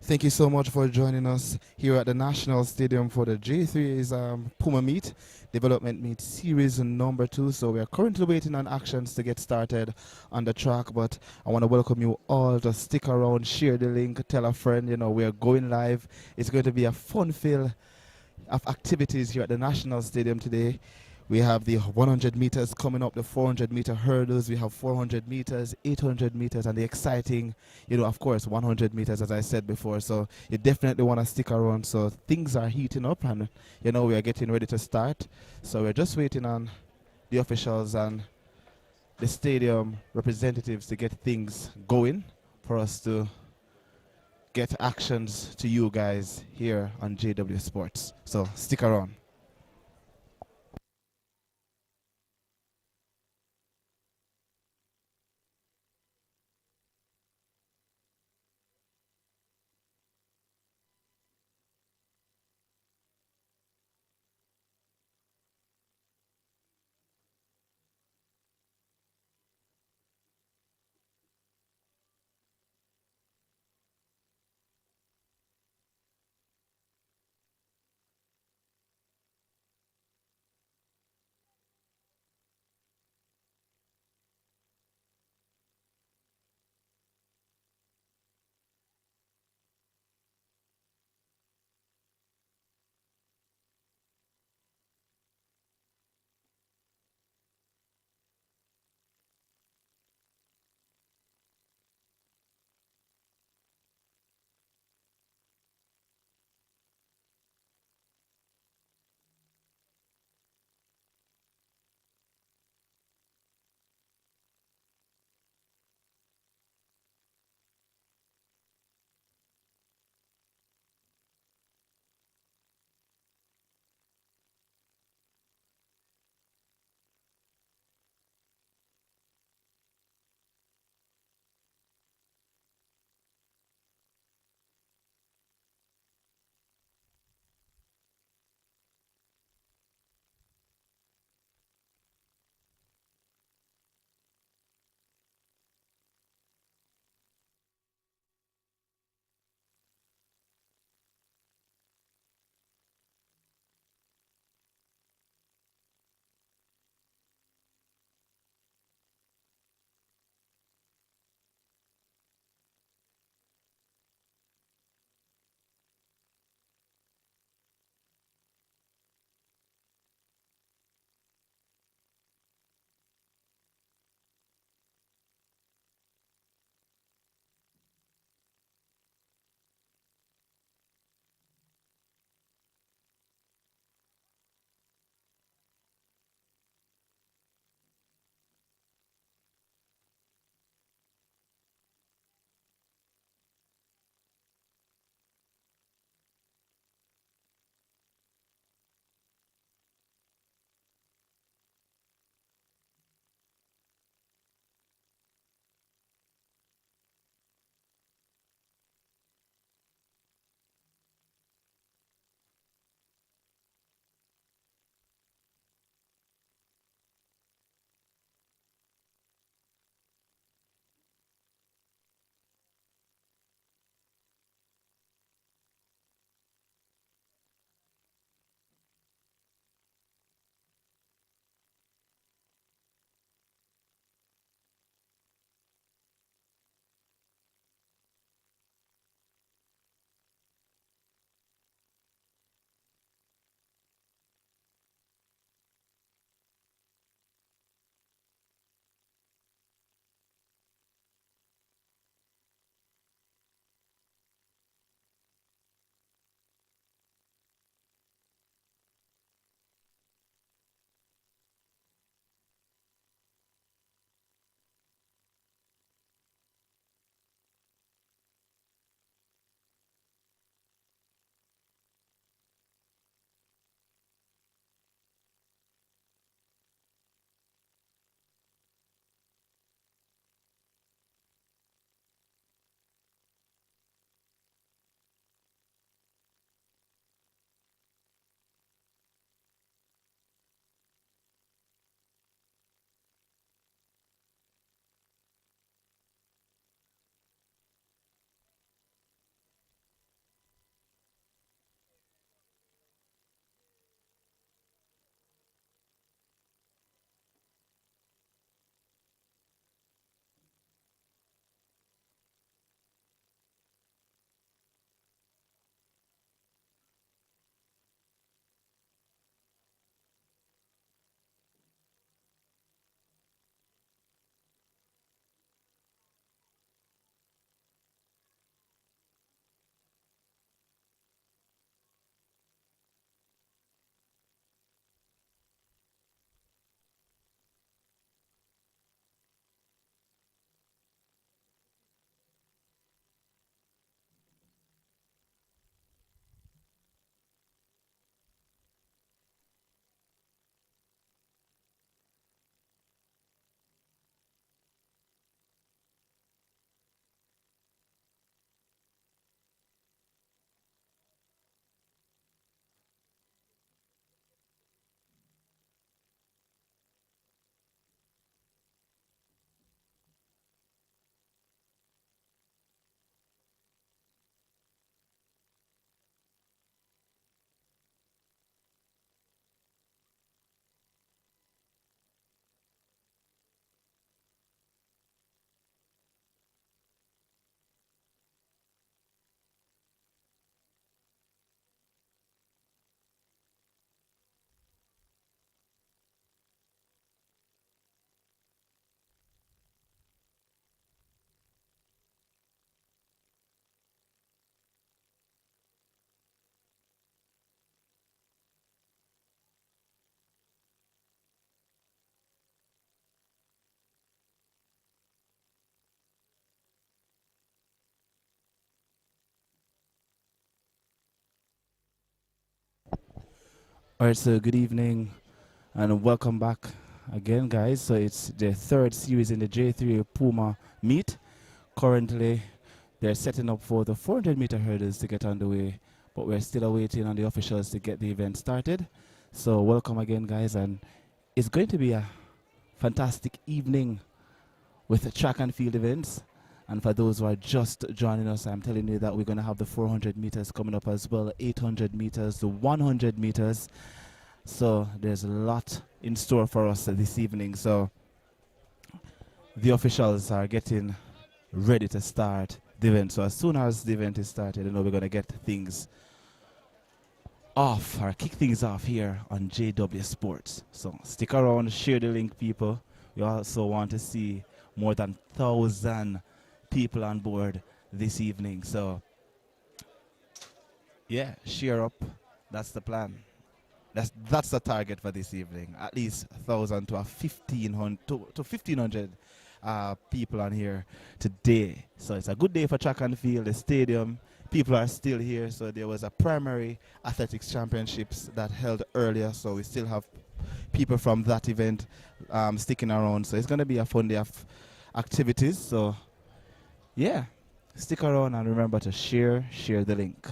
Thank you so much for joining us here at the National Stadium for the J3's Puma Meet, Development Meet Series number 2. So we are currently waiting on actions to get started on the track, but I want to welcome you all to stick around, share the link, tell a friend, we are going live. It's going to be a fun fill of activities here at the National Stadium today. We have the 100 meters coming up, the 400-meter hurdles. We have 400 meters, 800 meters, and the exciting, of course, 100 meters, as I said before. So you definitely want to stick around. So things are heating up, and, we are getting ready to start. So we're just waiting on the officials and the stadium representatives to get things going for us to get actions to you guys here on JW Sports. So stick around. All right, so good evening and welcome back again, guys. So it's the third series in the J3 Puma Meet. Currently, they're setting up for the 400-meter hurdles to get underway, but we're still awaiting on the officials to get the event started. So welcome again, guys, and it's going to be a fantastic evening with the track and field events. And for those who are just joining us, I'm telling you that we're going to have the 400 meters coming up as well, 800 meters, the 100 meters. So there's a lot in store for us this evening. So the officials are getting ready to start the event. So as soon as the event is started, we're going to get things off or kick things off here on JW Sports. So stick around, share the link, people. We also want to see more than 1,000 people on board this evening. So yeah, share up. That's the plan. That's the target for this evening. At least 1,000 to 1,500 to 1,500 people on here today. So it's a good day for track and field. The stadium, people are still here. So there was a primary athletics championships that held earlier. So we still have people from that event sticking around. So it's going to be a fun day of activities. So yeah, stick around and remember to share the link.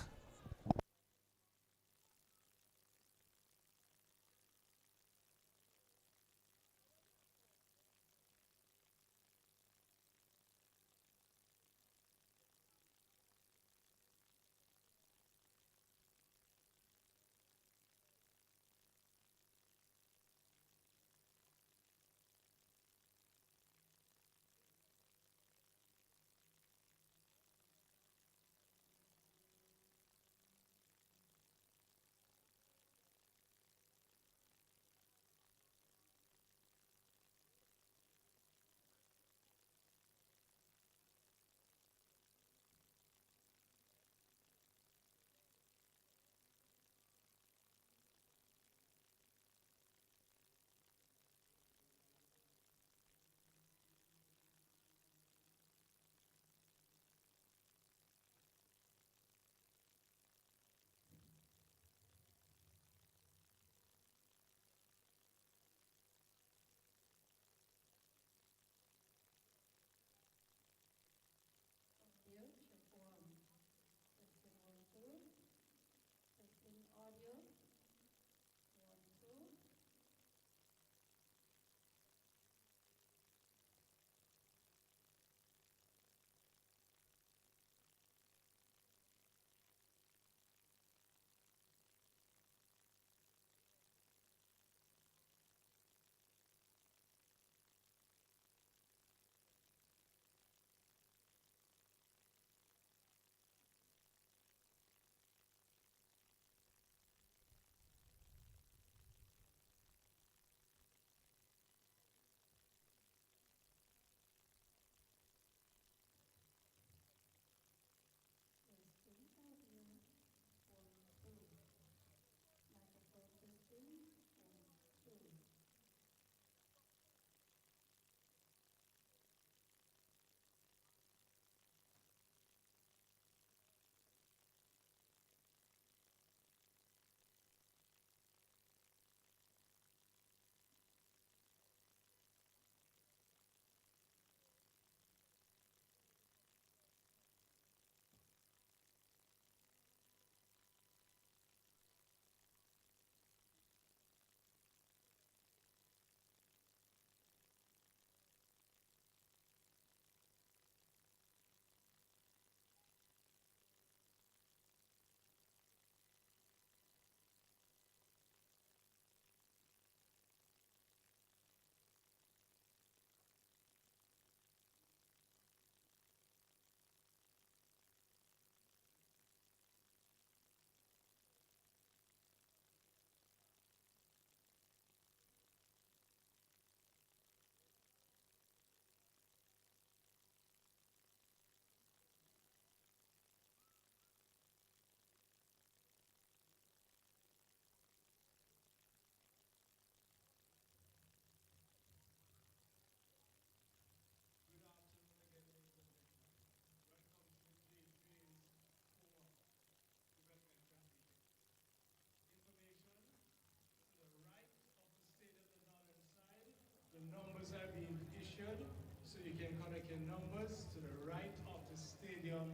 your numbers to the right of the stadium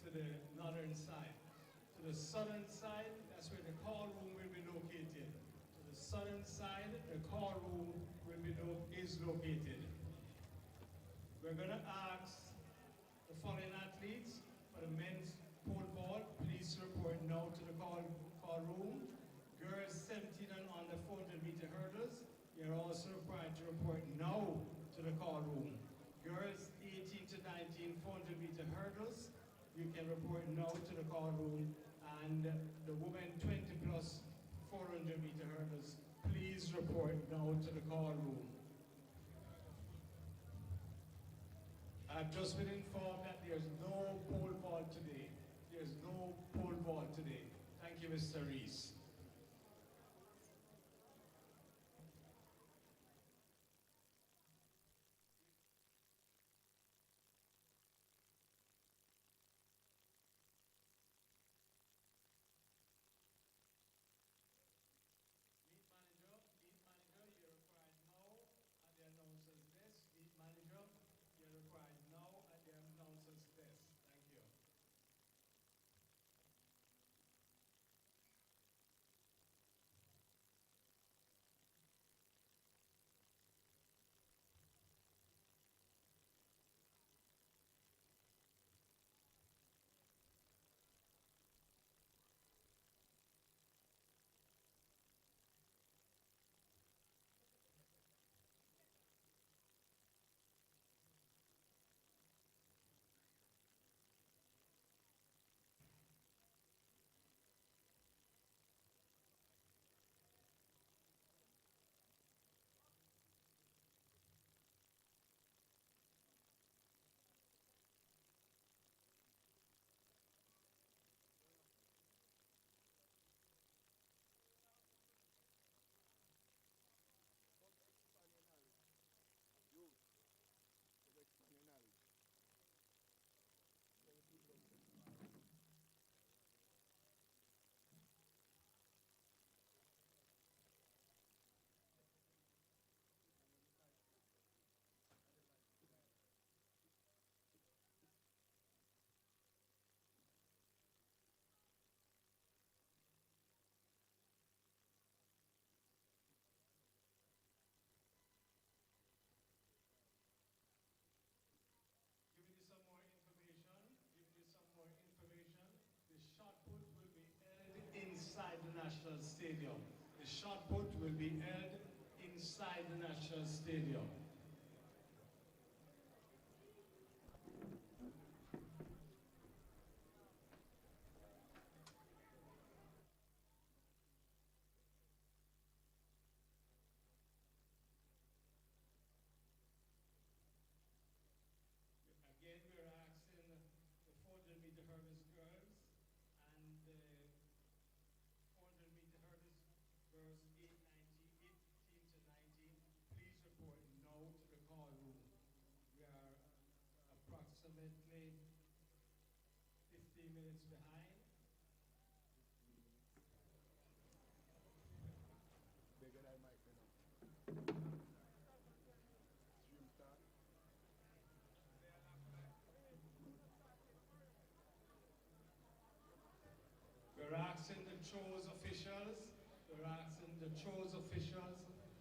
to the northern side. To the southern side, that's where the call room will be located. To the southern side, the call room is located. We're going to ask the following athletes for the men's pole vault. Please report now to the call room. Girls 17 and under 400-meter hurdles, you're also required to report now to the call room. Girls 18 to 19 400-meter hurdles, you can report now to the call room. And the women 20 plus 400-meter hurdles, please report now to the call room. I've just been informed that there's no pole vault today. There's no pole vault today. Thank you, Mr. Reese. Inside the National Stadium. The shot put will be held inside the National Stadium. Again, we're asking the 400-meter hurdles girls and the 400-meter hurdles girls 18 to 19. Please report no to the call room. We are approximately 15 minutes behind. We're asking the chose officials,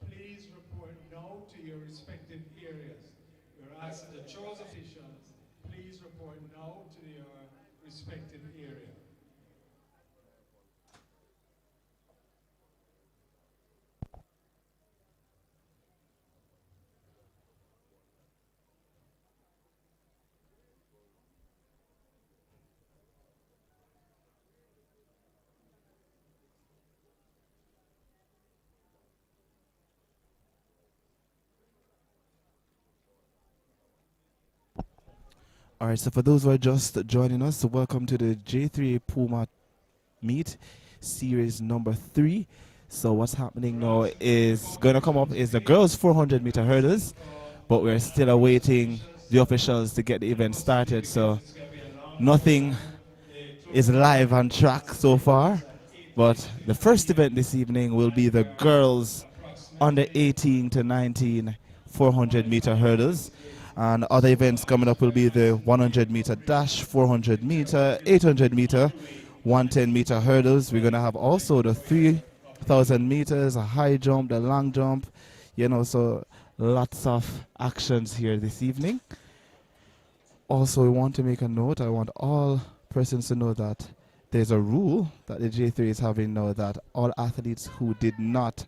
please report no to your respective areas. We're asking the chose officials, please report no to your respective area. All right, so for those who are just joining us, welcome to the J3 Puma Meet series number 3. So what's happening now is going to come up is the girls 400-meter hurdles, but we're still awaiting the officials to get the event started. So nothing is live on track so far, but the first event this evening will be the girls under 18 to 19 400-meter hurdles. And other events coming up will be the 100 meter dash, 400 meter, 800 meter, 110 meter hurdles. We're going to have also the 3,000 meters, a high jump, the long jump, you know, so lots of actions here this evening. Also, we want to make a note. I want all persons to know that there's a rule that the J3 is having now that all athletes who did not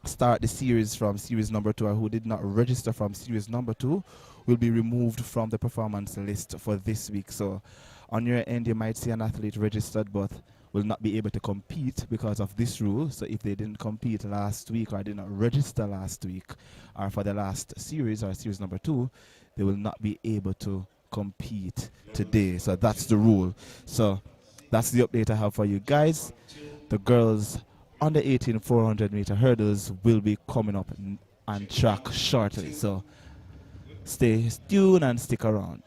start the series from series number 2 or who did not register from series number 2 will be removed from the performance list for this week. So on your end, you might see an athlete registered but will not be able to compete because of this rule. So if they didn't compete last week or did not register last week or for the last series or series number 2, they will not be able to compete today. So that's the rule. So that's the update I have for you guys. The girls under 18 400 meter hurdles will be coming up on track shortly. So stay tuned and stick around.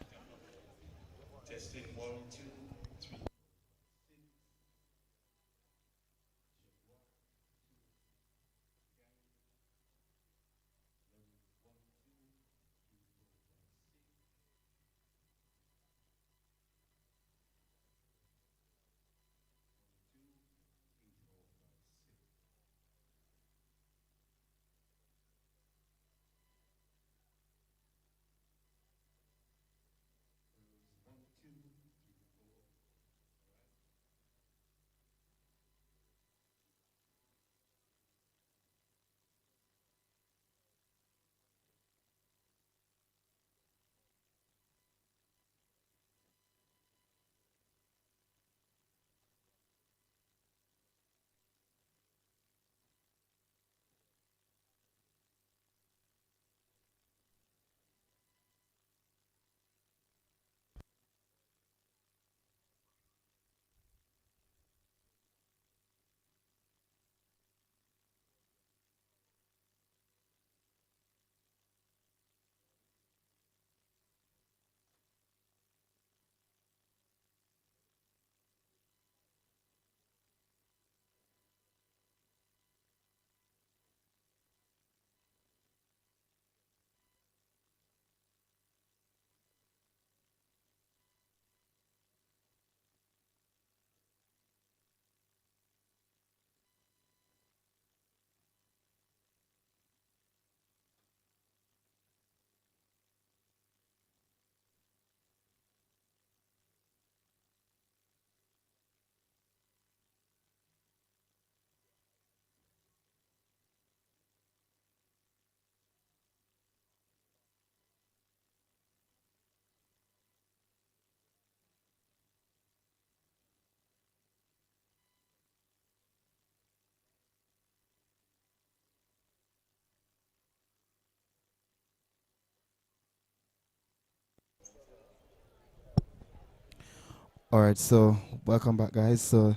All right, so welcome back, guys. So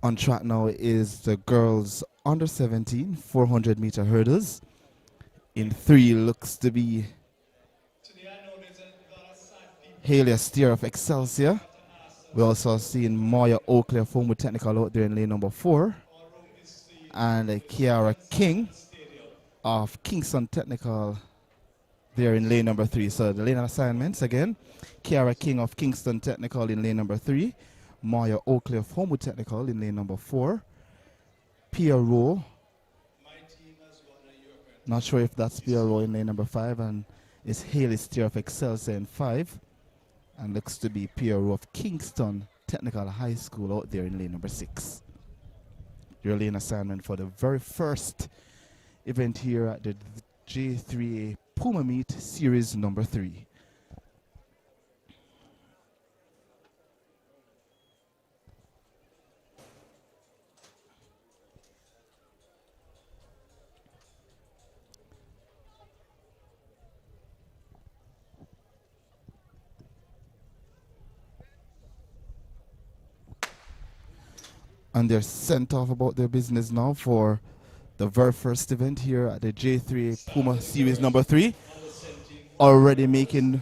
on track now is the girls under 17 400 meter hurdles. In 3 looks to be Haley Steer of Excelsior. We also seen Moya Oakley of Homewood Technical out there in lane number 4. And Kiara King of Kingston Technical there in lane number 3. So the lane assignments again. Kiara King of Kingston Technical in lane number 3. Moya Oakley of Homewood Technical in lane number 4. Pia Rowe. Not sure if that's Pia Rowe in lane number 5. And it's Haley Steer of Excelsior in 5. And looks to be Pia Rowe of Kingston Technical High School out there in lane number 6. Your lane assignment for the very first event here at the J3A Puma Meet Series number 3. And they're sent off about their business now for the very first event here at the J3 Puma Series number 3. Already making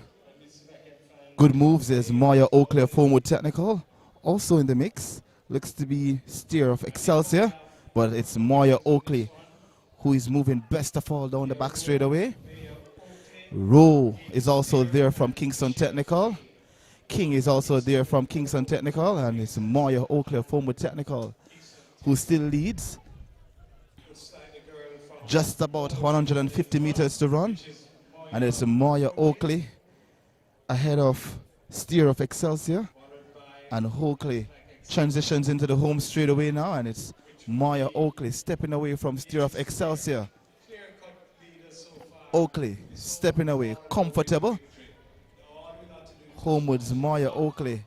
good moves is Moya Oakley of Homewood Technical. Also in the mix looks to be Steer of Excelsior, but it's Moya Oakley who is moving best of all down the back straightaway. Rowe is also there from Kingston Technical. King is also there from Kingston Technical, and it's Moya Oakley of Homewood Technical who still leads. Just about 150 meters to run, and it's Moya Oakley ahead of Steer of Excelsior, and Oakley transitions into the home straight away now, and it's Moya Oakley stepping away from Steer of Excelsior. Oakley stepping away, comfortable. Homewood's Moya Oakley,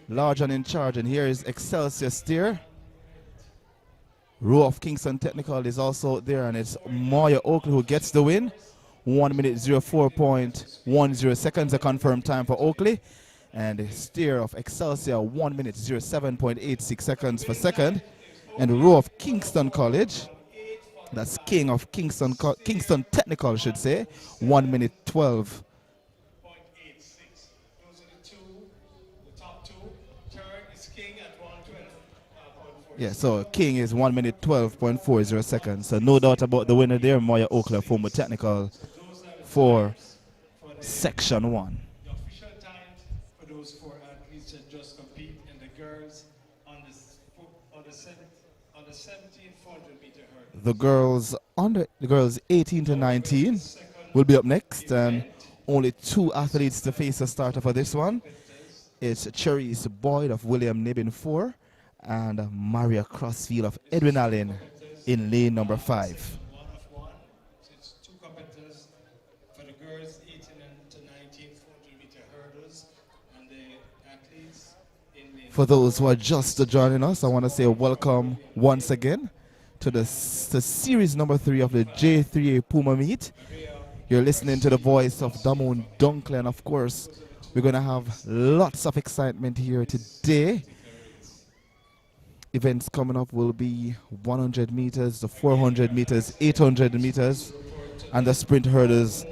large and in charge, and here is Excelsior Steer. Row of Kingston Technical is also there, and it's Moya Oakley who gets the win. 1 minute 04.10 seconds, a confirmed time for Oakley. And the Steer of Excelsior, 1 minute 07.86 seconds for second. And the row of Kingston College, that's King of Kingston Technical, I should say, 1 minute 12. Yeah, so King is 1 minute 12.40 seconds. So no doubt about the winner there, Moya Oakley of Homewood Technical for Section 1. The official times for those 4 athletes that just compete in the girls on the 17,400 meter hurdle. The girls 18 to 19 will be up next, and only 2 athletes to face a starter for this one. It's Cherise Boyd of William Nib in 4. And Maria Crossfield of Edwin Allen in lane number 5. It's 2 competitors for the girls 18 to 19 400 meter hurdles, and the athletes in lane. For those who are just joining us, I want to say welcome once again to the series number 3 of the J3A Puma Meet. You're listening to the voice of Damon Dunkley, and of course, we're going to have lots of excitement here today. Events coming up will be 100 meters, the 400 meters, 800 meters, and the sprint hurdles.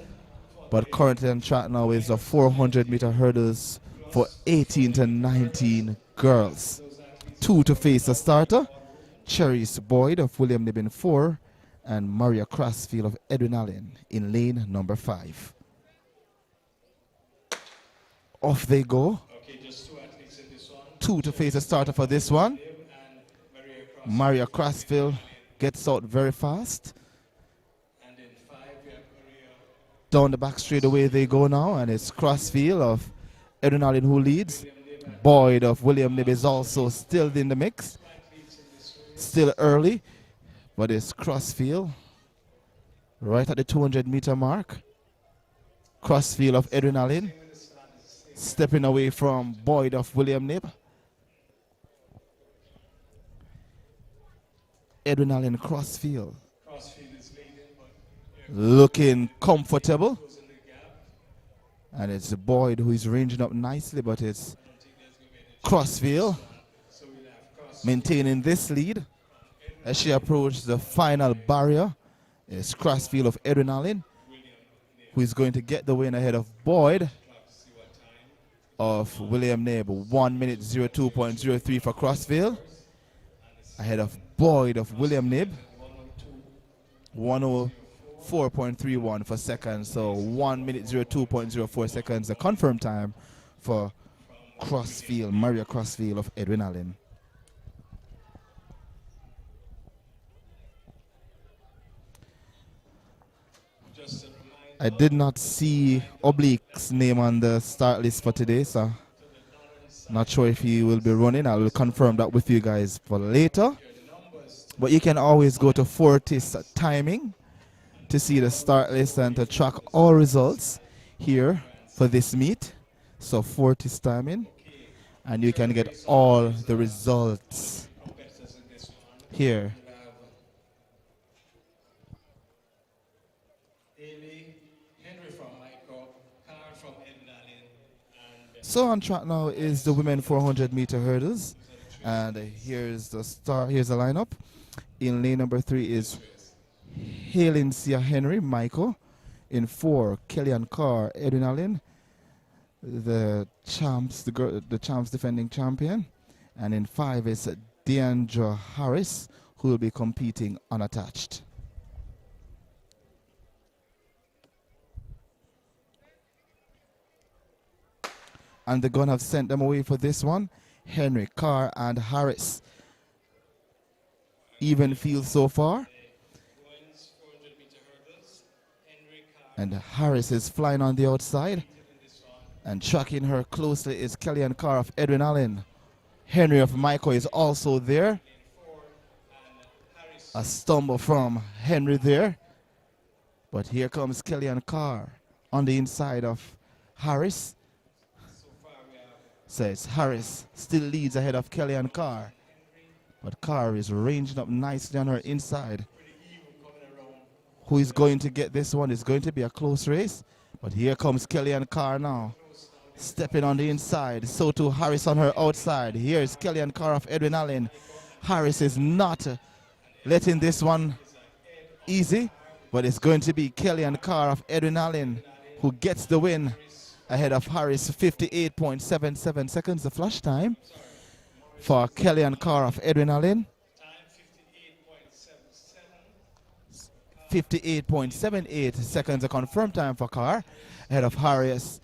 But currently on track now is the 400 meter hurdles for 18 to 19 girls. 2 to face a starter, Cherise Boyd of William Nib in 4, and Maria Crossfield of Edwin Allen in lane number 5. Off they go. Okay, just 2 athletes in this one. 2 to face a starter for this one. Maria Crossfield gets out very fast. And in 5, we have Maria. Down the back straight away they go now, and it's Crossfield of Edwin Allen who leads. Boyd of William Nib is also still in the mix. Still early, but it's Crossfield right at the 200 meter mark. Crossfield of Edwin Allen stepping away from Boyd of William Nib. Edwin Allen Crossfield Is leading, but looking comfortable, and it's Boyd who is ranging up nicely, but it's Crossfield maintaining this lead as she approaches the final barrier. It's Crossfield of Edwin Allen who is going to get the win ahead of Boyd of William Nib. 1 minute 02.03 for Crossfield ahead of Boyd of William Nib. 104.31 for second, so 1 minute 02.04 seconds, the confirmed time for Crossfield, Maria Crossfield of Edwin Allen. I did not see Oblique's name on the start list for today, so not sure if he will be running. I will confirm that with you guys for later. But you can always go to Fortis Timing to see the start list and to track all results here for this meet. So Fortis Timing, and you can get all the results here. So on track now is the women 400 meter hurdles, and here's the lineup. In lane number 3 is Halencia Henry Michael. In 4, Kellyanne Carr, Edwin Allen, the champs defending champion. And in 5 is Deandra Harris, who will be competing unattached. And they're going to have sent them away for this one. Henry, Carr, and Harris. Even field so far. And Harris is flying on the outside. And tracking her closely is Kellyanne Carr of Edwin Allen. Henry of Michael is also there. A stumble from Henry there. But here comes Kellyanne Carr on the inside of Harris. So it's Harris still leads ahead of Kellyanne Carr. But Carr is ranging up nicely on her inside. Who is going to get this one? It's going to be a close race. But here comes Kellyanne Carr now. Stepping on the inside. So too Harris on her outside. Here's Kellyanne Carr of Edwin Allen. Harris is not letting this one easy. But it's going to be Kellyanne Carr of Edwin Allen who gets the win ahead of Harris. 58.77 seconds the flash time for Kellyanne Carr of Edwin Allen. 58.78 seconds the confirmed time for Carr ahead of Harris.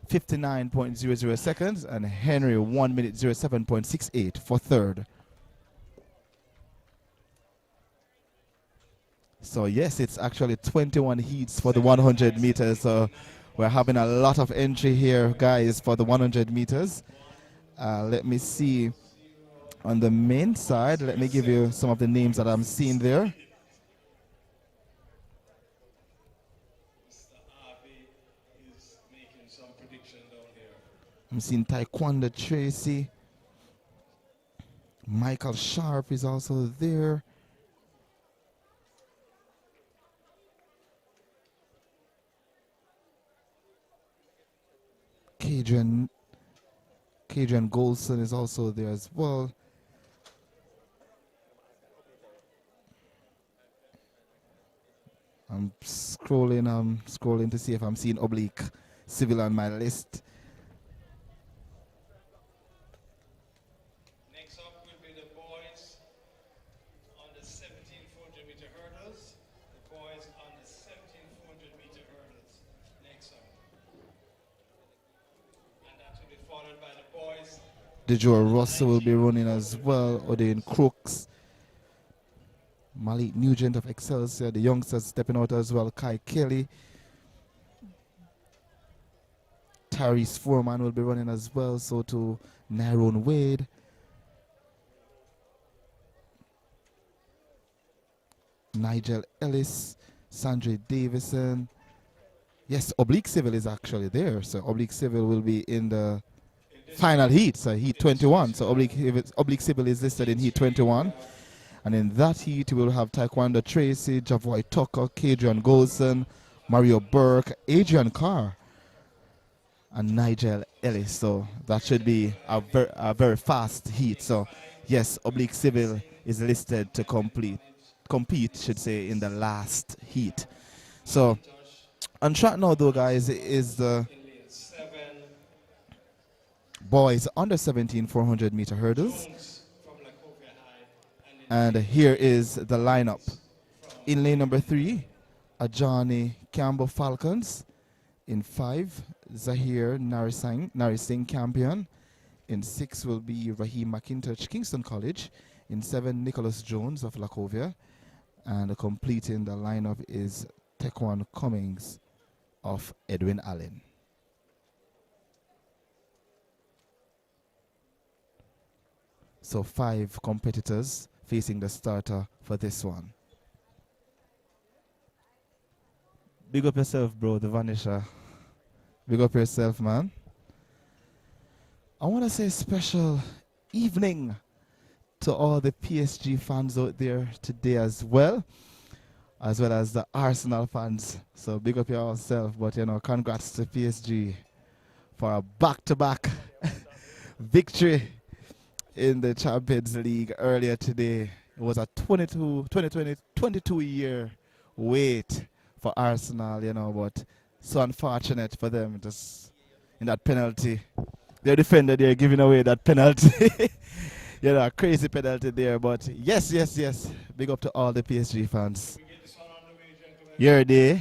59.00 seconds and Henry 1 minute 07.68 for third. So yes, it's actually 21 heats for the 100 meters. So we're having a lot of entry here, guys, for the 100 meters. Let me see on the main side. Let me give you some of the names that I'm seeing there. I'm seeing Taekwondo Tracy. Michael Sharp is also there. Kadrian Golson is also there as well. I'm scrolling to see if I'm seeing Oblique Civil on my list. Next up will be the boys on the 17,400 meter hurdles. The boys on the 17,400 meter hurdles. Next up. And that will be followed by the boys. DeJoy Russell will be running as well. Odean Crooks. Malik Nugent of Excelsior, the youngsters stepping out as well. Kai Kelly. Tyrese Foreman will be running as well. So to Nyrone Wade. Nigel Ellis. Sandra Davison. Yes, Oblique Civil is actually there. So Oblique Civil will be in the final heat. So heat 21. So Oblique Civil is listed in heat 21. And in that heat, we will have Taekwondo Tracy, Javoy Tucker, Kadrian Golson, Mario Burke, Adrian Carr, and Nigel Ellis. So that should be a very fast heat. So yes, Oblique Civil is listed to compete, should say, in the last heat. So on track now, though, guys, is the boys under 17 400 meter hurdles. And here is the lineup. In lane number 3, Ajani Campbell Falcons. In 5, Zahir Narisingh Campion. In 6 will be Raheem McIntosh, Kingston College. In 7, Nicholas Jones of Lacovia. And completing the lineup is Tequan Cummings of Edwin Allen. So 5 competitors facing the starter for this one. Big up yourself, bro, the Vanisher. Big up yourself, man. I want to say special evening to all the PSG fans out there today as well as the Arsenal fans. So big up yourself, but you know, congrats to PSG for a back-to-back victory in the Champions League earlier today. It was a 22-year wait for Arsenal, you know, but so unfortunate for them just in that penalty. Their defender there giving away that penalty. You know, a crazy penalty there, but yes. Big up to all the PSG fans. Your day.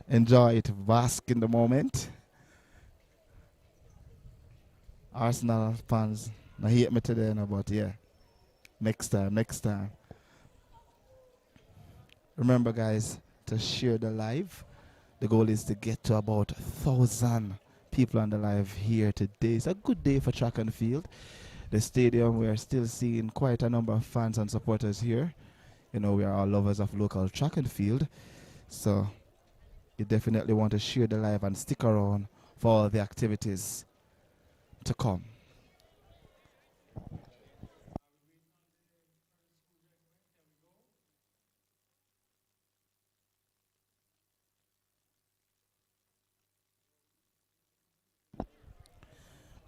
Enjoy it, bask in the moment. Arsenal fans, now hate me today, no, but yeah, next time, next time. Remember, guys, to share the live. The goal is to get to about 1,000 people on the live here today. It's a good day for track and field. The stadium, we are still seeing quite a number of fans and supporters here. You know, we are all lovers of local track and field. So you definitely want to share the live and stick around for all the activities to come.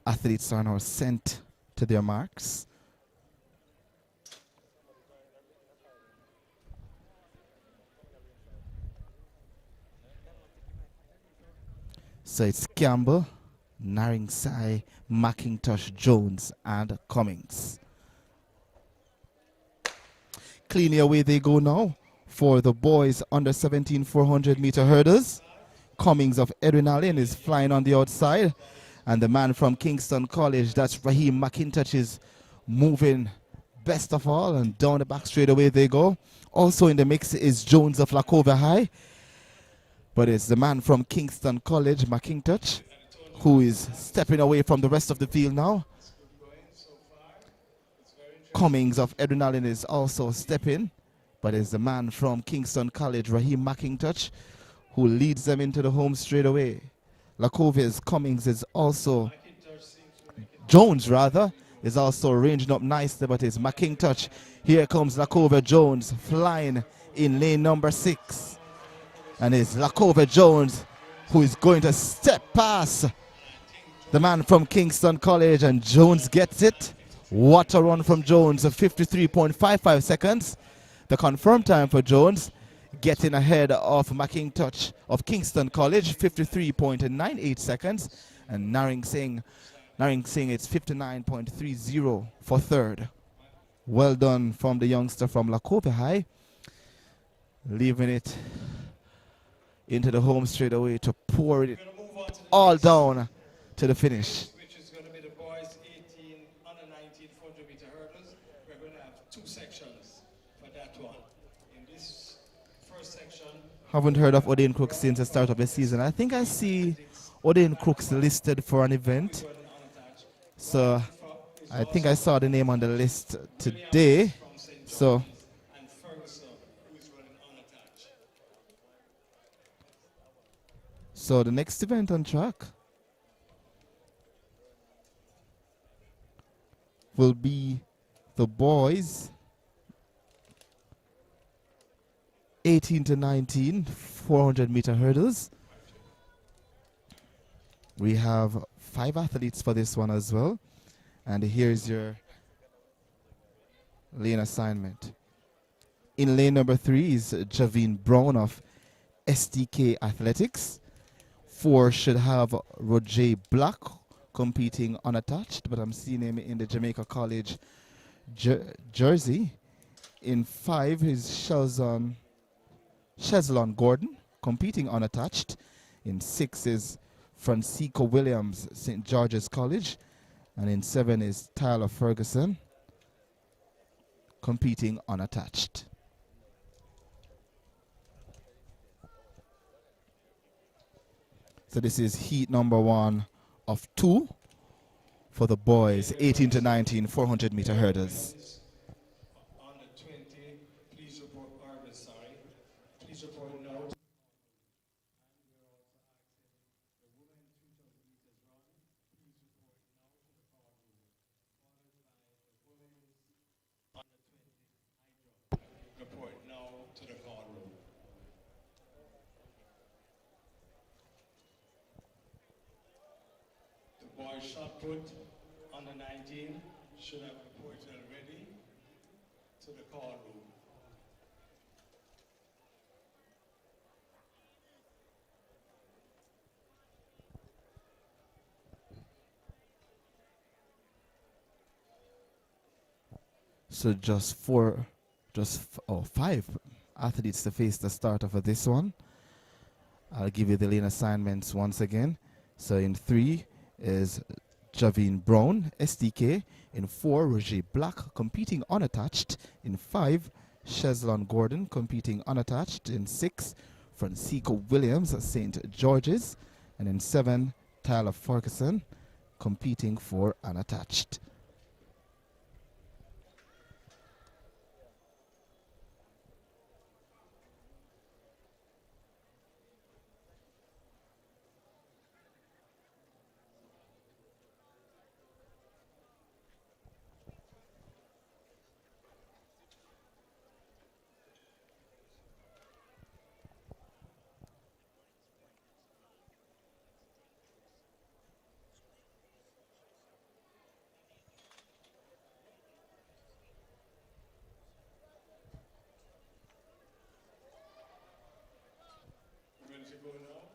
Athletes are now sent to their marks. So it's Campbell, Naringsai, McIntosh, Jones, and Cummings. Cleanly away they go now for the boys under 17 400 meter hurdles. Cummings of Edwin Allen is flying on the outside. And the man from Kingston College, that's Raheem McIntosh, is moving best of all. And down the back straight away they go. Also in the mix is Jones of Lacova High. But it's the man from Kingston College, McIntosh, who is stepping away from the rest of the field now. Cummings of Edwin Allen is also stepping. But it's the man from Kingston College, Raheem McIntosh, who leads them into the home straight away. Lacovia's Cummings is also, Jones rather, is also ranging up nicely, but it's McIntosh. Here comes Lacovia Jones flying in lane number 6. And it's Lacovia Jones who is going to step past the man from Kingston College, and Jones gets it. What a run from Jones of 53.55 seconds. The confirmed time for Jones, getting ahead of McIntosh of Kingston College, 53.98 seconds. And Naring Singh, it's 59.30 for third. Well done from the youngster from Lacovia High. Leaving it into the home straight away to pour it all down to the finish. Which is going to be the boys 18 under 19 400 meter hurdles. We're going to have 2 sections for that one. In this first section, Haven't heard of Odean Crooks since the start of the season. I think I see Odean Crooks listed for an event. So I think I saw the name on the list today. So and Ferguson, who is running unattached. so the next event on track will be the boys 18 to 19 400 meter hurdles. We have 5 athletes for this one as well. And here's your lane assignment. In lane number 3 is Javine Brown of STK Athletics. 4 should have Roger Black competing unattached, but I'm seeing him in the Jamaica College jersey. In 5 is Cheslon Gordon competing unattached. In 6 is Francisco Williams, St. George's College. And in 7 is Tyler Ferguson competing unattached. So this is heat number 1 of 2 for the boys, 18 to 19 400 meter hurdles. On the 20, please report, please report now. Report now to the call room. The boys shot put on the 19 should have reported already to the call room. So just 5 athletes to face the starter for this one. I'll give you the lane assignments once again. So in 3 is Javine Brown, SDK. In 4, Roger Black, competing unattached. In 5, Cheslon Gordon, competing unattached. In 6, Francisco Williams, St. George's. And in 7, Tyler Ferguson, competing for unattached. Ready to go now?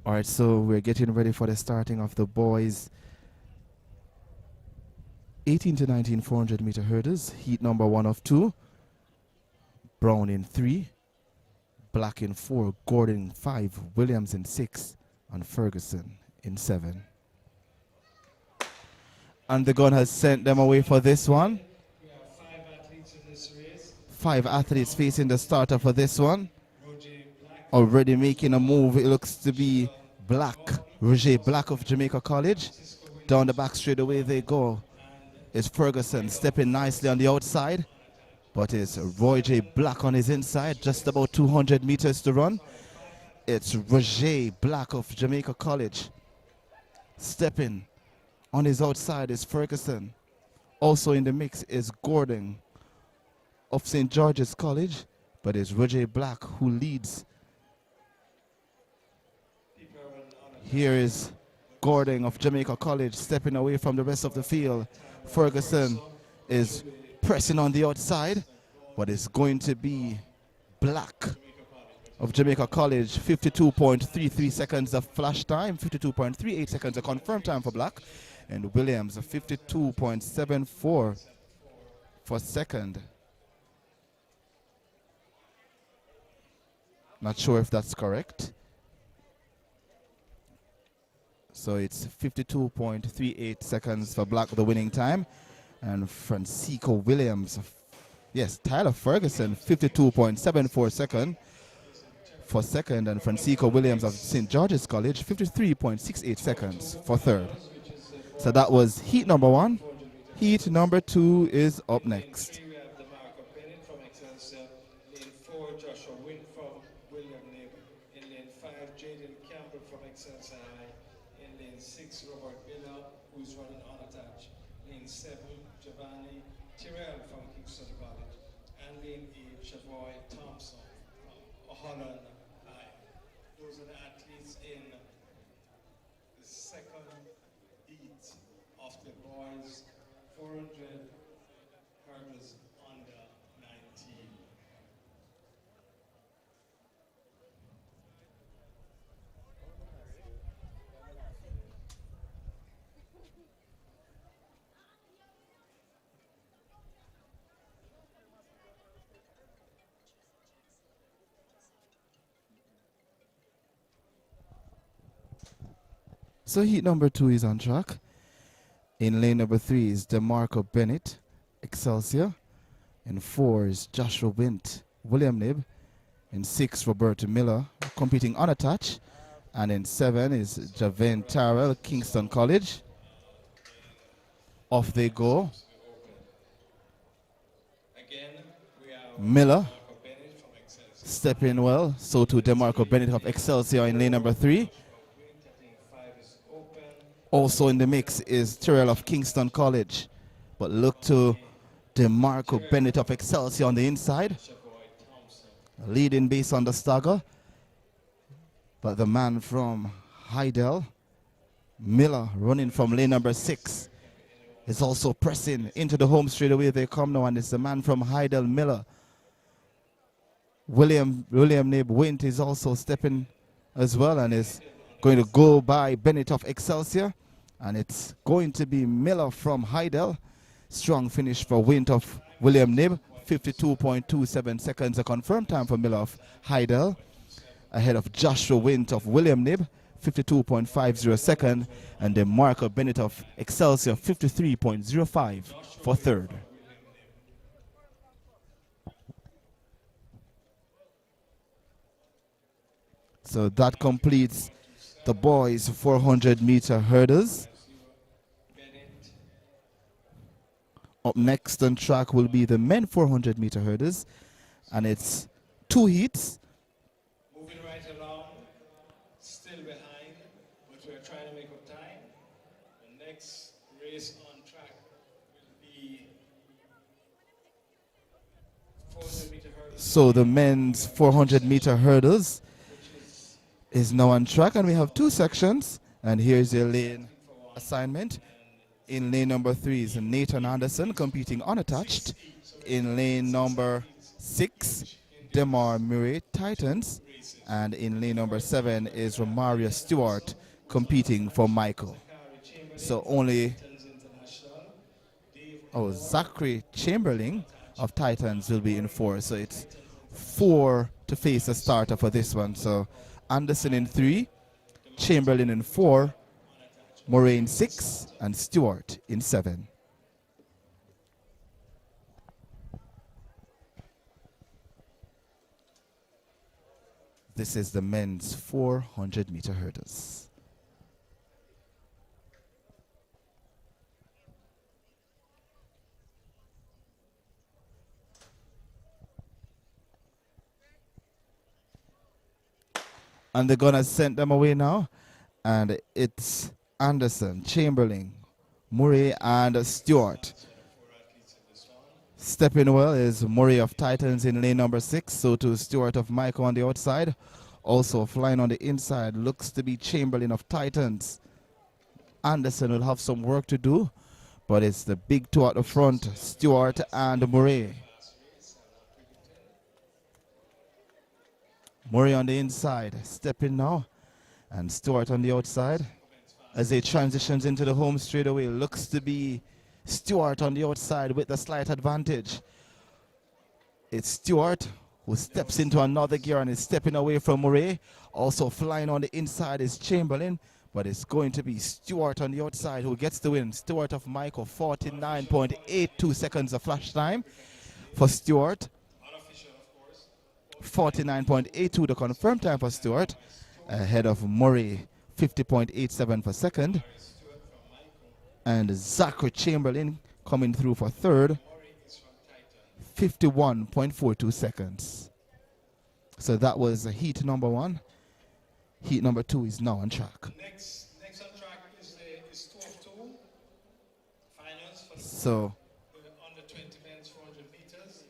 All right, so we're getting ready for the starting of the boys 18 to 19 400 meter hurdles. Heat number 1 of 2. Brown in 3, Black in 4, Gordon in 5, Williams in 6, and Ferguson in 7. And the gun has sent them away for this one. We have 5 athletes in this race. 5 athletes facing the starter for this one. Roger Black, Already making a move. It looks to be Black, Roger Black of Jamaica College. Down the back straight away they go. It's Ferguson stepping nicely on the outside, but it's Roy J. Black on his inside, just about 200 meters to run. It's Roger Black of Jamaica College. Stepping on his outside is Ferguson. Also in the mix is Gordon of St. George's College, but it's Roger Black who leads. Here is Gordon of Jamaica College stepping away from the rest of the field. Ferguson is pressing on the outside, but it's going to be Black of Jamaica College. 52.33 seconds of flash time, 52.38 seconds of confirmed time for Black, and Williams 52.74 for second. Not sure if that's correct. So it's 52.38 seconds for Black, the winning time. And Francisco Williams, yes, Tyler Ferguson, 52.74 second for second. And Francisco Williams of St. George's College, 53.68 seconds for third. So that was heat number 1. Heat number 2 is up next. we have the Marco Bennett from Excelsior. Lane 4, Joshua Wynn from William Nib. In lane 5, Jaden Campbell from Excelsior High. In lane 6, Robert Miller, who's running unattached. Lane 7, Giovanni Tyrrell from Kingston College. And lane 8, Chavoy Thompson from Holland High. Those are the athletes in the second heat of the boys 400 hurdles under 19. So heat number 2 is on track. In lane number 3 is DeMarco Bennett, Excelsior. In 4 is Joshua Wint, William Nib. In 6, Roberto Miller, competing unattached. And in 7 is Javin Tarrell, Kingston College. Off they go. Miller stepping well. So to DeMarco Bennett of Excelsior in lane number 3. Also in the mix is Terrell of Kingston College. But look to DeMarco Bennett of Excelsior on the inside. Leading base on the stagger. But the man from Heidel, Miller, running from lane number 6, is also pressing into the home straight away. They come now, and it's the man from Heidel, Miller. William Nib Wint is also stepping as well and is going to go by Bennett of Excelsior. And it's going to be Miller from Heidel. Strong finish for Wint of William Nib. 52.27 seconds, a confirmed time for Miller of Heidel. Ahead of Joshua Wint of William Nib, 52.50 second. And then Marco Bennett of Excelsior, 53.05 for third. So that completes the boys 400-meter hurdles. Up next on track will be the men 400-meter hurdles, and it's 2 heats. Moving right along, still behind, but we're trying to make up time. The next race on track will be 400-meter hurdles. So the men's 400-meter hurdles is now on track, and we have 2 sections. And here's your lane assignment. In lane number 3 is Nathan Anderson competing unattached. In lane number 6, Demar Murray Titans. And in lane number 7 is Romaria Stewart competing for Michael. So only Zachary Chamberlain of Titans will be in 4. So it's 4 to face a starter for this one. So Anderson in 3, Chamberlain in 4, Murray in 6, and Stewart in 7. This is the men's 400-meter hurdles. And they're gonna send them away now, and it's Anderson, Chamberlain, Murray, and Stewart. Stepping well is Murray of Titans in lane number 6, so to Stewart of Michael on the outside. Also flying on the inside looks to be Chamberlain of Titans. Anderson will have some work to do, but it's the big two at the front, Stewart and Murray. Murray on the inside, stepping now, and Stewart on the outside. As he transitions into the home straight away, looks to be Stewart on the outside with the slight advantage. It's Stewart who steps into another gear and is stepping away from Murray. Also flying on the inside is Chamberlain, but it's going to be Stewart on the outside who gets the win. Stewart of Michael, 49.82 seconds of flash time for Stewart. 49.82 the confirmed time for Stewart, ahead of Murray, 50.87 for second. And Zachary Chamberlain coming through for third, 51.42 seconds. So that was heat number 1. Heat number 2 is now on track. Next on track is 2 of 2 finals for So the under 20 men's 400 meters.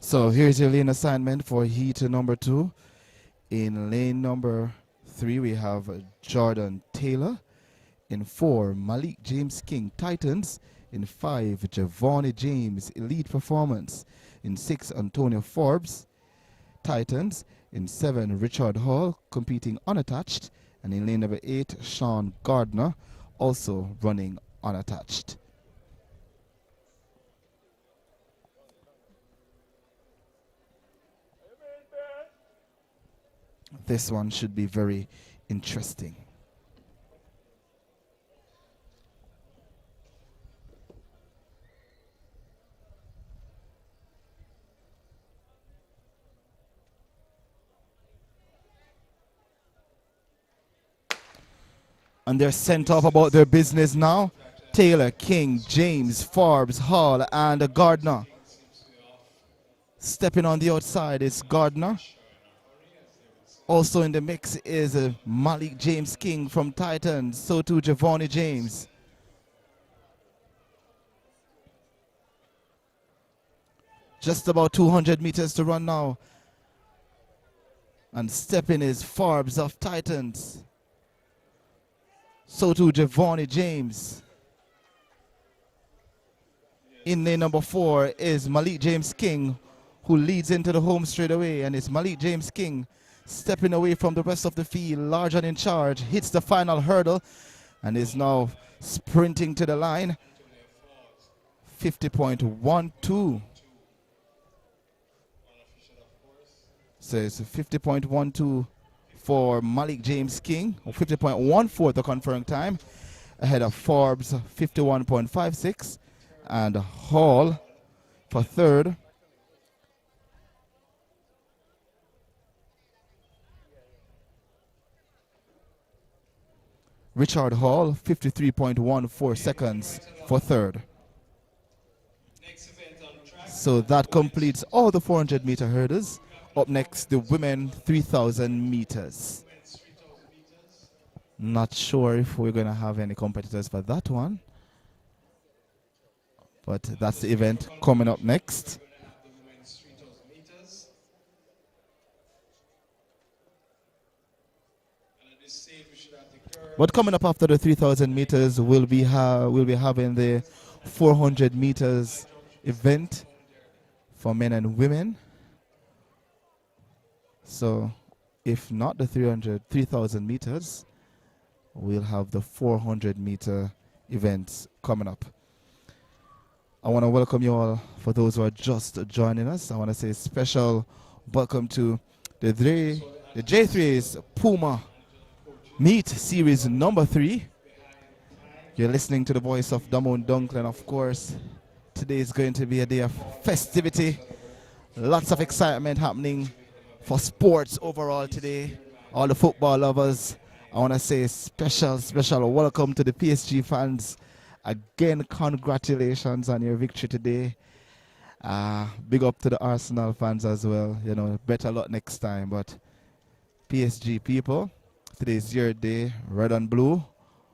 So here's your lane assignment for heat number 2. In lane number 3, we have Jordan Taylor. In 4, Malik James King, Titans. In 5, Javoni James, Elite Performance. In 6, Antonio Forbes, Titans. In 7, Richard Hall, competing unattached. And in lane number 8, Sean Gardner, also running unattached. This one should be very interesting. And they're sent off about their business now. Taylor, King, James, Forbes, Hall, and Gardner. Stepping on the outside is Gardner. Also in the mix is Malik James King from Titans. So too Javoni James. Just about 200 meters to run now. And stepping is Forbes of Titans. So too Javoni James. In lane number 4 is Malik James King, who leads into the home straight away. And it's Malik James King stepping away from the rest of the field, large and in charge, hits the final hurdle, and is now sprinting to the line. 50.12. So it's 50.12 for Malik James King, or 50.14 the confirmed time, ahead of Forbes 51.56, and Hall for third. Richard Hall 53.14 seconds for third. So that completes all the 400 meter hurdles. Up next, the women 3,000 meters. Not sure if we're going to have any competitors for that one, but that's the event coming up next. But coming up after the 3,000 meters, we'll be having the 400 meters event for men and women. So if not the 3,000 meters, we'll have the 400 meter events coming up. I want to welcome you all. For those who are just joining us, I want to say special welcome to the J3's Puma Meet series number 3. You're listening to the voice of Damon Dunklin. Of course, today is going to be a day of festivity. Lots of excitement happening for sports overall today. All the football lovers, I want to say special welcome to the PSG fans. Again, congratulations on your victory today. Big up to the Arsenal fans as well. You know, better luck next time. But PSG people, today's your day. Red and blue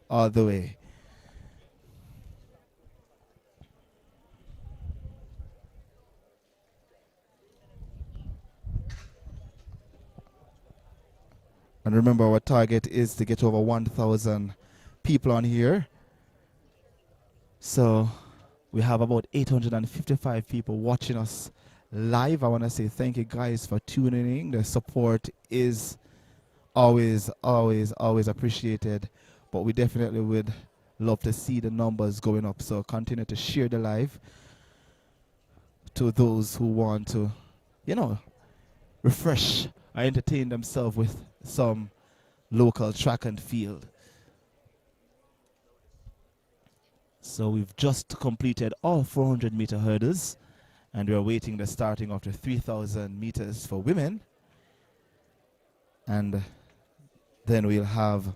all the way. And remember, our target is to get over 1,000 people on here. So we have about 855 people watching us live. I want to say thank you guys for tuning in. The support is always appreciated. But we definitely would love to see the numbers going up. So continue to share the live to those who want to, you know, refresh or entertain themselves with some local track and field. So we've just completed all 400 meter hurdles, and we're awaiting the starting of the 3,000 meters for women. And then we'll have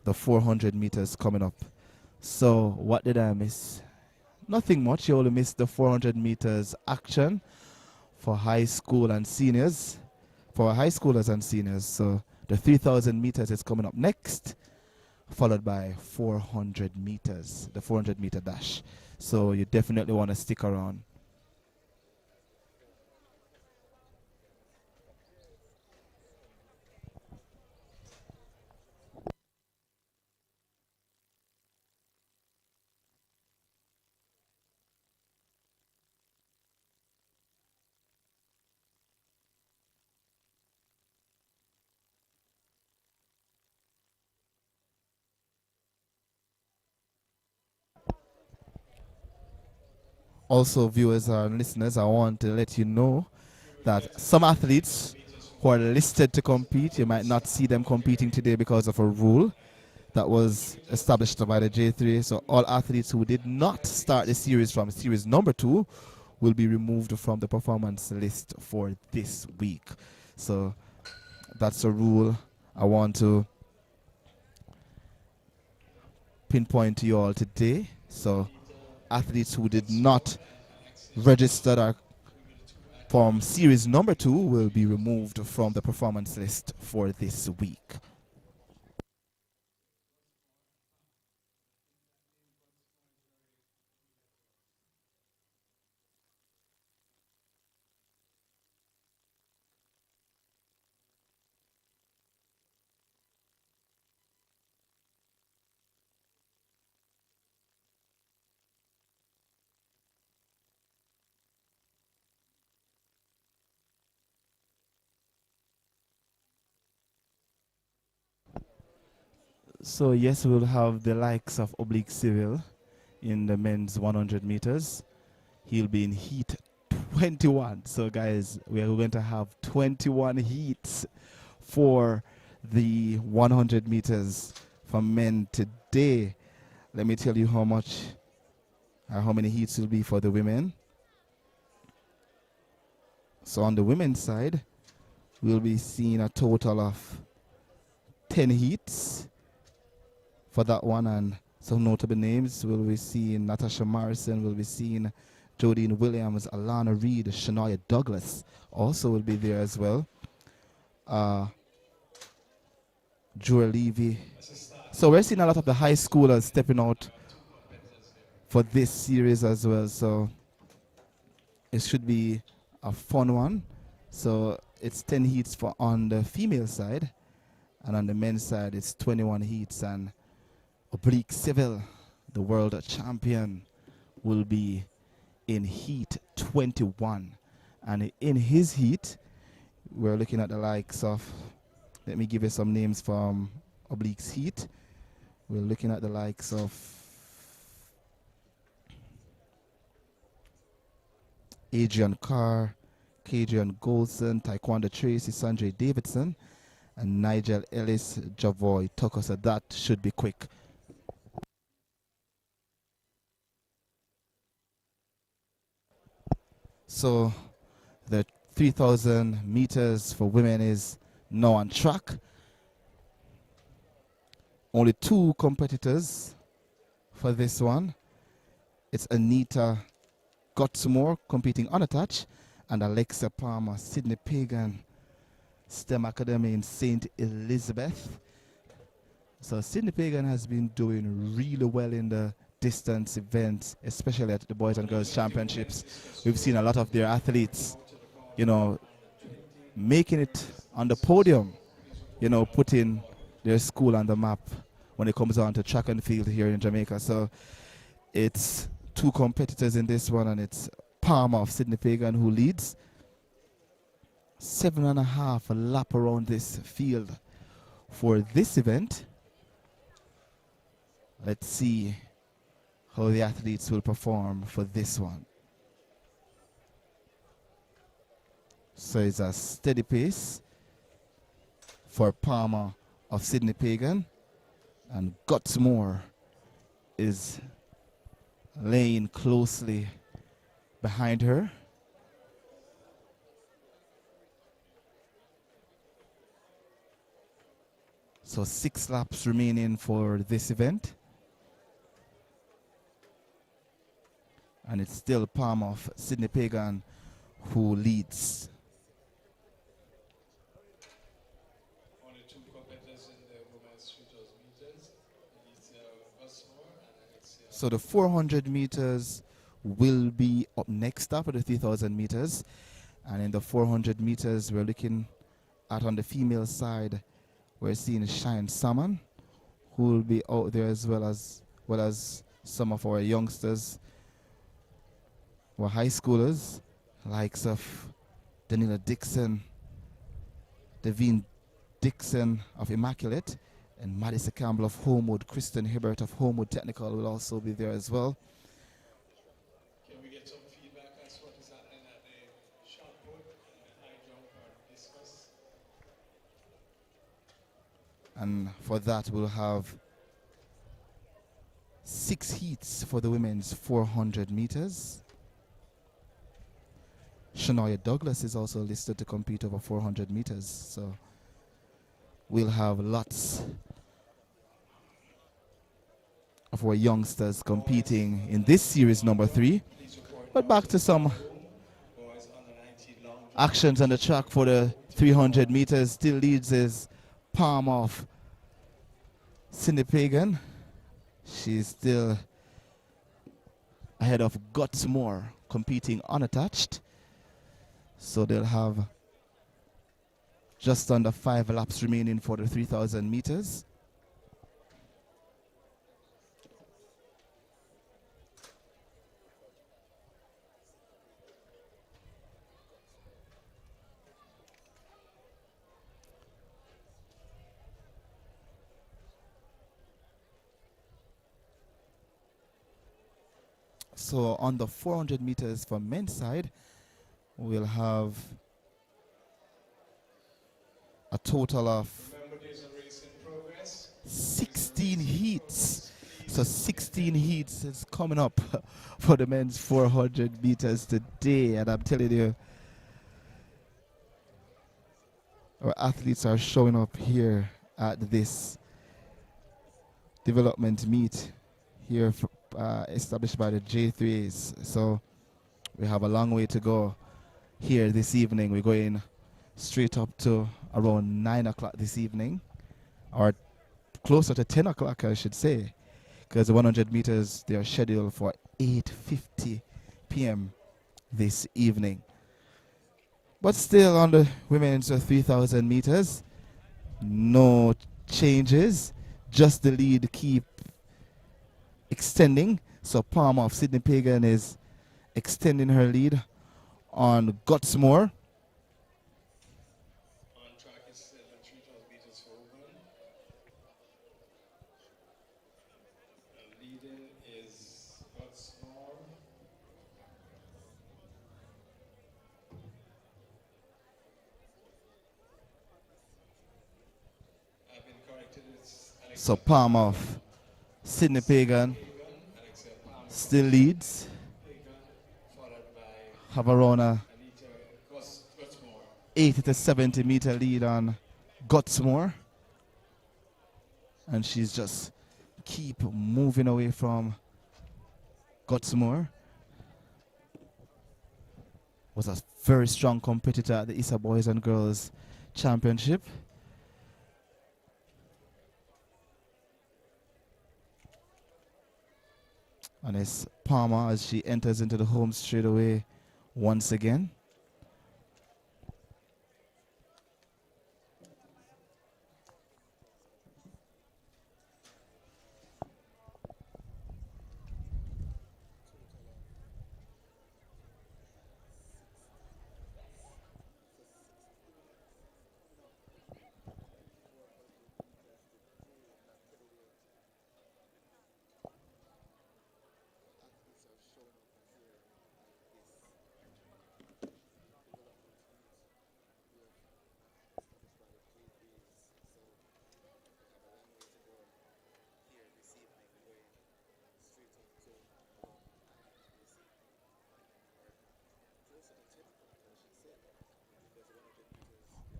the 400 meters coming up. So what did I miss? Nothing much. You only missed the 400 meters action for high school and seniors. For high schoolers and seniors. So the 3,000 meters is coming up next, followed by 400 meters, the 400 meter dash. So you definitely want to stick around. also, viewers and listeners, I want to let you know that some athletes who are listed to compete, you might not see them competing today because of a rule that was established by the J3. So all athletes who did not start the series from series number 2 will be removed from the performance list for this week. So that's a rule I want to pinpoint to you all today. So athletes who did not register from series number 2 will be removed from the performance list for this week. So yes, we'll have the likes of Oblique Cyril in the men's 100 meters. He'll be in heat 21. So guys, we are going to have 21 heats for the 100 meters for men today. Let me tell you how many heats will be for the women. So on the women's side, we'll be seeing a total of 10 heats for that one, and some notable names. We'll be seeing Natasha Morrison, we'll be seeing Jodine Williams, Alana Reed, Shania Douglas also will be there as well. Jura Levy. So we're seeing a lot of the high schoolers stepping out for this series as well. So it should be a fun one. So it's 10 heats for on the female side, and on the men's side it's 21 heats, and Oblique Civil, the world champion, will be in heat 21. And in his heat, we're looking at the likes of, let me give you some names from Oblique's heat. We're looking at the likes of Adrian Carr, Kadrian Golson, Taekwondo Tracy, Sandre Davidson, and Nigel Ellis, Javoy Tucker. So that should be quick. So the 3,000 meters for women is now on track. Only 2 competitors for this one. It's Anita Gotsmore competing unattached, and Alexa Palmer, Sydney Pagan, STEM Academy in St. Elizabeth. So Sydney Pagan has been doing really well in the distance events, especially at the Boys and Girls Championships. We've seen a lot of their athletes, you know, making it on the podium, you know, putting their school on the map when it comes on to track and field here in Jamaica. So it's 2 competitors in this one, and it's Palmer of Sydney Pagan who leads. 7.5 lap around this field for this event. Let's see how the athletes will perform for this one. So it's a steady pace for Palmer of Sydney Pagan, and Gutsmore is laying closely behind her. So 6 laps remaining for this event. And it's still Palmer of Sydney Pagan who leads. Only 2 competitors in the women's 3,000 meters. It's Gosmore and it's So the 400 meters will be up next after the 3,000 meters. And in the 400 meters, we're looking at on the female side, we're seeing Shine Salmon, who will be out there as well as some of our youngsters, our high schoolers, likes of Danila Dixon, Devine Dixon of Immaculate, and Madison Campbell of Homewood. Kristen Hibbert of Homewood Technical will also be there as well. Can we get some And for that, we'll have 6 heats for the women's 400 meters. Shania Douglas is also listed to compete over 400 meters. So we'll have lots of our youngsters competing in this series number 3. But back to some actions on the track for the 300 meters. Still leads his palm off Cindy Pagan. She's still ahead of Guts Moore, competing unattached. So they'll have just under 5 laps remaining for the 3,000 meters. So on the 400 meters for men's side, we'll have a total of 16 heats. So 16 heats is coming up for the men's 400 meters today. And I'm telling you, our athletes are showing up here at this development meet here established by the J3As. So we have a long way to go here this evening. We're going straight up to around 9 o'clock this evening, or closer to 10 o'clock, I should say, because the 100 meters, they are scheduled for 8:50 p.m. this evening. But still on the women's 3,000 meters, no changes, just the lead keep extending. So palm off Sydney Pagan is extending her lead on Gutsmore. On track is 3,000 meters for women. Leading is Gutsmore. I've been corrected. It's So palm off Sydney Pagan still leads. Have around a 80 to 70 meter lead on Gutsmore. And she's just keep moving away from Gutsmore. Was a very strong competitor at the ISA Boys and Girls Championship. And it's Palmer as she enters into the home straight away once again.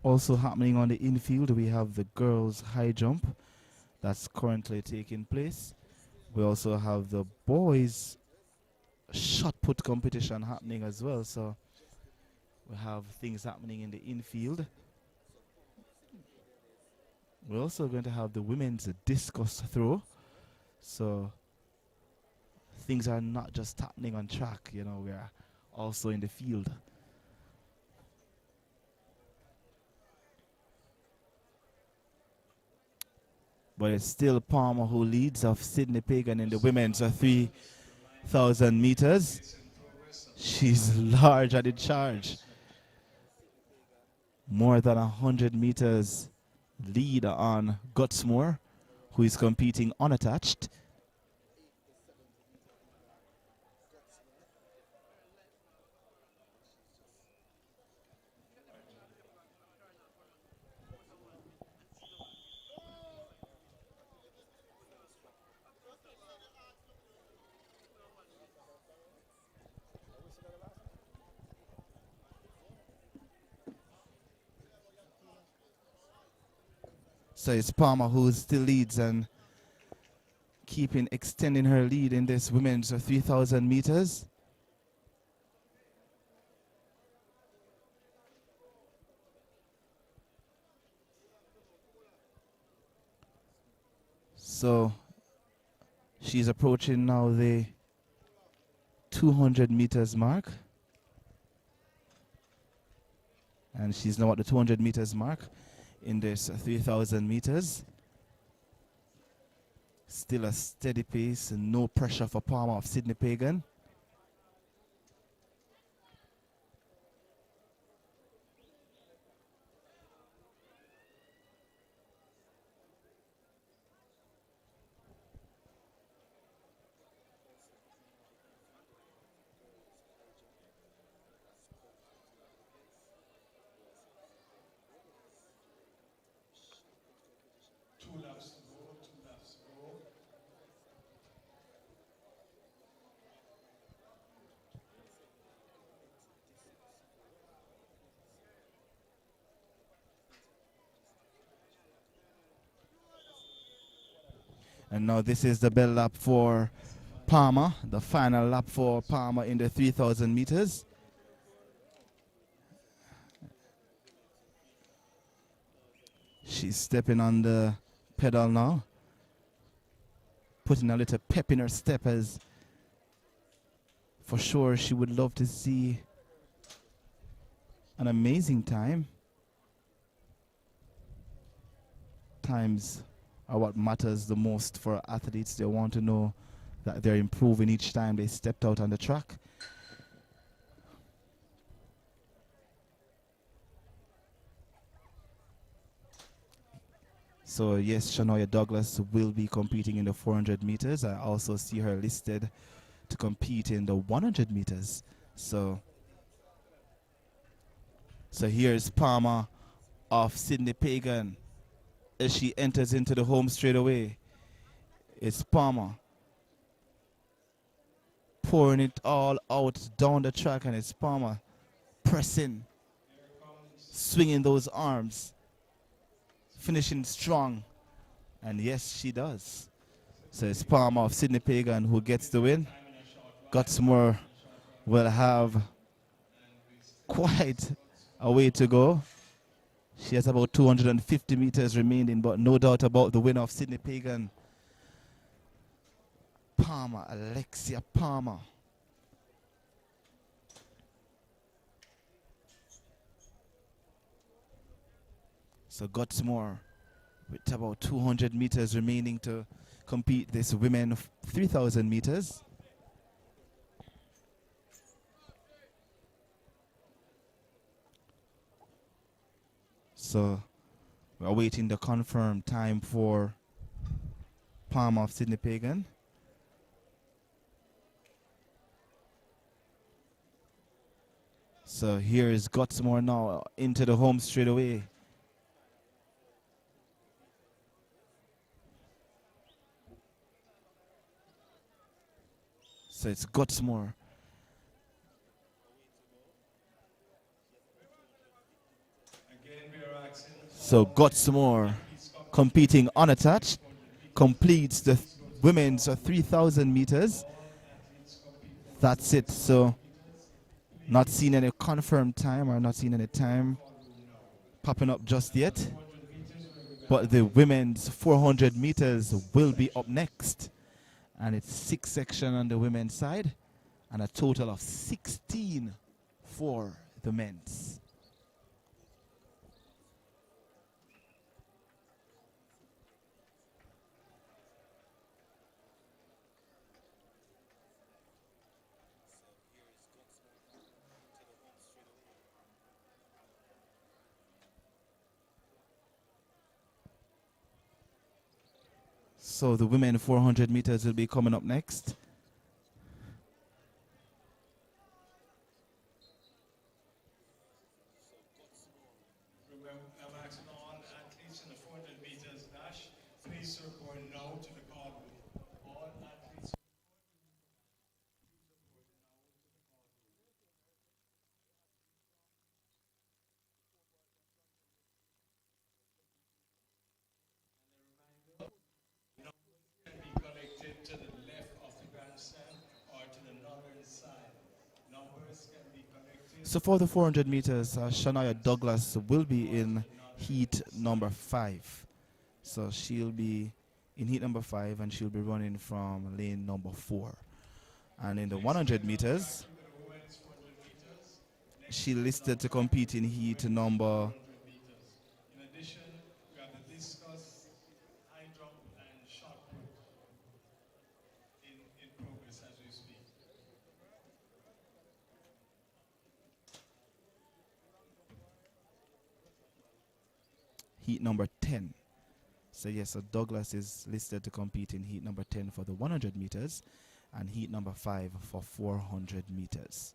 Also happening on the infield, we have the girls' high jump that's currently taking place. We also have the boys' shot put competition happening as well. So we have things happening in the infield. We're also going to have the women's discus throw. So things are not just happening on track, you know, we are also in the field. But it's still Palmer who leads of Sydney Pagan in the women's 3,000 meters. She's large and in charge. More than 100 meters lead on Gutsmore, who is competing unattached. So it's Palmer who still leads and extending her lead in this women's 3,000 meters. So she's approaching now the 200 meters mark. And she's now at the 200 meters mark in this 3,000 meters. Still a steady pace and no pressure for Palmer of Sydney Pagan. Two laps to go, 2 laps to go. And now this is the bell lap for Palmer, the final lap for Palmer in the 3,000 meters. She's stepping on the pedal now, putting a little pep in her step, as for sure she would love to see an amazing time. Times are what matters the most for athletes. They want to know that they're improving each time they stepped out on the track. So yes, Shania Douglas will be competing in the 400 meters. I also see her listed to compete in the 100 meters. So here's Palmer of Sydney Pagan as she enters into the home straight away. It's Palmer pouring it all out down the track, and it's Palmer pressing, swinging those arms, finishing strong. And yes, she does. So it's Palmer of Sydney Pagan who gets the win. Gutsmore will have quite a way to go. She has about 250 meters remaining, but no doubt about the winner of Sydney Pagan, Palmer, Alexia Palmer. So Gutsmore with about 200 meters remaining to compete this women 3,000 meters. So we're awaiting the confirmed time for Palmer of Sydney Pagan. So here is Gutsmore now into the home straight away. So it's Gutsmore. So Gutsmore, competing unattached, completes the women's 3,000 meters. That's it. So not seeing any confirmed time, or not seeing any time popping up just yet. But the women's 400 meters will be up next. And it's 6 sections on the women's side and a total of 16 for the men's. So the women 400 meters will be coming up next. I'm asking all athletes in the 400 meters dash, please report now to the call room. All athletes. So for the 400 meters, Shania Douglas will be in heat number 5. So she'll be in heat number 5 and she'll be running from lane number 4. And in the 100 meters, she listed to compete in heat number. In addition, we have the discus, high jump, and shot put in progress as we speak. Heat number 10. So yes, so Douglas is listed to compete in heat number 10 for the 100 meters and heat number 5 for 400 meters.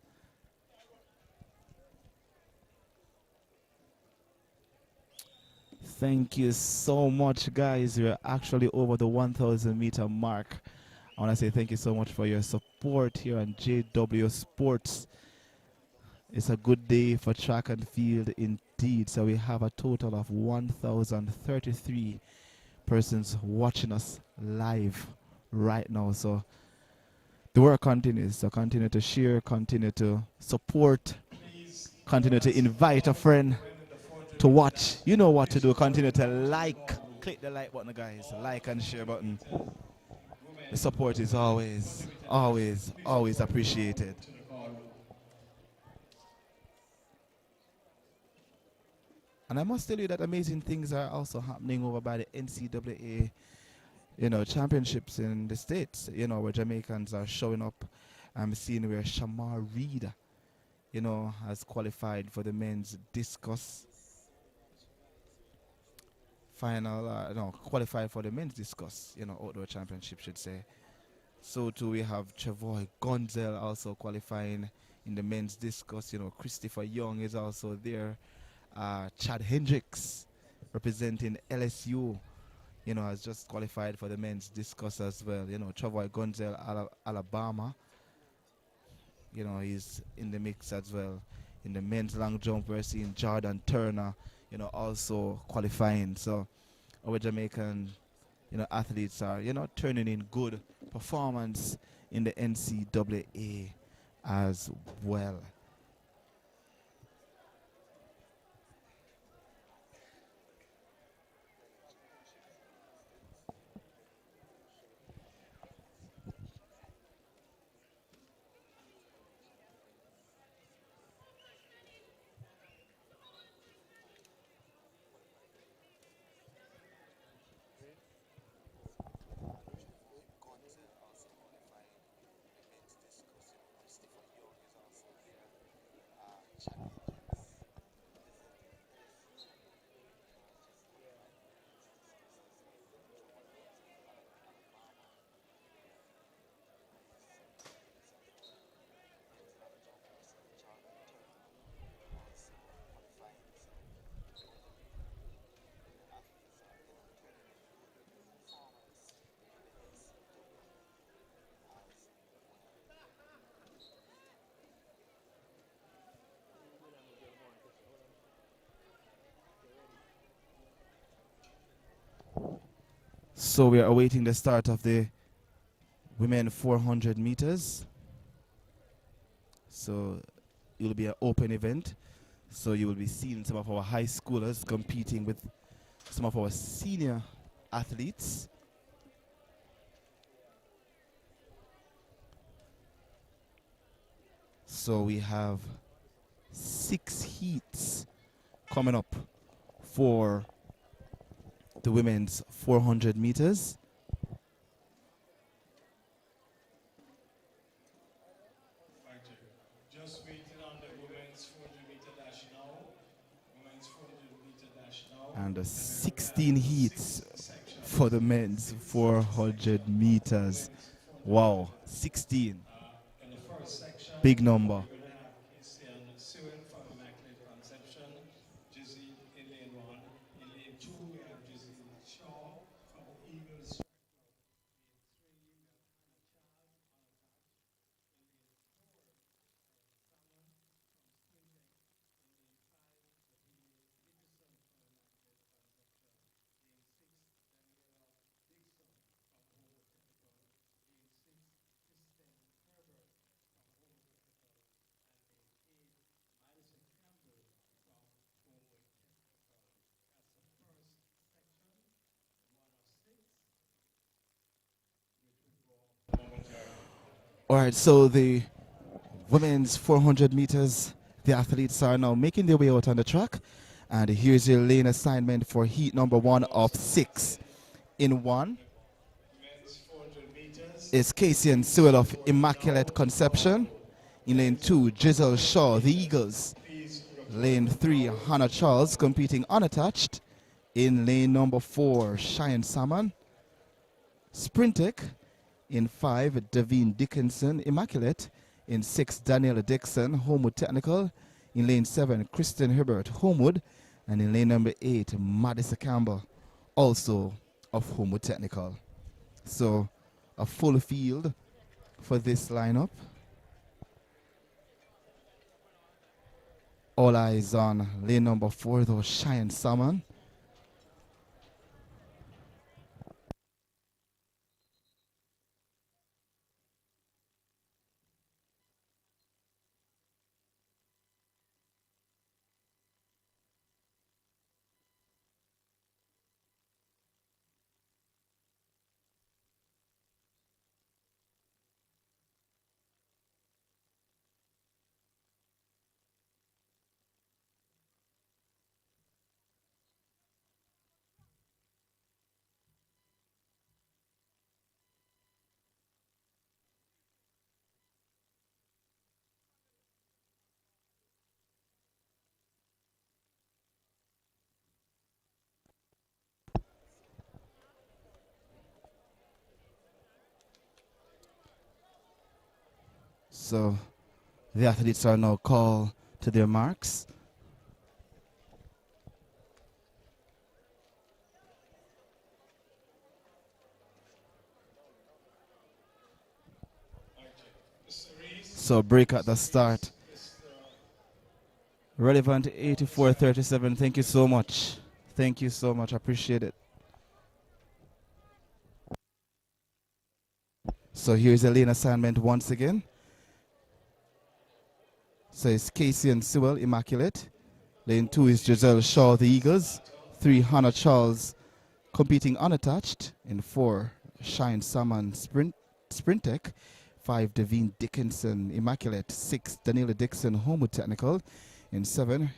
Thank you so much, guys. We're actually over the 1,000 meter mark. I want to say thank you so much for your support here on JW Sports. It's a good day for track and field indeed. So we have a total of 1,033 persons watching us live right now. So the work continues. So continue to share, continue to support, continue to invite a friend to watch. You know what to do. Continue to like. Click the like button, guys. Like and share button. The support is always, always, always appreciated. And I must tell you that amazing things are also happening over by the NCAA, championships in the States, where Jamaicans are showing up. I'm seeing where Shamar Reed, has qualified for the men's discus final, qualified for the men's discus, outdoor championship, should say. So too we have Travoy Gonzel also qualifying in the men's discus. Christopher Young is also there. Chad Hendricks representing LSU, has just qualified for the men's discus as well. Travoy Gonzel, Alabama, he's in the mix as well. In the men's long jump, we're seeing Jordan Turner, also qualifying. So our Jamaican, athletes are, turning in good performance in the NCAA as well. So we are awaiting the start of the women 400 meters. So it will be an open event. So you will be seeing some of our high schoolers competing with some of our senior athletes. So we have 6 heats coming up for the women's 400 meters. Just waiting on the women's 400 meter dash now. Women's 400 meter dash now. And 16 heats for the men's 400 meters. Wow, 16. In the first section, big number. we're going to have Christian Sewin from Immaculate Conception, Jizzy in lane 1. In lane 2, we have Jizzy Shaw from Eagles. All right, so the women's 400 meters, the athletes are now making their way out on the track. And here's your lane assignment for heat number 1 of 6. In 1 Men's 400 meters. is Casey and Sewell of Immaculate Conception. In lane 2, Giselle Shaw, the Eagles. Lane 3, Hannah Charles competing unattached. In lane number 4, Cheyenne Salmon, Sprintek. In 5, Davine Dickinson, Immaculate. In 6, Daniela Dixon, Homewood Technical. In lane 7, Kristen Herbert, Homewood. And in lane number 8, Madison Campbell, also of Homewood Technical. So a full field for this lineup. All eyes on lane number 4, though, Cheyenne Salmon. So the athletes are now called to their marks. So break at the start. Relevant 84:37. Thank you so much. Thank you so much. Appreciate it. So here's the lane assignment once again. So it's Casey and Sewell, Immaculate. Lane 2 is Giselle Shaw, the Eagles. 3, Hannah Charles, competing unattached. In 4, Cheyenne Salmon, Sprintek. 5, Davine Dickinson, Immaculate. 6, Daniela Dixon, Homewood Technical. In 7,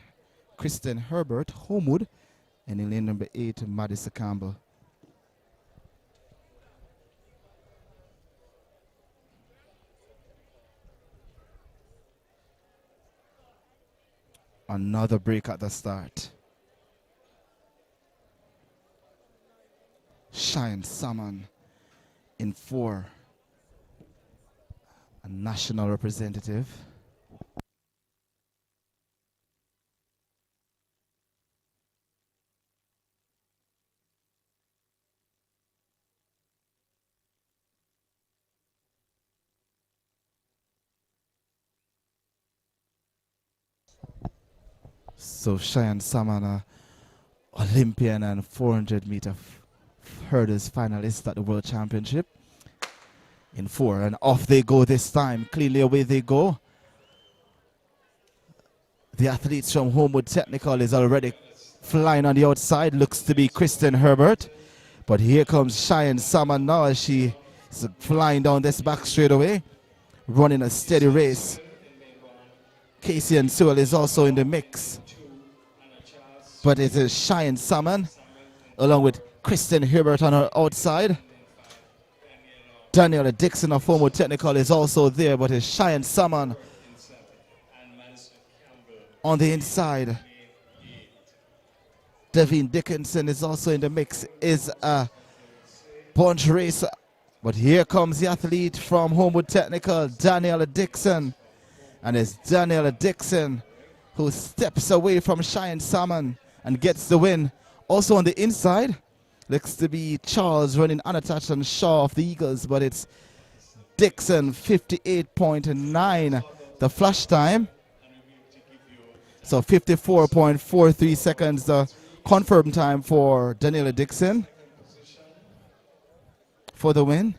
Kristen Herbert, Homewood. And in lane number 8, Madison Campbell. Another break at the start. Cheyenne Salmon in 4, a national representative. So Cheyenne Salmon, Olympian and 400-meter hurdles finalist at the World Championship. In 4, and off they go this time. Cleanly away they go. The athletes from Homewood Technical is already flying on the outside. Looks to be Kristen Herbert. But here comes Cheyenne Salmon now as she is flying down this back straightaway, running a steady race. Casey and Sewell is also in the mix. But it is Cheyenne Salmon along with Kristen Herbert on her outside. Daniela Dixon of Homewood Technical is also there, but it's Cheyenne Salmon on the inside. Davine Dickinson is also in the mix. Is a bunch race. But here comes the athlete from Homewood Technical, Daniela Dixon. And it's Daniela Dixon who steps away from Cheyenne Salmon and gets the win. Also on the inside, looks to be Charles running unattached on Shaw of the Eagles, but it's Dixon, 58.9, the flash time. So 54.43 seconds, the confirmed time for Daniela Dixon for the win.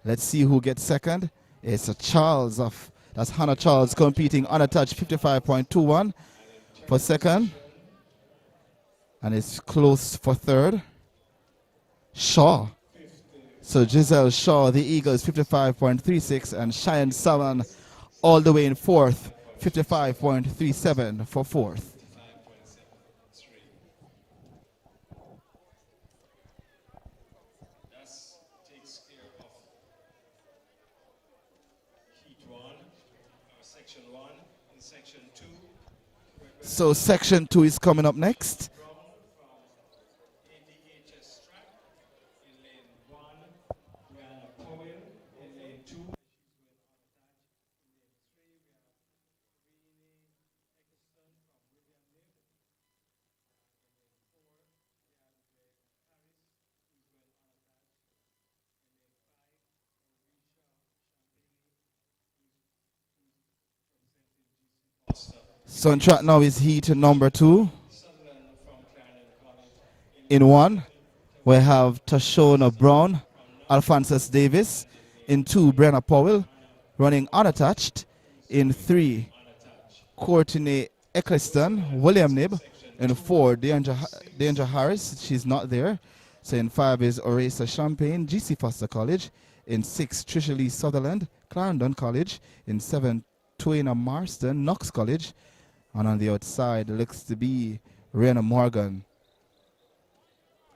Let's see who gets second. It's a Charles of, that's Hannah Charles competing unattached, 55.21 for second. And it's close for third. Shaw, So Giselle Shaw, the Eagles, 55.36, and Cheyenne Salmon all the way in fourth, 55.37 for fourth. That takes care of heat 1, or section 1. In section 2, So section 2 is coming up next. ADHS track in lane 1, Brianna Powell in lane 2. So on track now is heat number 2. In 1, we have Tashona Brown, Alphonsus Davis. In 2, Brenna Powell, running unattached. In 3, Courtney Eccleston, William Nib. In 4, Deandra Harris, she's not there. So in 5 is Oresa Champagne, GC Foster College. In 6, Trisha Lee Sutherland, Clarendon College. In 7, Twaina Marston, Knox College. And on the outside looks to be Rihanna Morgan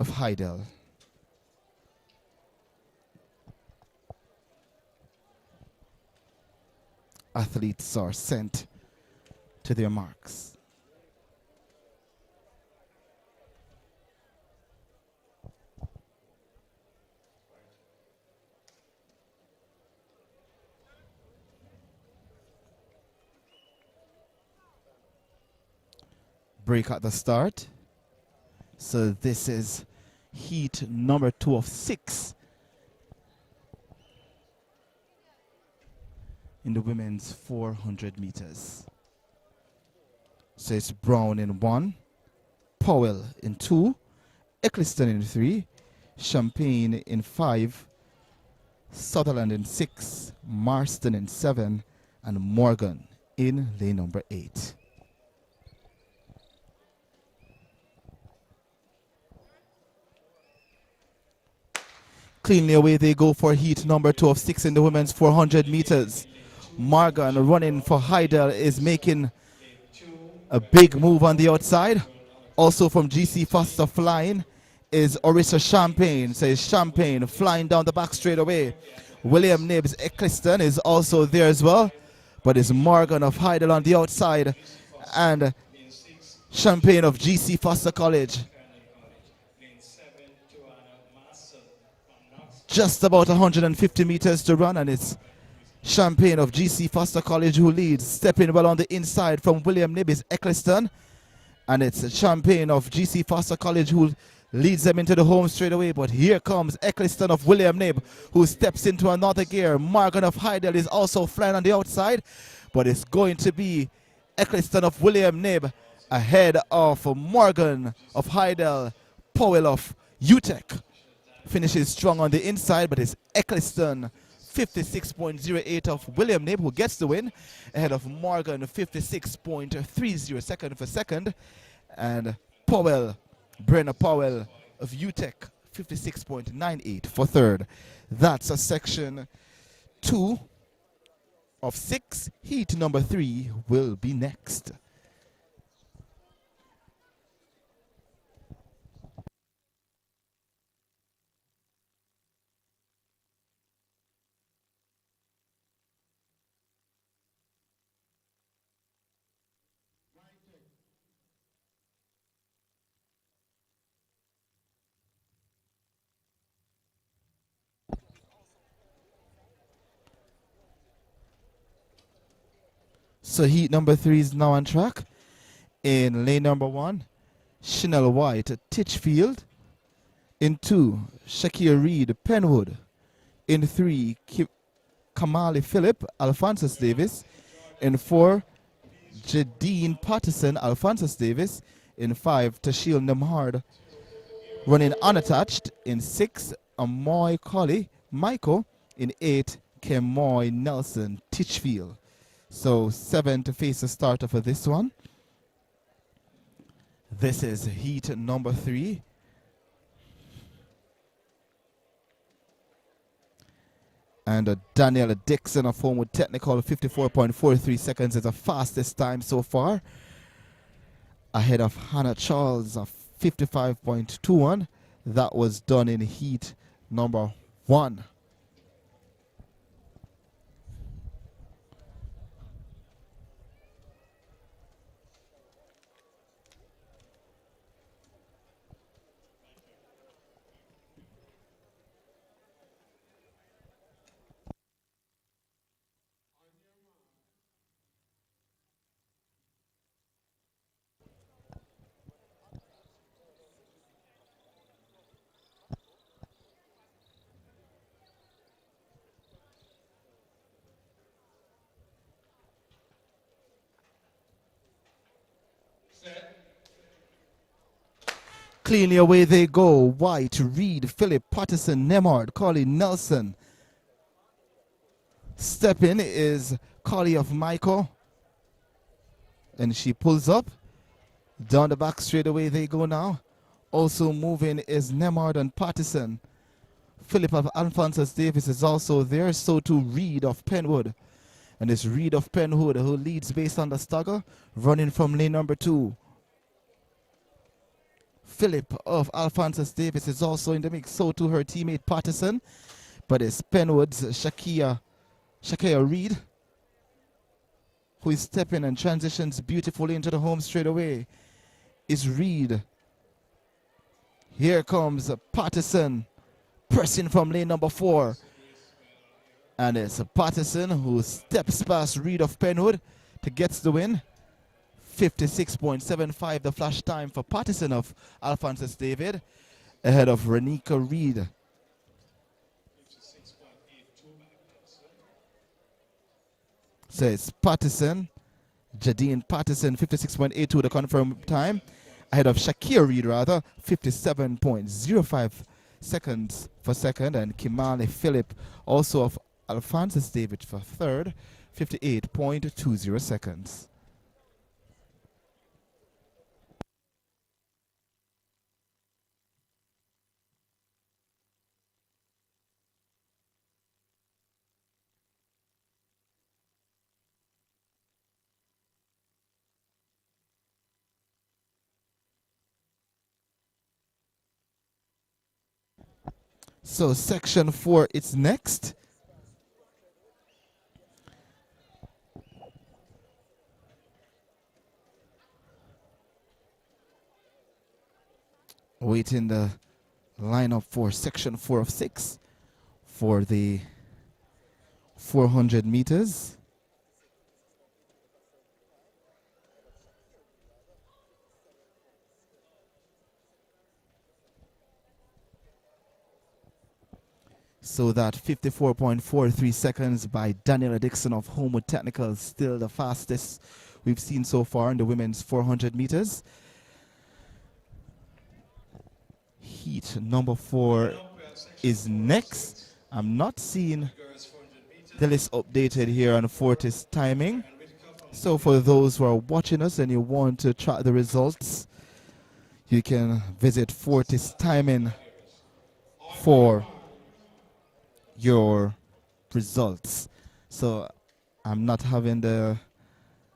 of Heidel. Athletes are sent to their marks. Break at the start. So this is heat number 2 of 6 in the women's 400 meters. So it's Brown in 1, Powell in 2, Eccleston in 3, Champagne in 5, Sutherland in 6, Marston in 7, and Morgan in lane number 8. Cleanly away they go for heat number 2 of 6 in the women's 400 meters. Morgan running for Heidel is making a big move on the outside. Also from GC Foster flying is Orisa Champagne. So it's Champagne flying down the back straight away. William Nibbs Eccleston is also there as well. But it's Morgan of Heidel on the outside. And Champagne of GC Foster College. Just about 150 meters to run, and it's Champagne of GC Foster College who leads, stepping well on the inside from William Nibb is Eccleston, and it's Champagne of GC Foster College who leads them into the home straight away. But here comes Eccleston of William Nibb, who steps into another gear. Morgan of Heidel is also flying on the outside, but it's going to be Eccleston of William Nibb ahead of Morgan of Heidel. Powell of UTEC finishes strong on the inside, but it's Eccleston 56.08 of William Nibb who gets the win, ahead of Morgan 56.30 second for second, and Powell, Brenna Powell of UTEC 56.98 for third. That's a section 2 of 6. Heat number 3 will be next. So heat number 3 is now on track. In lane number 1, Chanel White, Titchfield. In 2, Shakir Reed, Penwood. In 3, Kamali Phillip, Alphonsus Davis. In 4, Jadine Patterson, Alphonsus Davis. In 5, Tashil Nemhard, running unattached. In 6, Amoy Colley, Michael. In 8, Kemoy Nelson, Titchfield. So 7 to face the starter for this one. This is heat number 3. And Daniela Dixon of Homewood Technical, 54.43 seconds is the fastest time so far. Ahead of Hannah Charles of 55.21. That was done in heat number 1. Cleanly away they go. White, Reed, Philip, Patterson, Nemard, Collie, Nelson. Step in is Collie of Michael. And she pulls up. Down the back straight away they go now. Also moving is Nemard and Patterson. Philip of Alphonsus Davis is also there. So too Reed of Penwood. And it's Reed of Penwood who leads based on the stagger, running from lane number 2. Philip of Alphonsus Davis is also in the mix. So too her teammate Patterson. But it's Penwood's Shakia Reed, who is stepping and transitions beautifully into the home straight away. Is Reed. Here comes Patterson pressing from lane number 4. And it's Patterson who steps past Reed of Penwood to get the win. 56.75 the flash time for Patterson of Alphonsus David, ahead of Renika Reed. So it's Patterson, Jadine Patterson, 56.82 the confirmed time, ahead of Shakir Reed rather, 57.05 seconds for second, and Kimani Phillip also of Alphonsus David for third, 58.20 seconds. So section 4, it's next. Waiting the lineup for section 4 of 6 for the 400 meters. So that 54.43 seconds by Daniela Dixon of Homewood Technical, still the fastest we've seen so far in the women's 400 meters. Heat number 4 is next. I'm not seeing the list updated here on Fortis timing. So for those who are watching us and you want to track the results, you can visit Fortis timing for your results. So I'm not having the,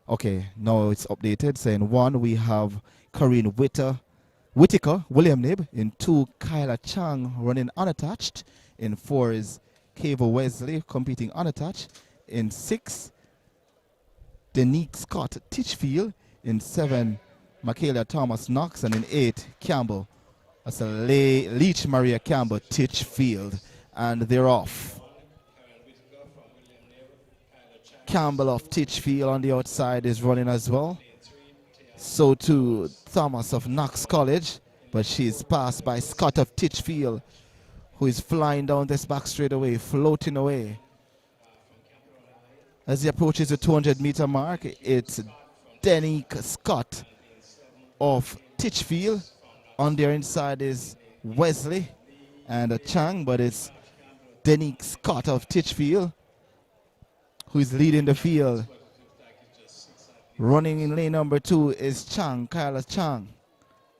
okay, now it's updated. So in 1 we have Corinne Whitaker, William Nib. In 2, Kyla Chang running unattached. In 4 is Kava Wesley competing unattached. In 6, Denique Scott Titchfield. In 7, Michaela Thomas Knox. And in 8, Campbell. That's a Leach Maria Campbell Titchfield. And they're off. Campbell of Titchfield on the outside is running as well. So too Thomas of Knox College, but she's passed by Scott of Titchfield, who is flying down this back straight away, floating away. As he approaches the 200 meter mark, it's Denique Scott of Titchfield. On their inside is Wesley and Chang, but it's Denique Scott of Titchfield who is leading the field. Running in lane number 2 is Chang, Kyla Chang,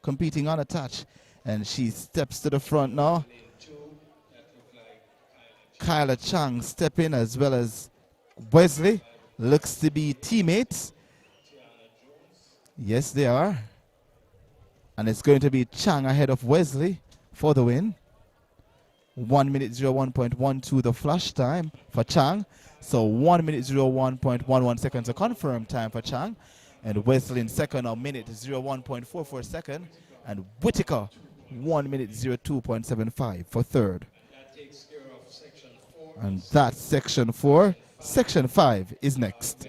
competing unattached, and she steps to the front now. Kyla Chang step in as well as Wesley. Looks to be teammates. Yes, they are. And it's going to be Chang ahead of Wesley for the win. 1 minute 01.12 the flash time for Chang. So 1 minute 01.11 seconds a confirmed time for Chang. And Wesley in second, a minute 01.44 second. And Whitaker 1 minute 02.75 for third. And that's section 4. Section 5 is next.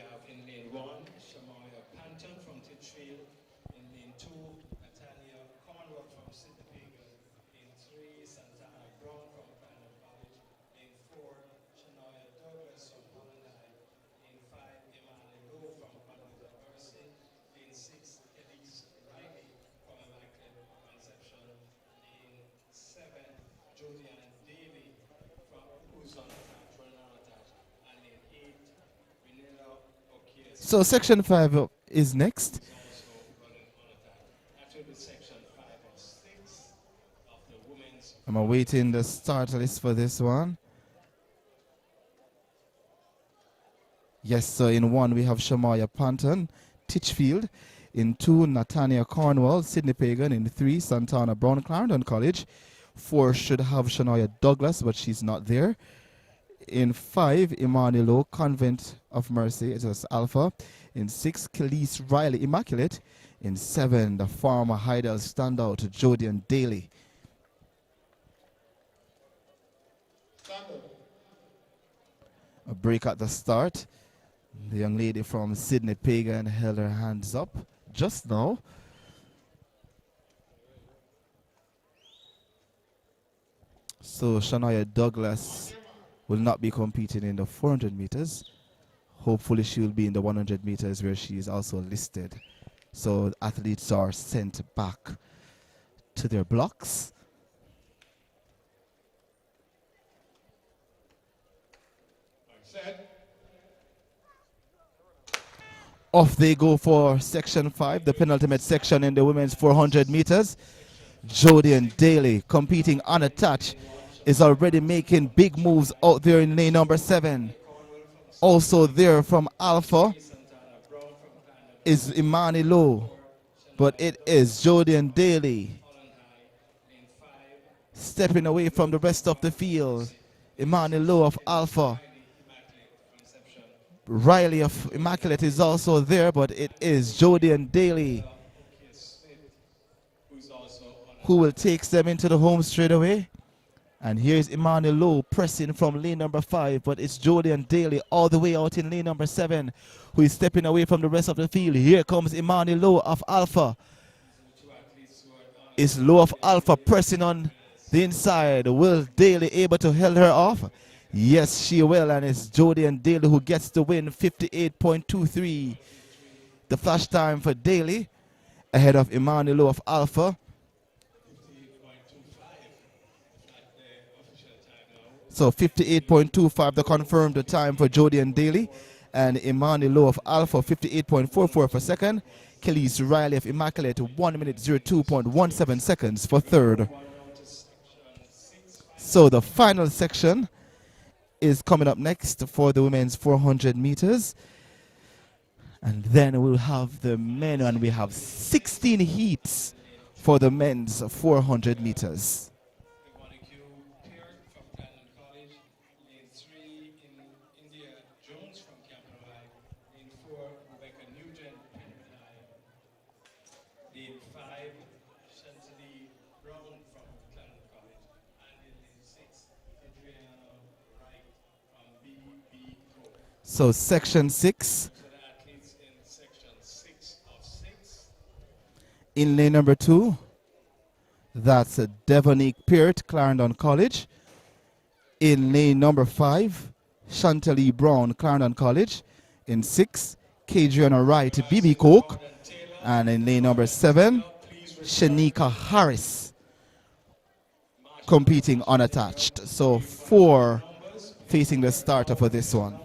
So section 5 is next. I'm awaiting the start list for this one. Yes, so in 1 we have Shamaya Panton, Titchfield. In 2, Natania Cornwall, Sydney Pagan. In 3, Santana Brown, Clarendon College. 4 should have Shania Douglas, but she's not there. In 5, Emmanuel Convent of Mercy, it was Alpha. In 6, Khalees Riley, Immaculate. In 7, the former Heidel standout, Jodian Daly. A break at the start. The young lady from Sydney Pagan held her hands up just now. So Shania Douglas will not be competing in the 400 meters. Hopefully she will be in the 100 meters where she is also listed. So athletes are sent back to their blocks. Off they go for section 5, the penultimate section in the women's 400 meters. Jodian Daly, competing unattached, is already making big moves out there in lane number 7. Also there from Alpha is Imani Lowe, but it is Jodian Daly stepping away from the rest of the field. Imani Lowe of Alpha. Riley of Immaculate is also there, but it is Jodian Daly who will take them into the home straight away. And here's Emmanuel Lowe pressing from lane number 5, but it's Jodian Daly all the way out in lane number 7 who is stepping away from the rest of the field. Here comes Emmanuel Lowe of Alpha. Is Lowe of Alpha pressing on the inside? Will Daly able to hold her off? Yes, she will, and it's Jodian Daly who gets the win, 58.23. The flash time for Daly ahead of Emmanuel Lowe of Alpha. So 58.25 the confirmed time for Jodian Daly, and Emmanuel Lowe of Alpha 58.44 for second. Khalees Riley of Immaculate 1 minute 02.17 seconds for third. So the final section is coming up next for the women's 400 meters. And then we'll have the men, and we have 16 heats for the men's 400 meters. So section 6. In lane number 2, that's Devonique Peart, Clarendon College. In lane number 5, Chantalie Brown, Clarendon College. In 6, Kadriana Wright, BB Coke. And in lane number 7, Shanika Harris, competing unattached. So 4 facing the starter for this one.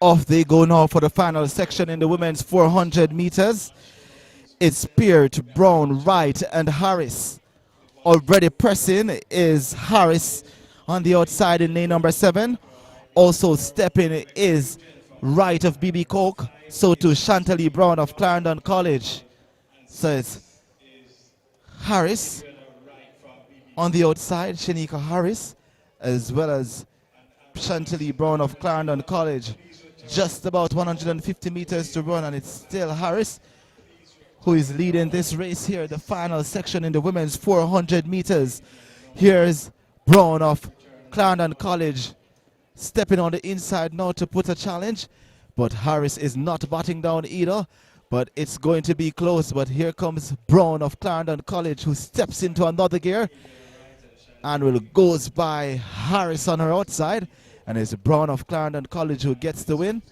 Off they go now for the final section in the women's 400 meters. It's Peart, Brown, Wright, and Harris. Already pressing is Harris on the outside in lane number 7. Also stepping is Wright of BB Coke. So too Chantallie Brown of Clarendon College. So it's Harris on the outside, Shanika Harris, as well as Chantallie Brown of Clarendon College. Just about 150 meters to run, and it's still Harris who is leading this race here, the final section in the women's 400 meters. Here's Brown of Clarendon College stepping on the inside now to put a challenge, but Harris is not batting down either, but it's going to be close. But here comes Brown of Clarendon College, who steps into another gear and will goes by Harris on her outside, and it's Brown of Clarendon College who gets the win.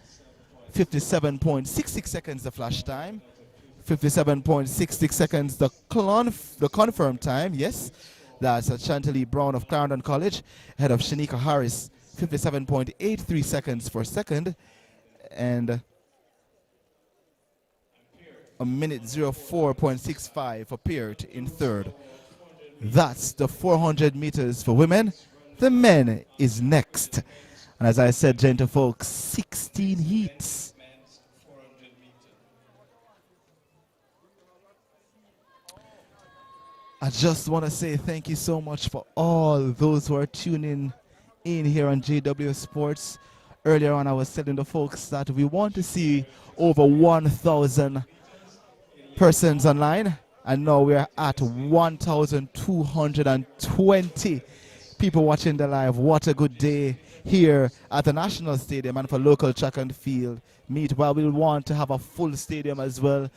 57.66 seconds the flash time. 57.66 seconds the confirmed time. Yes, that's Chantallie Brown of Clarendon College ahead of Shanika Harris. 57.83 seconds for second, and a minute 04.65 for Peart in third. That's the 400 meters for women. The men is next. And as I said, gentlefolks, 16 heats. I just want to say thank you so much for all those who are tuning in here on JW Sports. Earlier on, I was telling the folks that we want to see over 1,000 persons online, and now we're at 1,220 people watching the live. What a good day here at the National Stadium and for local track and field meet. While we want to have a full stadium as well,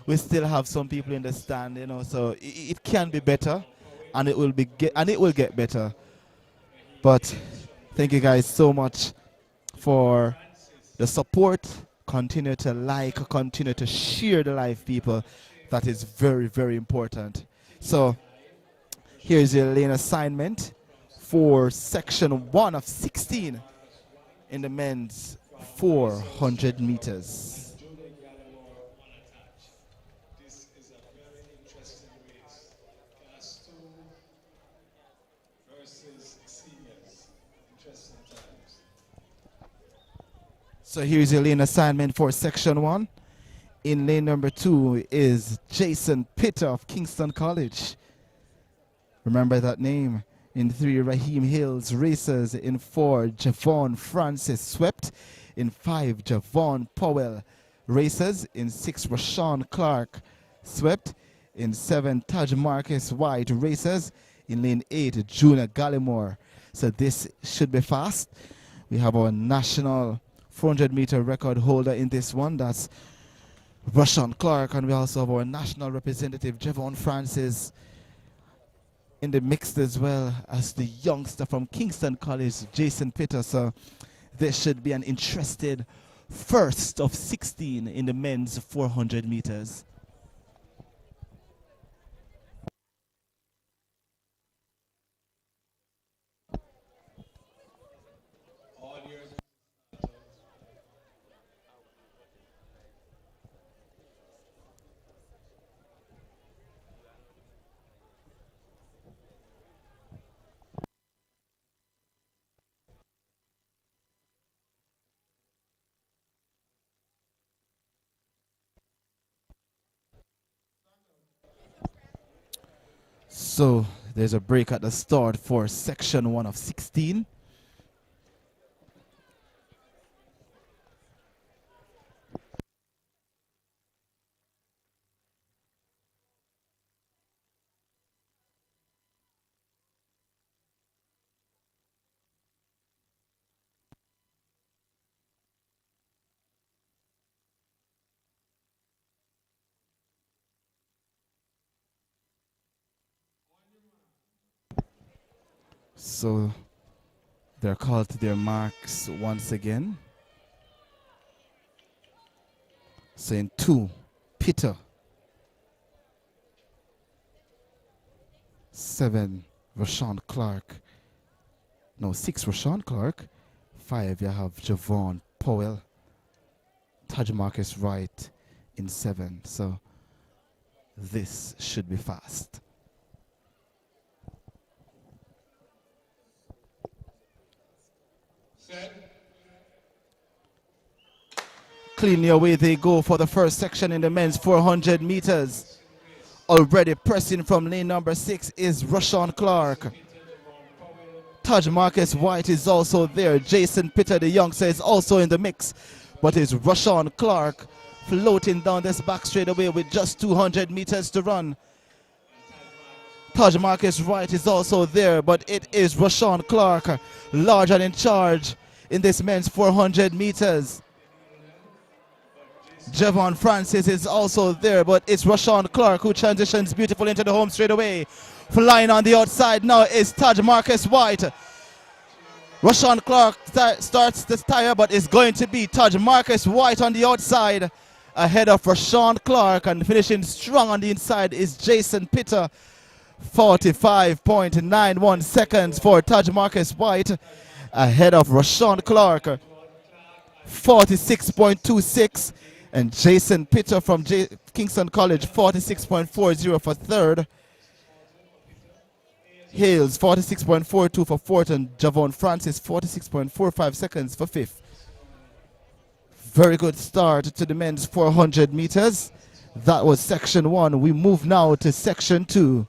we still have some people in the stand, you know, so it can be better, and it will get better. But thank you guys so much for the support. Continue to like, continue to share the live, people. That is very, very important. So here's your lane assignment for section 1 of 16 in the men's 400 meters. This is a very interesting race. Class 2 versus seniors. Interesting times. So here's your lane assignment for section 1. In lane number 2 is Jason Pitter of Kingston College. Remember that name. In 3, Raheem Hills racers. In 4, Javon Francis swept. In 5, Javon Powell racers. In 6, Rashawn Clark swept. In 7, Taj Marcus White racers. In lane 8, Junior Gallimore. So this should be fast. We have our national 400-meter record holder in this one. That's Rashawn Clark, and we also have our national representative, Javon Francis, in the mix as well as the youngster from Kingston College, Jason Pitter. So this should be an interesting first of 16 in the men's 400 meters. So there's a break at the start for section 1 of 16. So they're called to their marks once again. So in 2, Peter. 7, Rashawn Clark. No, 6, Rashawn Clark. 5, you have Javon Powell. Taj Marcus Wright in 7. So this should be fast. Set. Cleanly away they go for the first section in the men's 400 meters. Already pressing from lane number 6 is Rashawn Clark. Taj Marcus White is also there. Jason Pitter, the youngster, is also in the mix. But it's Rashawn Clark floating down this back straightaway with just 200 meters to run. Taj Marcus White is also there, but it is Rashawn Clark, large and in charge in this men's 400 meters. Javon Francis is also there, but it's Rashawn Clark who transitions beautifully into the home straight away. Flying on the outside now is Taj Marcus White. Rashawn Clark starts this tire, but it's going to be Taj Marcus White on the outside ahead of Rashawn Clark, and finishing strong on the inside is Jason Pitter. 45.91 seconds for Taj Marcus White ahead of Rashawn Clark. 46.26, and Jason Pitter from Kingston College 46.40 for third. Hales 46.42 for fourth, and Javon Francis 46.45 seconds for fifth. Very good start to the men's 400 meters. That was section 1. We move now to section 2.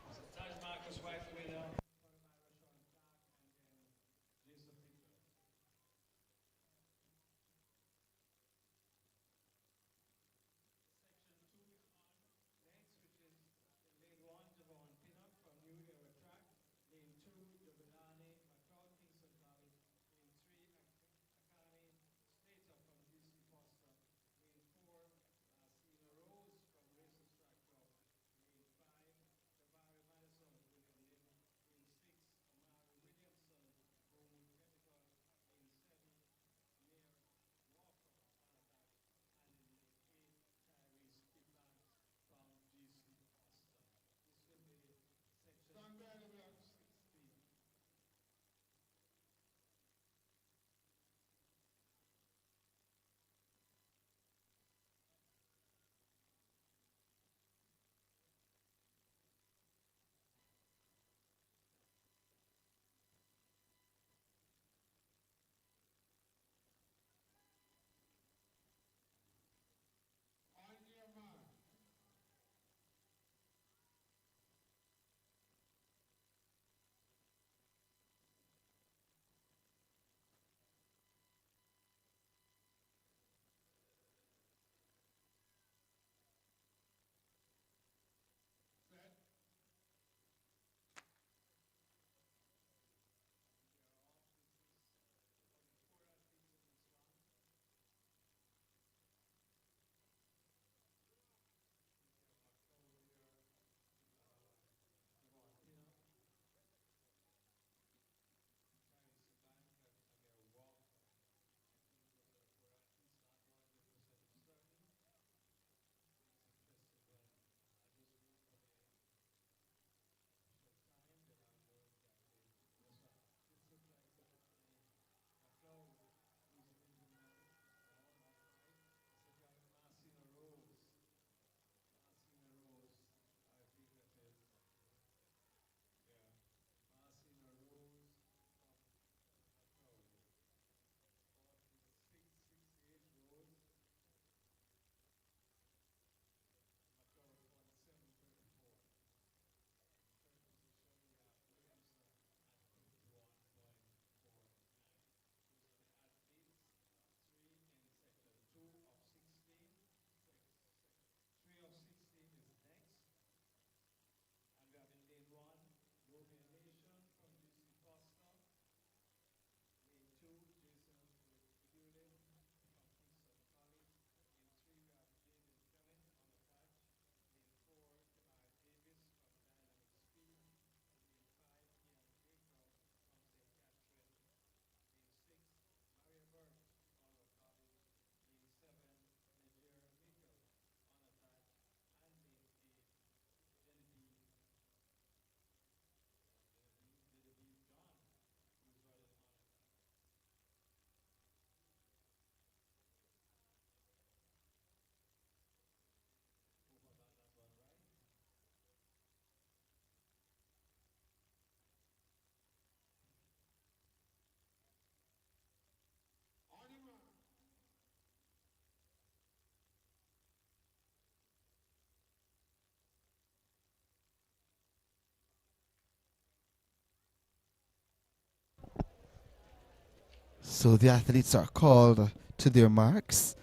So the athletes are called to their marks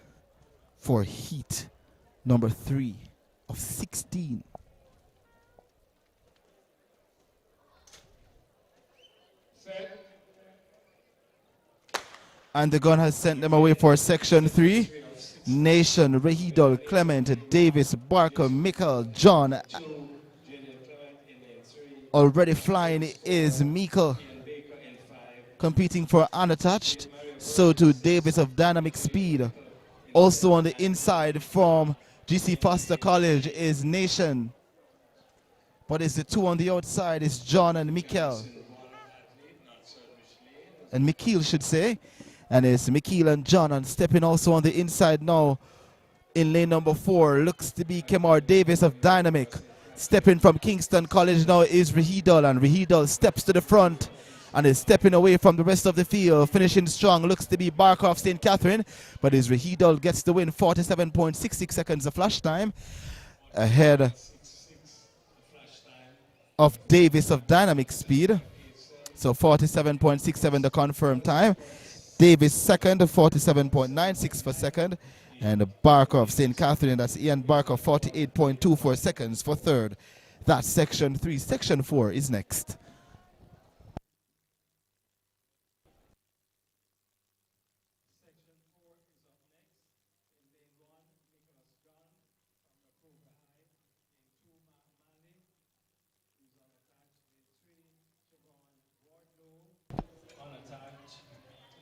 for heat number 3 of 16. And the gun has sent them away for section 3. Nation, Rahidol, Clement, Davis, Barker, Michael, John. Already flying is Michael, competing for unattached. So too Davis of Dynamic Speed. Also on the inside from GC Foster College is Nation. But it's the two on the outside is John and Michael. And Mikhail should say. And it's Mikhail and John, and stepping also on the inside now in lane number 4 looks to be Kemar Davis of Dynamic. Stepping from Kingston College now is Rahidol, and Rahidol steps to the front and is stepping away from the rest of the field. Finishing strong looks to be Barker of St. Catherine, but as Rahidol gets the win, 47.66 seconds of flash time, ahead of Davis of Dynamic Speed. So 47.67 the confirmed time. Davis second, 47.96 for second. And Barker of St. Catherine, that's Ian Barker, 48.24 seconds for third. That's section 3. Section 4 is next.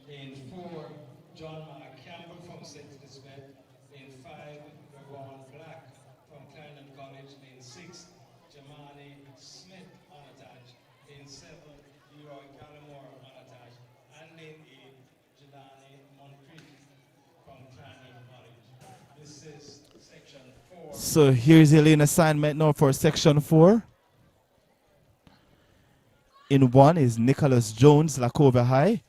Lane 4, John Mark Campbell from St. Elizabeth. Lane 5, Ravon Black from Clarendon College. Lane 6, Jamani Smith unattached. Lane 7, Leroy Gallimore unattached. And lane 8, Jelani Moncrief from Clarendon College. This is section 4. So here's the lane assignment now for section 4. In 1 is Nicholas Jones, Lacova High.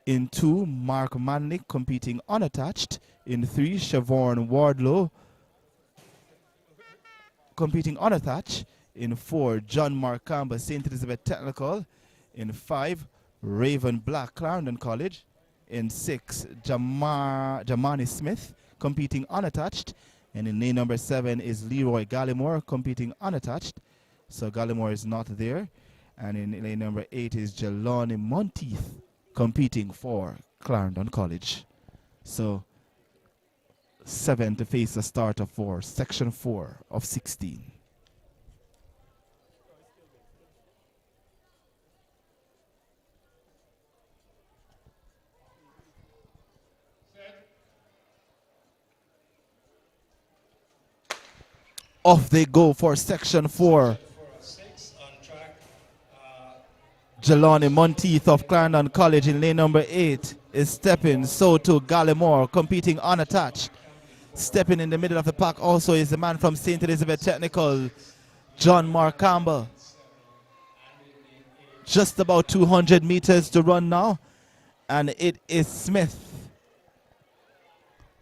In 2, Mark Manlick competing unattached. In 3, Siobhan Wardlow competing unattached. In 4, John Mark Campbell, St. Elizabeth Technical. In 5, Raven Black, Clarendon College. In 6, Jamani Smith competing unattached. And in lane number 7 is Leroy Gallimore competing unattached. So Gallimore is not there. And in lane number 8 is Jelani Monteith competing for Clarendon College. So 7 to face the starter for section 4 of 16. Off they go for section 4. Jelani Monteith of Clarendon College in lane number 8 is stepping. So to Gallimore competing unattached. Stepping in the middle of the pack also is the man from St. Elizabeth Technical, John Mark Campbell. Just about 200 meters to run now. And it is Smith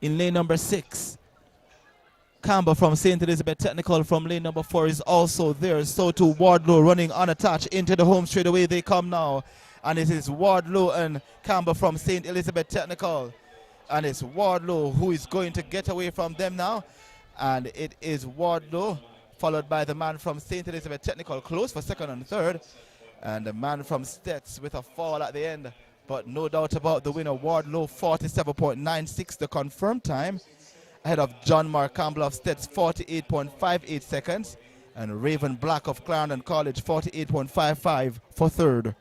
in lane number 6. Campbell from St. Elizabeth Technical from lane number 4 is also there. So to Wardlow running unattached into the home straight away they come now. And it is Wardlow and Campbell from St. Elizabeth Technical. And it's Wardlow who is going to get away from them now. And it is Wardlow followed by the man from St. Elizabeth Technical close for second and third. And the man from Stets with a fall at the end. But no doubt about the winner, Wardlow, 47.96 the confirmed time. Ahead of John Mark Campbell of Stets, 48.58 seconds. And Raven Black of Clarendon College, 48.55 for third.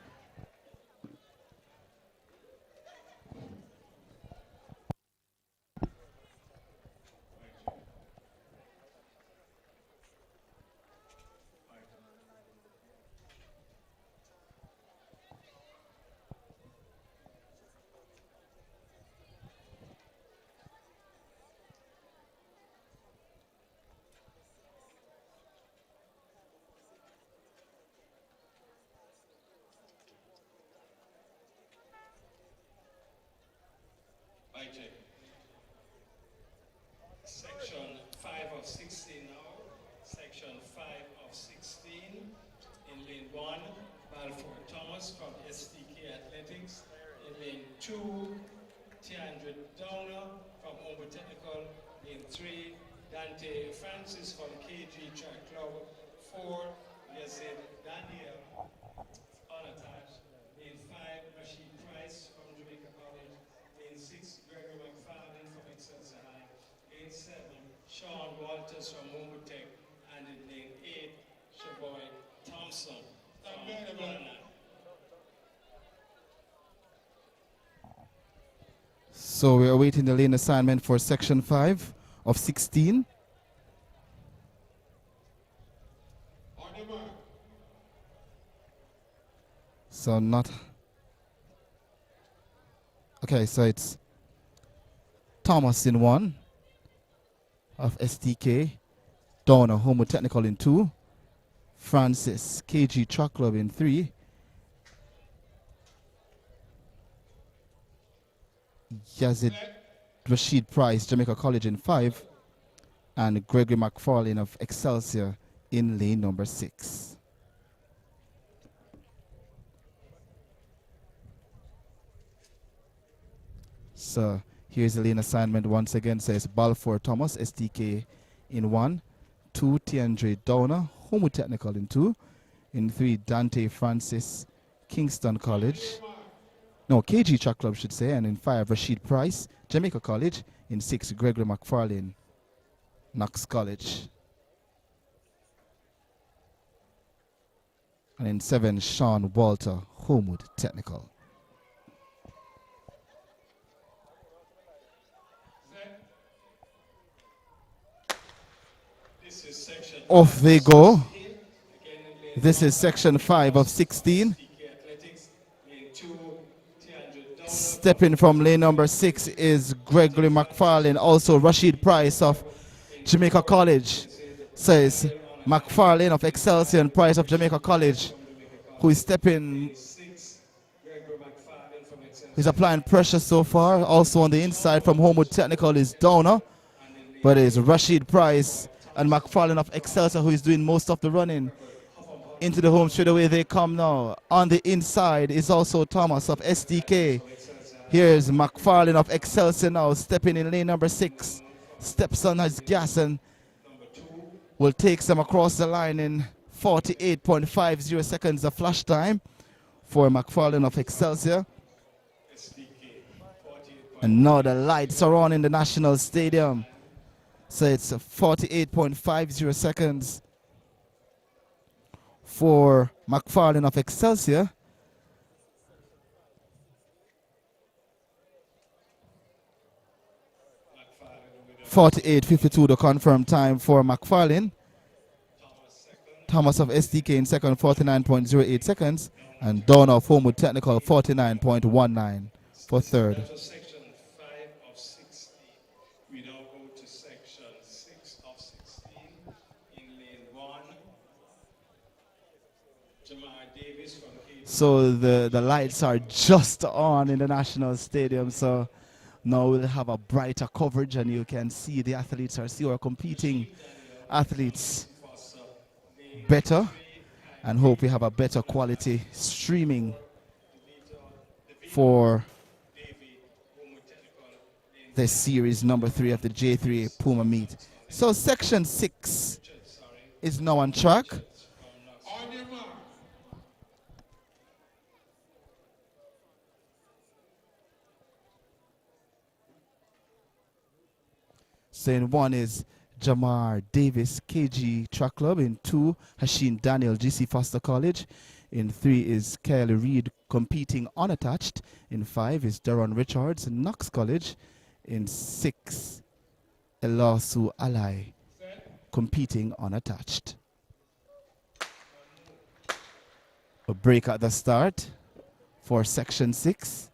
Section 5 of 16 now. Section 5 of 16. In lane 1, Balfour Thomas from STK Athletics. In lane 2, 300 Downer from Over Technical. In 3, Dante Francis from KG Track Club. 4, Yazid Daniel unattached. In 5, Rashid Price from Jamaica College. In 6, Gregory McFarlane from Excelsior High. In 7, Sean Walters from Homewood Tech. And in lane 8, Shaboy Thompson from Ghana. So we are waiting the lane assignment for section 5 of 16. So not... Okay, so it's Thomas in 1 of STK, Donna Homo Technical in 2, Francis KG Track Club in 3, Yazid Rashid Price Jamaica College in 5, and Gregory McFarlane of Excelsior in lane number 6. So here's the lane assignment once again. Says Balfour Thomas STK in 1, 2 Tiandre Downer Homo Technical in 2, in 3 Dante Francis Kingston College, no, KG Track Club should say, and in 5 Rashid Price Jamaica College, in 6 Gregory McFarlane Knox College, and in 7 Sean Walter Homewood Technical. Off they go. This is section 5 of 16. Stepping from lane number 6 is Gregory McFarlane, also Rashid Price of Jamaica College. Says McFarlane of Excelsior and Price of Jamaica College, who is stepping, he's applying pressure so far. Also on the inside from Homewood Technical is Downer, but it's Rashid Price and McFarlane of Excelsior who is doing most of the running. Into the home straight away they come now. On the inside is also Thomas of SDK. Here's McFarlane of Excelsior now stepping in lane number 6. Steps on his gas and will take them across the line in 48.50 seconds of flash time for McFarlane of Excelsior. And now the lights are on in the National Stadium. So it's 48.50 seconds for McFarlane of Excelsior. .48.52 the confirmed time for McFarlane. Thomas of SDK in second, 49.08 seconds. And Dawn of Homewood Technical, 49.19 for third. Section 5 of 16. We now go to section 6 of 16. In lane 1, Jamar Davis from KG. So the lights are just on in the National Stadium. So now we'll have a brighter coverage and you can see the athletes are competing athletes better, and hope we have a better quality streaming for the series number 3 of the J3 Puma Meet. So section 6 is now on track. So in 1 is Jamar Davis KG Track Club. In 2, Hasheen Daniel GC Foster College. In 3 is Kyle Reed competing unattached. In 5 is Daron Richards Knox College. In 6, Elasu Alai competing unattached. A break at the start for section 6.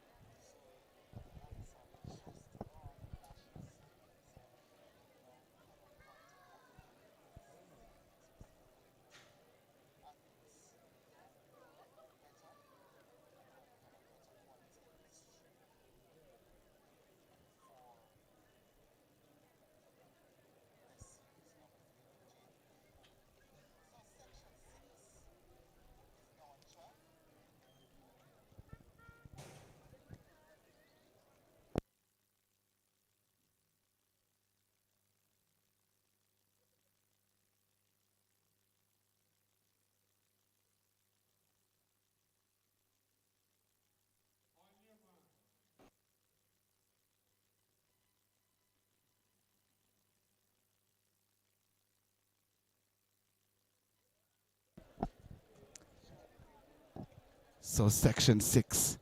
So section 6,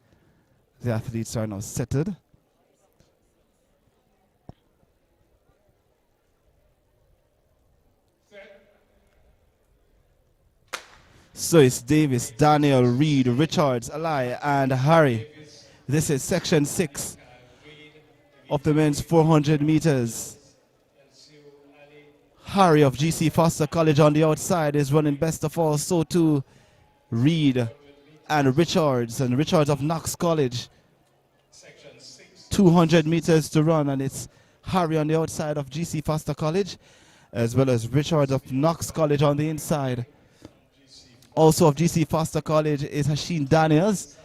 the athletes are now settled. So it's Davis, Daniel, Reed, Richards, Ali, and Harry. This is section 6 of the men's 400 meters. Harry of GC Foster College on the outside is running best of all. So too Reed and Richards of Knox College. 200 meters to run, and it's Harry on the outside of GC Foster College, as well as Richards of Knox College on the inside. Also of GC Foster College is Hasheen Daniels,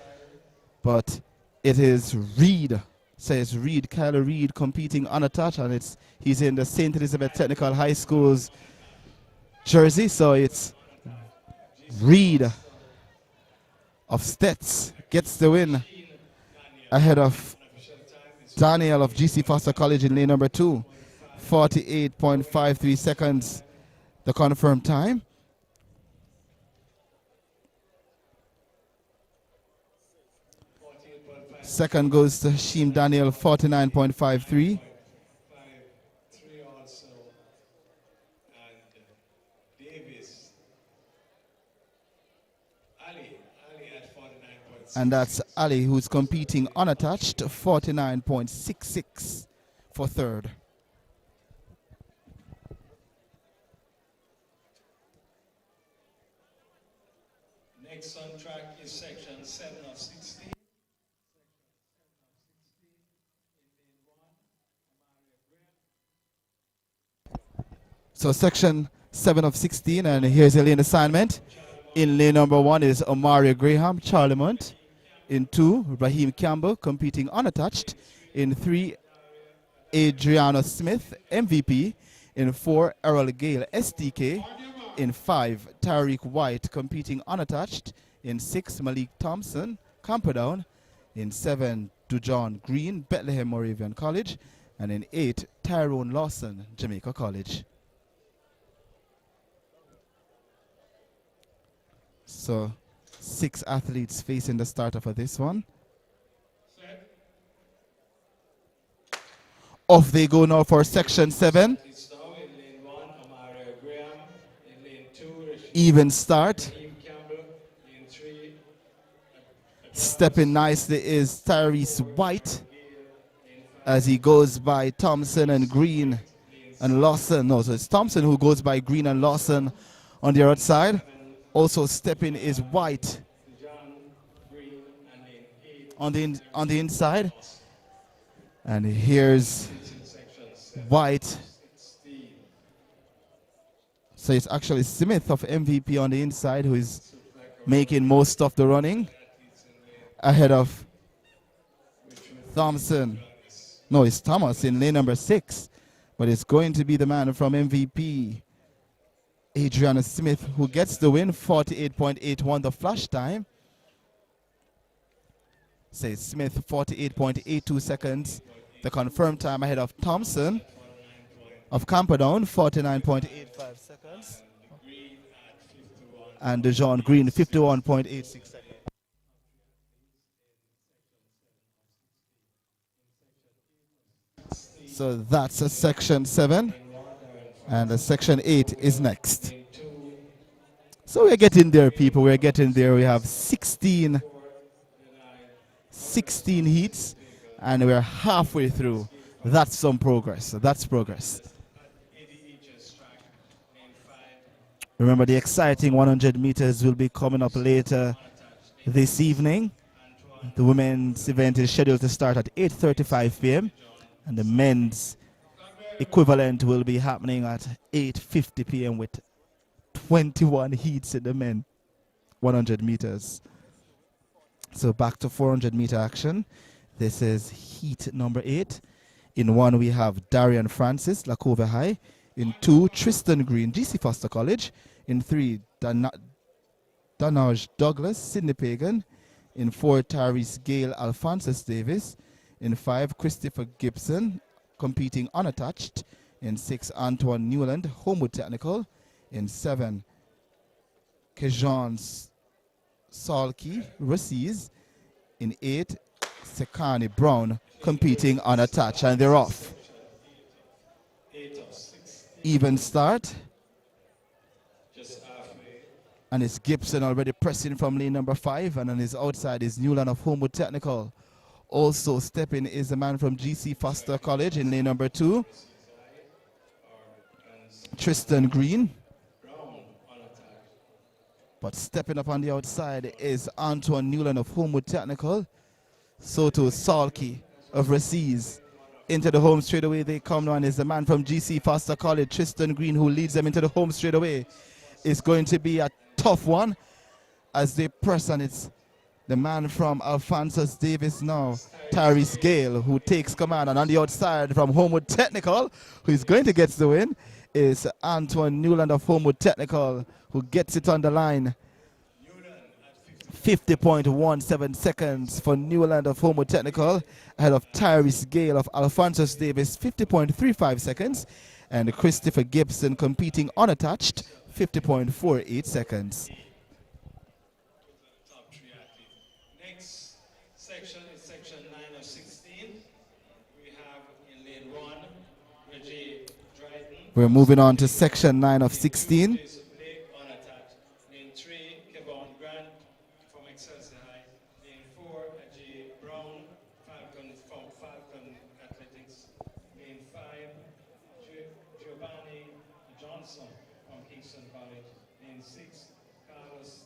but it is Reed. Says Reed, Kyler Reed competing unattached, and he's in the St. Elizabeth Technical High School's jersey. So it's Reed of Stets gets the win ahead of Daniel of GC Foster College in lane number 2. 48.53 seconds, the confirmed time. Second goes to Hashim Daniel, 49.53. And that's Ali, who's competing unattached, 49.66 for third. Next on track is section 7 of 16. So section 7 of 16, and here's the lane assignment. In lane number 1 is Omari Graham, Charlemont. In 2, Raheem Campbell, competing unattached. In 3, Adriana Smith, MVP. In 4, Errol Gale, SDK. In 5, Tariq White, competing unattached. In 6, Malik Thompson, Camperdown. In 7, Dujon Green, Bethlehem Moravian College. And in 8, Tyrone Lawson, Jamaica College. So 6 athletes facing the starter for this one. Off they go now for section 7. Even start. Stepping nicely is Tyrese White as he goes by Thompson and Green and Lawson. No, so it's Thompson who goes by Green and Lawson on the outside. Also stepping is White on the inside. And here's White. So it's actually Smith of MVP on the inside who is making most of the running ahead of Thompson. No, it's Thomas in lane number 6, but it's going to be the man from MVP, Adriana Smith, who gets the win, 48.81 the flash time. Says Smith, 48.82 seconds. The confirmed time ahead of Thompson of Camperdown, 49.85 seconds. And Dejon Green, 51.86 seconds. So that's a section 7. And a section 8 is next. So we're getting there, people. We're getting there. We have 16 heats, and we're halfway through. That's some progress. That's progress. Remember, the exciting 100 meters will be coming up later this evening. The women's event is scheduled to start at 8:35 p.m. and the men's equivalent will be happening at 8:50 p.m. with 21 heats in the men 100 meters. So back to 400 meter action. This is heat number 8. In 1 we have Darian Francis, Lacova High. In 2, Tristan Green, GC Foster College. In 3, Danaj Douglas, Sydney Pagan. In 4, Tyrese Gale, Alphonsus Davis. In 5, Christopher Gibson, competing unattached. In 6, Antoine Newland, Homewood Technical. In 7, Kejon Salke Raciz. In 8, Sekani Brown competing unattached, and they're off. Even start. And it's Gibson already pressing from lane number 5, and on his outside is Newland of Homewood Technical. Also stepping is the man from GC Foster College in lane number 2, Tristan Green. But stepping up on the outside is Antoine Newland of Homewood Technical. So to Salke of Raciz. Into the home straightaway they come now, and is the man from GC Foster College, Tristan Green, who leads them into the home straightaway. It's going to be a tough one as they press, and it's the man from Alphonsus Davis now, Tyrese Gale, who takes command. And on the outside from Homewood Technical, who is going to get the win, is Antoine Newland of Homewood Technical, who gets it on the line. 50.17 seconds for Newland of Homewood Technical, ahead of Tyrese Gale of Alphonsus Davis, 50.35 seconds. And Christopher Gibson competing unattached, 50.48 seconds. Top 3 athletes. Next section is section 9 of 16. We have in lane 1, Reggie Dryden. We're moving on to section 9 of 16. Unattached. Lane 3, Kevon Grant from Excelsior High. Lane 4, Ajay Brown, Falcon from Falcon Athletics. Lane 5, Giovanni Johnson from Kingston College. Lane 6, Carlos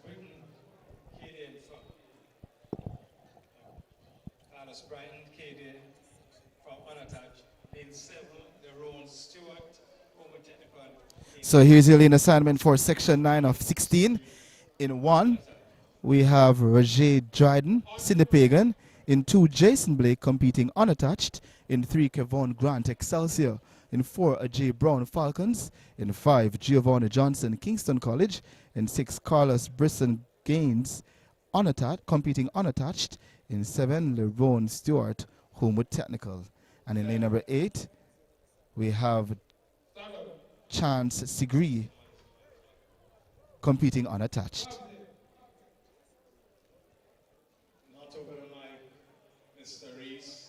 Britton, Cadian from Carlos Brighton, Cadian from Unattached. Lane 7, Lerone Stewart, Homewood Technical. So here's your lane assignment for section 9 of 16. In 1, we have Roger Dryden, Sidney Pagan. In 2, Jason Blake competing unattached. In 3, Kevon Grant, Excelsior. In 4, Ajay Brown, Falcons. In 5, Giovanni Johnson, Kingston College. In 6, Carlos Brisson Gaines, competing unattached. In 7, Lerone Stewart, Homewood Technical. And in lane number 8, we have Chance Sigree competing unattached. Not over the mic, Mr. Reese.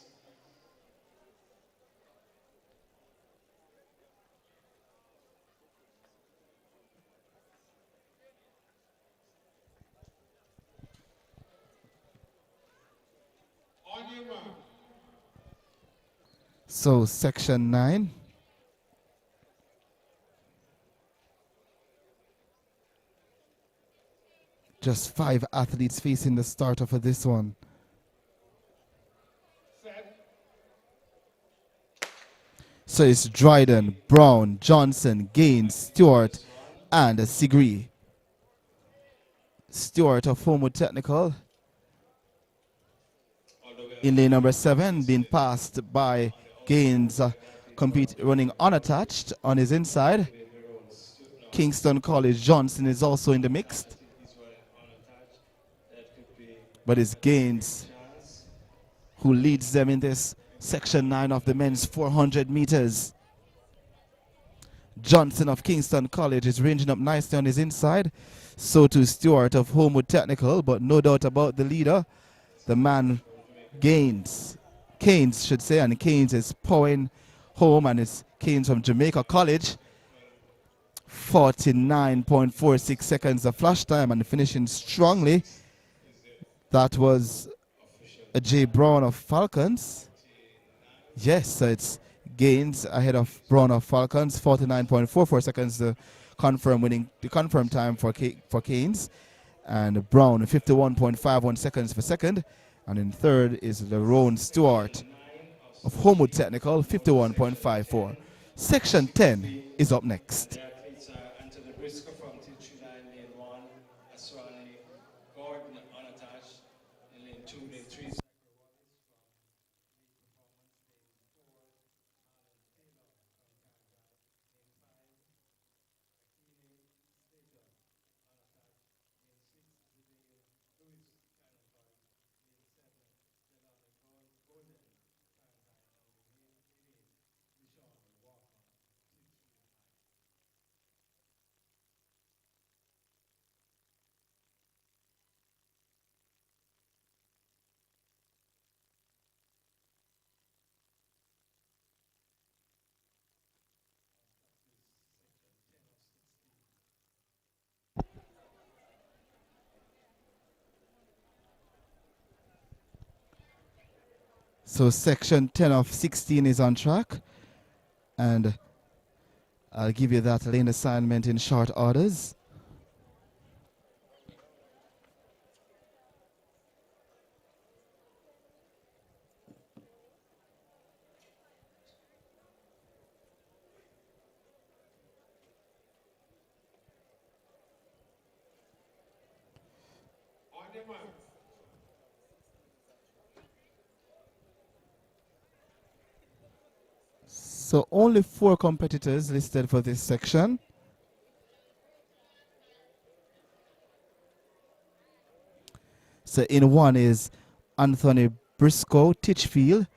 On your mark. So section 9. Just 5 athletes facing the starter for this one. So it's Dryden, Brown, Johnson, Gaines, Stewart, and Sigree. Stewart of Homewood Technical in lane number 7, being passed by Gaines, running unattached on his inside. Kingston College, Johnson is also in the mix. But it's Gaines who leads them in this section 9 of the men's 400 meters. Johnson of Kingston College is ranging up nicely on his inside. So too Stewart of Homewood Technical, but no doubt about the leader, the man Keynes should say, and Keynes is powering home, and it's Keynes from Jamaica College. 49.46 seconds of flash time, and finishing strongly. That was Ajay Brown of Falcons. Yes, so it's Gaines ahead of Brown of Falcons. 49.44 seconds the confirmed time for Keynes. And Brown 51.51 seconds for second. And in third is Lerone Stewart of Homewood Technical, 51.54. Section 10 is up next. So section 10 of 16 is on track, and I'll give you that lane assignment in short orders. So only 4 competitors listed for this section. So in 1 is Anthony Briscoe, Titchfield.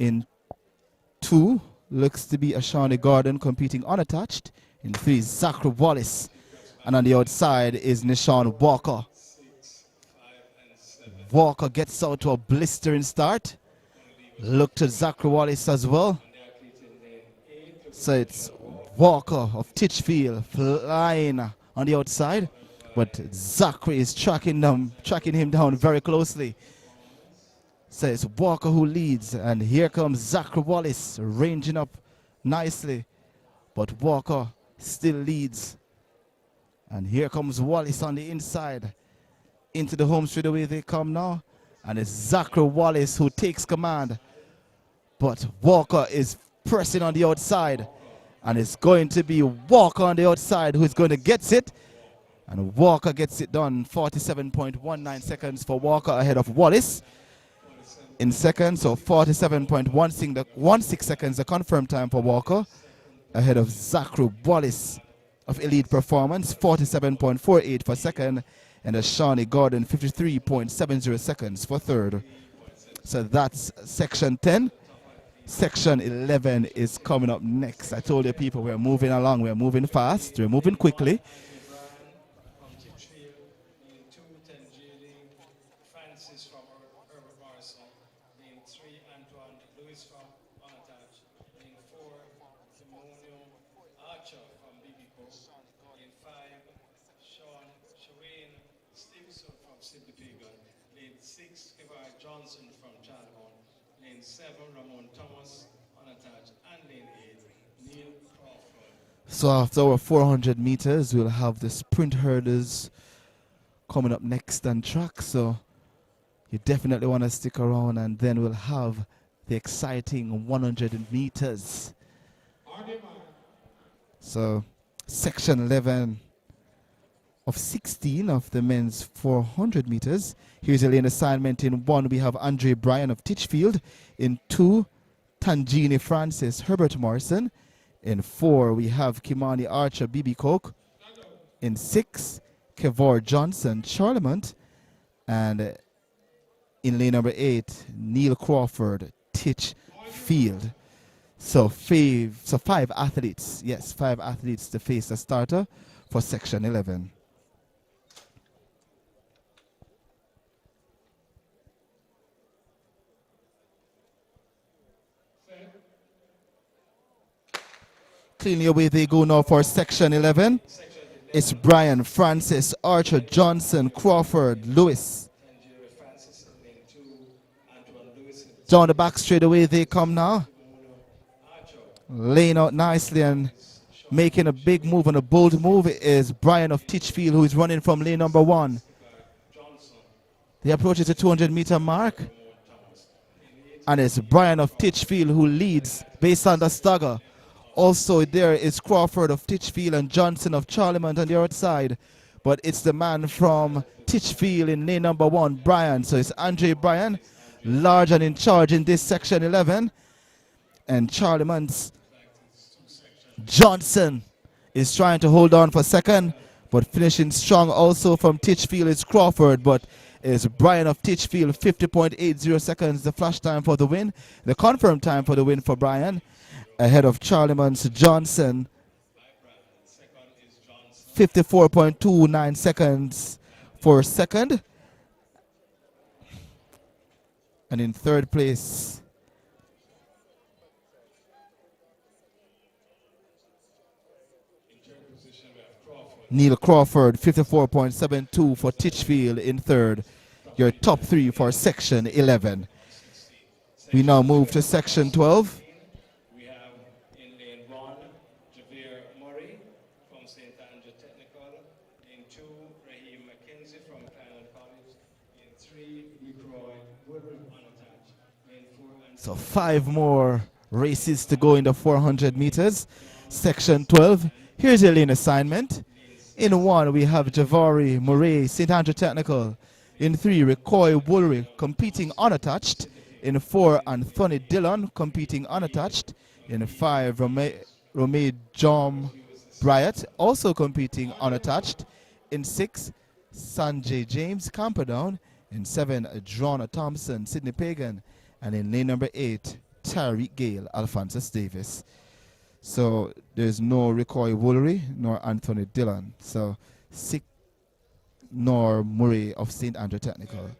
In 2 looks to be Ashani Gordon competing unattached. In 3 is Zachary Wallace. And on the outside is Nishan Walker. Walker gets out to a blistering start. Look to Zachary Wallace as well. So it's Walker of Titchfield flying on the outside, but Zachary is tracking him down very closely. So it's Walker who leads, and here comes Zachary Wallace ranging up nicely, but Walker still leads. And here comes Wallace on the inside. Into the home straightaway they come now, and it's Zachary Wallace who takes command, but Walker is pressing on the outside, and it's going to be Walker on the outside who's going to get it, and Walker gets it done. 47.19 seconds for Walker ahead of Wallace in second, so 47.16 seconds the confirmed time for Walker ahead of Zachary Wallace of Elite Performance. 47.48 for second, and Ashani Gordon 53.70 seconds for third. So that's section 10. Section 11 is coming up next. I told you people we're moving along, we're moving fast, we're moving quickly. So after our 400 meters, we'll have the sprint hurdles coming up next on track. So you definitely want to stick around, and then we'll have the exciting 100 meters. So section 11 of 16 of the men's 400 meters. Here's a lane assignment. In 1, we have Andre Bryan of Titchfield. In 2, Tangini Francis, Herbert Morrison. In 4, we have Kimani Archer, BB Coke. In 6, Kevor Johnson, Charlemont. And in lane number 8, Neil Crawford, Titchfield. So 5 athletes, yes, 5 athletes to face the starter for section 11. Cleanly away they go now for section 11. It's Brian, Francis, Archer, Johnson, Crawford, Lewis. Down the back straight away they come now. Laying out nicely and making a big move, and a bold move is Brian of Titchfield, who is running from lane number 1. He approaches the 200-meter mark. And it's Brian of Titchfield who leads based on the stagger. Also there is Crawford of Titchfield and Johnson of Charlemont on the outside. But it's the man from Titchfield in lane number 1, Brian. So it's Andre Bryan, large and in charge in this section 11. And Charlemont's Johnson is trying to hold on for second, but finishing strong also from Titchfield is Crawford, but is Brian of Titchfield, 50.80 seconds, the flash time for the win. The confirmed time for the win for Brian, ahead of Charlemont's Johnson, 54.29 seconds for second. And in third place, Neil Crawford, 54.72 for Titchfield in third. Your top 3 for section 11. We now move to section 12. We have in lane 1, Javier Murray from St. Andrew Technical. Lane 2, Raheem McKenzie from Kingston College. Lane 3, McRoy Woodward unattached. Lane 4 and So 5 more races to go in the 400 meters. Section 12. Here's your lane assignment. In 1, we have Javari Murray, St. Andrew Technical. In 3, Recoy Woolry competing unattached. In 4, Anthony Dillon competing unattached. In 5, Romeo John Bryant also competing unattached. In 6, Sanjay James Camperdown. In 7, Drona Thompson, Sydney Pagan. And in lane number 8, Tariq Gale, Alphonsus Davis. So there's no Recoy Woolry nor Anthony Dillon. So 6 nor Murray of St. Andrew Technical.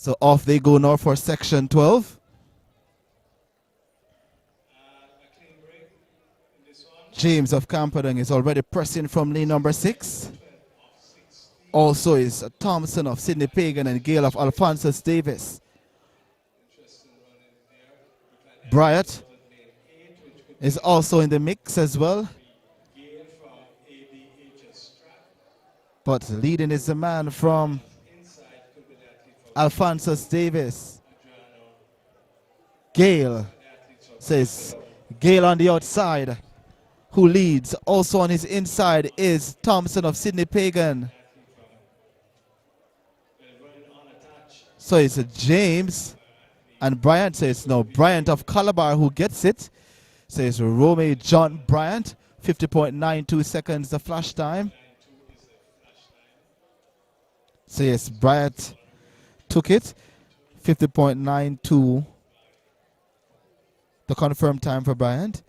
So off they go now for section 12. James of Camperdown is already pressing from lane number 6. Also is Thompson of Sydney Pagan and Gale of Alphonsus Davis. Bryant is also in the mix as well. But leading is the man from Alphonsus Davis. Gale says Gale on the outside, who leads. Also on his inside is Thompson of Sydney Pagan. So it's James and Bryant says no. Bryant of Calabar who gets it. Says Romeo John Bryant, 50.92 seconds the flash time. So yes, Bryant took it, 50.92 the confirmed time for Bryant.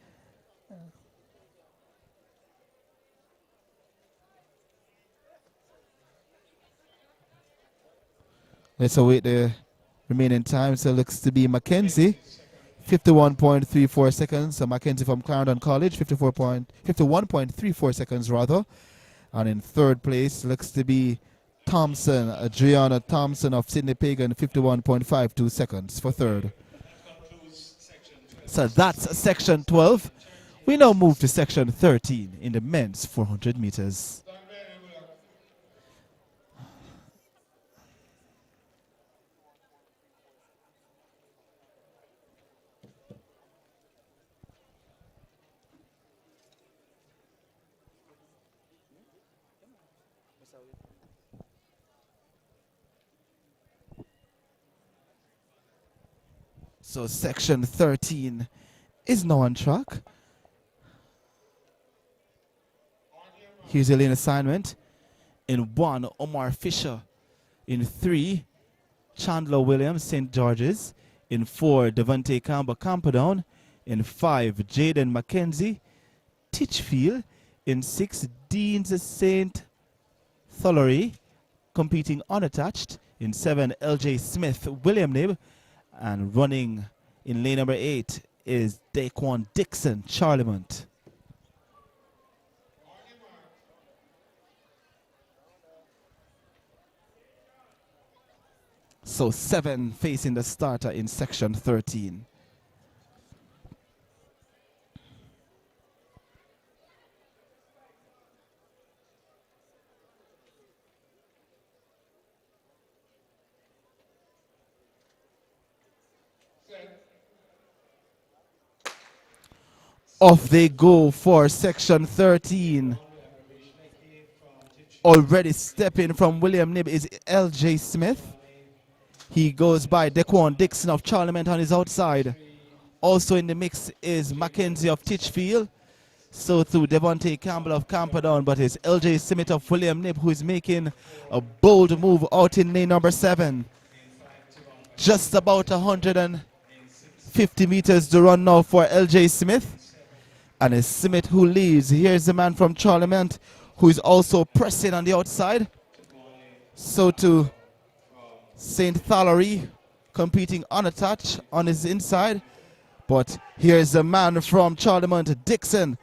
Let's await the remaining time. So it looks to be Mackenzie, 51.34 seconds. So Mackenzie from Clarendon College, 51.34 seconds rather. And in third place looks to be Thompson, Adriana Thompson of Sydney Pagan, 51.52 seconds for third. So that's section 12. We now move to section 13 in the men's 400 meters. So section 13 is now on track. Here's your lane assignment. In 1, Omar Fisher. In 3, Chandler Williams, St. George's. In 4, Devante Campbell, Camperdown. In 5, Jaden McKenzie, Titchfield. In 6, Deans St. Tholery, competing unattached. In 7, LJ Smith, William Nib. And running in lane number 8 is Daquan Dixon, Charlemont. So 7 facing the starter in section 13. Off they go for section 13. Already stepping from William Nib is LJ Smith. He goes by Daquan Dixon of Charlemont on his outside. Also in the mix is Mackenzie of Titchfield. So through Devontae Campbell of Camperdown, but it's LJ Smith of William Nib who is making a bold move out in lane number 7. Just about 150 meters to run now for LJ Smith. And it's Smith who leads. Here's the man from Charlemont who is also pressing on the outside. So to St. Tholery competing unattached on his inside. But here's the man from Charlemont, Dixon.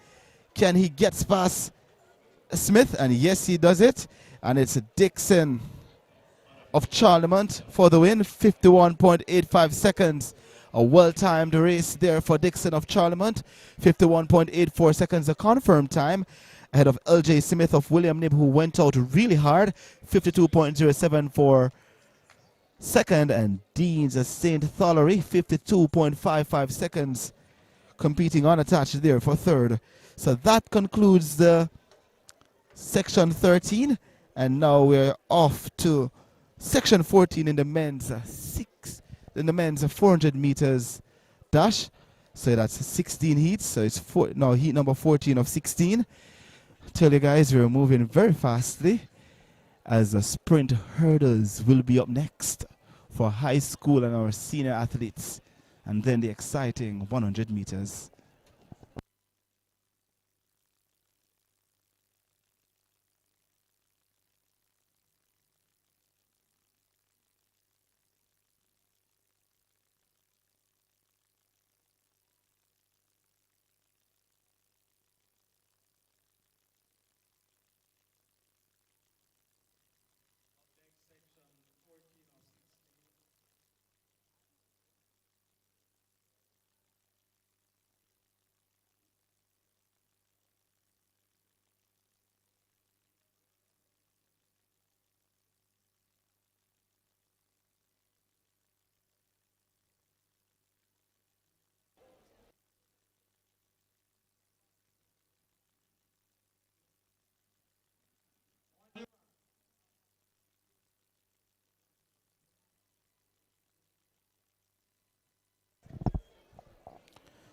Can he get past Smith? And yes, he does it. And it's Dixon of Charlemont for the win, 51.85 seconds. A well-timed race there for Dixon of Charlemont, 51.84 seconds, a confirmed time, ahead of LJ Smith of William Nib, who went out really hard, 52.07 for second, and Deans of St. Tholery, 52.55 seconds, competing unattached there for third. So that concludes the section 13, and now we're off to section 14 in the men's 400 meters dash. So that's 16 heats. So it's heat number 14 of 16. Tell you guys we're moving very fastly, as the sprint hurdles will be up next for high school and our senior athletes, and then the exciting 100 meters.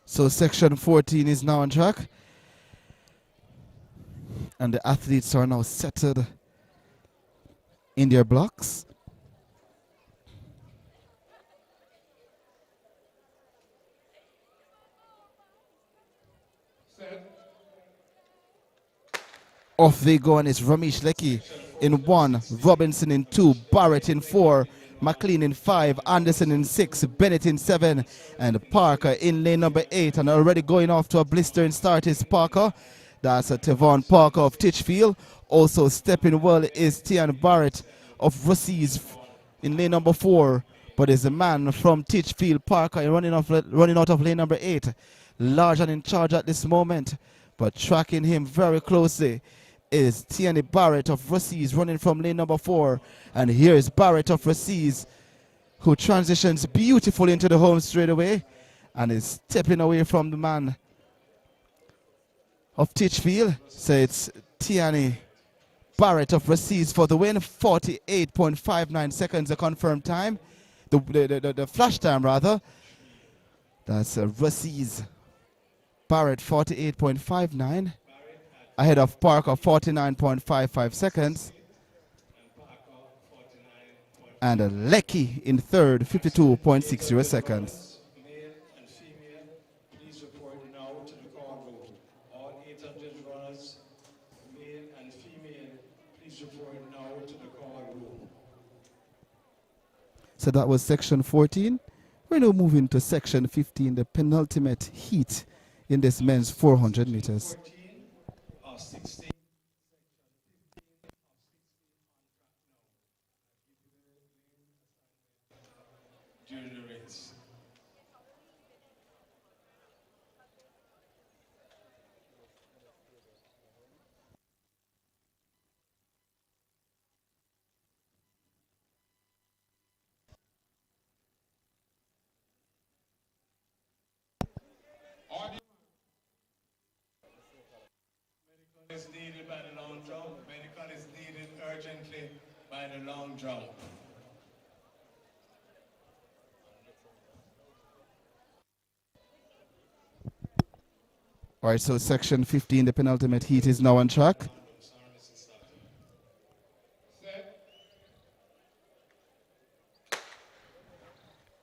So section 14 is now on track, and the athletes are now settled in their blocks. Off they go, and it's Ramesh Leckie in 1, Robinson in 2, Barrett in 4, McLean in 5, Anderson in 6, Bennett in 7, and Parker in lane number 8. And already going off to a blistering start is Parker. That's a Tevon Parker of Titchfield. Also stepping well is Tian Barrett of Russies in lane number 4. But there's a man from Titchfield, Parker, running out of lane number 8. Large and in charge at this moment, but tracking him very closely is Tierney Barrett of Russies, running from lane number 4. And here is Barrett of Russies, who transitions beautifully into the home straight away and is stepping away from the man of Titchfield. So it's Tierney Barrett of Russies for the win, 48.59 seconds, a confirmed time. The flash time, rather. That's Russies. Barrett, 48.59. Ahead of Parker, 49.55 seconds. And Leckie in third, 52.60 seconds. Male and female, please report now to the call room. All 800 runners, male and female, please report now to the call room. So that was section 14. We're now moving to section 15, the penultimate heat in this men's 400 meters. 14 of 16. During the race. Medical is needed by the long jump. Medical is needed urgently by the long jump. All right, so section 15, the penultimate heat, is now on track.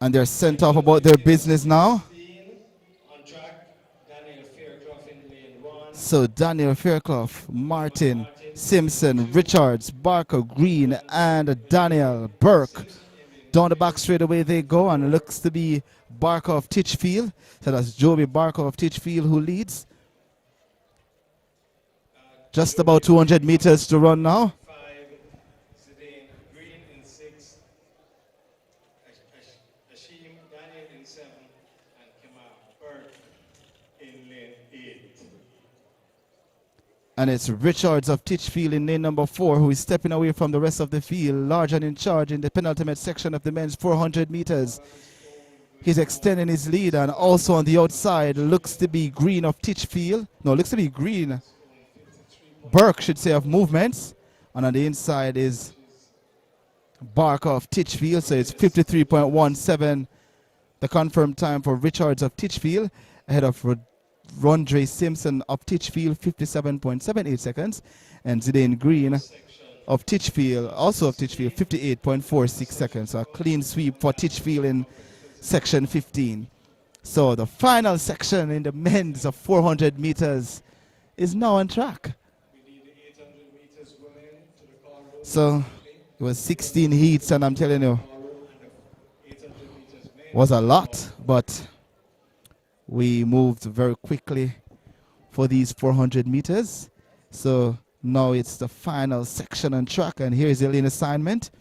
And they're sent off about their business now. On track, Daniel Fairclough in lane 1. So Daniel Fairclough, Martin, Simpson, Richards, Barker, Green, and Daniel Burke. Down the back straight away they go, and it looks to be Barker of Titchfield. So that's Joby Barker of Titchfield who leads. Just about 200 meters to run now. 5, Zidane Green in 6, And it's Richards of Titchfield in lane number 4 who is stepping away from the rest of the field, large and in charge in the penultimate section of the men's 400 meters. He's extending his lead, and also on the outside looks to be Green of Titchfield. No, looks to be Green. Burke should say of Movements. And on the inside is Barker of Titchfield, so it's 53.17. The confirmed time for Richards of Titchfield, ahead of Rondre Simpson of Titchfield, 57.78 seconds. And Zidane Green of Titchfield, also of Titchfield, 58.46 seconds. So a clean sweep for Titchfield in section 15. So the final section in the men's of 400 meters is now on track. So it was 16 heats, and I'm telling you, was a lot, but we moved very quickly for these 400 meters. So now it's the final section on track, and here's the lane assignment.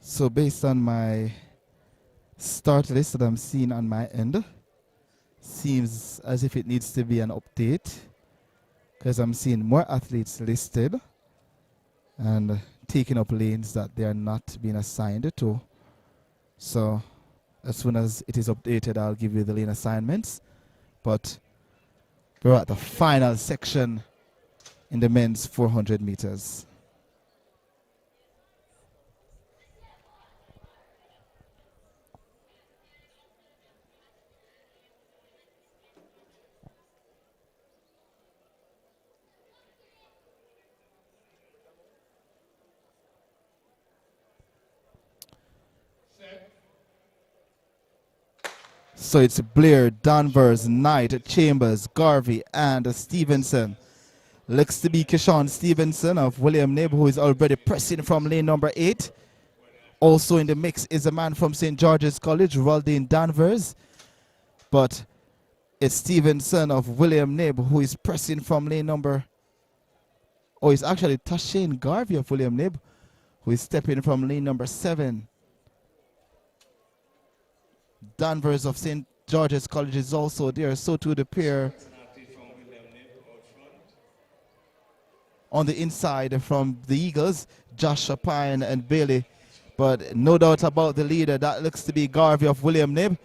So based on my start list that I'm seeing on my end, seems as if it needs to be an update, because I'm seeing more athletes listed and taking up lanes that they are not being assigned to. So as soon as it is updated, I'll give you the lane assignments. But we're at the final section in the men's 400 meters. So it's Blair, Danvers, Knight, Chambers, Garvey, and Stevenson. Looks to be Keshawn Stevenson of William Knibb, who is already pressing from lane number 8. Also in the mix is a man from St. George's College, Raldine Danvers. But it's Stevenson of William Knibb who is pressing from lane number... Oh, it's actually Tashane Garvey of William Knibb who is stepping from lane number 7. Danvers of St. George's College is also there, so too the pair on the inside from the Eagles, Joshua Pine and Bailey. But no doubt about the leader, that looks to be Garvey of William Knibb.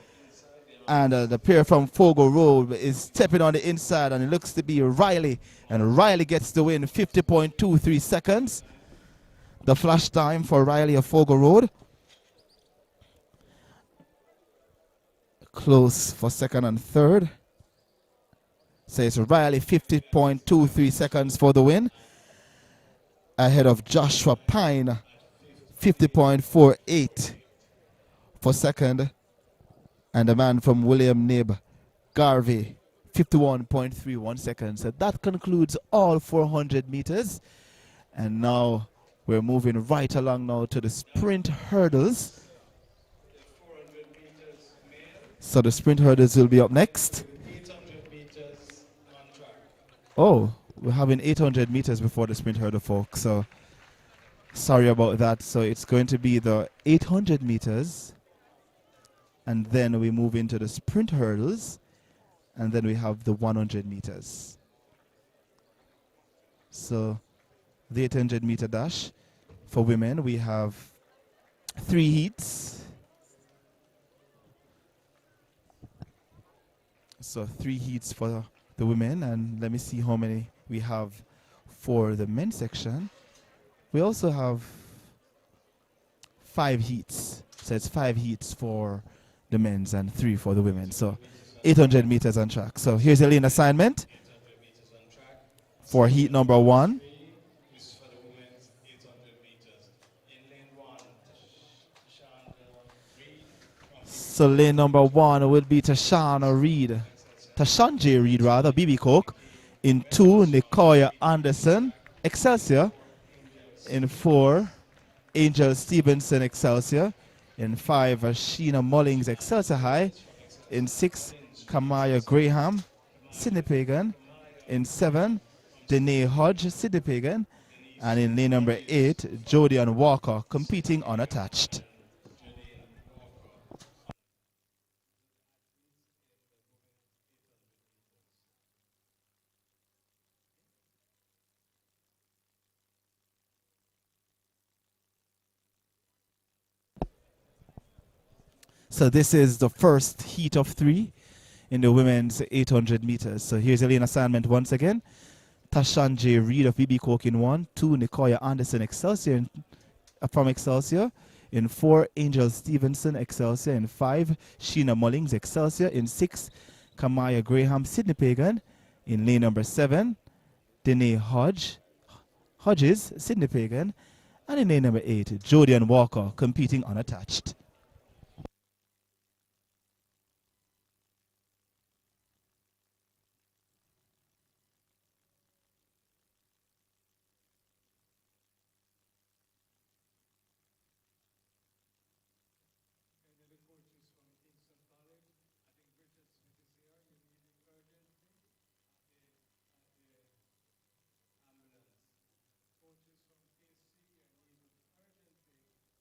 And the pair from Fogo Road is stepping on the inside, and it looks to be Riley. And Riley gets the win, 50.23 seconds. The flash time for Riley of Fogo Road. Close for second and third. So it's Riley, 50.23 seconds for the win. Ahead of Joshua Pine, 50.48 for second. And the man from William Knibb, Garvey, 51.31 seconds. So that concludes all 400 meters. And now we're moving right along now to the sprint hurdles. So the sprint hurdles will be up next. 800 meters on track. Oh, we're having 800 meters before the sprint hurdle, folks. So sorry about that. So it's going to be the 800 meters. And then we move into the sprint hurdles. And then we have the 100 meters. So the 800 meter dash for women, we have 3 heats. So 3 heats for the women, and let me see how many we have for the men's section. We also have 5 heats. So it's 5 heats for the men's and 3 for the women. So 800 meters on track. So here's the lane assignment for heat number 1. So lane number 1 will be Tashanji Reed rather, BB Coke. In 2, Nicoya Anderson, Excelsior. In 4, Angel Stevenson, Excelsior. In 5, Sheena Mullings, Excelsior High. In 6, Kamaya Graham, Sydney Pagan. In 7, Danae Hodge, Sydney Pagan. And in lane number 8, Jodian Walker, competing unattached. So this is the first heat of 3 in the women's 800 meters. So here's the lane assignment once again. Tashan J. Reed of BB Coke in 1, 2, Nicoya Anderson Excelsior from Excelsior. In 4, Angel Stevenson Excelsior. In 5, Sheena Mullings Excelsior. In 6, Kamaya Graham Sydney Pagan. In lane number 7, Danae Hodges Sydney Pagan. And in lane number 8, Jodian Walker competing unattached. And the coaches from Kingston College, I think Richard Smith is here. You need him urgently at the ambulance. Coaches from KC, I need him urgently at the ambulance.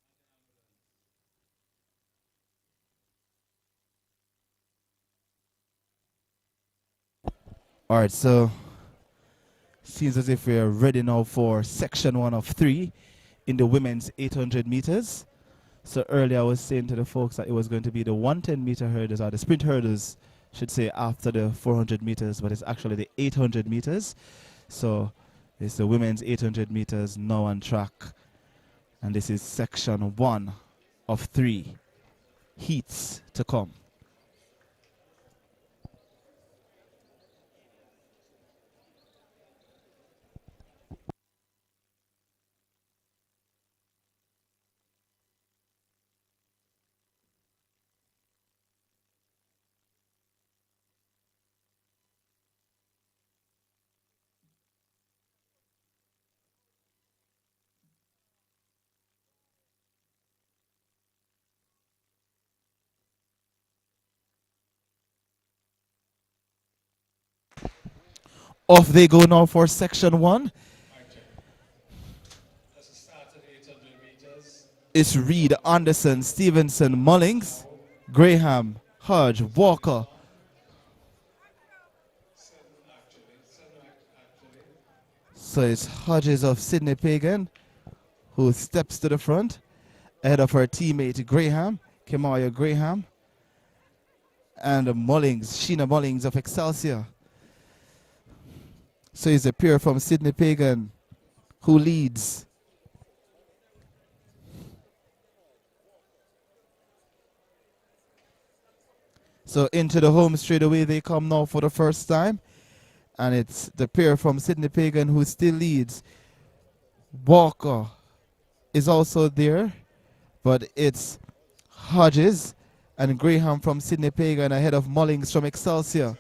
All right, so seems as if we're ready now for section 1 of 3 in the women's 800 meters. So earlier I was saying to the folks that it was going to be the 110 meter hurdles, or the sprint hurdles, should say, after the 400 meters, but it's actually the 800 meters. So it's the women's 800 meters now on track. And this is section 1 of 3 heats to come. Off they go now for section 1. That's the start of the 800 meters. It's Reed, Anderson, Stevenson, Mullings, Graham, Hodge, Walker. Seven actually. So it's Hodges of Sydney Pagan who steps to the front ahead of her teammate Graham, Kamaya Graham, and Mullings, Sheena Mullings of Excelsior. So it's a pair from Sydney Pagan who leads. So into the home straight away they come now for the first time. And it's the pair from Sydney Pagan who still leads. Walker is also there, but it's Hodges and Graham from Sydney Pagan ahead of Mullings from Excelsior.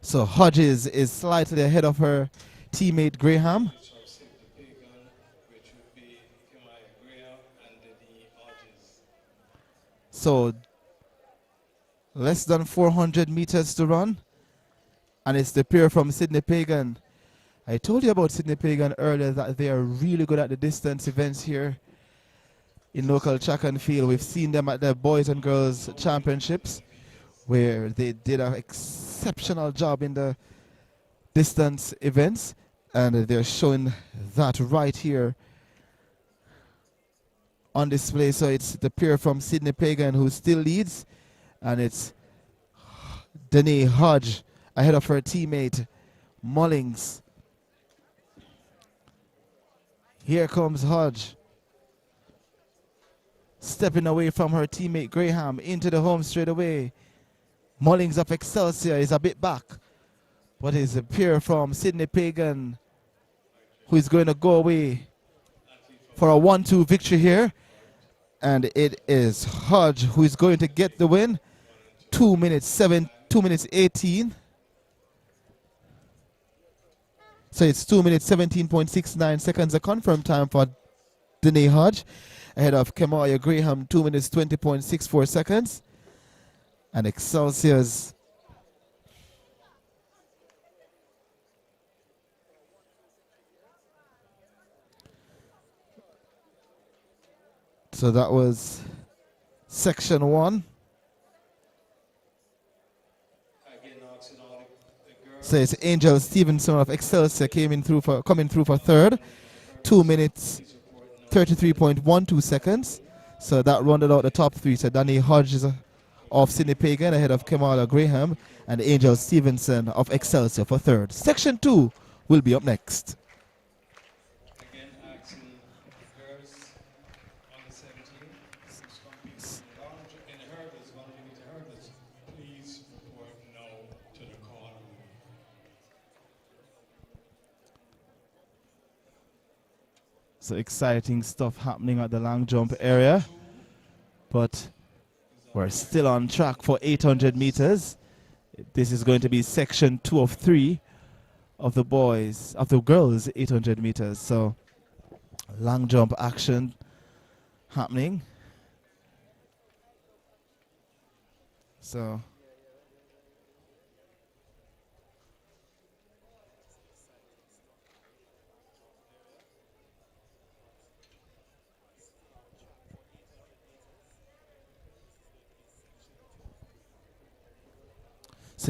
So Hodges is slightly ahead of her teammate Graham. From Sydney Pagan, which would be Kamaya Graham and the Hodges. So less than 400 meters to run. And it's the pair from Sydney Pagan. I told you about Sydney Pagan earlier that they are really good at the distance events here in local track and field. We've seen them at the boys and girls championships where they did an exceptional job in the distance events, and they're showing that right here on display. So it's the pair from Sydney Pagan who still leads, and it's Danae Hodge ahead of her teammate Mullings. Here comes Hodge, stepping away from her teammate Graham into the home straight away. Mullings of Excelsior is a bit back, but it's a pair from Sydney Pagan who is going to go away for a 1-2 victory here. And it is Hodge who is going to get the win. 2 minutes 18. So it's 2 minutes 17.69 seconds, a confirmed time for Danae Hodge. ahead of Kemaya Graham, 2 minutes 20.64 seconds. And Excelsior's so that was section 1. So it's Angel Stevenson of Excelsior coming through for third, 2 minutes 33.12 seconds. So that rounded out the top 3. So Danny Hodges of Sydney Pagan ahead of Kamala Graham and Angel Stevenson of Excelsior for third. Section 2 will be up next. Again, asking girls on the 17 who's competing in the hurdles, going to meet the hurdles, please report no to the call room. So exciting stuff happening at the long jump area, but we're still on track for 800 meters. This is going to be section 2 of 3 of the girls 800 meters. So long jump action happening. So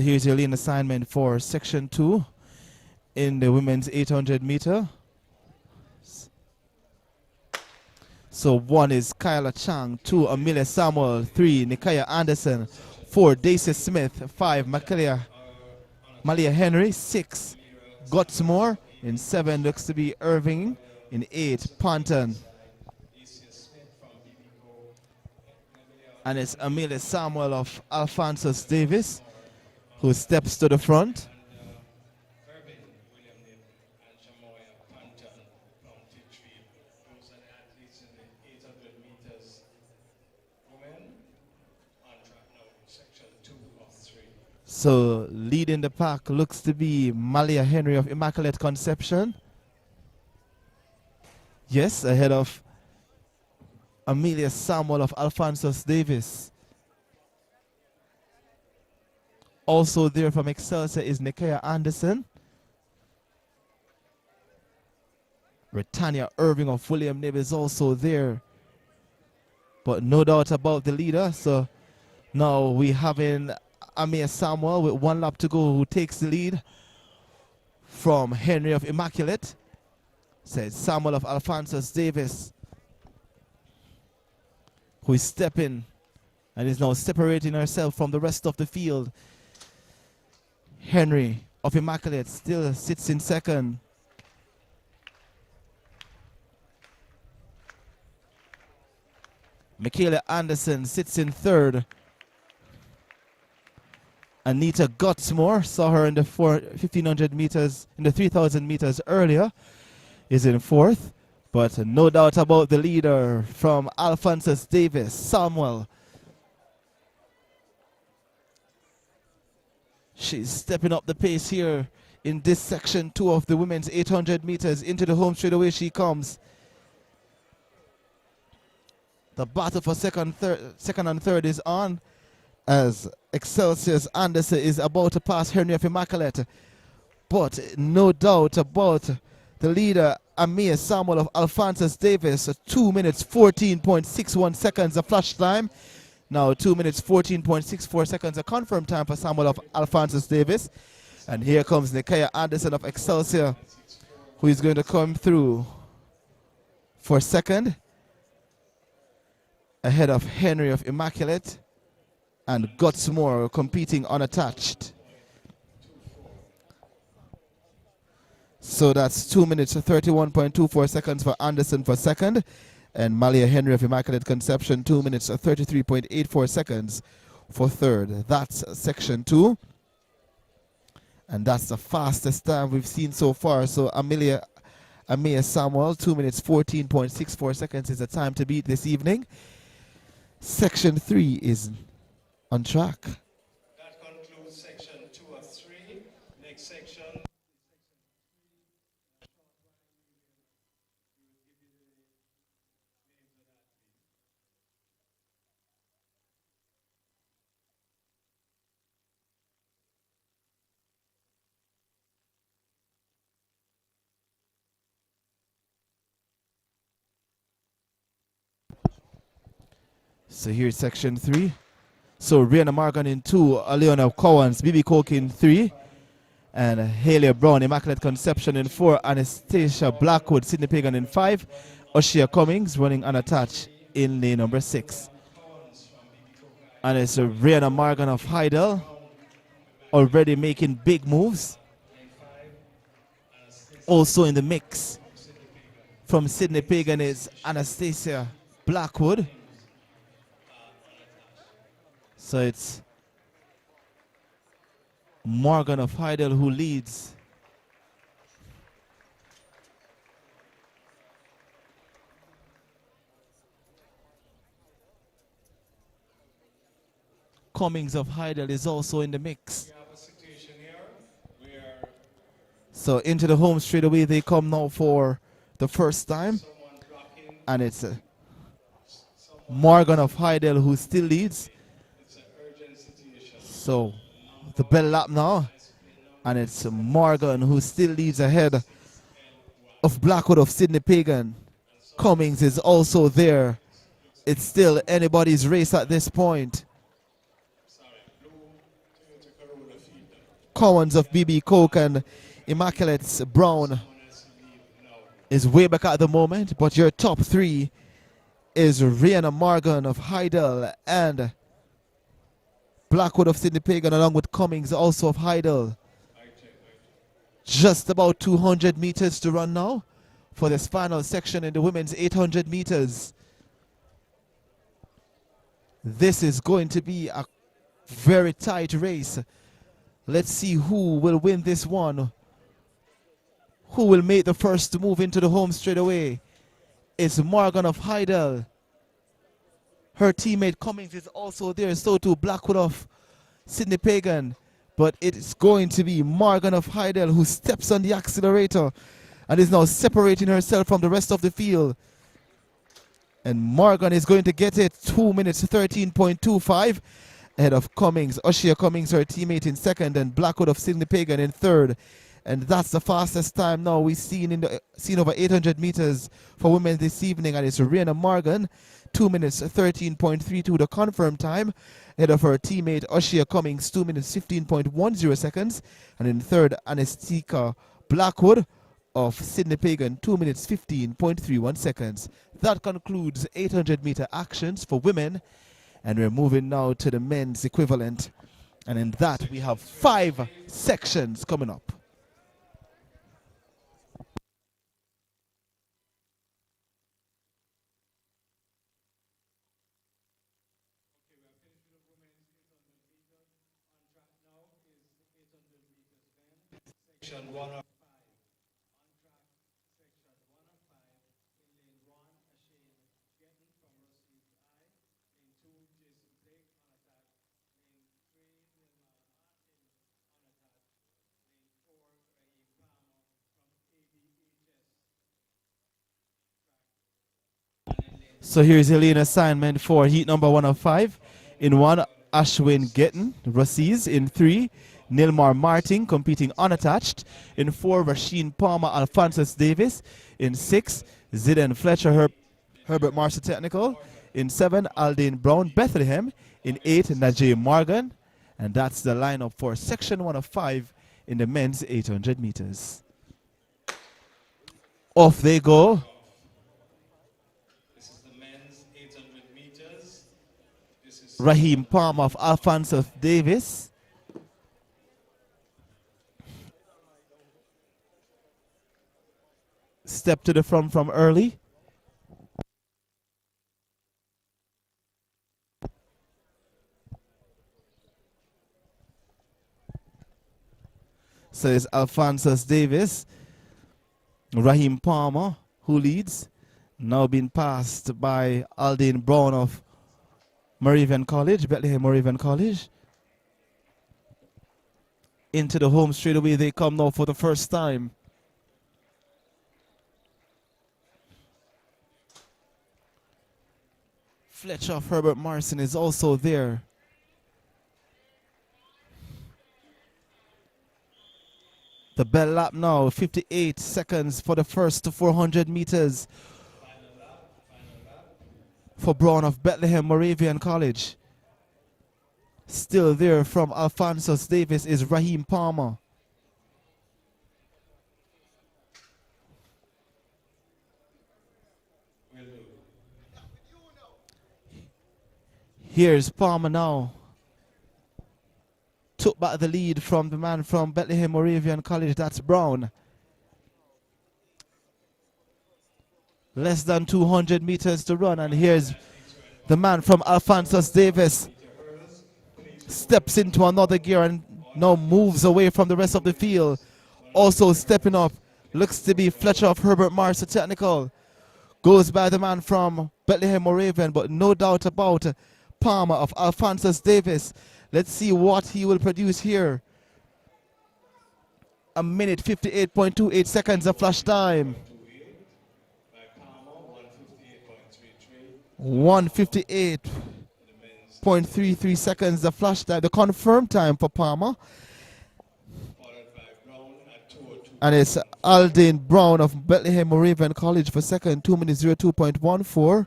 here's your lane assignment for section 2 in the women's 800 meter. So 1 is Kyla Chang, 2 Amelia Samuel, 3 Nikaya Anderson, 4 Daisy Smith, 5 Malia Henry, 6 Gutsmore, in 7 looks to be Irving, in 8 Ponton. And it's Amelia Samuel of Alphonsus Davis who steps to the front. So leading the pack looks to be Malia Henry of Immaculate Conception. Yes, ahead of Amelia Samuel of Alphonsus Davis. Also there from Excelsior is Nikaya Anderson. Britannia Irving of William Nib is also there. But no doubt about the leader. So now we having Amir Samuel with 1 lap to go who takes the lead from Henry of Immaculate. Says Samuel of Alphonsus Davis, who is stepping and is now separating herself from the rest of the field. Henry of Immaculate still sits in second. Michaela Anderson sits in third. Anita Gutsmore, saw her in the 1500 meters, in the 3000 meters earlier, is in fourth. But no doubt about the leader from Alphonsus Davis, Samuel. She's stepping up the pace here in this section 2 of the women's 800 meters. Into the home straight away she comes. The battle for second and third is on, as Excelsior's Anderson is about to pass Henry of Immaculate. But no doubt about the leader, Amir Samuel of Alphonsus Davis, 2 minutes 14.61 seconds a flash time. Now 2 minutes 14.64 seconds a confirmed time for Samuel of Alphonsus Davis. And here comes Nikaya Anderson of Excelsior, who is going to come through for second, ahead of Henry of Immaculate and Gutsmore competing unattached. So that's 2 minutes 31.24 seconds for Anderson for second, and Malia Henry of Immaculate Conception 2 minutes 33.84 seconds for third. That's section 2, and that's the fastest time we've seen so far. So Amir Samuel, 2 minutes 14.64 seconds is the time to beat this evening. Section 3 is on track. That concludes section 2 of 3. Next section. So here's section 3. So Rihanna Morgan in 2, Aleona Cowans, BB Coke in 3, and Haley Brown, Immaculate Conception in 4, Anastasia Blackwood, Sydney Pagan in 5, Oshia Cummings running unattached in lane number 6. And it's Rihanna Morgan of Heidel already making big moves. Also in the mix from Sydney Pagan is Anastasia Blackwood. So it's Morgan of Heidel who leads. Cummings of Heidel is also in the mix. So into the home straight away they come now for the first time. And it's Morgan of Heidel who still leads. So the bell lap now. And it's Morgan who still leads ahead of Blackwood of Sydney Pagan. Cummings is also there. It's still anybody's race at this point. Cowans of BB Coke and Immaculate Brown is way back at the moment, but your top 3 is Rihanna Morgan of Heidel and Blackwood of Sydney Pagan along with Cummings also of Heidel. Just about 200 meters to run now for this final section in the women's 800 meters. This is going to be a very tight race. Let's see who will win this one. Who will make the first move into the home straight away? It's Morgan of Heidel. Her teammate Cummings is also there, so too Blackwood of Sydney Pagan. But it's going to be Morgan of Heidel who steps on the accelerator and is now separating herself from the rest of the field. And Morgan is going to get it 2 minutes 13.25 ahead of Cummings. Oshia Cummings, her teammate, in second, and Blackwood of Sydney Pagan in third. And that's the fastest time now we've seen over 800 meters for women this evening. And it's Rihanna Morgan, 2 minutes 13.32, the confirmed time. Ahead of her teammate Oshia Cummings, 2 minutes 15.10 seconds. And in third, Anastasia Blackwood of Sydney Pagan, 2 minutes 15.31 seconds. That concludes 800 meter actions for women. And we're moving now to the men's equivalent. And in that, we have 5 sections coming up. Section 1 of So here's your lane assignment for heat number 1 of 5. In 1, Ashwin Gettin, Rassiz. In 3, Nilmar Martin competing unattached. In 4, Rasheen Palmer, Alphonsus Davis. In 6, Zidane Fletcher, Herbert Marshall Technical. In 7, Aldane Brown, Bethlehem. In 8, Najee Morgan. And that's the lineup for section 1 of 5 in the men's 800 meters. Off they go. This is the men's 800 meters. This is Raheem Palmer of Alphonsus Davis. Step to the front from early. So it's Alphonsus Davis. Raheem Palmer, who leads, now being passed by Aldane Brown of Moravian College, Bethlehem Moravian College. Into the home straight away they come now for the first time. Fletcher of Herbert Morrison is also there. The bell lap now, 58 seconds for the first 400 meters. for Brown of Bethlehem Moravian College. Still there from Alphonsus Davis is Raheem Palmer. Here's Palmer now. Took back the lead from the man from Bethlehem Moravian College, that's Brown. Less than 200 meters to run, and here's the man from Alphonsus Davis. Steps into another gear and now moves away from the rest of the field. Also stepping up, looks to be Fletcher of Herbert Marshall Technical. Goes by the man from Bethlehem Moravian, but no doubt about Palmer of Alphonsus Davis. Let's see what he will produce here. A minute 58.28 seconds of flash time. 158.33 seconds the flash time, the confirmed time for Palmer. And it's Aldine Brown of Bethlehem Moravian College for second, 2 minutes 02.14.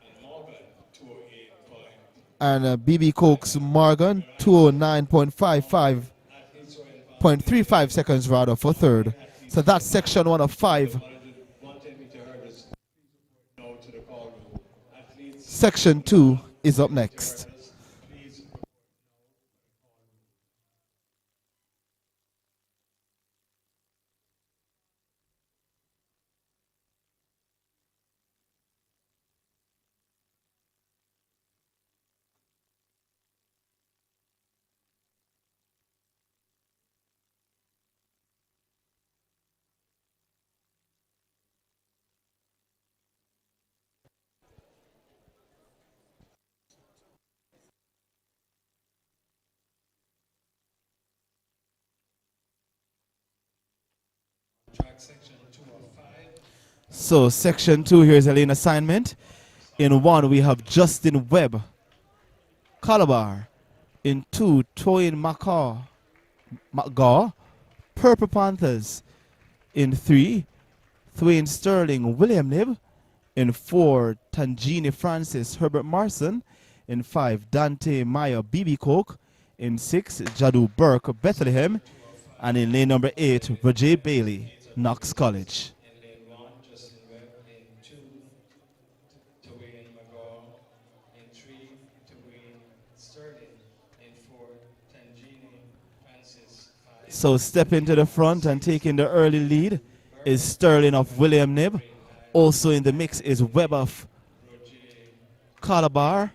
And BB Cokes Morgan, 209.35 seconds rather for third. So that's section 1 of 5. Section 2 is up next. So section 2 here is a lane assignment. In 1 we have Justin Webb, Calabar. In 2, Toyin McGaw, Purple Panthers. In 3, Thwayne Sterling, William Nib. In 4, Tangini Francis, Herbert Marson. In 5, Dante Meyer, BB Coke. In 6, Jadu Burke, Bethlehem. And in lane number 8, Roger Bailey, Knox College. So stepping to the front and taking the early lead is Sterling of William Nib. Also in the mix is Webb of Calabar.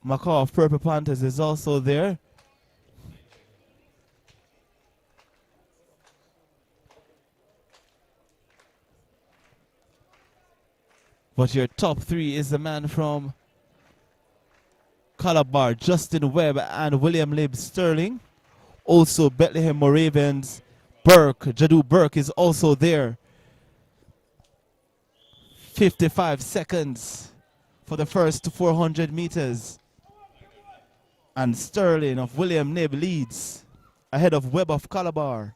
McCaw of Purple Panthers is also there. But your top 3 is the man from Calabar, Justin Webb and William Lib Sterling. Also Bethlehem Moravians, Burke, Jadu Burke is also there. 55 seconds for the first 400 meters. And Sterling of William Nib leads ahead of Webb of Calabar.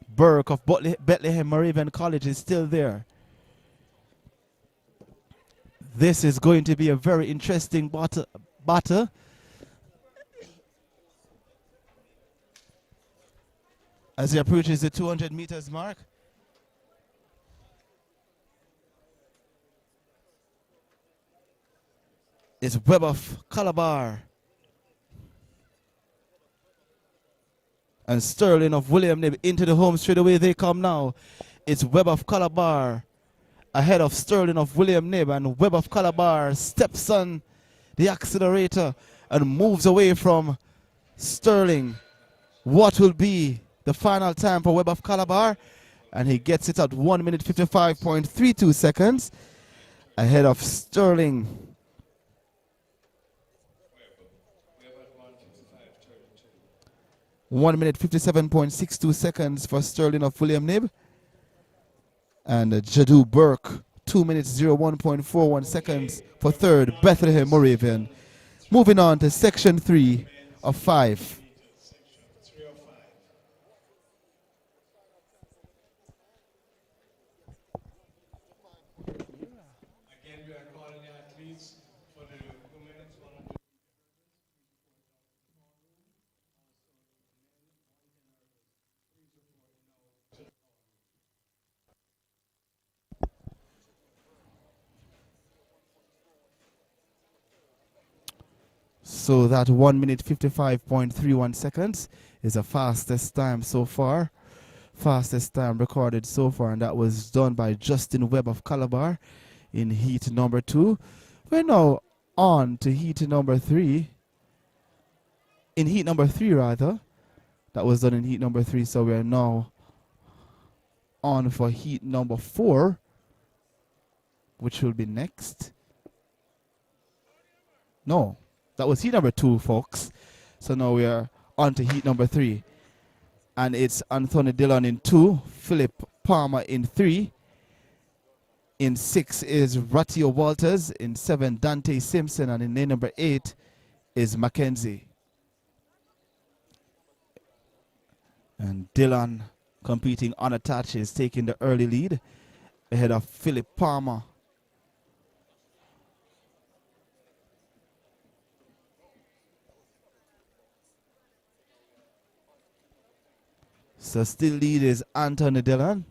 Burke of Bethlehem Moravian College is still there. This is going to be a very interesting battle. As he approaches the 200 meters mark. It's Webb of Calabar. And Sterling of William Nib into the home straight away. They come now. It's Webb of Calabar ahead of Sterling of William Nib, and Webb of Calabar steps on the accelerator and moves away from Sterling. What will be the final time for Webb of Calabar? And he gets it at 1 minute 55.32 seconds ahead of Sterling. One minute 57.62 seconds for Sterling of William Nib. And Jadu Burke, 2 minutes 01.41 seconds for third, Bethlehem Moravian. Moving on to section 3 of 5. we are calling the athletes for the women's 100. So that 1 minute 55.31 seconds is the fastest time so far. Fastest time recorded so far, and that was done by Justin Webb of Calabar in heat number 2. We're now on to heat number 3. In heat number 3 rather. That was done in heat number 3, so we're now on for heat number 4, which will be next. No, that was heat number 2, folks. So now we are on to heat number 3. And it's Anthony Dillon in 2, Philip Palmer in 3. In 6 is Ratio Walters. In 7, Dante Simpson. And in lane number 8 is Mackenzie. And Dillon, competing unattached, is taking the early lead ahead of Philip Palmer. So still lead is Anthony Dillon.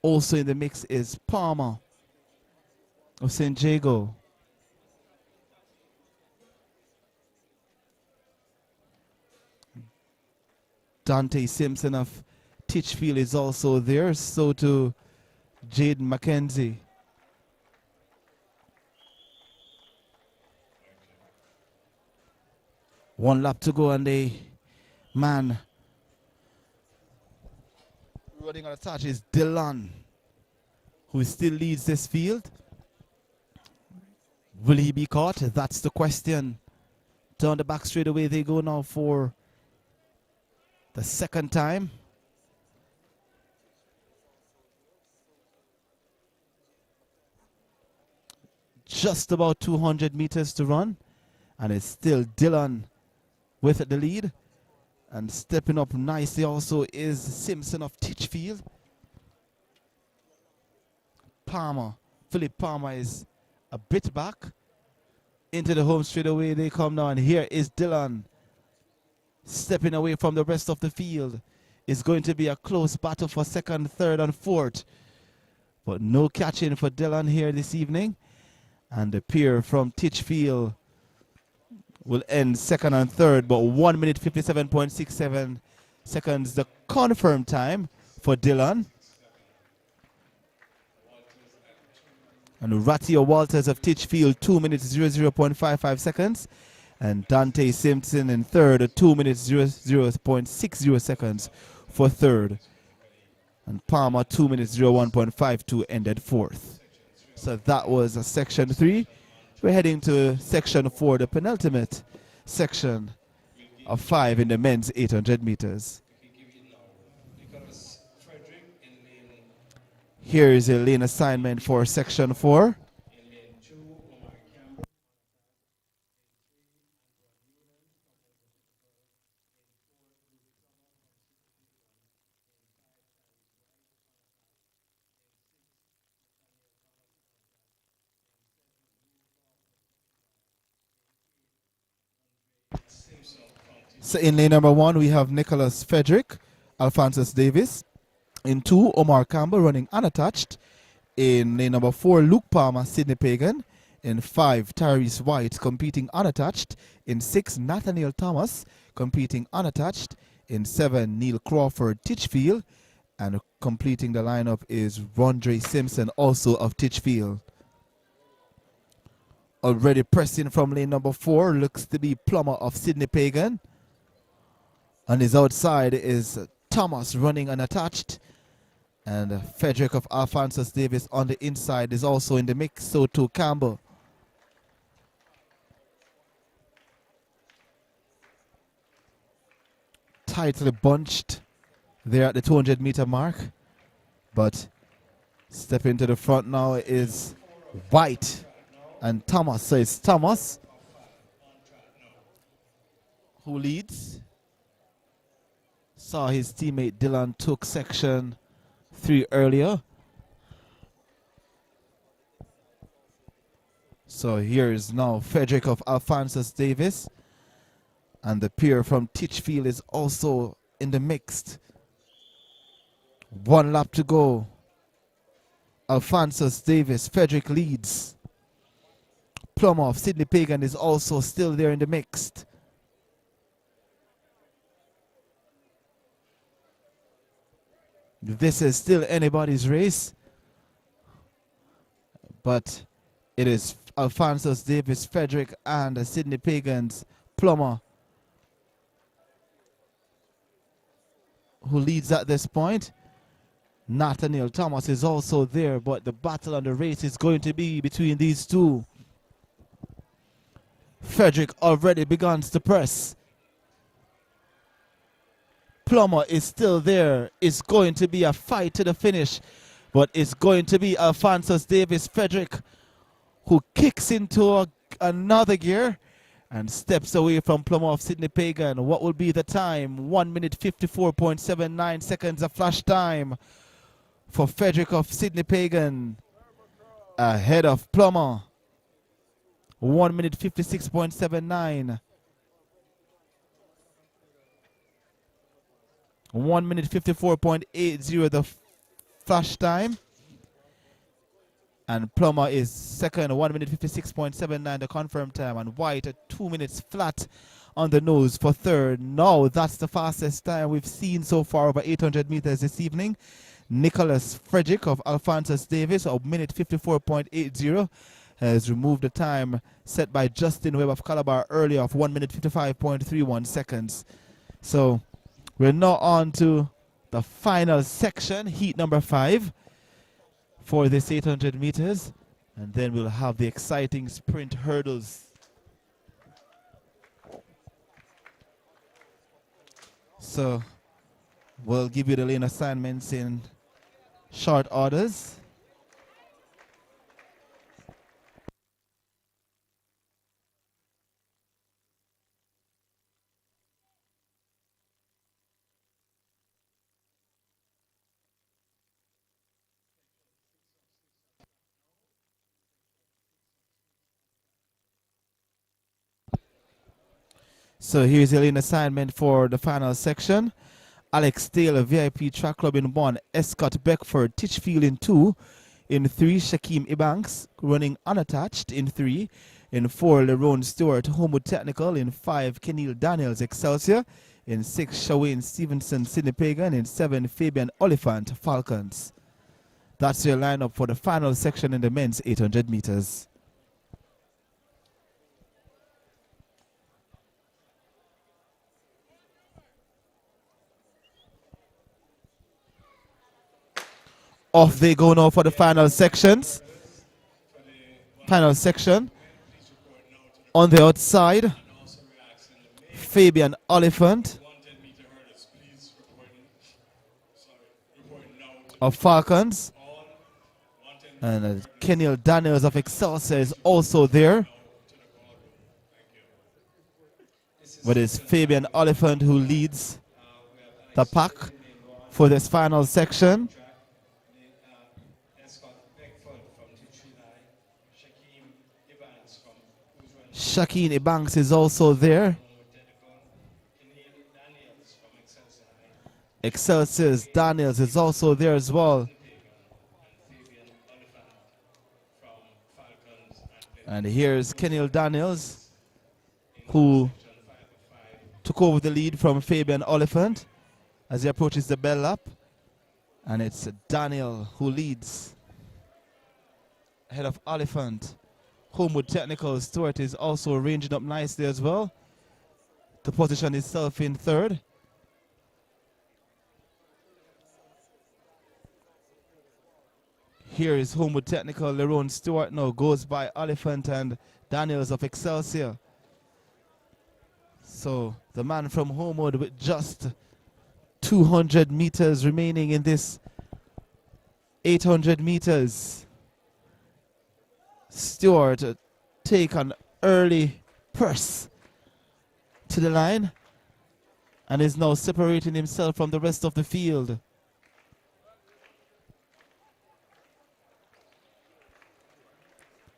Also in the mix is Palmer of St. Jago. Dante Simpson of Titchfield is also there. So too Jaden McKenzie. One lap to go, and the man running on the touch is Dillon, who still leads this field. Will he be caught? That's the question. Down the back straightaway they go now for the second time. Just about 200 meters to run, and it's still Dillon with the lead. And stepping up nicely also is Simpson of Titchfield. Palmer, Philip Palmer is a bit back. Into the home straight away they come now, and here is Dillon stepping away from the rest of the field. It's going to be a close battle for second, third, and fourth. But no catching for Dillon here this evening. And the pair from Titchfield will end second and third, but 1 minute 57.67 seconds, the confirmed time for Dillon. And Ratio Walters of Titchfield, 2 minutes 00.55 seconds. And Dante Simpson in third, 2 minutes 00.60 seconds for third. And Palmer, 2 minutes 01.52, ended fourth. So that was a section 3. We're heading to section 4, the penultimate section of 5 in the men's 800 meters. Here is a lane assignment for section 4. So in lane number 1, we have Nicholas Frederick, Alphonsus Davis. In 2, Omar Campbell running unattached. In lane number 4, Luke Palmer, Sidney Pagan. In 5, Tyrese White competing unattached. In 6, Nathaniel Thomas competing unattached. In 7, Neil Crawford, Titchfield. And completing the lineup is Rondre Simpson, also of Titchfield. Already pressing from lane number 4 looks to be Plummer of Sidney Pagan. On his outside is Thomas running unattached. And Frederick of Alphonsus Davis on the inside is also in the mix, so too Campbell. Tightly bunched there at the 200 meter mark. But stepping to the front now is White and Thomas. So it's Thomas who leads. Saw his teammate Dillon took section 3 earlier. So here is now Frederick of Alphonsus Davis. And the pair from Titchfield is also in the mix. 1 lap to go. Alphonsus Davis, Frederick leads. Plummer of Sydney Pagan is also still there in the mix. This is still anybody's race, but it is Alphonsus Davis, Frederick, and Sydney Pagan's Plummer who leads at this point. Nathaniel Thomas is also there, but the battle on the race is going to be between these two. Frederick already begins to press. Plummer is still there. It's going to be a fight to the finish, but it's going to be Alphonsus Davis Frederick who kicks into another gear and steps away from Plummer of Sydney Pagan. What will be the time? 1 minute 54.79 seconds of flash time for Frederick of Sydney Pagan ahead of Plummer. 1 minute 56.79. 1 minute 54.80 the flash time. And Plummer is second, 1 minute 56.79 the confirmed time. And White at 2 minutes flat on the nose for third. Now that's the fastest time we've seen so far over 800 meters this evening. Nicholas Frederick of Alphonsus Davis, a minute 54.80, has removed the time set by Justin Webb of Calabar earlier of 1 minute 55.31 seconds. So we're now on to the final section, heat number 5 for this 800 meters. And then we'll have the exciting sprint hurdles. So we'll give you the lane assignments in short orders. So here's the lane assignment for the final section. Alex Taylor, VIP Track Club in 1. Escott Beckford, Titchfield in 2. In 3, Shaquem Ebanks, running unattached in 3. In 4, Lerone Stewart, Homewood Technical. In 5, Kenil Daniels, Excelsior. In 6, Shawayne Stevenson, Sydney Pagan. In 7, Fabian Oliphant, Falcons. That's your lineup for the final section in the men's 800 meters. Off they go now for the final sections. Final section. On the outside, Fabian Oliphant of Falcons. And Kenil Daniels of Excelsior is also there. But it's Fabian Oliphant who leads the pack for this final section. Shaquem Ebanks is also there. Excelsior's Daniels is also there as well. And here's Kenil Daniels, who took over the lead from Fabian Oliphant as he approaches the bell lap. And it's Daniel who leads ahead of Oliphant. Homewood Technical Stewart is also ranging up nicely as well to position himself in third. Here is Homewood Technical. Lerone Stewart now goes by Oliphant and Daniels of Excelsior. So the man from Homewood with just 200 meters remaining in this 800 meters. Stewart take an early press to the line and is now separating himself from the rest of the field.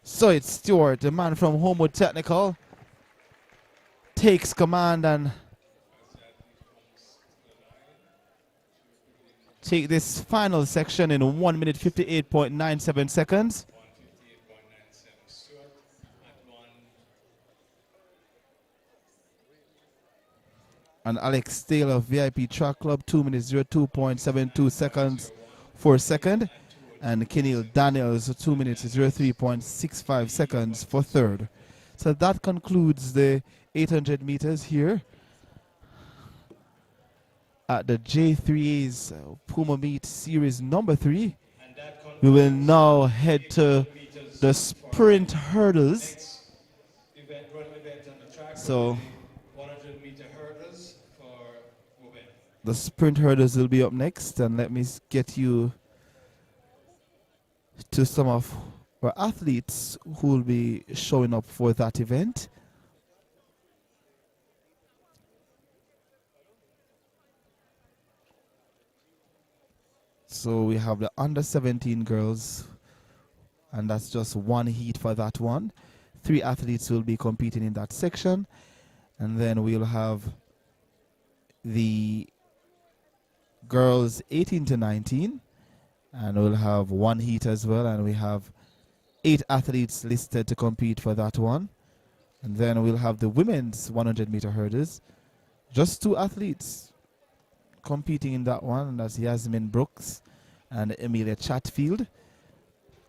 So it's Stewart, the man from Homewood Technical, takes command and take this final section in 1 minute 58.97 seconds. And Alex Taylor of VIP Track Club, 2 minutes 02.72 seconds for second. And Kenil Daniels, 2 minutes 03.65 seconds for third. So that concludes the 800 meters here at the J3A's Puma Meet Series number 3. We will now head to the sprint hurdles. So the sprint hurdles will be up next, and let me get you to some of our athletes who will be showing up for that event. So we have the under 17 girls, and that's just one heat for that one. 3 athletes will be competing in that section, and then we'll have the girls 18 to 19, and we'll have one heat as well, and we have 8 athletes listed to compete for that one. And then we'll have the women's 100-meter hurdles. Just 2 athletes competing in that one, and that's Yasmin Brooks and Emilia Chatfield.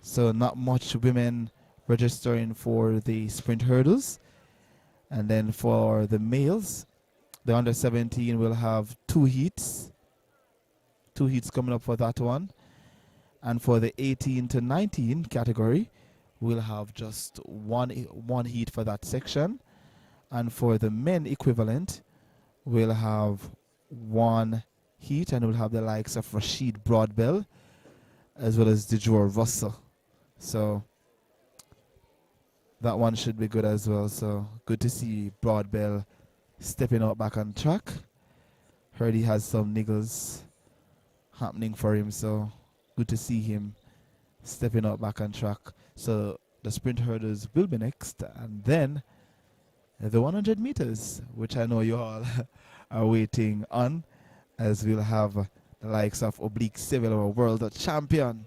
So not much women registering for the sprint hurdles. And then for the males, the under 17 will have 2 heats. 2 heats coming up for that one. And for the 18 to 19 category, we'll have just one heat for that section. And for the men equivalent, we'll have 1 heat, and we'll have the likes of Rashid Broadbell as well as DeJour Russell. So that one should be good as well. So good to see Broadbell stepping out back on track. Heard he has some niggles happening for him, so good to see him stepping out back on track. So the sprint hurdles will be next, and then the 100 meters, which I know you all are waiting on, as we'll have the likes of Oblique Civil, our world champion,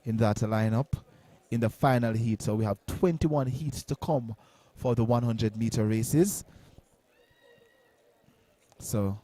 in that lineup in the final heat. So we have 21 heats to come for the 100-meter races. So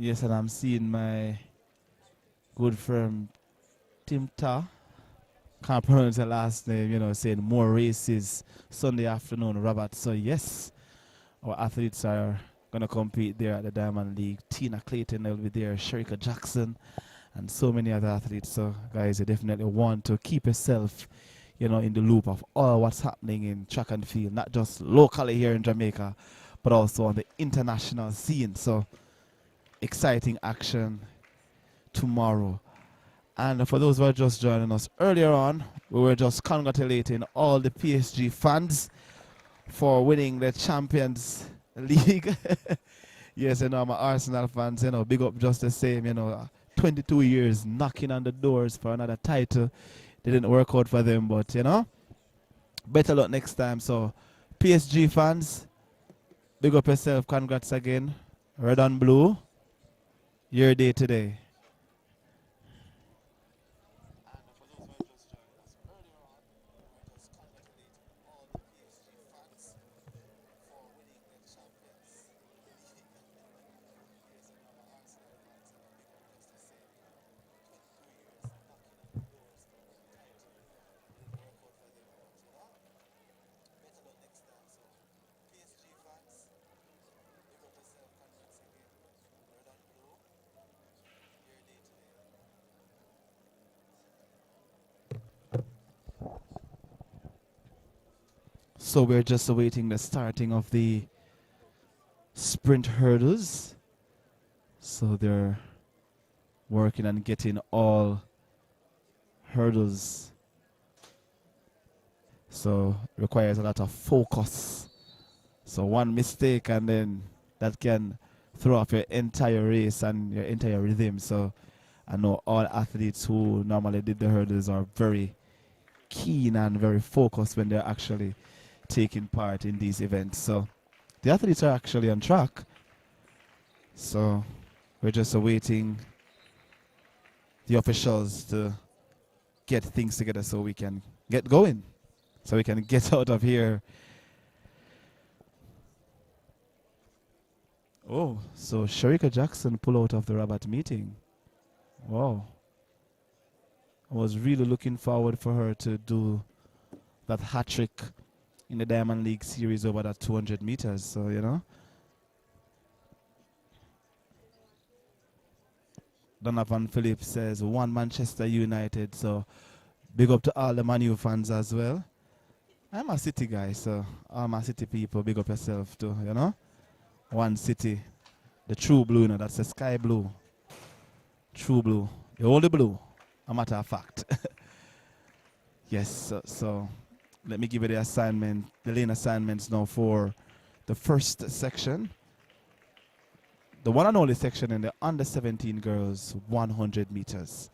yes, and I'm seeing my good friend Tim Ta, can't pronounce the last name, saying more races Sunday afternoon, Robert. So yes, our athletes are going to compete there at the Diamond League. Tina Clayton will be there, Sherika Jackson, and so many other athletes. So guys, you definitely want to keep yourself, in the loop of all what's happening in track and field, not just locally here in Jamaica, but also on the international scene. So exciting action tomorrow. And for those who are just joining us earlier on, we were just congratulating all the PSG fans for winning the Champions League. Yes, my Arsenal fans, big up just the same, 22 years knocking on the doors for another title. They didn't work out for them, but, better luck next time. So, PSG fans, big up yourself. Congrats again. Red and blue, your day today. So we're just awaiting the starting of the sprint hurdles. So they're working on getting all hurdles. So requires a lot of focus. So one mistake and then that can throw off your entire race and your entire rhythm. So I know all athletes who normally did the hurdles are very keen and very focused when they're actually taking part in these events. So the athletes are actually on track. So we're just awaiting the officials to get things together so we can get going. So we can get out of here. Oh, so Sharika Jackson pulled out of the Rabat meeting. Wow. I was really looking forward for her to do that hat trick in the Diamond League series over that 200 meters. So, you know. Donovan Phillips says, one Manchester United. So, big up to all the Man U fans as well. I'm a City guy, so all my City people, big up yourself too, you know. One City, the true blue, you know, that's the sky blue. True blue, the only blue, a matter of fact. Yes, so let me give you the assignment, the lane assignments now for the first section. The one and only section in the under 17 girls 100 meters.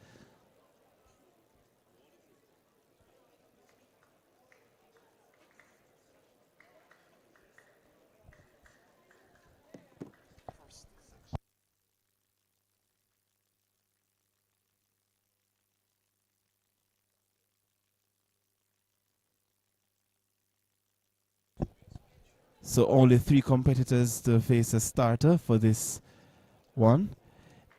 So only 3 competitors to face a starter for this one.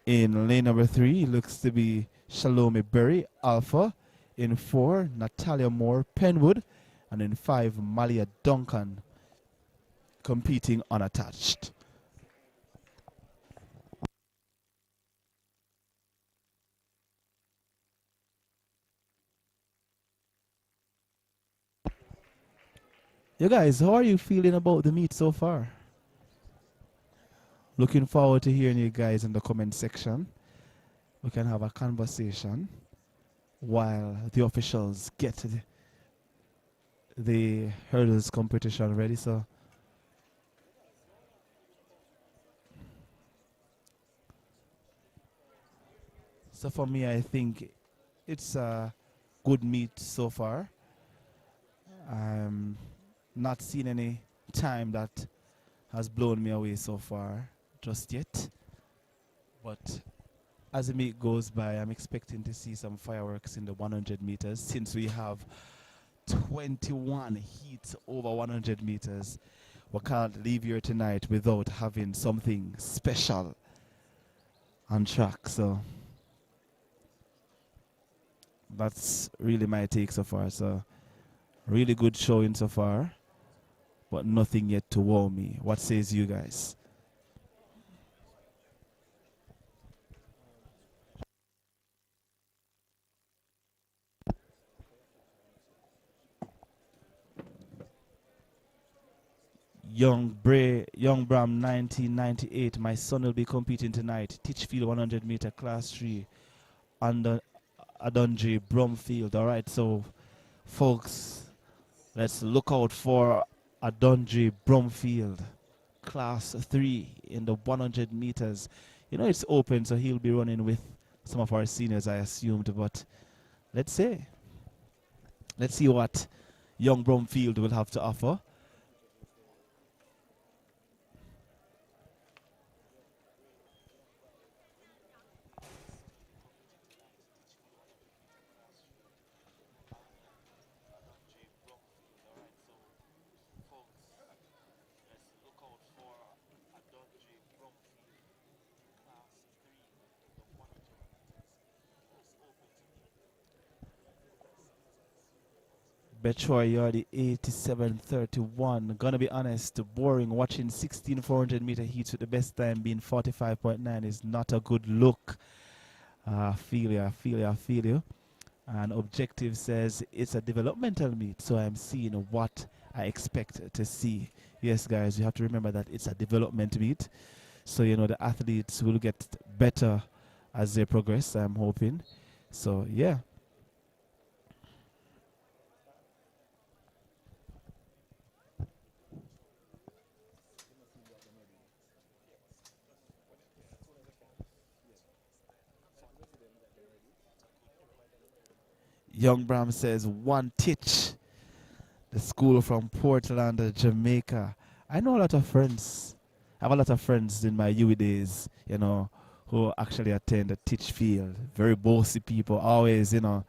In lane number 3, it looks to be Shalome Berry, Alpha. In 4, Natalia Moore, Penwood. And in 5, Malia Duncan, competing unattached. You guys, how are you feeling about the meet so far? Looking forward to hearing you guys in the comment section. We can have a conversation while the officials get the hurdles competition ready. So for me, I think it's a good meet so far. I'm not seeing any time that has blown me away so far just yet. But as the meet goes by, I'm expecting to see some fireworks in the 100 meters since we have 21 heats over 100 meters. We can't leave here tonight without having something special on track. So that's really my take so far. So really good showing so far, but nothing yet to wow me. What says you guys? Young Bram 1998. My son will be competing tonight. Titchfield 100 meter class 3 under Adonji Bromfield. All right, so folks, let's look out for Adonji Bromfield, class 3 in the 100 meters. You know it's open, so he'll be running with some of our seniors, I assumed. But let's see what young Bromfield will have to offer. Betroy, you're the 87.31. Gonna be honest, boring watching 16 400 meter heats with the best time being 45.9 is not a good look. I feel you. And Objective says it's a developmental meet, so I'm seeing what I expect to see. Yes, guys, you have to remember that it's a development meet. So, you know, the athletes will get better as they progress, I'm hoping. So, yeah. Young Bram says, one titch. The school from Portland, Jamaica. I know a lot of friends. I have a lot of friends in my UE days, you know, who actually attend the Teach Field. Very bossy people, always, you know,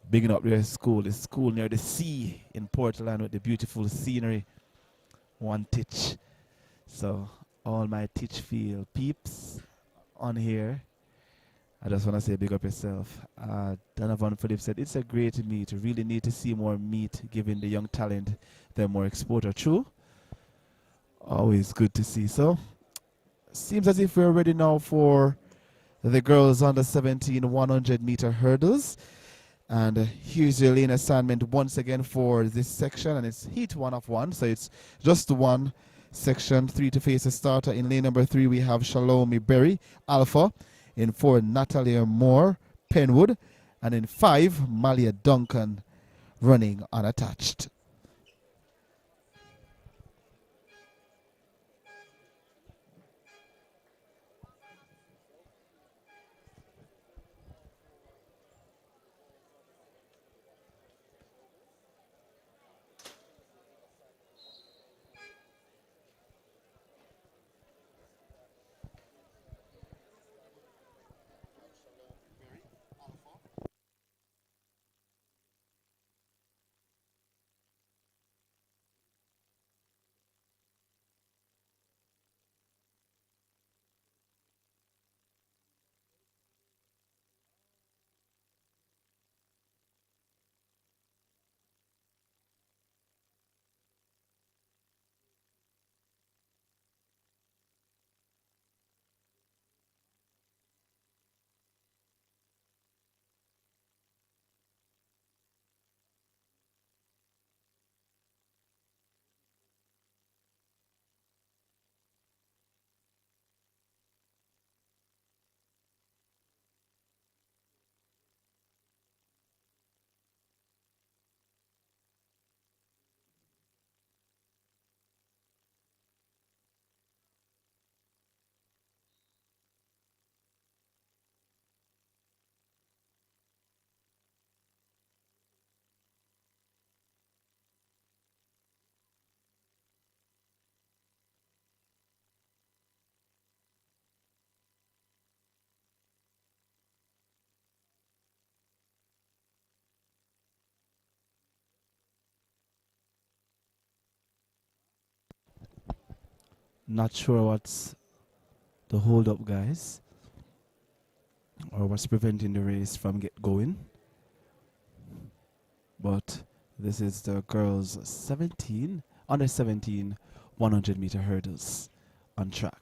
bigging up their school. The school near the sea in Portland with the beautiful scenery. One Teach. So, all my Teach Field peeps on here. I just want to say big up yourself. Donovan Phillips said, it's a great meet. Really need to see more meet, giving the young talent them more exposure. True. Always good to see. So, seems as if we're ready now for the girls under 17 100-meter hurdles. And here's your lane assignment once again for this section. And it's heat 1 of 1. So, it's just one section. 3 to face a starter. In lane number 3, we have Shalomi Berry, Alpha. In 4, Natalia Moore, Penwood. And in 5, Malia Duncan, running unattached. Not sure what's the hold up, guys, or what's preventing the race from get going. But this is the girls 17, under 17, 100-meter hurdles on track.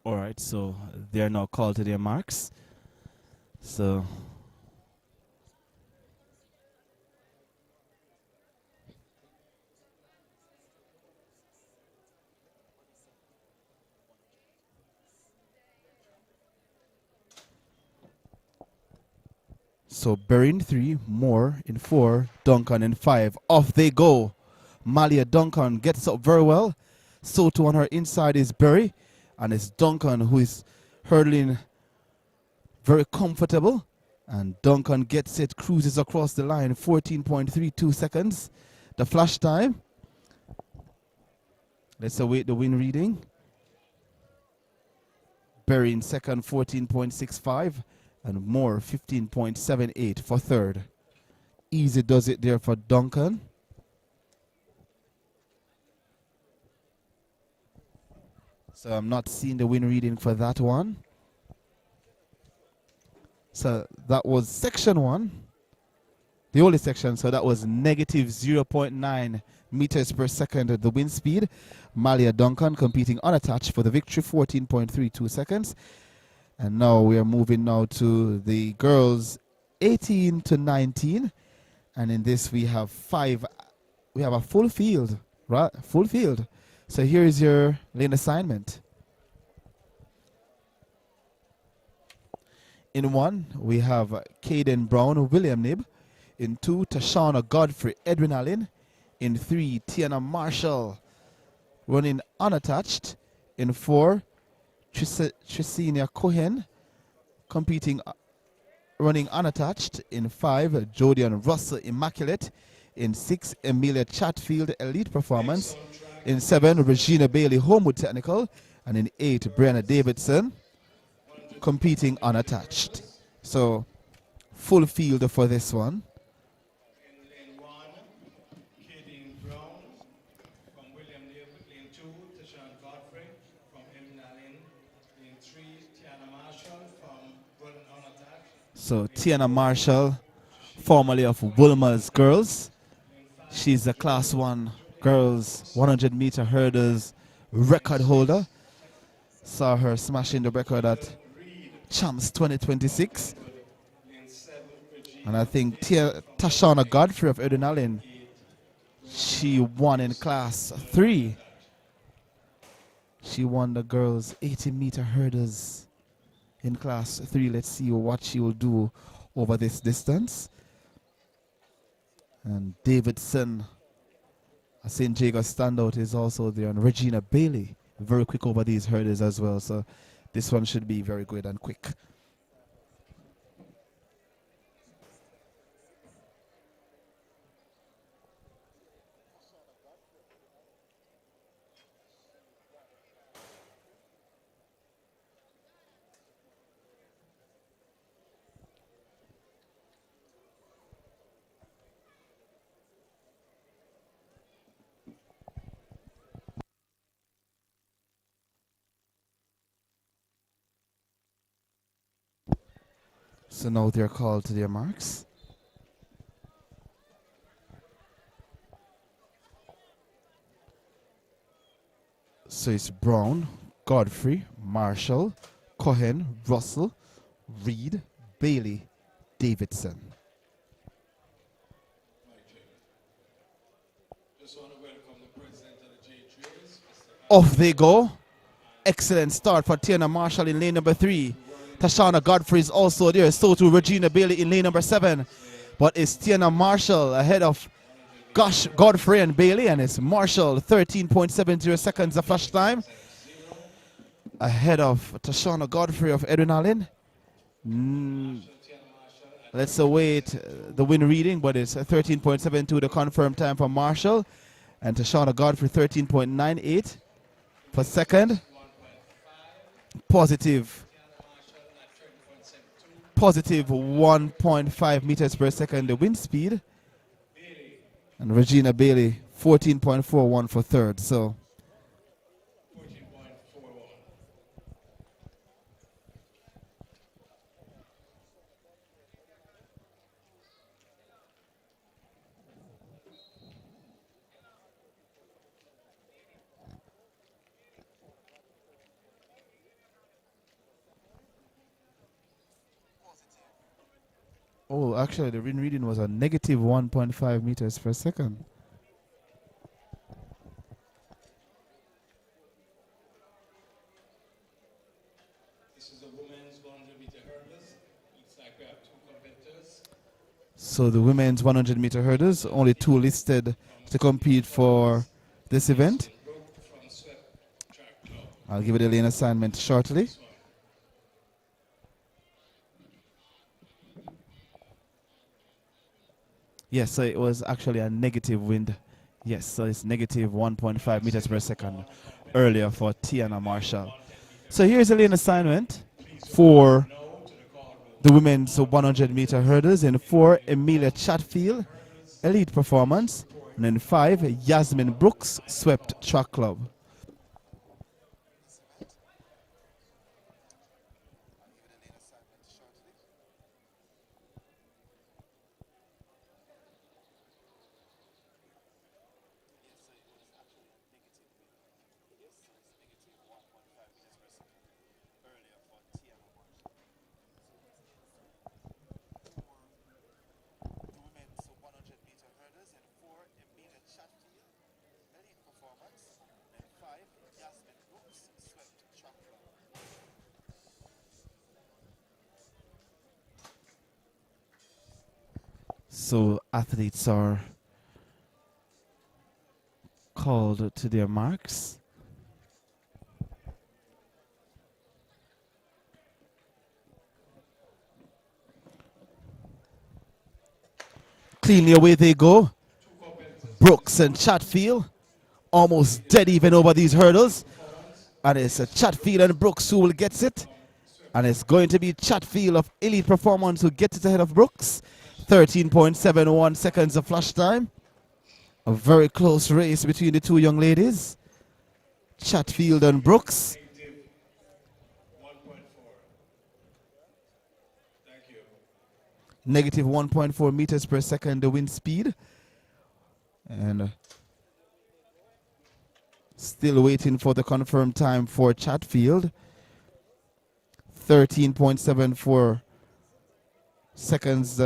All right, so they're now called to their marks. So Berry in 3, Moore in 4, Duncan in 5. Off they go. Malia Duncan gets up very well. So too on her inside is Berry, and it's Duncan who is hurdling very comfortable. And Duncan gets it, cruises across the line, 14.32 seconds. The flash time. Let's await the win reading. Berry in second, 14.65. And Moore, 15.78 for third. Easy does it there for Duncan. So I'm not seeing the win reading for that one. So that was section 1. the only section. So that was negative 0.9 meters per second at the wind speed. Malia Duncan competing unattached for the victory, 14.32 seconds. And now we are moving now to the girls 18 to 19. And in this we have a full field, right? Full field. So here is your lane assignment. In 1, we have Caden Brown, William Nib. In 2, Tashana Godfrey, Edwin Allen. In 3, Tiana Marshall, running unattached. In 4, Trisenia Cohen, competing, running unattached. In 5, Jodian Russell, Immaculate. In 6, Emilia Chatfield, Elite Performance. In 7, Regina Bailey, Homewood Technical. And in 8, Brianna Davidson, competing unattached. So full field for this one. In lane 1, Katie Brown from William Nib. Lane 2, Tashawn Godfrey from Edwin Allen. Lane 3, Tiana Marshall from Running Unattached. So Tiana Marshall, formerly of Wilma's Girls. She's a Class 1 girls 100 meter hurdles record holder. Saw her smashing the record at Champs 2026. And I think Tashana Godfrey of Edwin Allen, she won in Class 3. She won the girls 80 meter hurdles in Class 3. Let's see what she will do over this distance. And Davidson, a St. Jago standout, is also there. And Regina Bailey, very quick over these hurdles as well. So this one should be very good and quick. So now they're called to their marks. So it's Brown, Godfrey, Marshall, Cohen, Russell, Reed, Bailey, Davidson. Just want to welcome the president of the JAA's. Off they go. Excellent start for Tiana Marshall in lane number 3. Tashana Godfrey is also there. So too Regina Bailey in lane number 7. But it's Tiana Marshall ahead of Godfrey and Bailey, and it's Marshall 13.70 seconds the flash time ahead of Tashana Godfrey of Edwin Allen. Let's await the win reading, but it's 13.72 the confirmed time for Marshall, and Tashana Godfrey 13.98 per second. Positive 1.5 meters per second the wind speed. And Regina Bailey 14.41 for third. So 14.41. oh, actually the wind reading was a negative 1.5 meters per second. This is the women's 100 meter hurdles. Looks like we have 2 competitors. So the women's 100 meter hurdles, only 2 listed to compete for this event. From Swept Track Club. I'll give it a lane assignment shortly. Yes, so it was actually a negative wind. Yes, so it's negative 1.5 meters per second earlier for Tiana Marshall. So here's a lane assignment for the women's 100 meter hurdles. In 4, Emilia Chatfield, Elite Performance. And in 5, Yasmin Brooks, Swept Track Club. So athletes are called to their marks. Cleanly away they go. Brooks and Chatfield almost dead even over these hurdles. And it's a Chatfield and Brooks who will get it. And it's going to be Chatfield of Elite Performance who gets it ahead of Brooks. 13.71 seconds of flash time. A very close race between the two young ladies. Chatfield and Brooks. Negative 1.4 meters per second the wind speed. And still waiting for the confirmed time for Chatfield. 13.74 seconds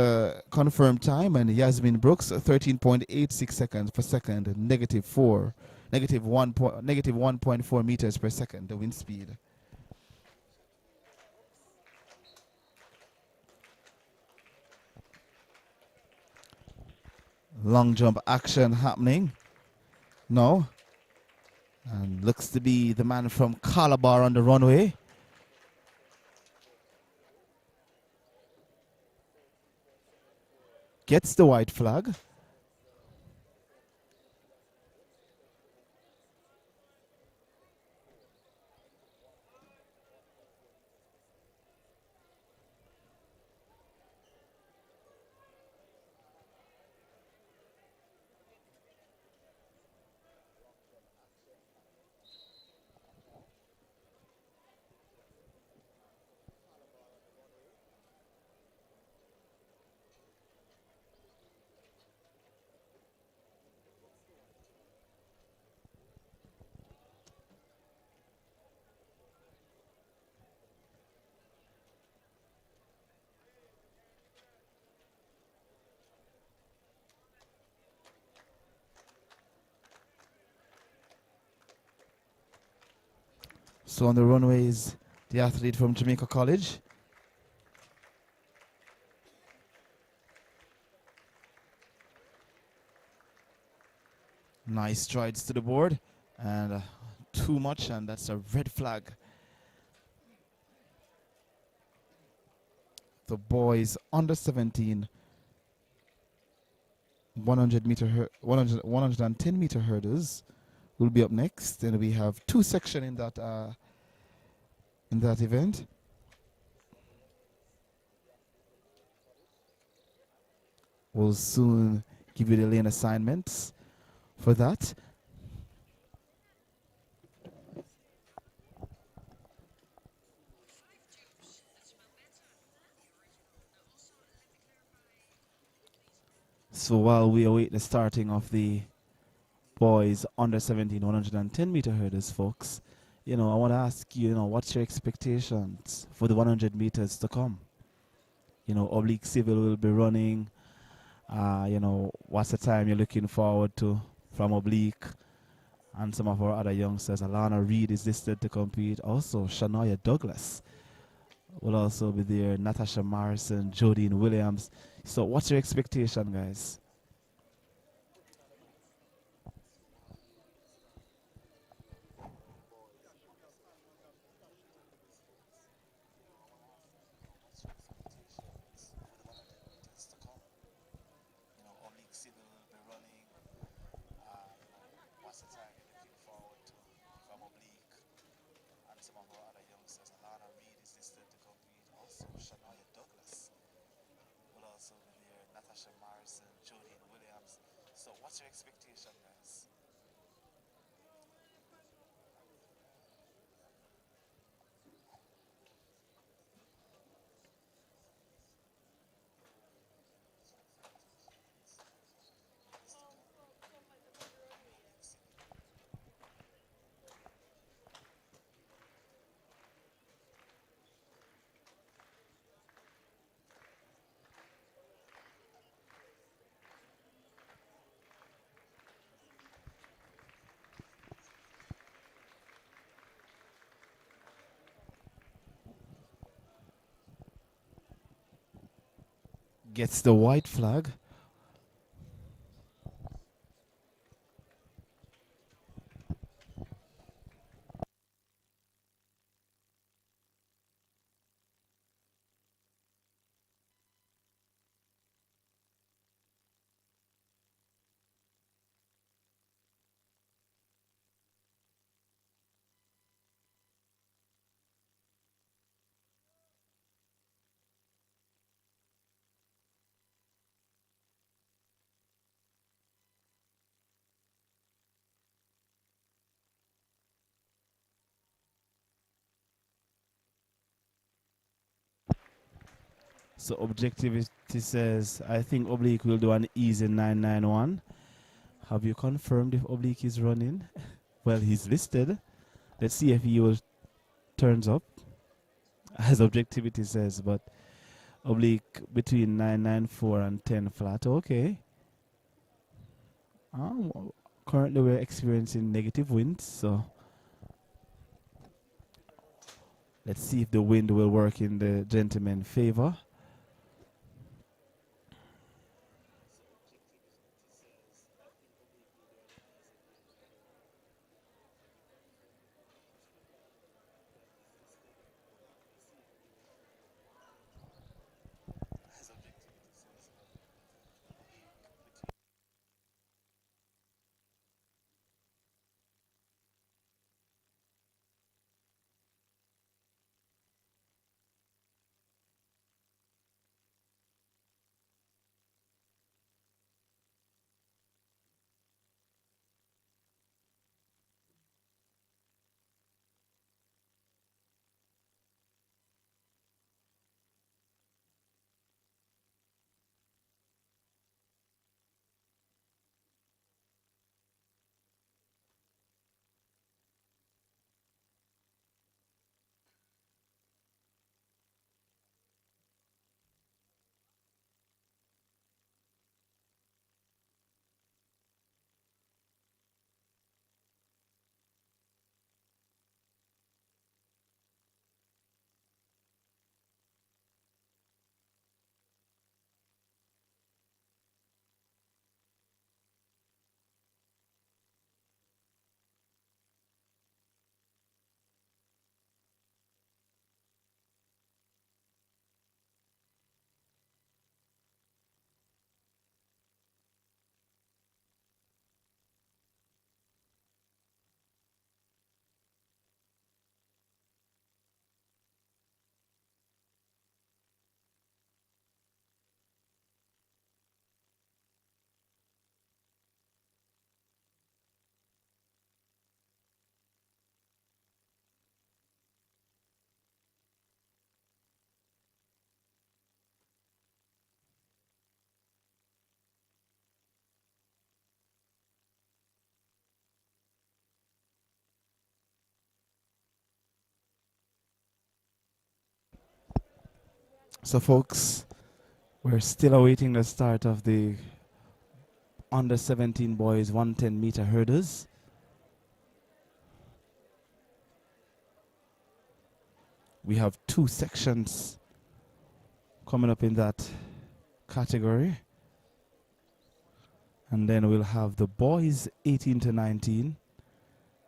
confirmed time, and Yasmin Brooks 13.86 seconds per second, negative 1.4 meters per second the wind speed. Long jump action happening now, and looks to be the man from Calabar on the runway. Gets the white flag. So on the runway is the athlete from Jamaica College. Nice strides to the board, and too much, and that's a red flag. The boys under 17 110 meter hurdles will be up next, and we have two sections in that event. We'll soon give you the lane assignments for that. So while we await the starting of the boys under 17 110 meter hurdles, folks, I want to ask you, what's your expectations for the 100 meters to come? Oblique Civil will be running. What's the time you're looking forward to from Oblique? And some of our other youngsters, Alana Reed is listed to compete. Also, Shania Douglas will also be there. Natasha Morrison, Jodine Williams. So what's your expectation, guys? Gets the white flag So objectivity says, I think Oblique will do an easy 991. Have you confirmed if Oblique is running? Well, he's listed. Let's see if he will turns up, as objectivity says, but Oblique between 994 and 10 flat. Okay. Currently we're experiencing negative winds, so let's see if the wind will work in the gentleman's favor. So folks, we're still awaiting the start of the under 17 boys 110 meter hurdles. We have 2 sections coming up in that category. And then we'll have the boys 18 to 19,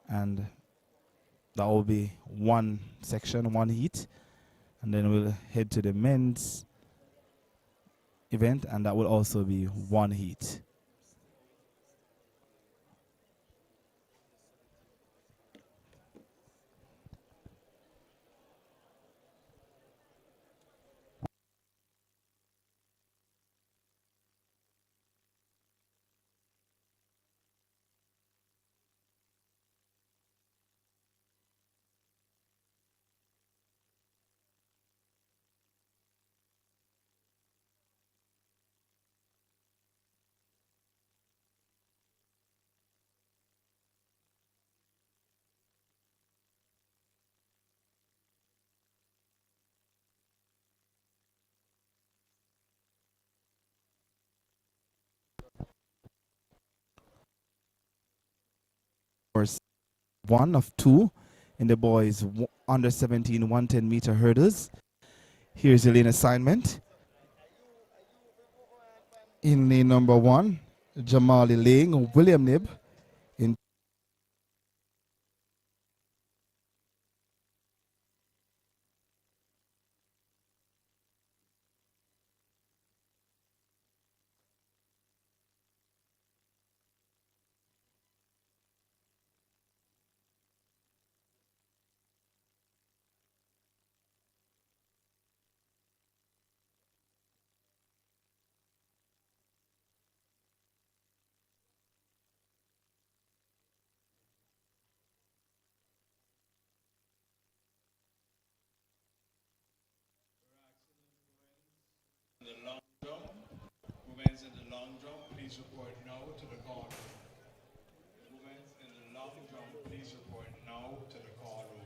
and that will be 1 section, 1 heat. And then we'll head to the men's event, and that will also be 1 heat. Course 1 of 2 in the boys under 17 110 meter hurdles. Here's your lane assignment. In lane number 1, Jamali Laying, William Nib. In report now to the call room.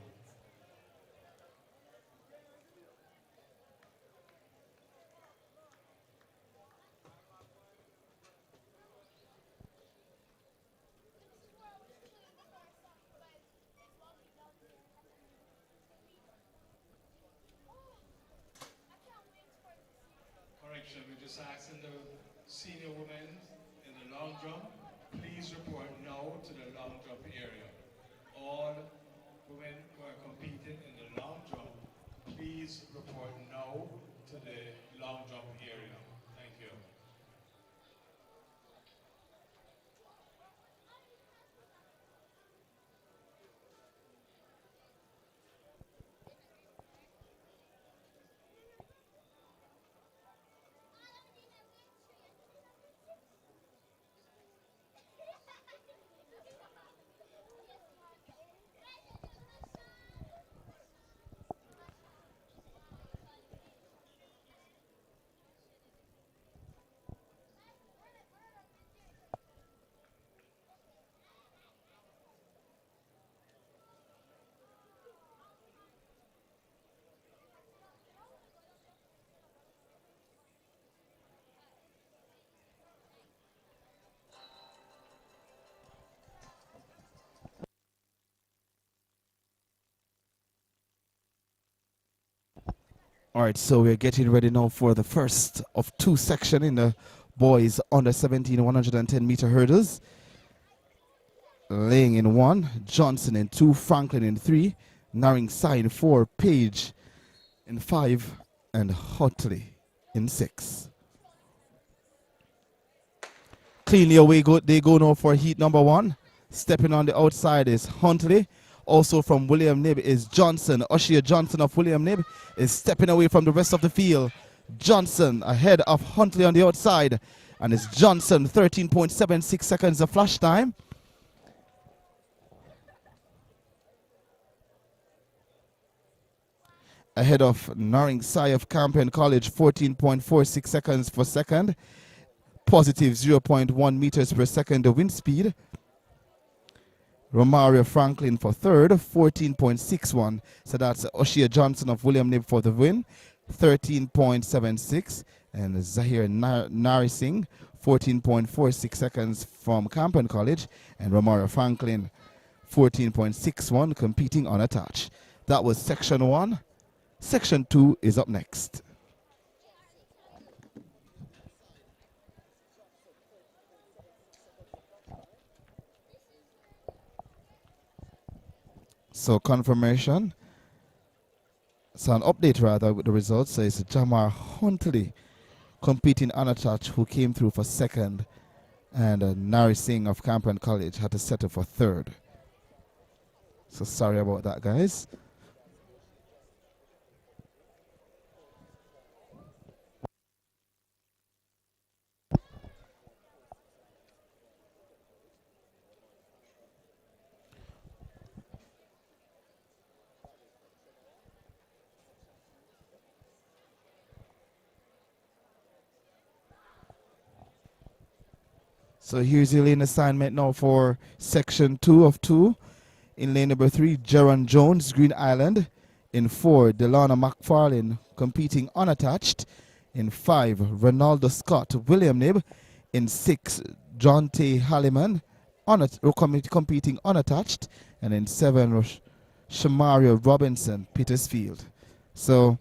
Correction, we're just asking the senior women in the long jump, please report now to the long jump area. All women who are competing in the long jump, please report now to the long jump area. Thank you. All right, so we're getting ready now for the first of two sections in the boys under 17 110 meter hurdles. Laying in 1, Johnson in 2, Franklin in 3, Naring in 4, Page in 5, and Hotley in 6. Cleanly away they go now for heat number 1. Stepping on the outside is Huntley. Also from William Knibb is Johnson. Ushia Johnson of William Knibb is stepping away from the rest of the field. Johnson ahead of Huntley on the outside. And it's Johnson, 13.76 seconds of flash time. Ahead of Naring of Campion College, 14.46 seconds for second. Positive 0.1 meters per second the wind speed. Romario Franklin for third, 14.61. So that's Ushia Johnson of William Knibb for the win, 13.76. And Zahir Narising, 14.46 seconds from Campion College. And Romario Franklin, 14.61, competing unattached. That was section 1. Section 2 is up next. So confirmation. So an update rather with the results says Jamar Huntley competing unattached who came through for second, and Nari Singh of Campion College had to settle for third. So sorry about that, guys. So here's your lane assignment now for section 2 of 2. In lane number 3, Jaron Jones, Green Island. In 4, Delana McFarlane, competing unattached. In 5, Ronaldo Scott, William Knibb. In 6, John T. Halliman, competing unattached. And in 7, Shamario Robinson, Petersfield. So,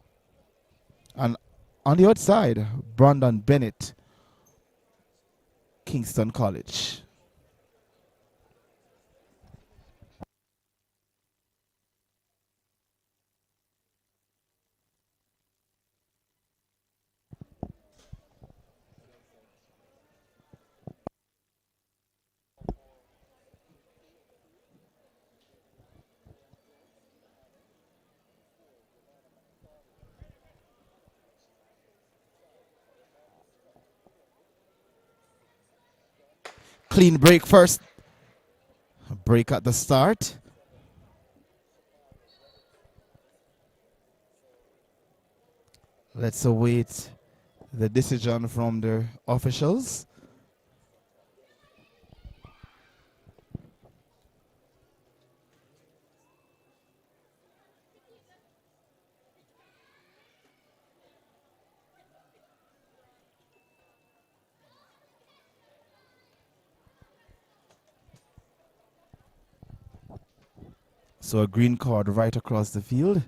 and on the outside, Brandon Bennett, Kingston College. Clean break first. Break at the start. Let's await the decision from the officials. So a green card right across the field.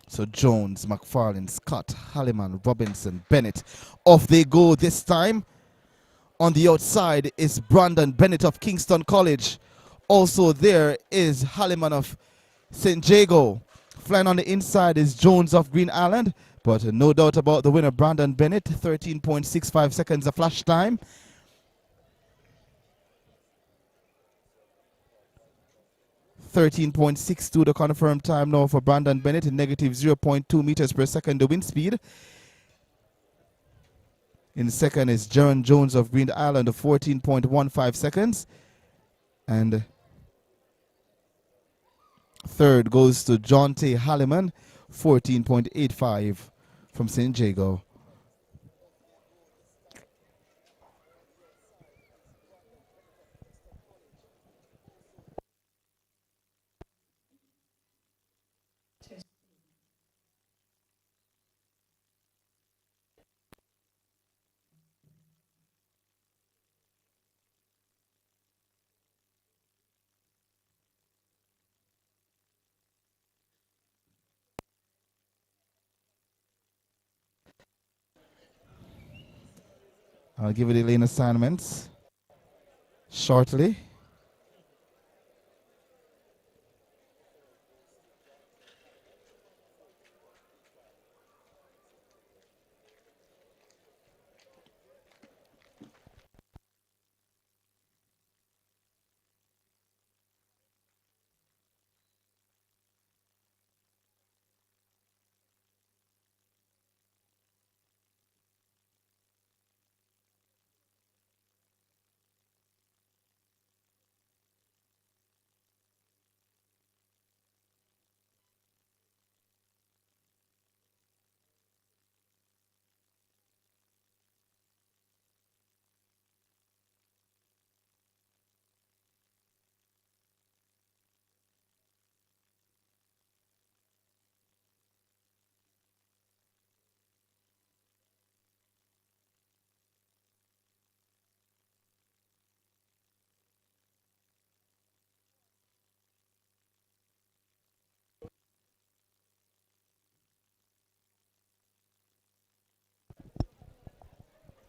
So Jones, McFarlane, Scott, Halliman, Robinson, Bennett. Off they go this time. On the outside is Brandon Bennett of Kingston College. Also there is Halliman of St. Jago. Flying on the inside is Jones of Green Island. But no doubt about the winner, Brandon Bennett. 13.65 seconds of flash time. (13.62) the confirmed time now for Brandon Bennett. Negative 0.2 meters per second the wind speed. In second is Jaron Jones of Green Island, 14.15 seconds. And third goes to John T. Halliman, 14.85 from St. Jago. I'll give you the lane assignments shortly.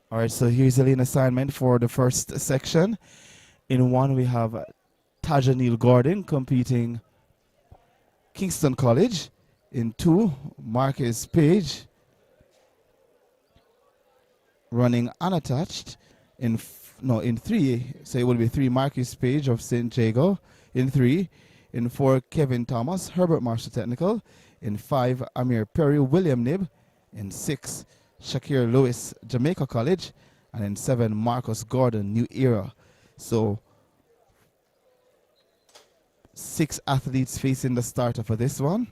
All right, so here's the lane assignment for the first section. In one, we have Tajanil Gordon competing Kingston College. In two, Marcus Page running unattached. In three, so it will be three, Marcus Page of St. Jago. In three. In four, Kevin Thomas, Herbert Marshall Technical. In five, Amir Perry, William Nib. In six, Shakir Lewis, Jamaica College. And in seven, Marcus Gordon, New Era. So 6 athletes facing the starter for this one.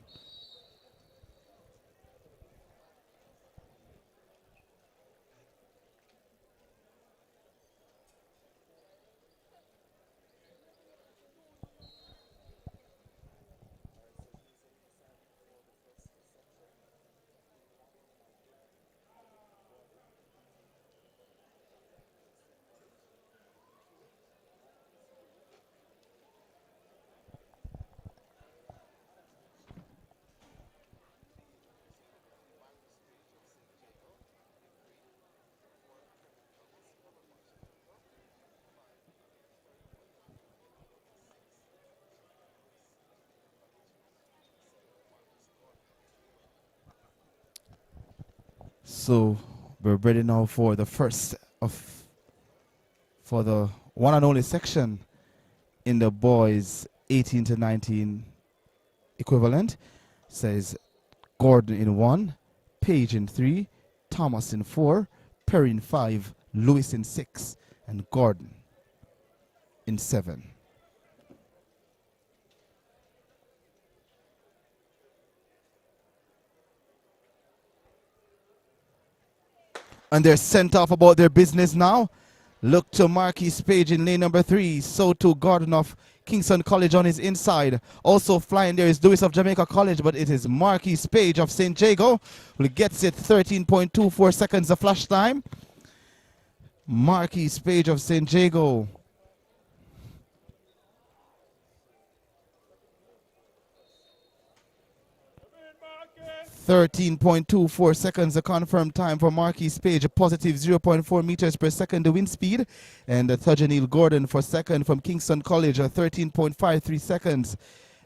So we're ready now for the for the one and only section in the boys 18 to 19 equivalent. Says Gordon in 1, Page in 3, Thomas in 4, Perry in 5, Lewis in 6, and Gordon in 7. And they're sent off about their business now. Look to Marquis Page in lane number 3. So to Gordon of Kingston College on his inside. Also flying there is Lewis of Jamaica College, but it is Marquis Page of St. Jago who gets it. 13.24 seconds the flash time. Marquis Page of St. Jago. 13.24 seconds the confirmed time for Marquis Page, a positive 0.4 meters per second the wind speed. And Thujanil Gordon for second from Kingston College, 13.53 seconds.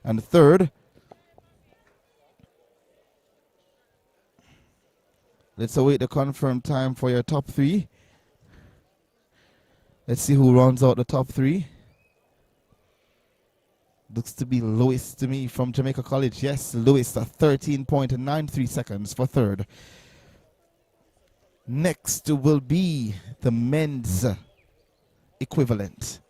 And third, let's await the confirmed time for your top 3. Let's see who rounds out the top 3. Looks to be Lewis to me from Jamaica College. Yes, Lewis, 13.93 seconds for third. Next will be the men's equivalent.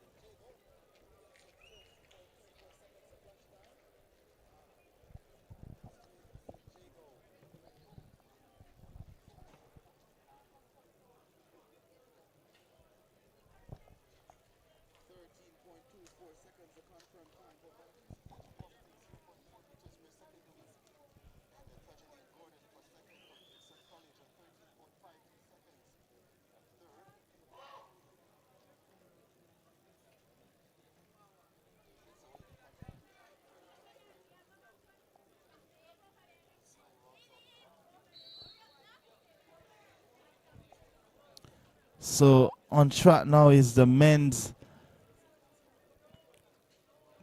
So on track now is the men's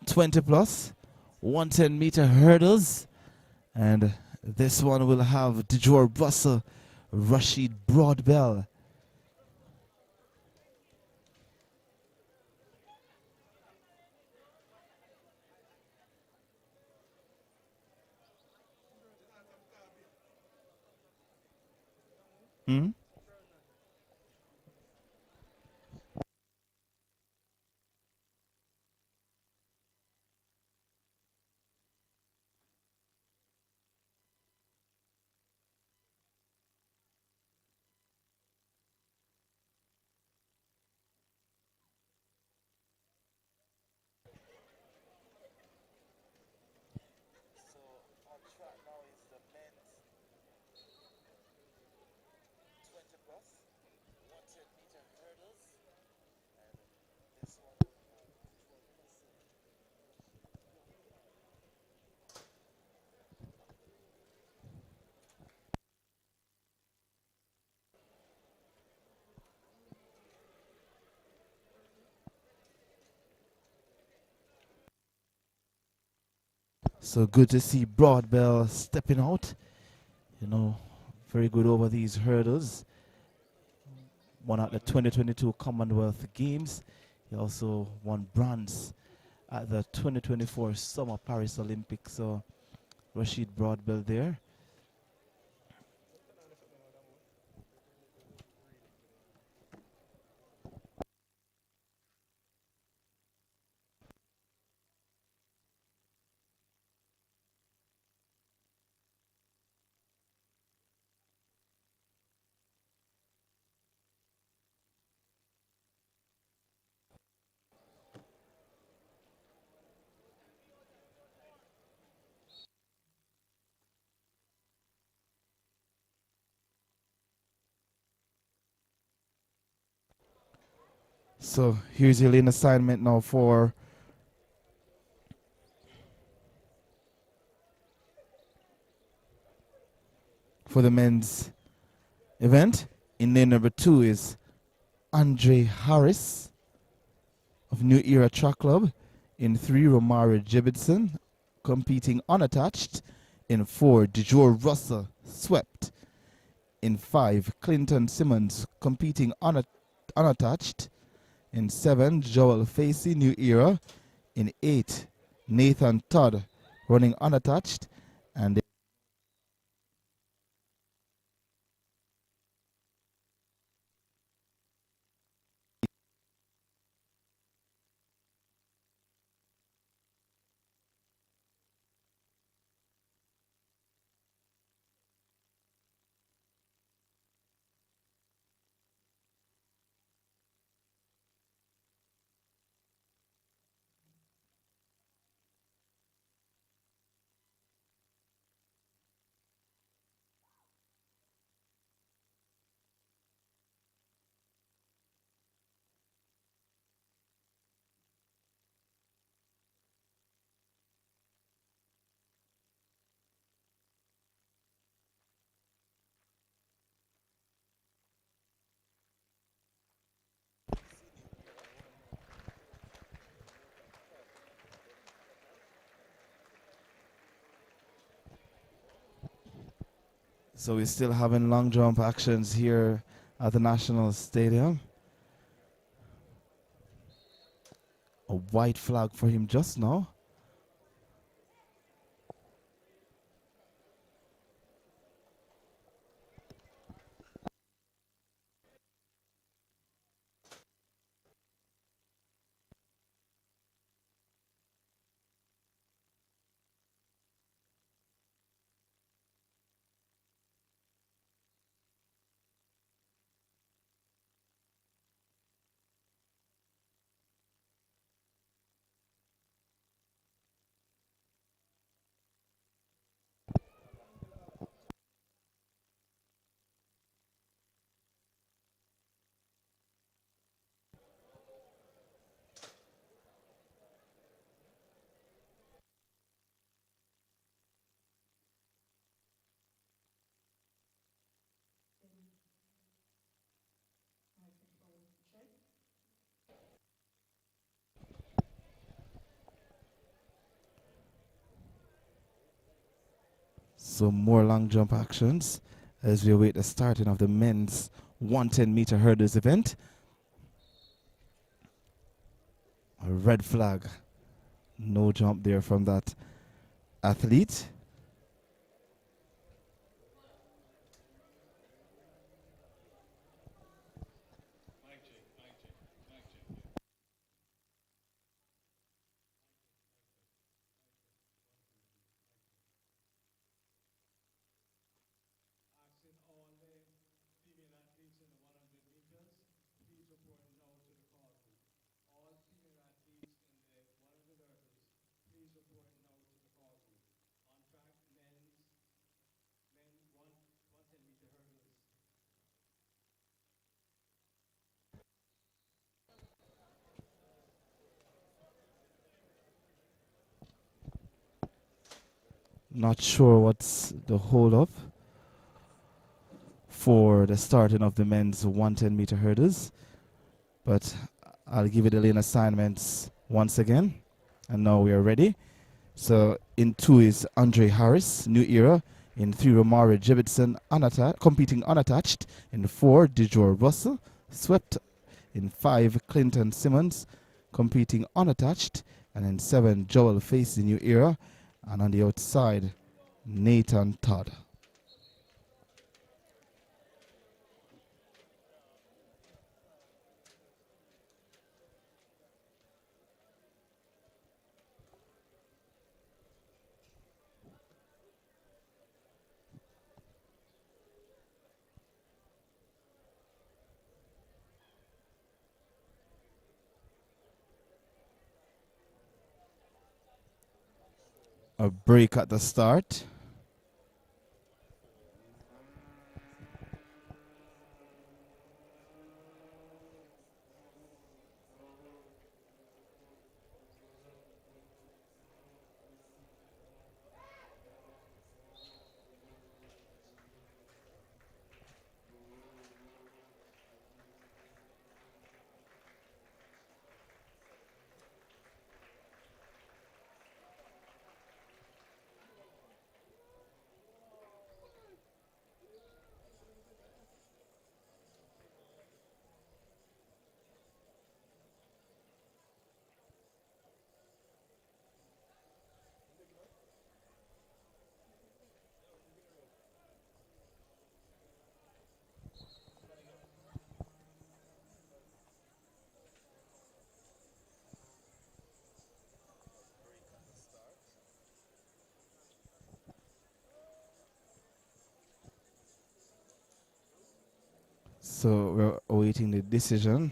20 plus 110 meter hurdles, and this one will have Dijor Russell, Rashid Broadbell. Hmm? So good to see Broadbell stepping out. You know, very good over these hurdles. Won at the 2022 Commonwealth Games. He also won bronze at the 2024 Summer Paris Olympics. So Rashid Broadbell there. So here's your lane assignment now for the men's event. In lane number 2 is Andre Harris of New Era Track Club. In 3, Romari Jibbitson competing unattached. In 4, Dijor Russell swept. In 5, Clinton Simmons competing unattached. In 7, Joel Facey, New Era. In 8, Nathan Todd running unattached. And So we're still having long jump actions here at the National Stadium. A white flag for him just now. So more long jump actions as we await the starting of the men's 110-meter hurdles event. A red flag. No jump there from that athlete. Asking all the female athletes in the 100 meters, please report now to the call room. All female athletes in the 100 hurdles, please report now to the call room. On track, men 110-meter hurdles. Not sure what's the hold up for the starting of the men's 110-meter hurdles, but I'll give you the lane assignments once again. And now we are ready. So in 2 is Andre Harris, New Era. In 3, Romari Jebitson, competing unattached. In 4, DeJour Russell, swept. In 5, Clinton Simmons, competing unattached. And in 7, Joel Facey, New Era. And on the outside, Nathan Todd. A break at the start. So we're awaiting the decision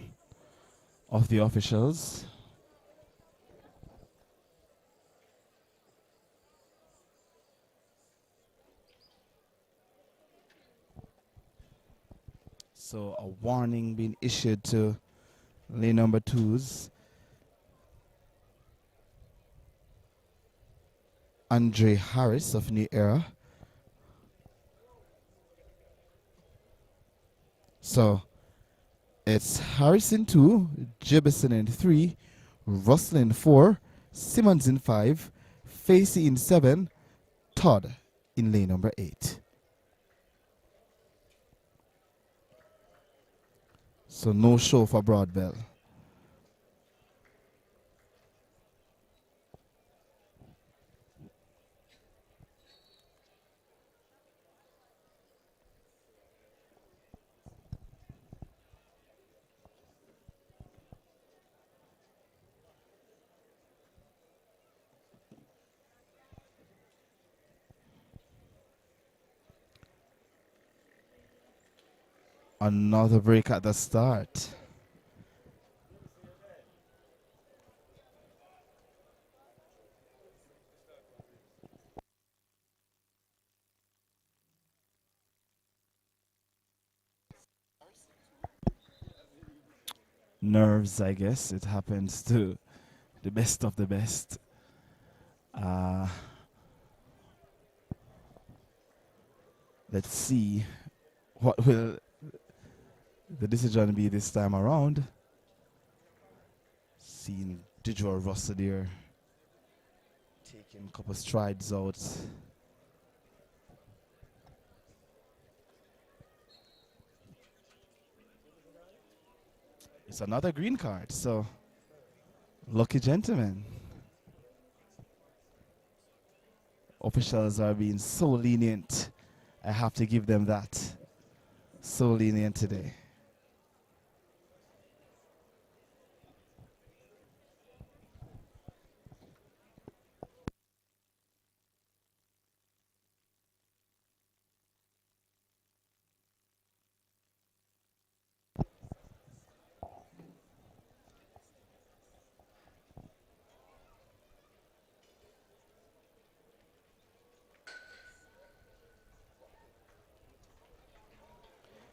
of the officials. So a warning being issued to lane number 2's Andre Harris of New Era. So it's Harris in 2, Jebison in 3, Russell in 4, Simmons in 5, Facey in 7, Todd in lane number 8. So no show for Broadbell. Another break at the start. Nerves, I guess. It happens to the best of the best. Let's see what will the decision be this time around. Seeing Dublow Russell there taking a couple strides out. It's another green card, so lucky gentleman. Officials are being so lenient. I have to give them that. So lenient today.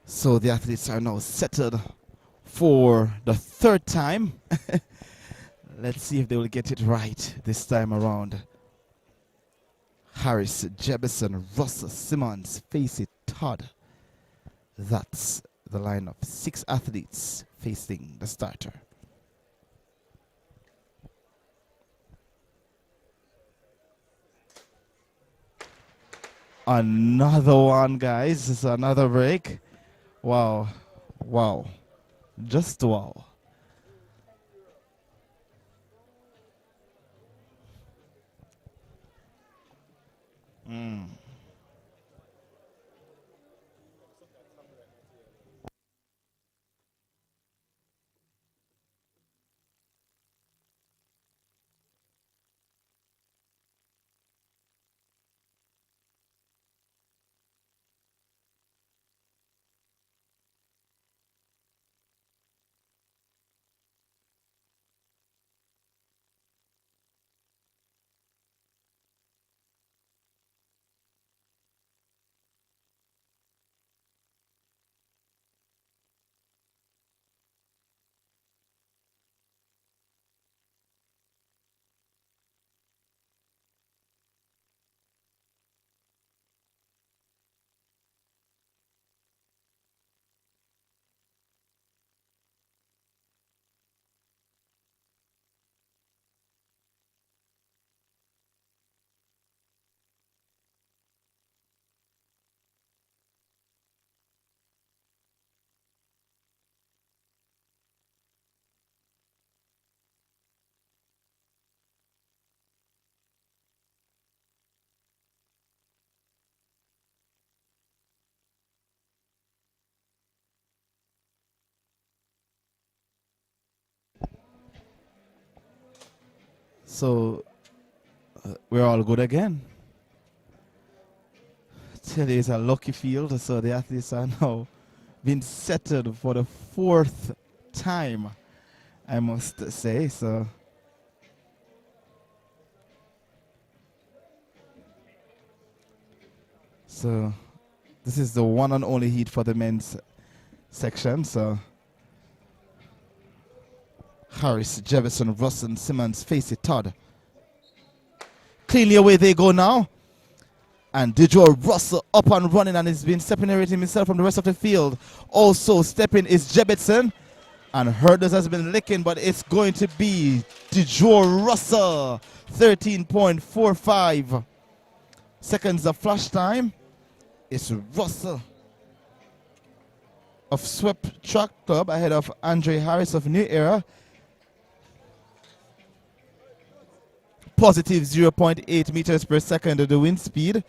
So the athletes are now settled for the third time. Let's see if they will get it right this time around. Harris, Jebison, Russell, Simmons, Facey, Todd. That's the line of 6 athletes facing the starter. Another one, guys. It's another break. Wow. Wow. Just wow. So we're all good again. Today is a lucky field, so the athletes are now being settled for the 4th time, I must say. So this is the one and only heat for the men's section. So Harris, Jefferson, Russell, Simmons, Facey, Todd. Cleanly away they go now. And Dublow Russell up and running, and he's been separating himself from the rest of the field. Also stepping is Jebison. And Herders has been licking, but it's going to be Dublow Russell. 13.45 seconds of flash time. It's Russell. of Swept Track Club ahead of Andre Harris of New Era. Positive 0.8 meters per second of the wind speed.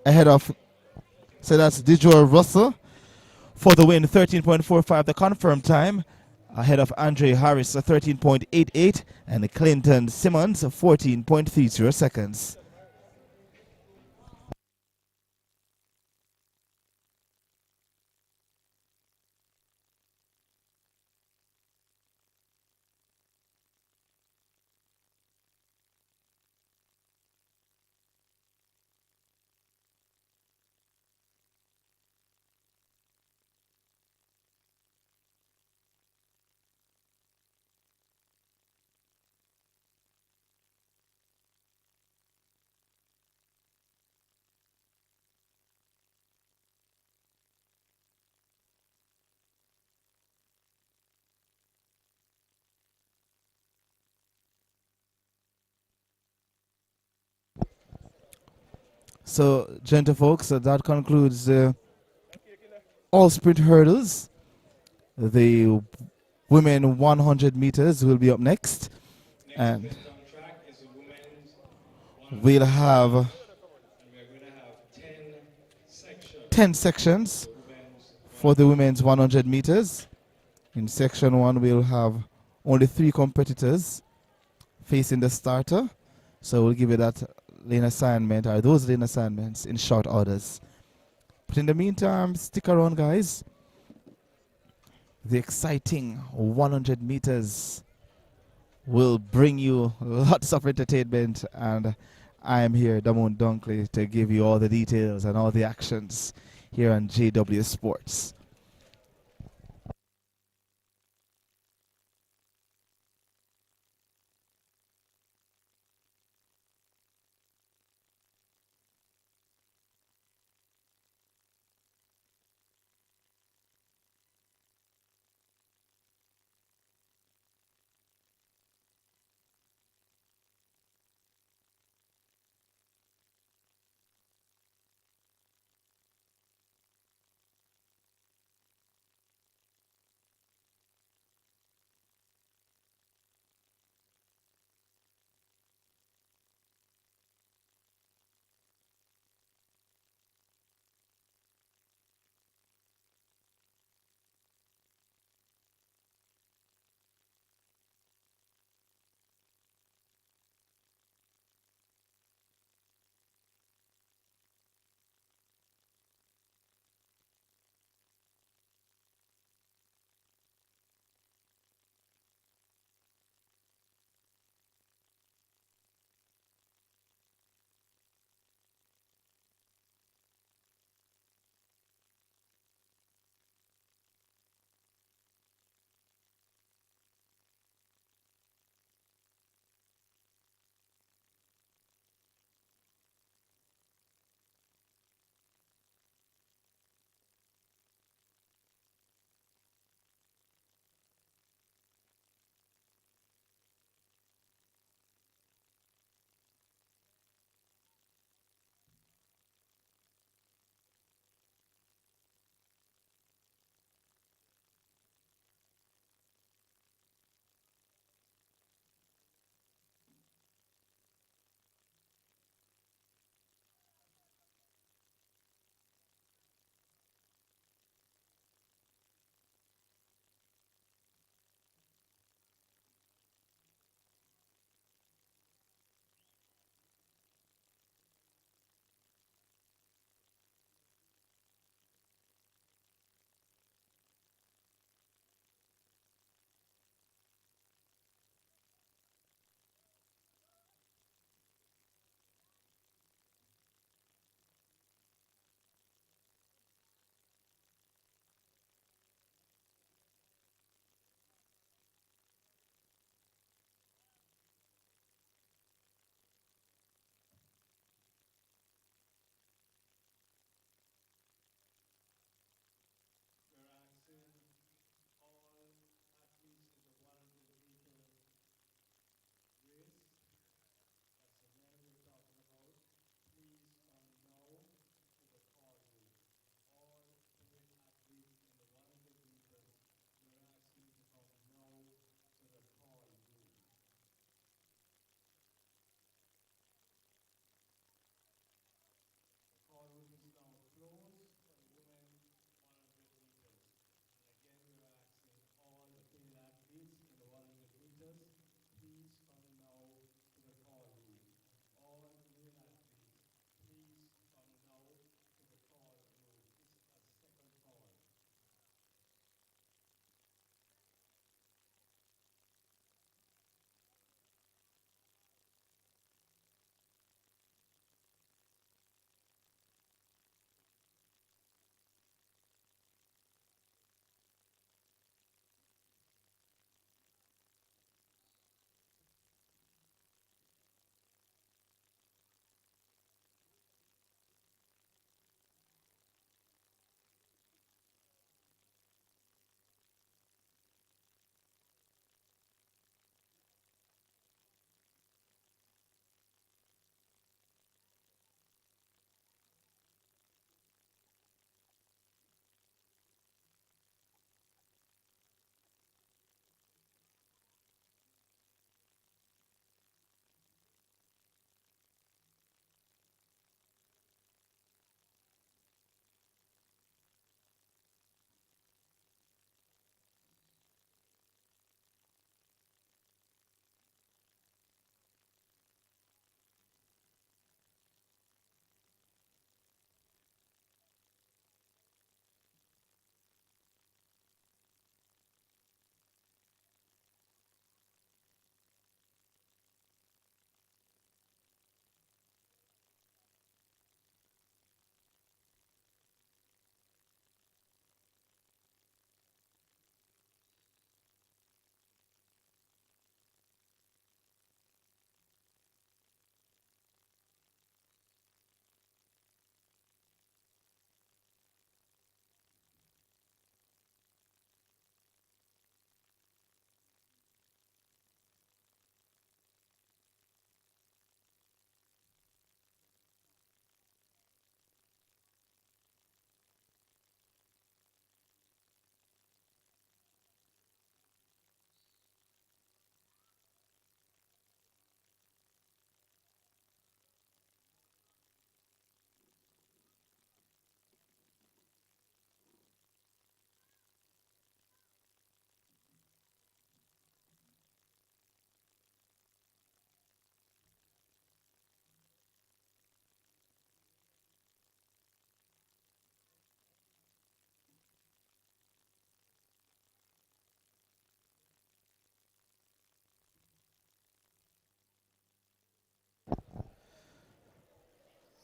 Ahead of, so that's Dijon Russell for the win, 13.45 the confirmed time. Ahead of Andre Harris, 13.88, and Clinton Simmons, 14.30 seconds. So, gentlefolks, that concludes all sprint hurdles. The women 100 meters will be up next. And Next event on track is the women's 100 we'll have and we're going to have 10 sections 10 sections for women's for the women's 100 meters. In section 1, we'll have only 3 competitors facing the starter. So we'll give you that lane assignment, or those lane assignments, in short orders. But in the meantime, stick around, guys. The exciting 100 meters will bring you lots of entertainment, and I am here, Damon Dunkley, to give you all the details and all the actions here on JW Sports.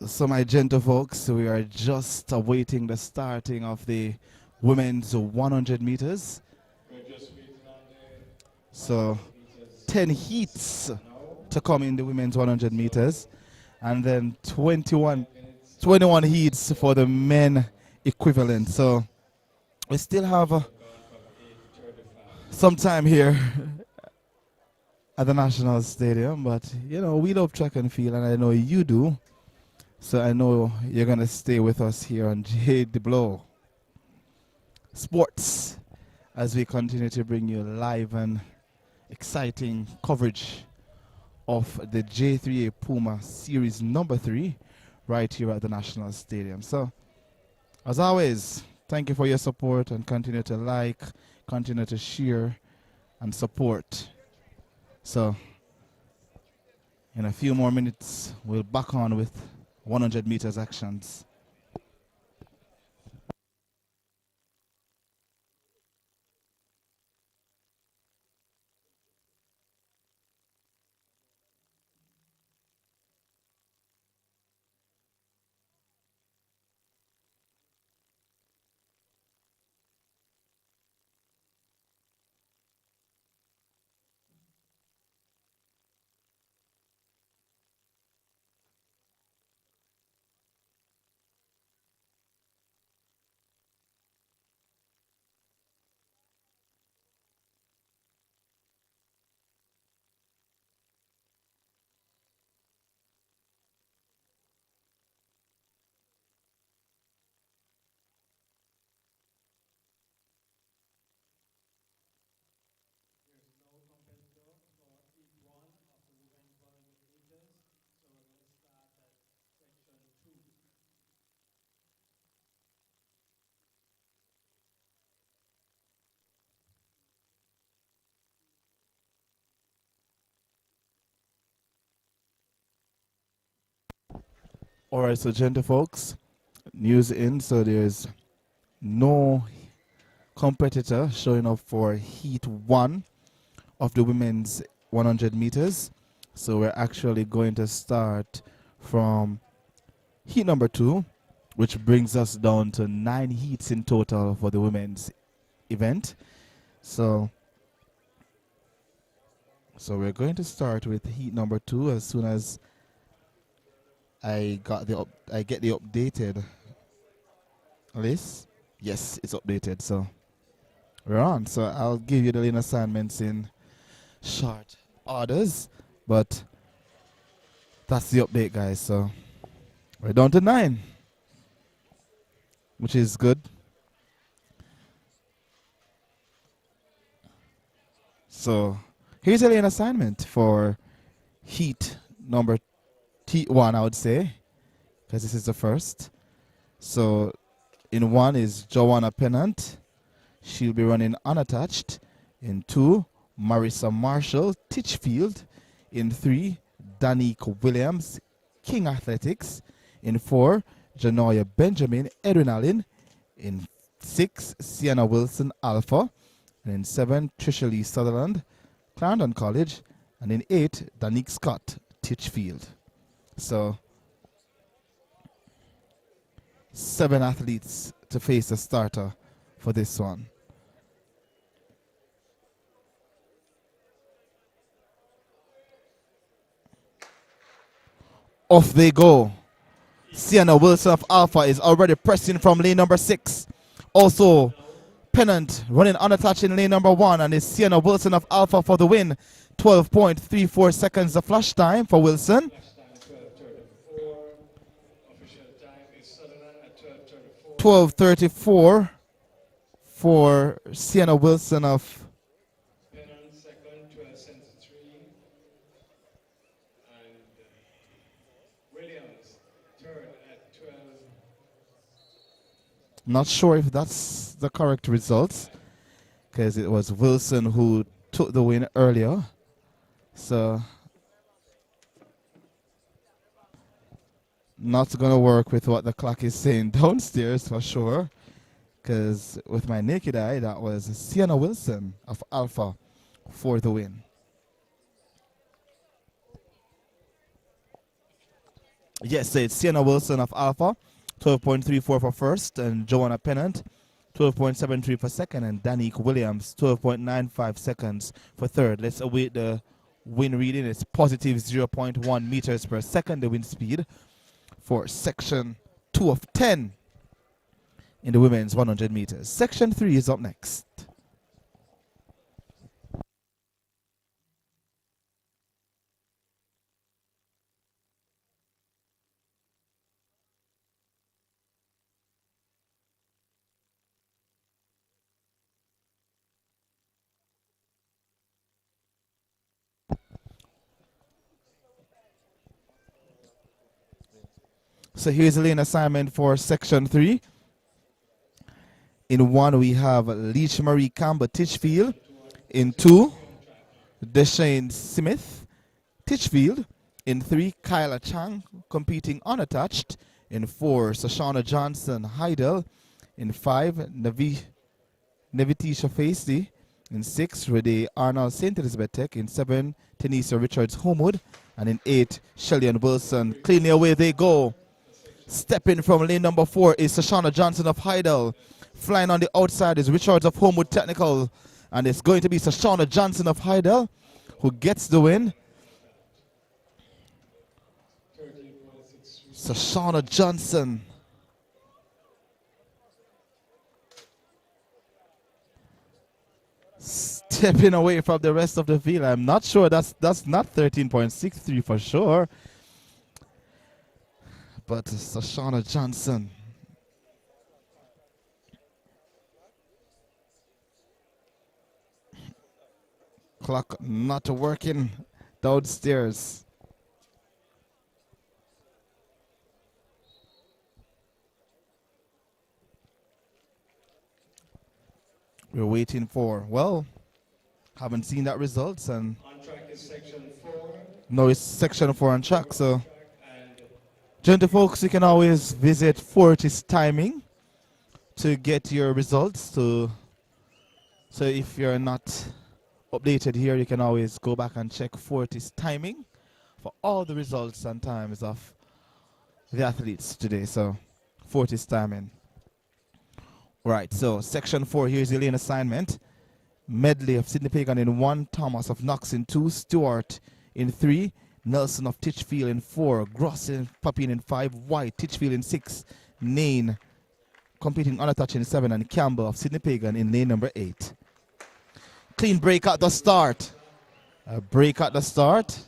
So my gentle folks, we are just awaiting the starting of the women's 100 meters. So 10 heats to come in the women's 100 meters, and then 21 heats for the men equivalent. So we still have some time here at the National Stadium, but you know, we love track and field, and I know you do. So I know you're going to stay with us here on Dublow Sports as we continue to bring you live and exciting coverage of the J3A Puma Series number 3 right here at the National Stadium. So, as always, thank you for your support, and continue to like, continue to share and support. So, in a few more minutes, we'll back on with 100 meters actions. Alright, so gentle folks, news in, so there's no competitor showing up for Heat 1 of the women's 100 meters. So we're actually going to start from Heat number 2, which brings us down to 9 heats in total for the women's event. So we're going to start with Heat number 2 as soon as I get the updated list. Yes, it's updated. So we're on. So I'll give you the lane assignments in short orders, but that's the update, guys. So we're down to 9, which is good. So here's a lane assignment for Heat number T1, I would say, because this is the first. So in 1 is Joanna Pennant. She'll be running unattached. In 2, Marissa Marshall, Titchfield. In 3, Danique Williams, King Athletics. In 4, Janoya Benjamin, Edwin Allen. In 6, Sienna Wilson, Alpha. And in 7, Trisha Lee Sutherland, Clarendon College. And in 8, Danique Scott, Titchfield. So 7 athletes to face the starter for this one. Off they go. Sienna Wilson of Alpha is already pressing from lane number 6. Also, Pennant running unattached in lane number 1, and it's Sienna Wilson of Alpha for the win. 12.34 seconds the flash time for Wilson. 12:34 for Sienna Wilson of Pennant second, 12:73. And Williams third at 12. Not sure if that's the correct results, because it was Wilson who took the win earlier. So not gonna work with what the clock is saying downstairs for sure, because with my naked eye, that was Sienna Wilson of Alpha for the win. Yes, so it's Sienna Wilson of Alpha, 12.34 for first, and Joanna Pennant, 12.73 for second, and Danique Williams, 12.95 seconds for third. Let's await the wind reading. It's positive 0.1 meters per second, the wind speed for section 2 of 10 in the women's 100 meters. Section 3 is up next. So here's the lane assignment for section 3. In 1, we have Leach Marie Campbell Titchfield. In 2, Deshane Smith Titchfield. In 3, Kyla Chang competing unattached. In 4, Sashana Johnson Heidel. In 5, Nevitisha Facey. In 6, Rede Arnold St. Elizabeth Tech. In 7, Tenisa Richards Homewood. And in 8, Shellyan Wilson. Cleanly away they go. Stepping from lane number 4 is Sashana Johnson of Heidel. Flying on the outside is Richards of Homewood Technical. And it's going to be Sashana Johnson of Heidel who gets the win. Sashana Johnson. Stepping away from the rest of the field. I'm not sure that's not 13.63 for sure. But Sashana Johnson. Clock not working downstairs. We're waiting for, well, haven't seen that results, and On track is section 4. no, it's section 4 on track. So, gentle folks, you can always visit Fortis Timing to get your results. So if you're not updated here, you can always go back and check Fortis Timing for all the results and times of the athletes today. So, Fortis Timing. Right, so section 4, here's the lane assignment. Medley of Sydney Pagan in 1, Thomas of Knox in 2, Stewart in 3, Nelson of Titchfield in 4, Gross and Papin in 5, White, Titchfield in 6, Nain competing unattached in 7, and Campbell of Sydney Pagan in lane number 8. Clean break at the start. A break at the start.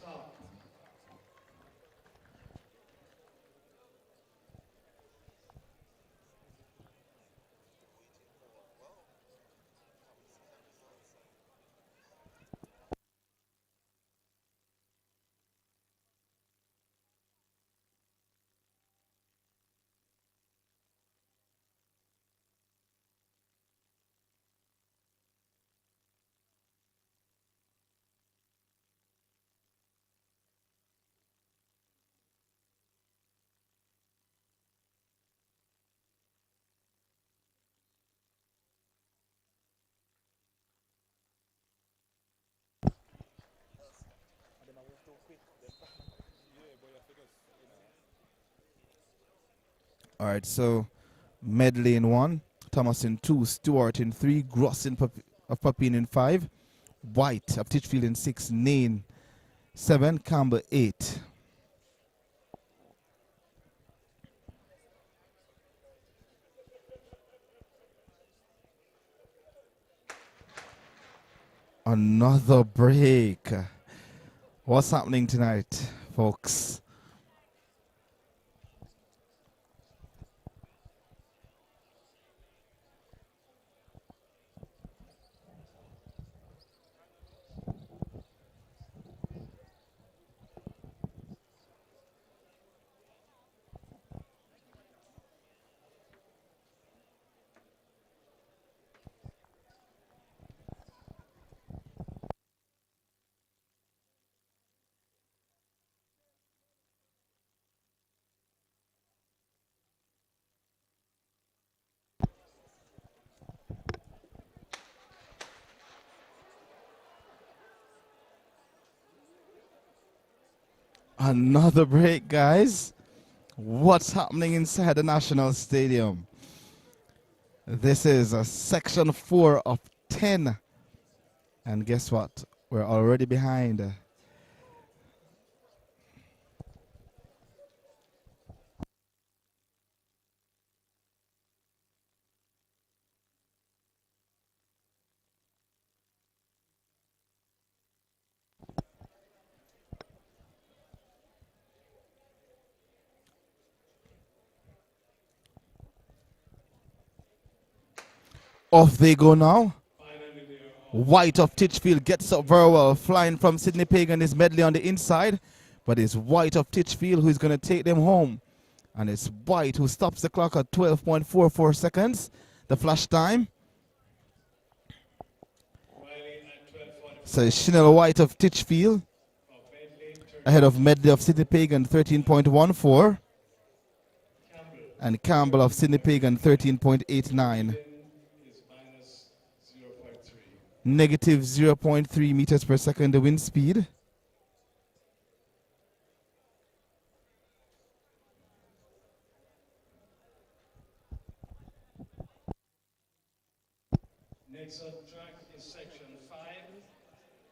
All right, so Medley in 1, Thomas in 2, Stewart in 3, Gross of Papin in 5, White of Titchfield in 6, Nain 7, Campbell 8. Another break. What's happening tonight, folks? Another break, guys. What's happening inside the National Stadium? This is a section 4 of 10. And guess what? We're already behind. Off they go now. White of Titchfield gets up very well, flying from Sydney Pagan is Medley on the inside, but it's White of Titchfield who's going to take them home. And it's White who stops the clock at 12.44 seconds, the flash time. So it's Chanel White of Titchfield ahead of Medley of Sydney Pagan 13.14 and Campbell of Sydney Pagan 13.89. Negative 0.3 meters per second the wind speed. Next on track is section 5.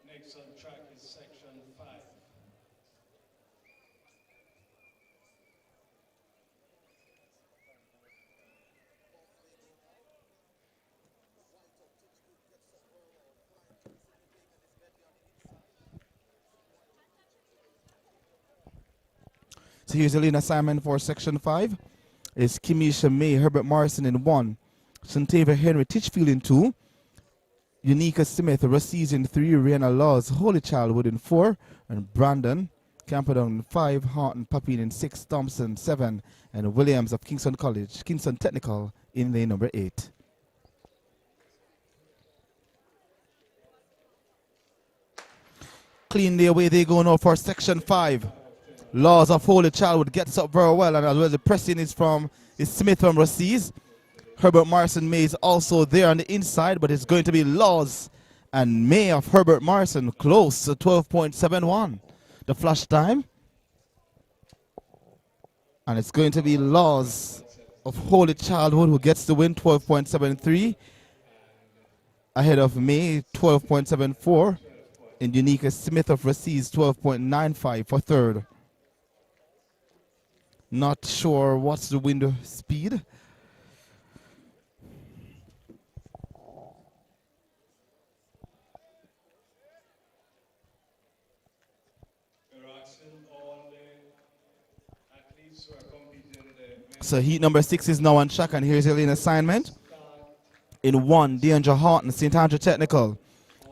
Next on track is section 5. So here's the lead assignment for section 5. It's Kimisha May, Herbert Morrison in 1, Santava Henry Titchfield in 2, Unica Smith, Rassis in 3, Rihanna Laws, Holy Childhood in 4, and Brandon Camperdown in 5, Horton Papine in 6, Thompson 7, and Williams of Kingston College, Kingston Technical in lane number 8. Clean the way they go now for section 5. Laws of Holy Childhood gets up very well, and as well the pressing is Smith from Rassis. Herbert Morrison May is also there on the inside, but it's going to be Laws and May of Herbert Morrison close to 12.71. The flash time. And it's going to be Laws of Holy Childhood who gets the win, 12.73. Ahead of May, 12.74. And Unica Smith of Rassis, 12.95 for third. Not sure what's the wind speed. So heat number 6 is now on track, and here's your lane assignment. In 1, Deandra Horton, St. Andrew Technical.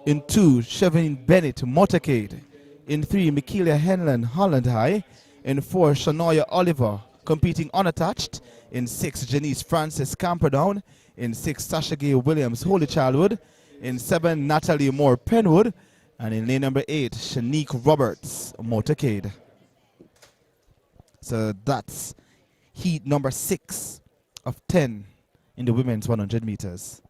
In 2, Chevin Bennett, Motorcade. In 3, Michaela Henlon, Holland High. In 4, Shania Oliver, competing unattached. In 6, Janice Francis, Camperdown. In 6, Sasha Gay Williams, Holy Childhood. In 7, Natalie Moore, Penwood. And in lane number 8, Shanique Roberts, Motorcade. So that's heat number 6 of 10 in the women's 100 meters.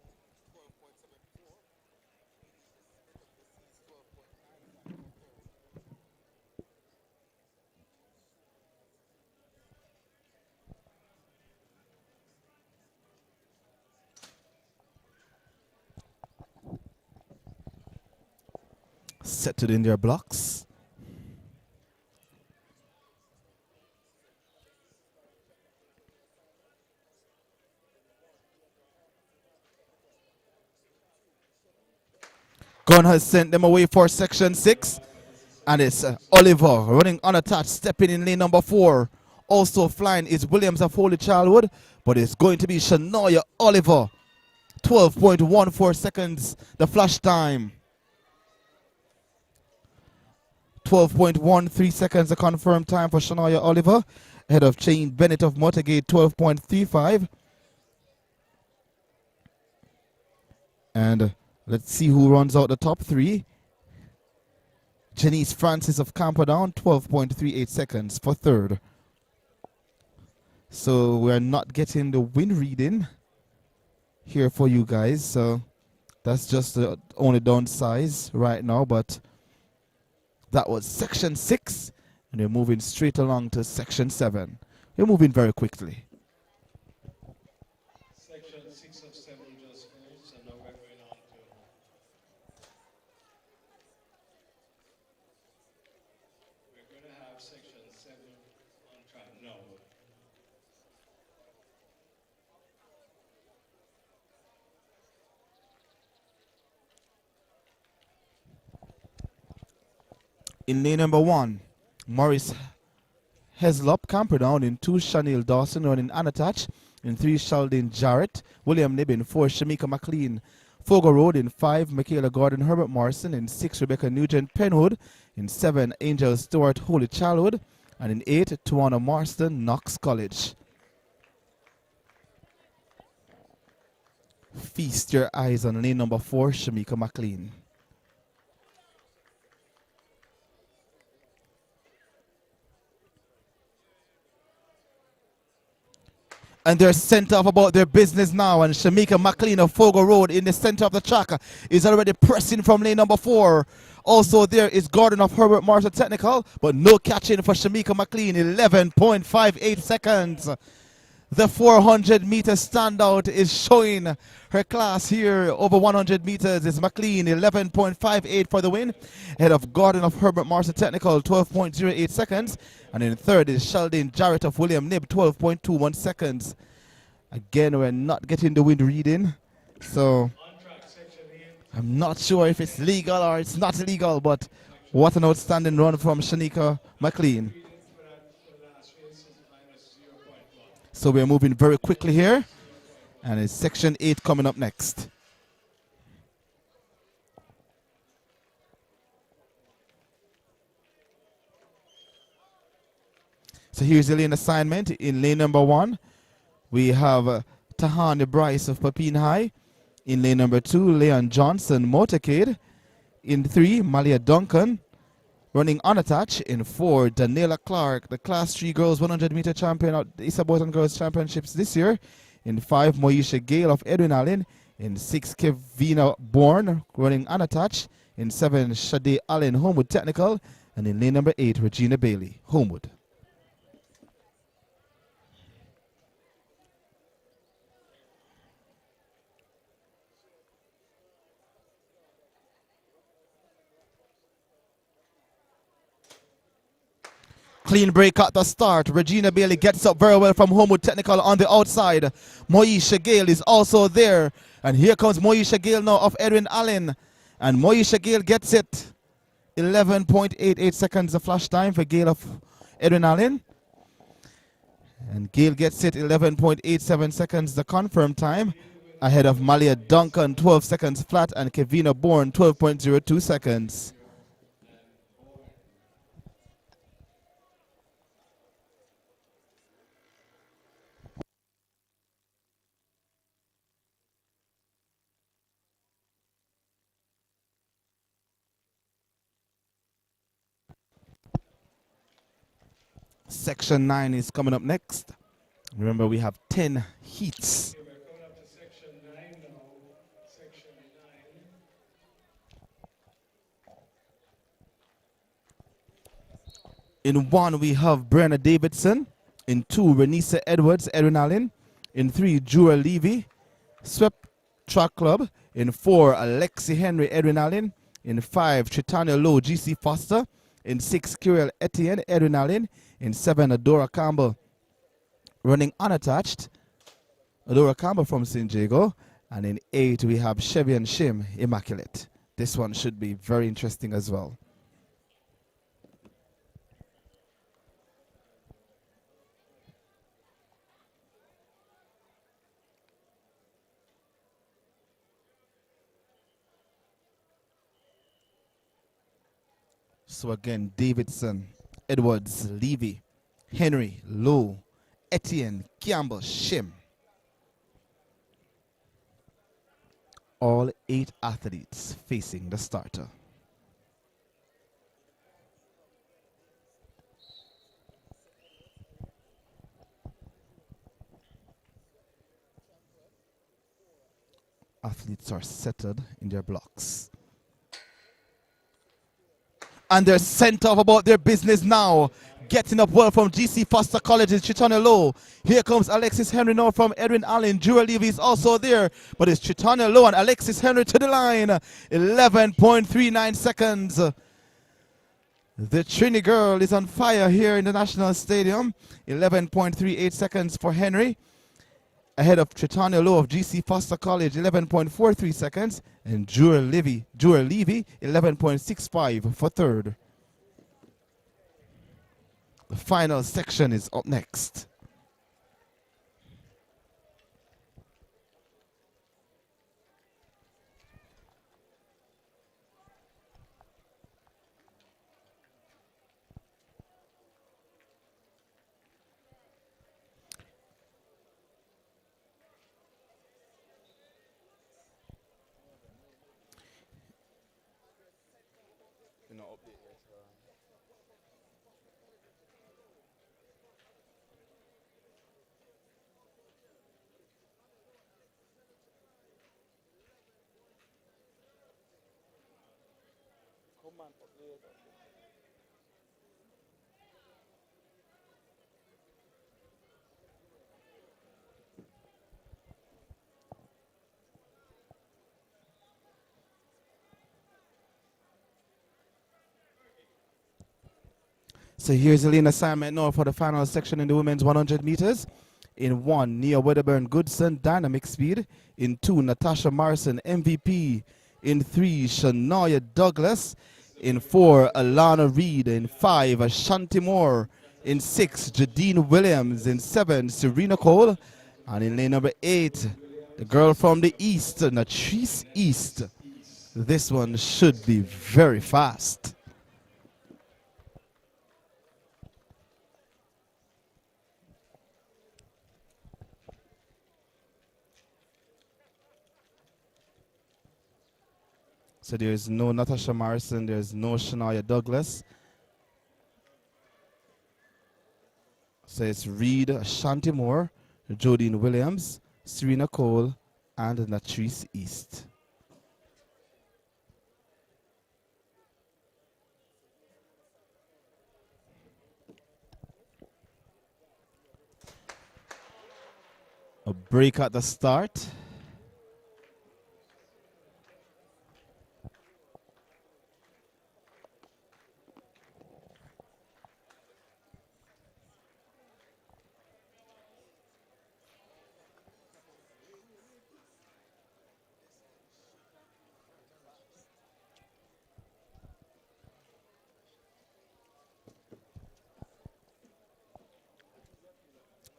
Set it in their blocks. Gunn has sent them away for section 6. And it's Oliver running unattached, stepping in lane number 4. Also flying is Williams of Holy Childhood, but it's going to be Shania Oliver. 12.14 seconds, the flash time. 12.13 seconds, the confirmed time for Shania Oliver. Ahead of Jane Bennett of Motorgate, 12.35. And let's see who runs out the top 3. Janice Francis of Camperdown, 12.38 seconds for third. So we're not getting the wind reading here for you guys. So that's just the only downsize right now. But that was section 6. And we're moving straight along to section 7. We're moving very quickly. Section 6 of 7 just finished, and now we're going on to. We're going to have section 7 on track now. In lane number 1, Morris Heslop camper down. In 2, Chanel Dawson running unattached. In 3, Sheldon Jarrett. William Nib. In 4, Shamika McLean. Fogo Road. In 5, Michaela Gordon Herbert Morrison. In 6, Rebecca Nugent Penwood. In 7, Angel Stewart Holy Childhood. And in 8, Tawana Marston Knox College. Feast your eyes on lane number 4, Shamika McLean. And they're sent off about their business now. And Shamika McLean of Fogo Road in the center of the track is already pressing from lane number 4. Also there is Gordon of Herbert Marshall Technical, but no catching for Shamika McLean, 11.58 seconds. The 400-meter standout is showing her class here. Over 100 meters is McLean, 11.58 for the win. Ahead of Gordon of Herbert Marshall Technical, 12.08 seconds. And in third is Sheldon Jarrett of William Nib, 12.21 seconds. Again, we're not getting the wind reading. So I'm not sure if it's legal or it's not legal, but what an outstanding run from Shamika McLean. So we're moving very quickly here. And it's section 8 coming up next. So here's the lane assignment. In lane number 1, we have Tahani Bryce of Papine High. In lane number 2, Leon Johnson Motorcade. In 3, Malia Duncan running unattached. In 4, Daniela Clark, the Class 3 Girls 100-meter champion at the Issa Boys and Girls Championships this year. In 5, Moisha Gale of Edwin Allen. In 6, Kevina Bourne running unattached. In 7, Shade Allen Homewood Technical. And in lane number 8, Regina Bailey, Homewood. Clean break at the start. Regina Bailey gets up very well from Homewood Technical on the outside. Moisha Gale is also there. And here comes Moisha Gale now of Edwin Allen. And Moisha Gale gets it. 11.88 seconds the flash time for Gale of Edwin Allen. And Gale gets it 11.87 seconds the confirmed time. Ahead of Malia Duncan, 12 seconds flat. And Kevina Bourne, 12.02 seconds. Section 9 is coming up next. Remember, we have 10 heats. Okay, we're coming up to section 9 now. Section 9. In 1, we have Brenna Davidson. In 2, Renisa Edwards, Edwin Allen. In 3, Jura Levy, Swept Track Club. In 4, Alexi Henry, Edwin Allen. In 5, Tritania Lowe, GC Foster. In 6, Kirill Etienne, Edwin Allen. In 7, Adora Campbell, running unattached. Adora Campbell from St. Jago. And in 8, we have Chevy and Shim, Immaculate. This one should be very interesting as well. So again, Davidson, Edwards, Levy, Henry, Lowe, Etienne, Campbell, Shim. All 8 athletes facing the starter. Athletes are settled in their blocks. And they're sent off about their business now. getting up well from GC Foster College is Chitanya Low. Here comes Alexis Henry now from Edwin Allen. Jura Levy is also there, but it's Chitanya Low and Alexis Henry to the line. 11.39 seconds. The Trini girl is on fire here in the National Stadium. 11.38 seconds for Henry. Ahead of Chitanya Low of GC Foster College, 11.43 seconds. And Jura Levy, 11.65 for third. The final section is up next. So here's the lane assignment now for the final section in the women's 100 meters. In 1, Nia Wedderburn Goodson, Dynamic Speed. In 2, Natasha Morrison, MVP. In 3, Shania Douglas. In 4, Alana Reed. In 5, Ashanti Moore. In 6, Jadine Williams. In 7, Serena Cole. And in lane number 8, the girl from the East, Natrice East. This one should be very fast. So there's no Natasha Morrison, there's no Shania Douglas. So it's Reed, Ashanti Moore, Jodine Williams, Serena Cole, and Natrice East. A break at the start.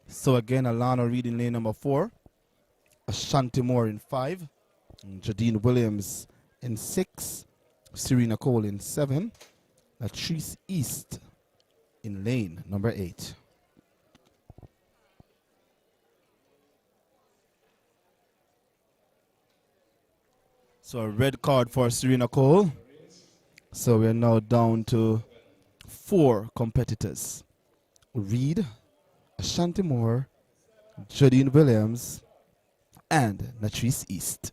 So again, Alana Reed in lane number 4, Ashanti Moore in 5, Jadine Williams in 6, Serena Cole in 7, Latrice East in lane number 8. So a red card for Serena Cole. So we're now down to 4 competitors. Reed, Ashanti Moore, Jadine Williams, and Natrice East.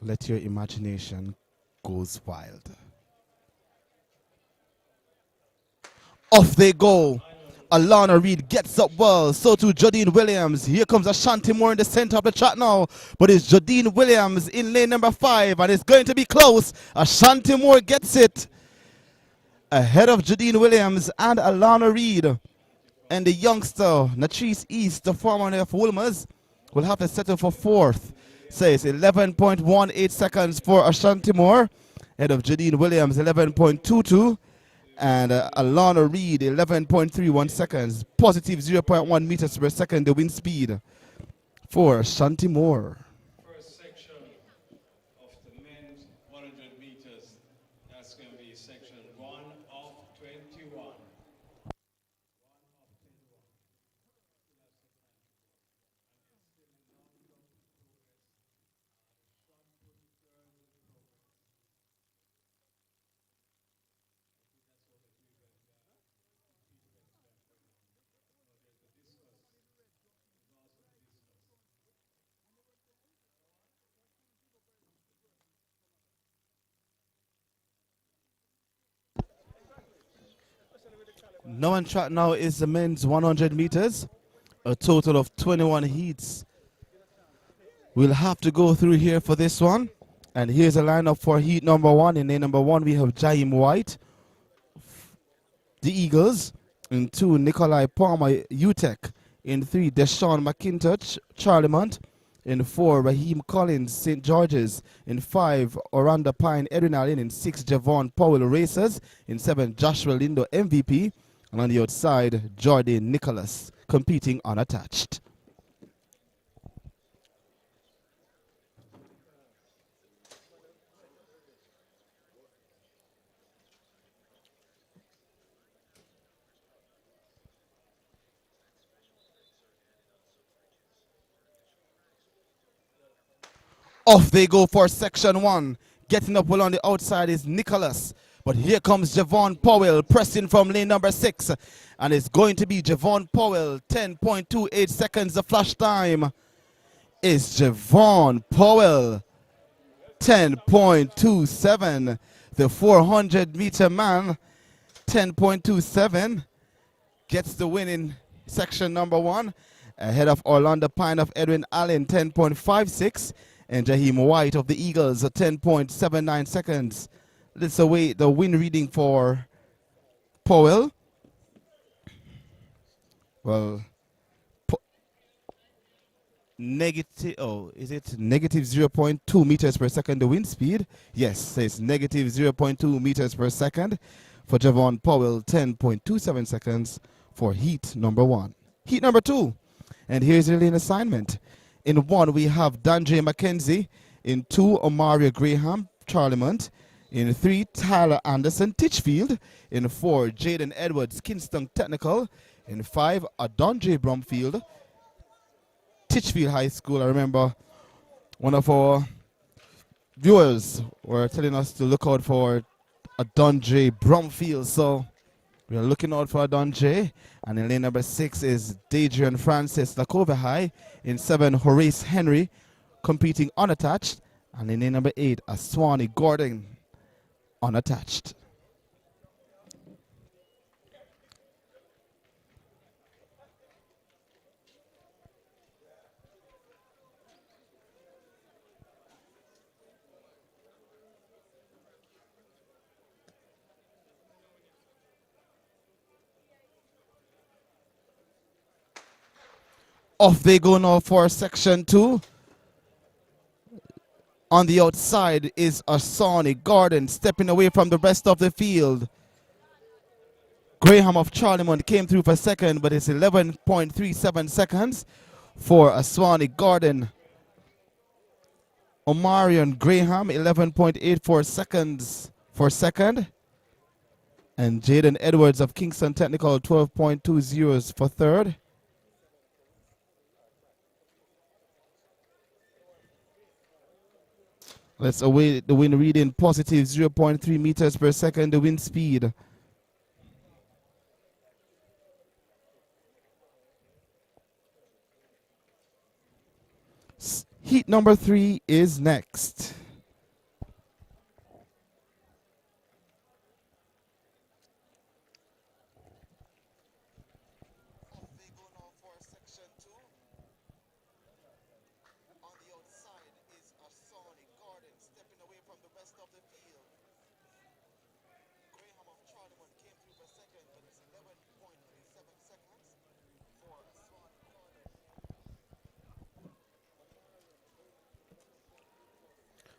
Let your imagination goes wild. Off they go. Alana Reed gets up well. So too Jadine Williams. Here comes Ashanti Moore in the center of the track now. But it's Jadine Williams in lane number 5. And it's going to be close. Ashanti Moore gets it. Ahead of Jadine Williams and Alana Reed. And the youngster, Natrice East, the former of Wilmers, will have to settle for 4th. So it's 11.18 seconds for Ashanti Moore. Ahead of Jadine Williams, 11.22. And Alana Reed, 11.31 seconds. Positive 0.1 meters per second, the wind speed for Ashanti Moore. First section of the men's 100 meters. That's going to be section 1 of 21. Now on track now is the men's 100 meters. A total of 21 heats. We'll have to go through here for this one. And here's a lineup for heat number 1. In lane number 1, we have Jaim White, the Eagles. In 2, Nikolai Palmer, UTEC. In 3, Deshaun McIntosh, Charlemont. In 4, Raheem Collins, St. George's. In 5, Oranda Pine, Edwin Allen. In 6, Javon Powell, Racers. In 7, Joshua Lindo, MVP. And on the outside, Jordan Nicholas, competing unattached. Off they go for section 1. Getting up well on the outside is Nicholas. But here comes Javon Powell pressing from lane number 6. And it's going to be Javon Powell. 10.28 seconds the flash time. Is Javon Powell. 10.27. The 400-meter man. 10.27. Gets the win in section number 1. Ahead of Orlando Pine of Edwin Allen. 10.56. And Jaheim White of the Eagles at 10.79 seconds. Let's await the win reading for Powell. Well, is it negative 0.2 meters per second the wind speed? Yes, it's negative 0.2 meters per second for Javon Powell, 10.27 seconds for heat number 1. Heat number 2, and here's the lane assignment. In 1, we have Dandre McKenzie. In 2, Omaria Graham, Charlemont. In 3, Tyler Anderson, Titchfield. In 4, Jaden Edwards, Kingston Technical. In 5, Adondre Brumfield, Titchfield High School. I remember one of our viewers were telling us to look out for Adondre Brumfield. So we're looking out for Adondre. And in lane number 6 is Dadrian Francis, Lacova High. In 7, Horace Henry, competing unattached. And in lane number 8, Aswani Gordon, unattached. Off they go now for section 2. On the outside is Asani Gordon stepping away from the rest of the field. Graham of Charlemont came through for second, but it's 11.37 seconds for Aswani Gordon. Omarion Graham, 11.84 seconds for second. And Jaden Edwards of Kingston Technical, 12.20 for third. Let's await the wind reading, positive 0.3 meters per second, the wind speed. Heat number 3 is next.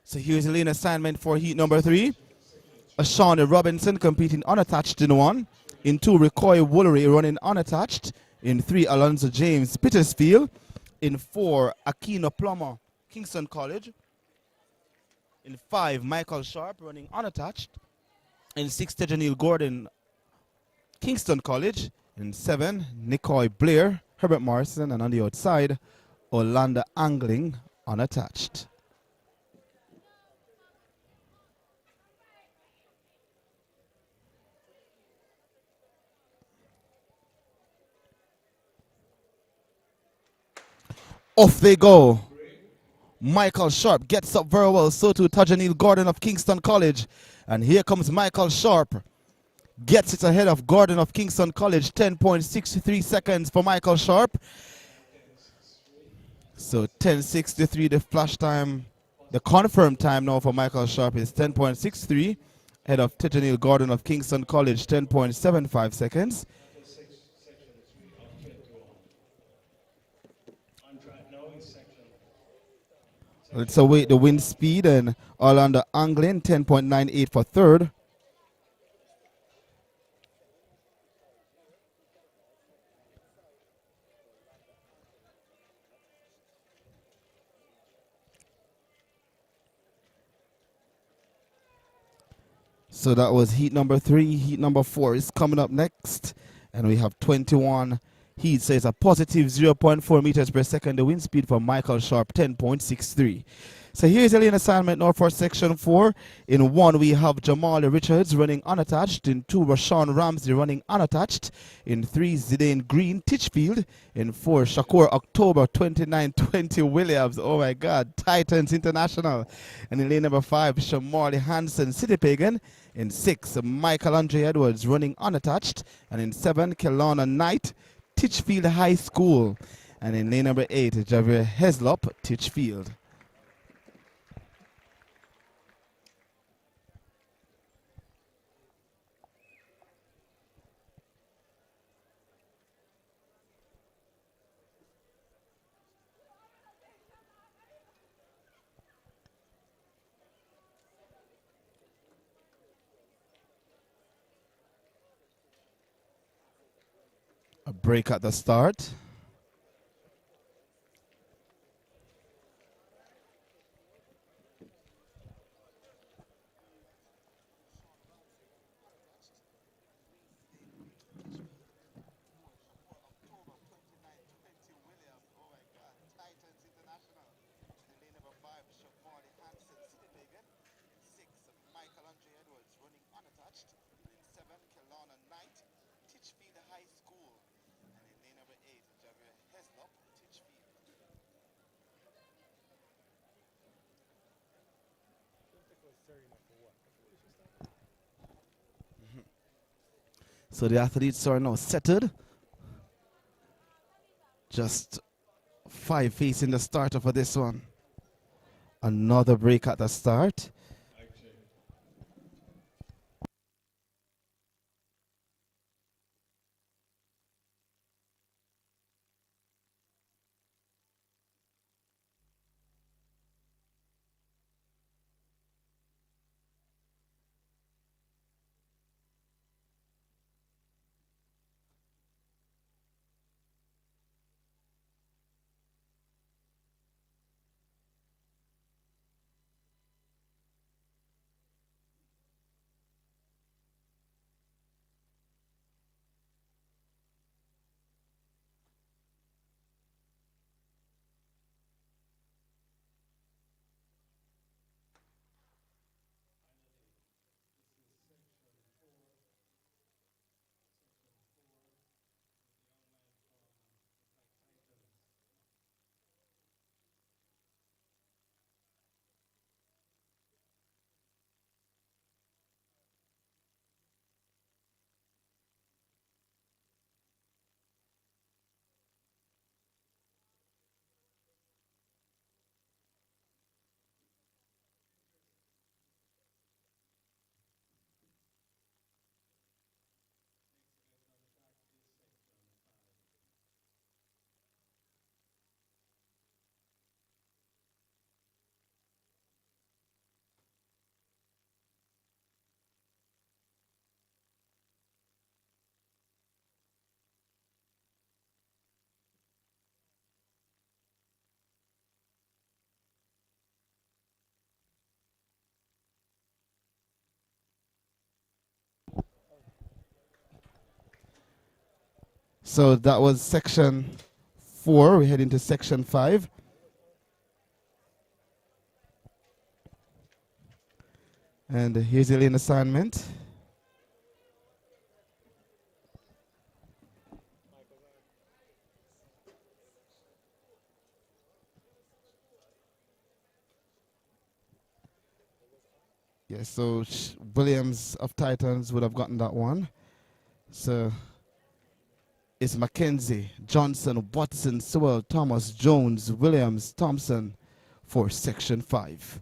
So here's the lane assignment for heat number 3. Ashawne Robinson competing unattached in 1. In 2, Recoy Woolery running unattached. In 3, Alonzo James Petersfield. In 4, Aquino Plummer, Kingston College. In 5, Michael Sharp running unattached. In 6, Tejanil Gordon, Kingston College. In 7, Nicoy Blair, Herbert Morrison. And on the outside, Orlando Angling unattached. Off they go. Michael Sharp gets up very well. So too Tajanil Gordon of Kingston College. And here comes Michael Sharp. gets it ahead of Gordon of Kingston College, 10.63 seconds for Michael Sharp. So 10.63 the flash time, the confirmed time now for Michael Sharp is 10.63, ahead of Tetanil Gordon of Kingston College, 10.75 seconds. Let's await the wind speed and Orlando Anglin, 10.98 for third. So that was heat number 3. Heat number 4 is coming up next. And we have 21 heats. So it's a positive 0.4 meters per second. The wind speed for Michael Sharp, 10.63. So here's a lane assignment now for section 4. In 1, we have Jamal Richards running unattached. In 2, Rashawn Ramsey running unattached. In 3, Zidane Green Titchfield. In 4, Shakur October 2920 Williams. Oh my God, Titans International. And in lane number 5, Shamali Hansen City Pagan. In 6, Michael Andre Edwards running unattached. And in 7, Kelowna Knight Titchfield High School. And in lane number 8, Javier Heslop Titchfield. A break at the start. So the athletes are now settled. Just 5 facing the starter for this one. Another break at the start. So that was section 4. We head into section 5. And here's the lane assignment. Yeah, so Williams of Titans would have gotten that one. So it's Mackenzie, Johnson, Watson, Sewell, Thomas, Jones, Williams, Thompson for section 5.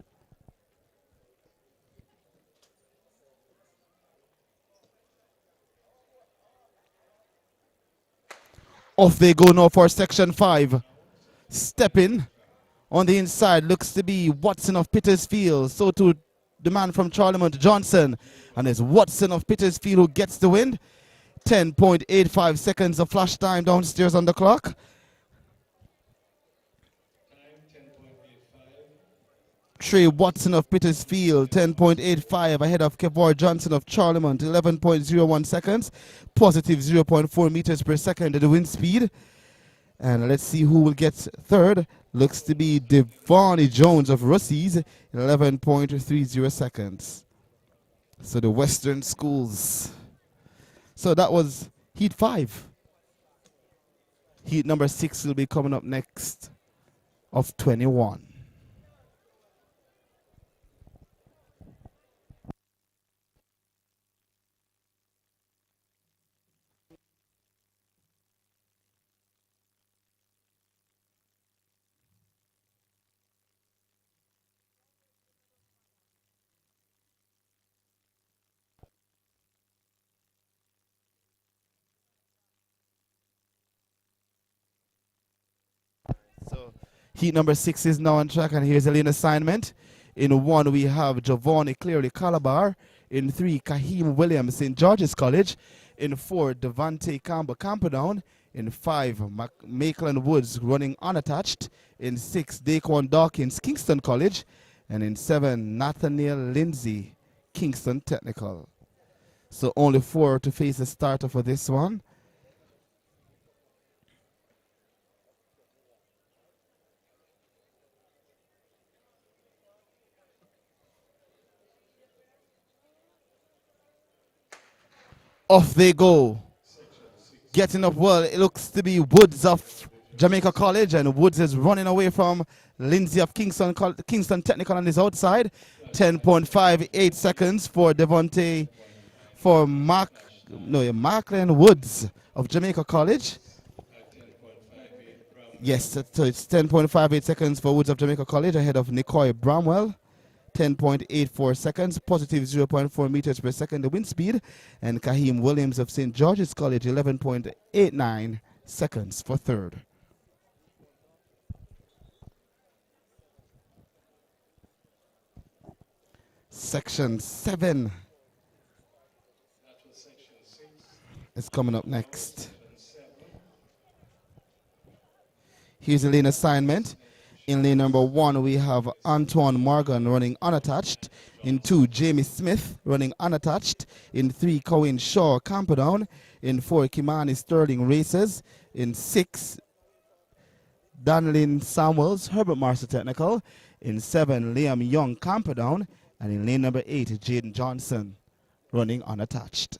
Off they go now for section 5. Stepping on the inside looks to be Watson of Petersfield. So to the man from Charlemont, Johnson. And it's Watson of Petersfield who gets the win. 10.85 seconds of flash time downstairs on the clock. Trey Watson of Petersfield, 10.85 ahead of Kevor Johnson of Charlemont, 11.01 seconds, positive 0.4 meters per second at the wind speed. And let's see who will get third. Looks to be Devonnie Jones of Russies, 11.30 seconds. So the Western schools. So that was heat 5. Heat number 6 will be coming up next of 21. So heat number 6 is now on track, and here's a lane assignment. In 1, we have Giovanni Clearly Calabar. In 3, Kahim Williams, St. George's College. In 4, Devante Campbell Camperdown. In 5, Maitland Woods running unattached. In 6, Daquan Dawkins, Kingston College. And in 7, Nathaniel Lindsay, Kingston Technical. So only 4 to face the starter for this one. Off they go. Getting up well, it looks to be Woods of Jamaica College, and Woods is running away from Lindsay of Kingston Technical on his outside. 10.58 seconds for Markland Woods of Jamaica College. Yes, so it's 10.58 seconds for Woods of Jamaica College ahead of Nicoy Bramwell. 10.84 seconds, positive 0.4 meters per second, the wind speed. And Kahim Williams of St. George's College, 11.89 seconds for third. Section 7 is coming up next. Here's the lane assignment. In lane number 1, we have Antoine Morgan running unattached. In 2, Jamie Smith running unattached. In 3, Cohen Shaw Camperdown. In 4, Kimani Sterling races. In 6, Danlin Samuels, Herbert Marshall Technical. In 7, Liam Young Camperdown. And in lane number 8, Jaden Johnson running unattached.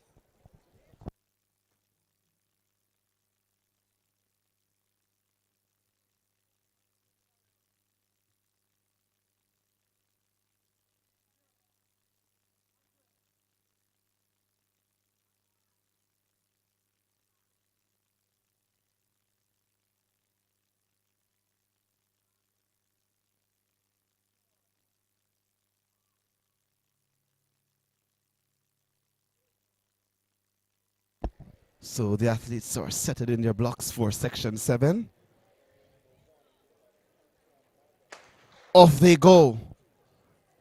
So the athletes are settled in their blocks for section 7. Off they go.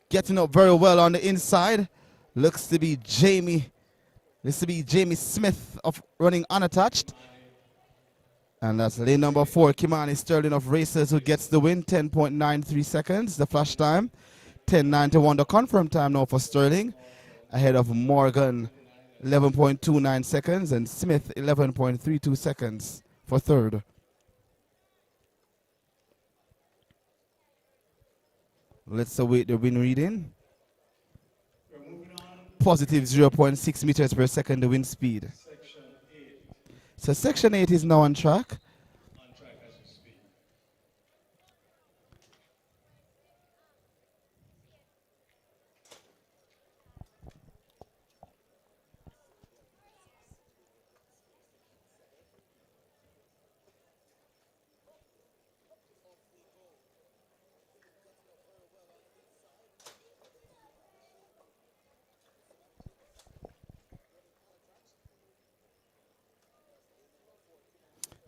Getting up very well on the inside. Looks to be Jamie Smith of running unattached. And that's lane number 4, Kimani Sterling of Racers, who gets the win. 10.93 seconds, the flash time. 10.91 the confirm time now for Sterling. Ahead of Morgan, 11.29 seconds, and Smith 11.32 seconds for third. Let's await the wind reading. Positive 0.6 meters per second, the wind speed. So section 8 is now on track. As we speak.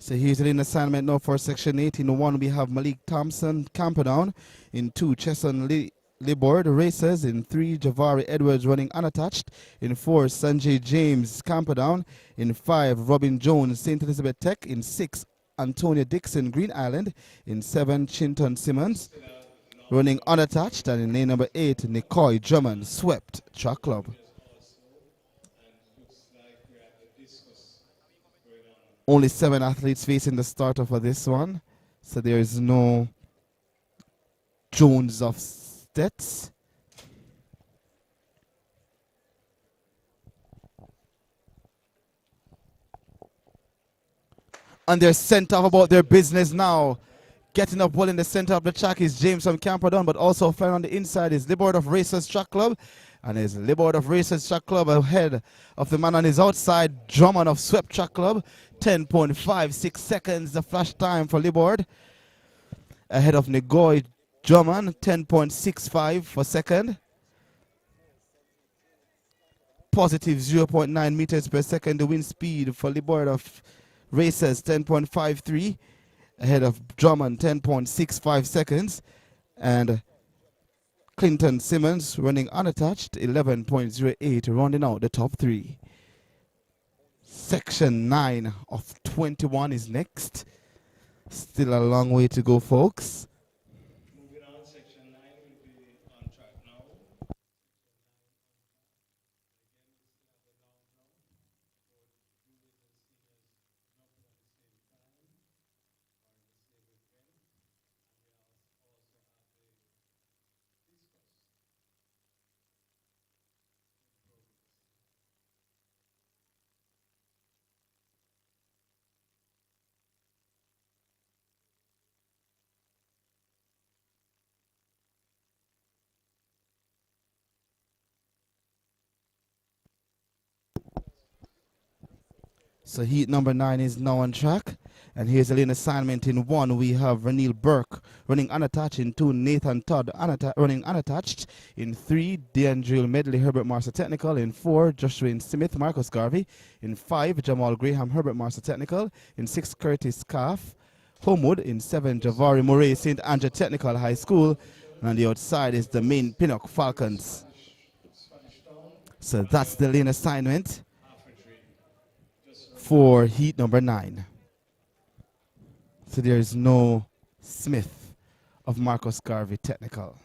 So here's an assignment now for section 8. In 1, we have Malik Thompson Camperdown. In 2, Chesson Libord Racers. In 3, Javari Edwards running unattached. In 4, Sanjay James Camperdown. In 5, Robin Jones St. Elizabeth Tech. In 6, Antonia Dixon Green Island. In 7, Chinton Simmons running unattached. And in lane number 8, Nicoy Drummond Swept Track Club. Only 7 athletes facing the starter for this one. So there is no Jones of Stets. And they're sent off about their business now. Getting up well in the center of the track is James from Camperdown, but also flying on the inside is Libord of Racers Track Club. And is Libord of Racers Track Club ahead of the man on his outside, Drummond of Swept Track Club. 10.56 seconds the flash time for Libord. Ahead of Nigoy Drummond, 10.65 for second. Positive 0.9 meters per second the wind speed for Libord of Racers, 10.53. Ahead of Drummond, 10.65 seconds. And Clinton Simmons running unattached, 11.08, rounding out the top 3. Section 9 of 21 is next. Still a long way to go, folks. Moving on, section 9 will be on track now. So heat number 9 is now on track. And here's a lane assignment. In 1, we have Renil Burke running unattached. In 2, Nathan Todd running unattached. In 3, Deandril Medley Herbert Marshall Technical. In 4, Joshua Smith Marcus Garvey. In 5, Jamal Graham Herbert Marshall Technical. In 6, Curtis Scarf Homewood. In 7, Javari Murray St. Andrew Technical High School. And on the outside is the main Pinnock Falcons. So that's the lane assignment for heat number 9. So there is no Smith of Marcus Garvey Technical.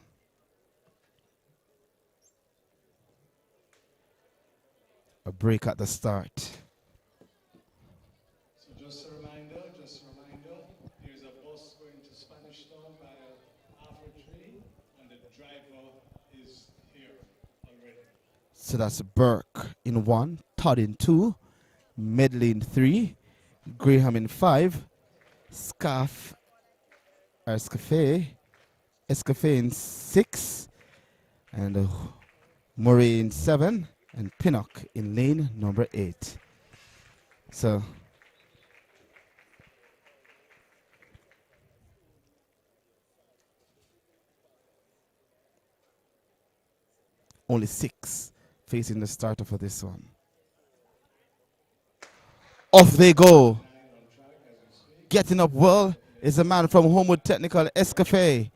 A break at the start. So just a reminder, here's a bus going to Spanish Town by Alfred Tree, and the driver is here already. So that's Burke in 1, Todd in 2, Medley in 3, Graham in 5, Escafé in 6, and Murray in 7, and Pinnock in lane number 8. So only 6 facing the starter for this one. Off they go. Getting up well is a man from Homewood Technical, Escafé.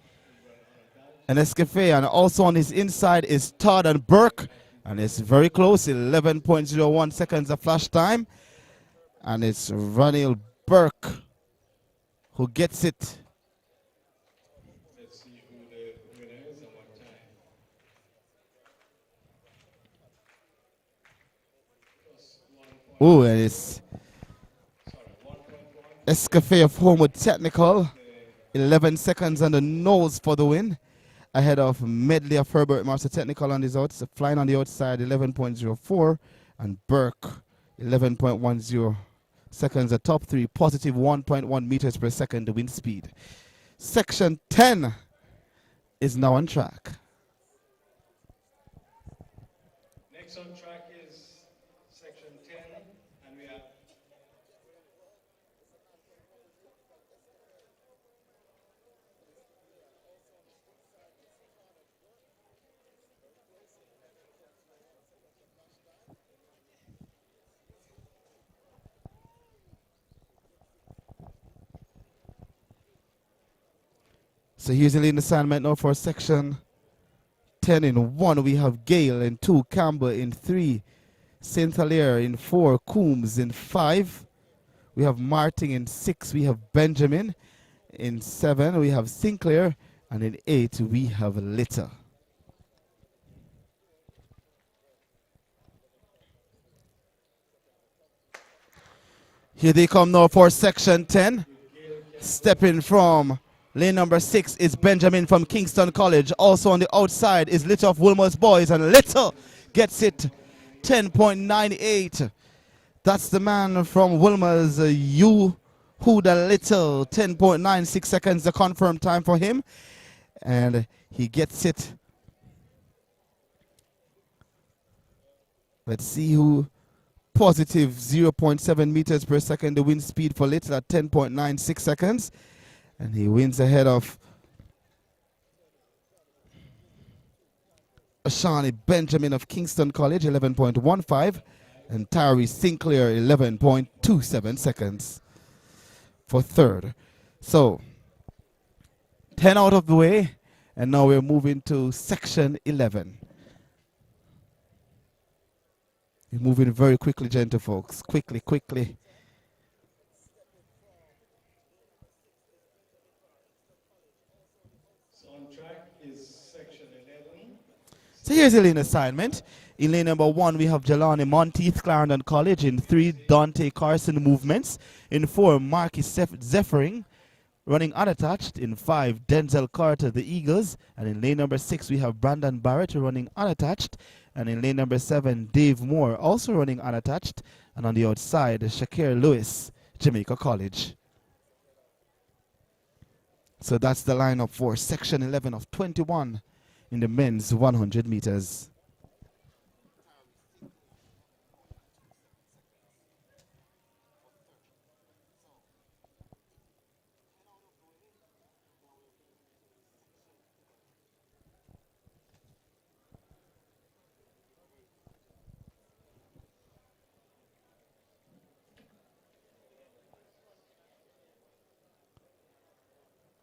And also on his inside is Todd and Burke. And it's very close, 11.01 seconds of flash time. And it's Ranil Burke who gets it. Let's see who the winner is and what time. Oh, and it's Escafé of Homewood Technical. 11 seconds on the nose for the win. Ahead of Medley of Herbert Marshall Technical on his outside, flying on the outside, 11.04. And Burke, 11.10 seconds. The top 3, positive 1.1 meters per second, the wind speed. Section 10 is now on track. Next on track is section 10, and we have So here's the leading assignment now for section 10. In 1, we have Gale. In 2, Campbell. In 3, St. Hilaire. In 4, Coombs. In 5, we have Martin. In 6, we have Benjamin. In 7, we have Sinclair. And in 8, we have Litter. Here they come now for section 10. Stepping from lane number 6 is Benjamin from Kingston College. Also on the outside is Litter of Wilmer's Boys. And Litter gets it 10.98. That's the man from Wilmer's Huda Little. 10.96 seconds the confirmed time for him. And he gets it. Let's see who. Positive 0.7 meters per second, the wind speed for Little at 10.96 seconds. And he wins ahead of Ashani Benjamin of Kingston College, 11.15. And Tyree Sinclair, 11.27 seconds for third. So, 10 out of the way. And now we're moving to section 11. We're moving very quickly, gentle folks. Quickly, quickly. So on track is section 11. So here's the lane assignment. In lane number 1, we have Jelani Monteith, Clarendon College. In 3, Dante Carson Movements. In 4, Marquis Zephyring, running unattached. In 5, Denzel Carter, the Eagles. And in lane number 6, we have Brandon Barrett running unattached. And in lane number 7, Dave Moore, also running unattached. And on the outside, Shakir Lewis, Jamaica College. So that's the lineup for section 11 of 21 in the men's 100 meters.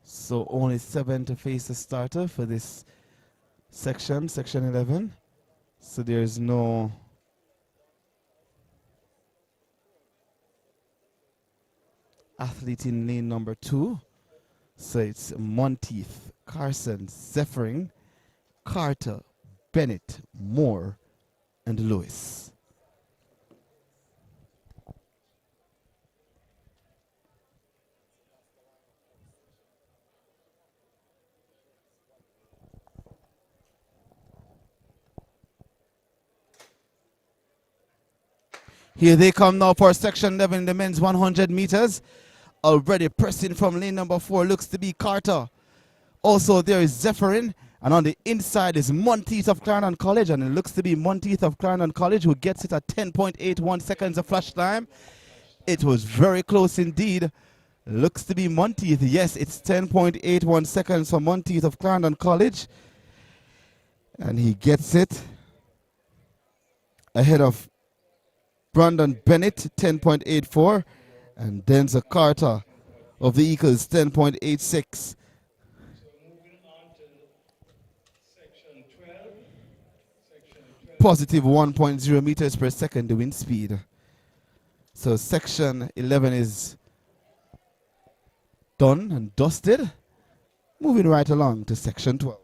So only 7 to face the starter for this section, section 11. So there's no athlete in lane number 2. So it's Monteith, Carson, Zephyring, Carter, Bennett, Moore, and Lewis. Here they come now for section 11 in the men's 100 meters. Already pressing from lane number 4 looks to be Carter. Also there is Zephyrin. And on the inside is Monteith of Clarendon College. And it looks to be Monteith of Clarendon College who gets it at 10.81 seconds of flash time. It was very close indeed. Looks to be Monteith. Yes, it's 10.81 seconds for Monteith of Clarendon College. And he gets it ahead of Brandon Bennett, 10.84, and Denzel Carter of the Eagles, 10.86. So moving on to section 12. Section 12. Positive 1.0 meters per second, the wind speed. So section 11 is done and dusted. Moving right along to section 12.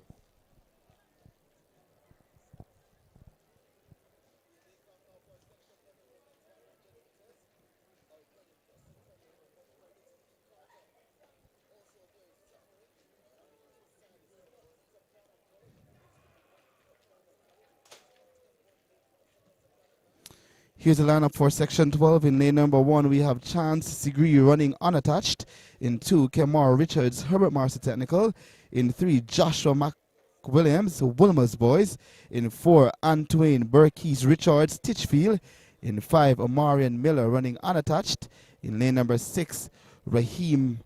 Here's the lineup for section 12. In lane number 1, we have Chance Sigree running unattached. In 2, Kemar Richards, Herbert Marcy Technical. In 3, Joshua McWilliams, Wilmer's Boys. In 4, Antoine Burkees Richards, Titchfield. In 5, Omarion Miller running unattached. In lane number 6, Raheem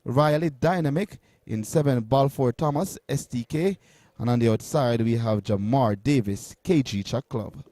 Riley Dynamic. In 7, Balfour Thomas, STK. And on the outside, we have Jamar Davis, KG Chuck Club.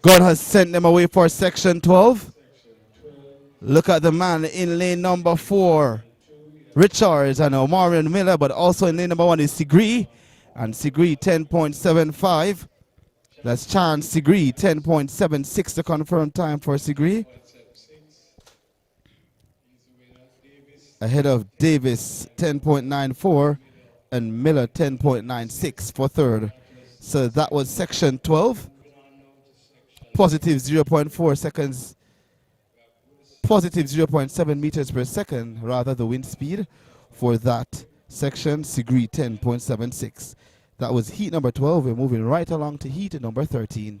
God has sent them away for section 12. Section 12. Look at the man in lane number 4. Richards and Omarion Miller, but also in lane number 1 is Sigree. And Sigree 10.75. That's Chance Sigree 10.76, the confirmed time for Sigree. 176. He's the winner. Davis. Ahead of Davis 10.94 and Miller 10.96 for third. So that was section 12. Moving on now to section Positive 0.4 seconds, positive 0.7 meters per second, rather the wind speed for that section, Sigree 10.76. That was heat number 12. We're moving right along to heat number 13.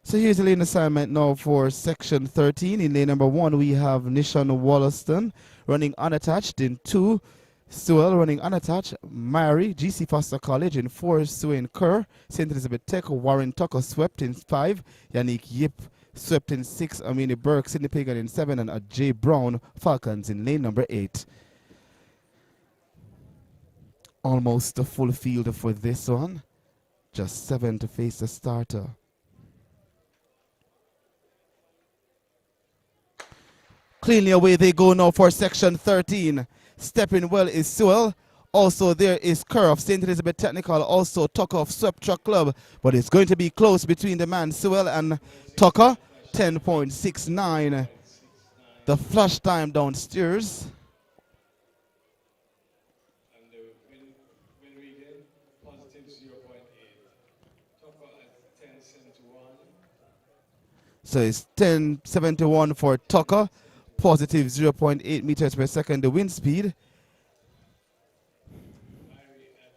So here's the lane assignment now for section 13. In lane number 1, we have Nishan Wollaston running unattached. In 2, Sewell running unattached. Mary, GC Foster College. In 4, Swain Kerr. St. Elizabeth Tech. Warren Tucker swept in 5. Yannick Yip swept in 6. Amini Burke, Sidney Pagan in 7. And Jay Brown, Falcons in lane number 8. Almost a full field for this one. Just 7 to face the starter. Cleanly away they go now for section 13. Stepping well is Sewell. Also there is Kerr of St. Elizabeth Technical. Also Tucker of Swept Truck Club. But it's going to be close between the man Sewell and Tucker. 10.69. The flush time downstairs. and the win reading positive 0.8. Tucker at 1071. So it's 10.71 for Tucker. Positive 0.8 meters per second. The wind speed. Myri at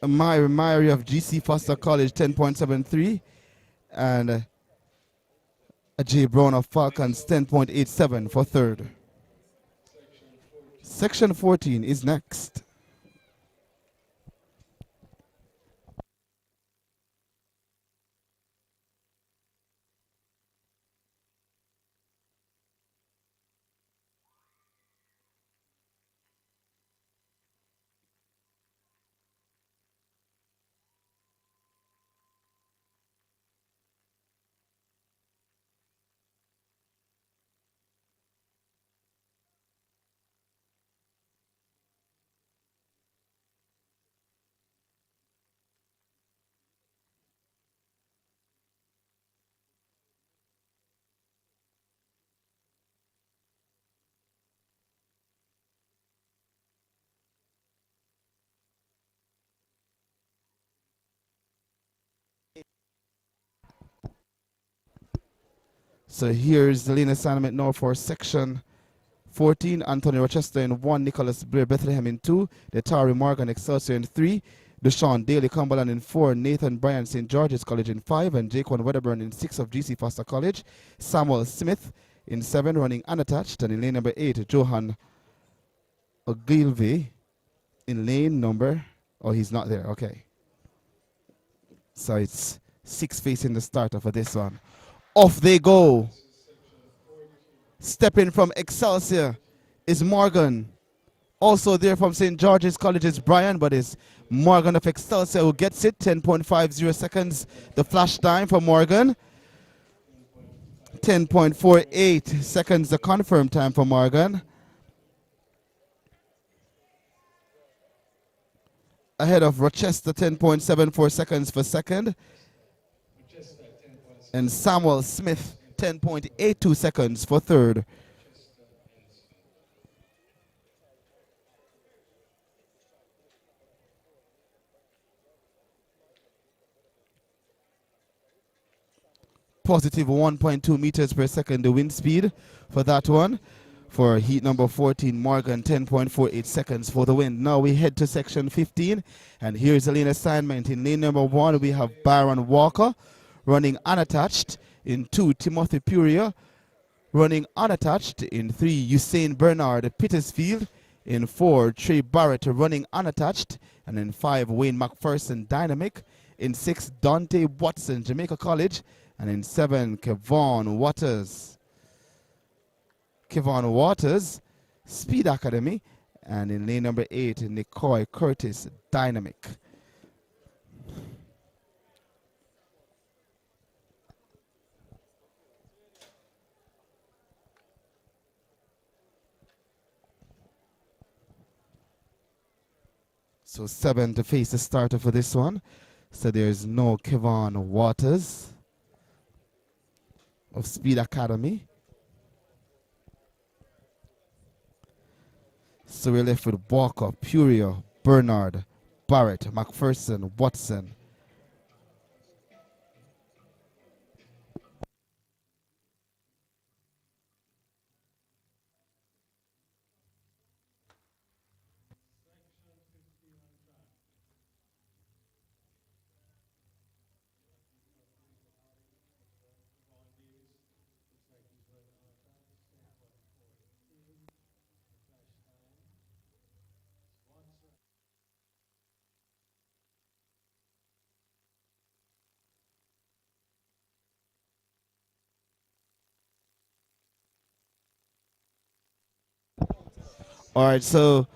1073. Myri of GC Foster College 10.73. And Jay Brown of Falcons 10.87 for third. Section 14 is next. So here's the lane assignment now for section 14. Anthony Rochester in 1, Nicholas Blair Bethlehem in 2, Detari Morgan Excelsior in 3, Deshaun Daly Cumberland in 4, Nathan Bryan St. George's College in 5, and Jaquan Wedderburn in 6 of GC Foster College. Samuel Smith in 7, running unattached, and in lane number 8, Johan Ogilvy in lane number, oh, he's not there, okay. So it's 6 facing the starter for this one. Off they go. Stepping from Excelsior is Morgan. Also there from St. George's College is Brian, but it's Morgan of Excelsior who gets it. 10.50 seconds, the flash time for Morgan. 10.48 seconds, the confirmed time for Morgan. Ahead of Rochester, 10.74 seconds for second. And Samuel Smith, 10.82 seconds for third. Positive 1.2 meters per second, the wind speed for that one. For heat number 14, Morgan, 10.48 seconds for the win. Now we head to section 15, and here's the lane assignment. In lane number 1, we have Byron Walker running unattached. In 2, Timothy Puria running unattached. In 3, Usain Bernard Petersfield. In 4, Trey Barrett running unattached. And in 5, Wayne McPherson Dynamic. In 6, Dante Watson Jamaica College. And in 7, Kevon Waters Speed Academy. And in lane number 8, Nicoy Curtis Dynamic. So 7 to face the starter for this one. So there's no Kevon Waters of Speed Academy. So we're left with Walker, Puria, Bernard, Barrett, McPherson, Watson. All right, so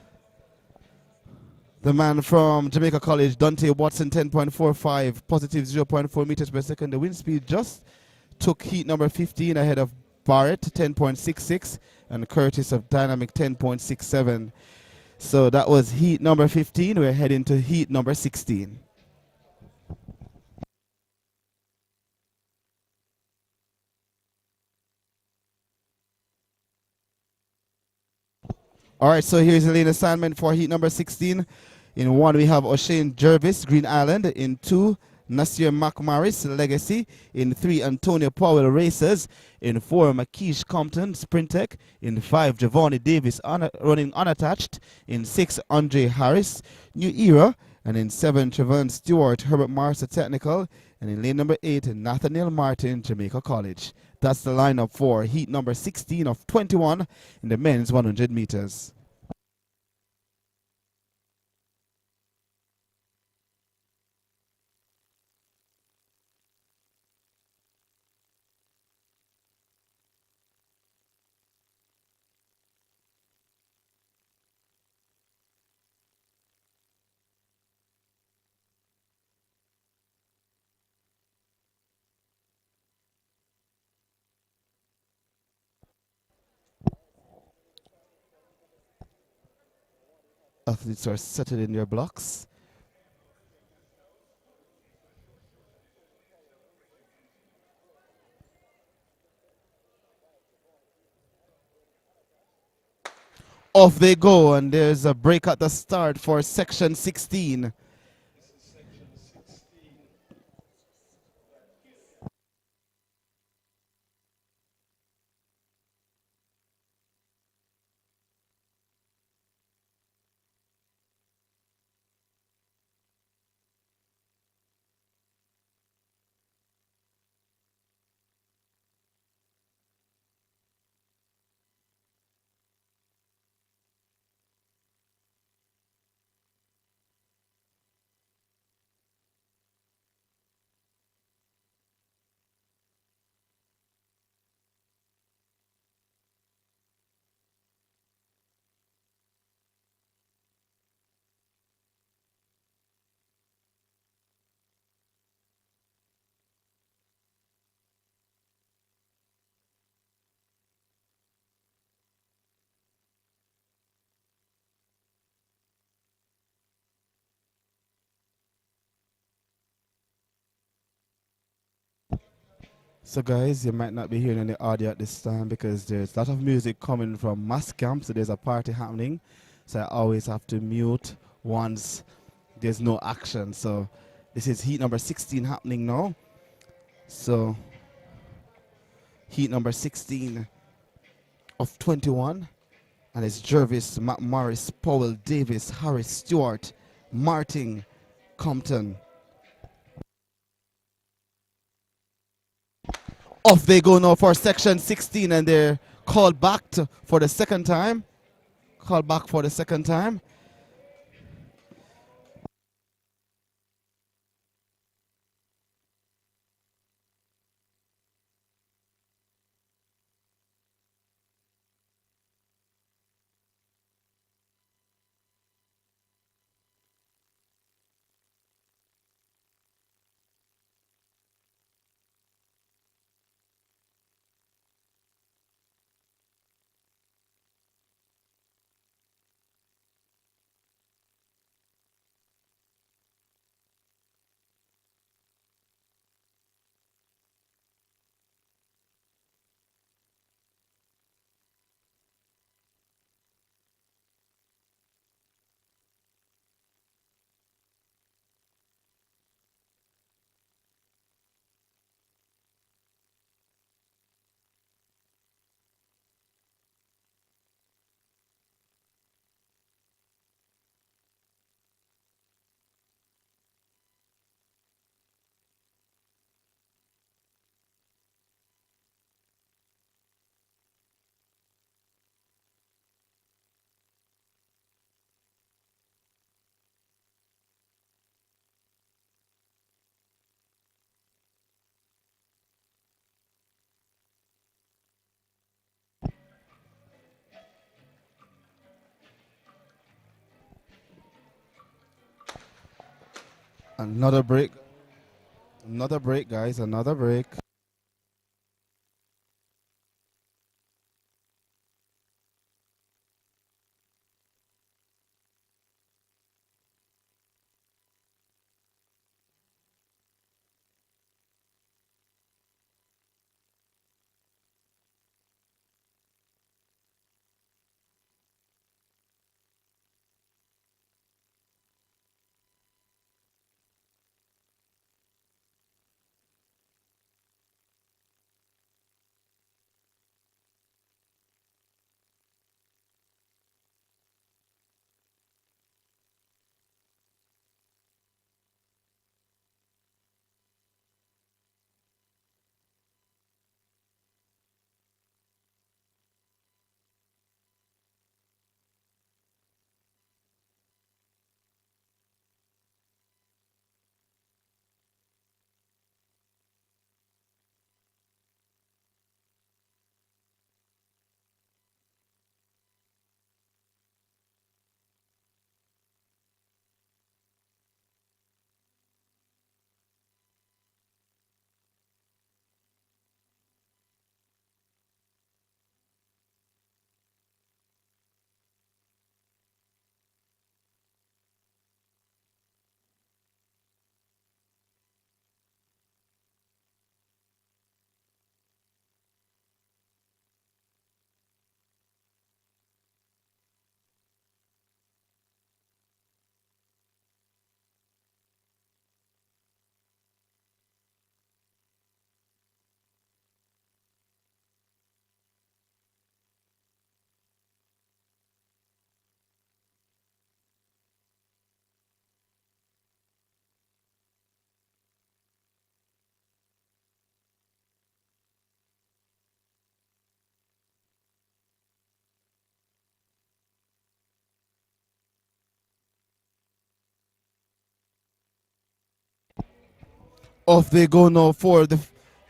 the man from Jamaica College, Dante Watson, 10.45, positive 0.4 meters per second. The wind speed just took heat number 15 ahead of Barrett, 10.66, and Curtis of Dynamic, 10.67. So that was heat number 15. We're heading to heat number 16. All right, so here's the lane assignment for heat number 16. In 1, we have O'Shane Jervis, Green Island. In 2, Nasir McMorris, Legacy. In 3, Antonio Powell, Racers. In 4, Makeish Compton, Sprintec. In 5, Giovanni Davis, running unattached. In 6, Andre Harris, New Era. And in 7, Trevon Stewart, Herbert Marsa Technical. And in lane number 8, Nathaniel Martin, Jamaica College. That's the lineup for heat number 16 of 21 in the men's 100 meters. Athletes are settled in their blocks. Off they go, and there's a break at the start for section 16. So guys, you might not be hearing any audio at this time because there's a lot of music coming from mass camp, so there's a party happening. So I always have to mute once there's no action. So this is heat number 16 happening now. So heat number 16 of 21. And it's Jervis, Morris, Powell, Davis, Harris, Stewart, Martin, Compton. Off they go now for section 16, and they're called back for the second time. Called back for the second time. Another break. Another break, guys. Another break. Off they go now for the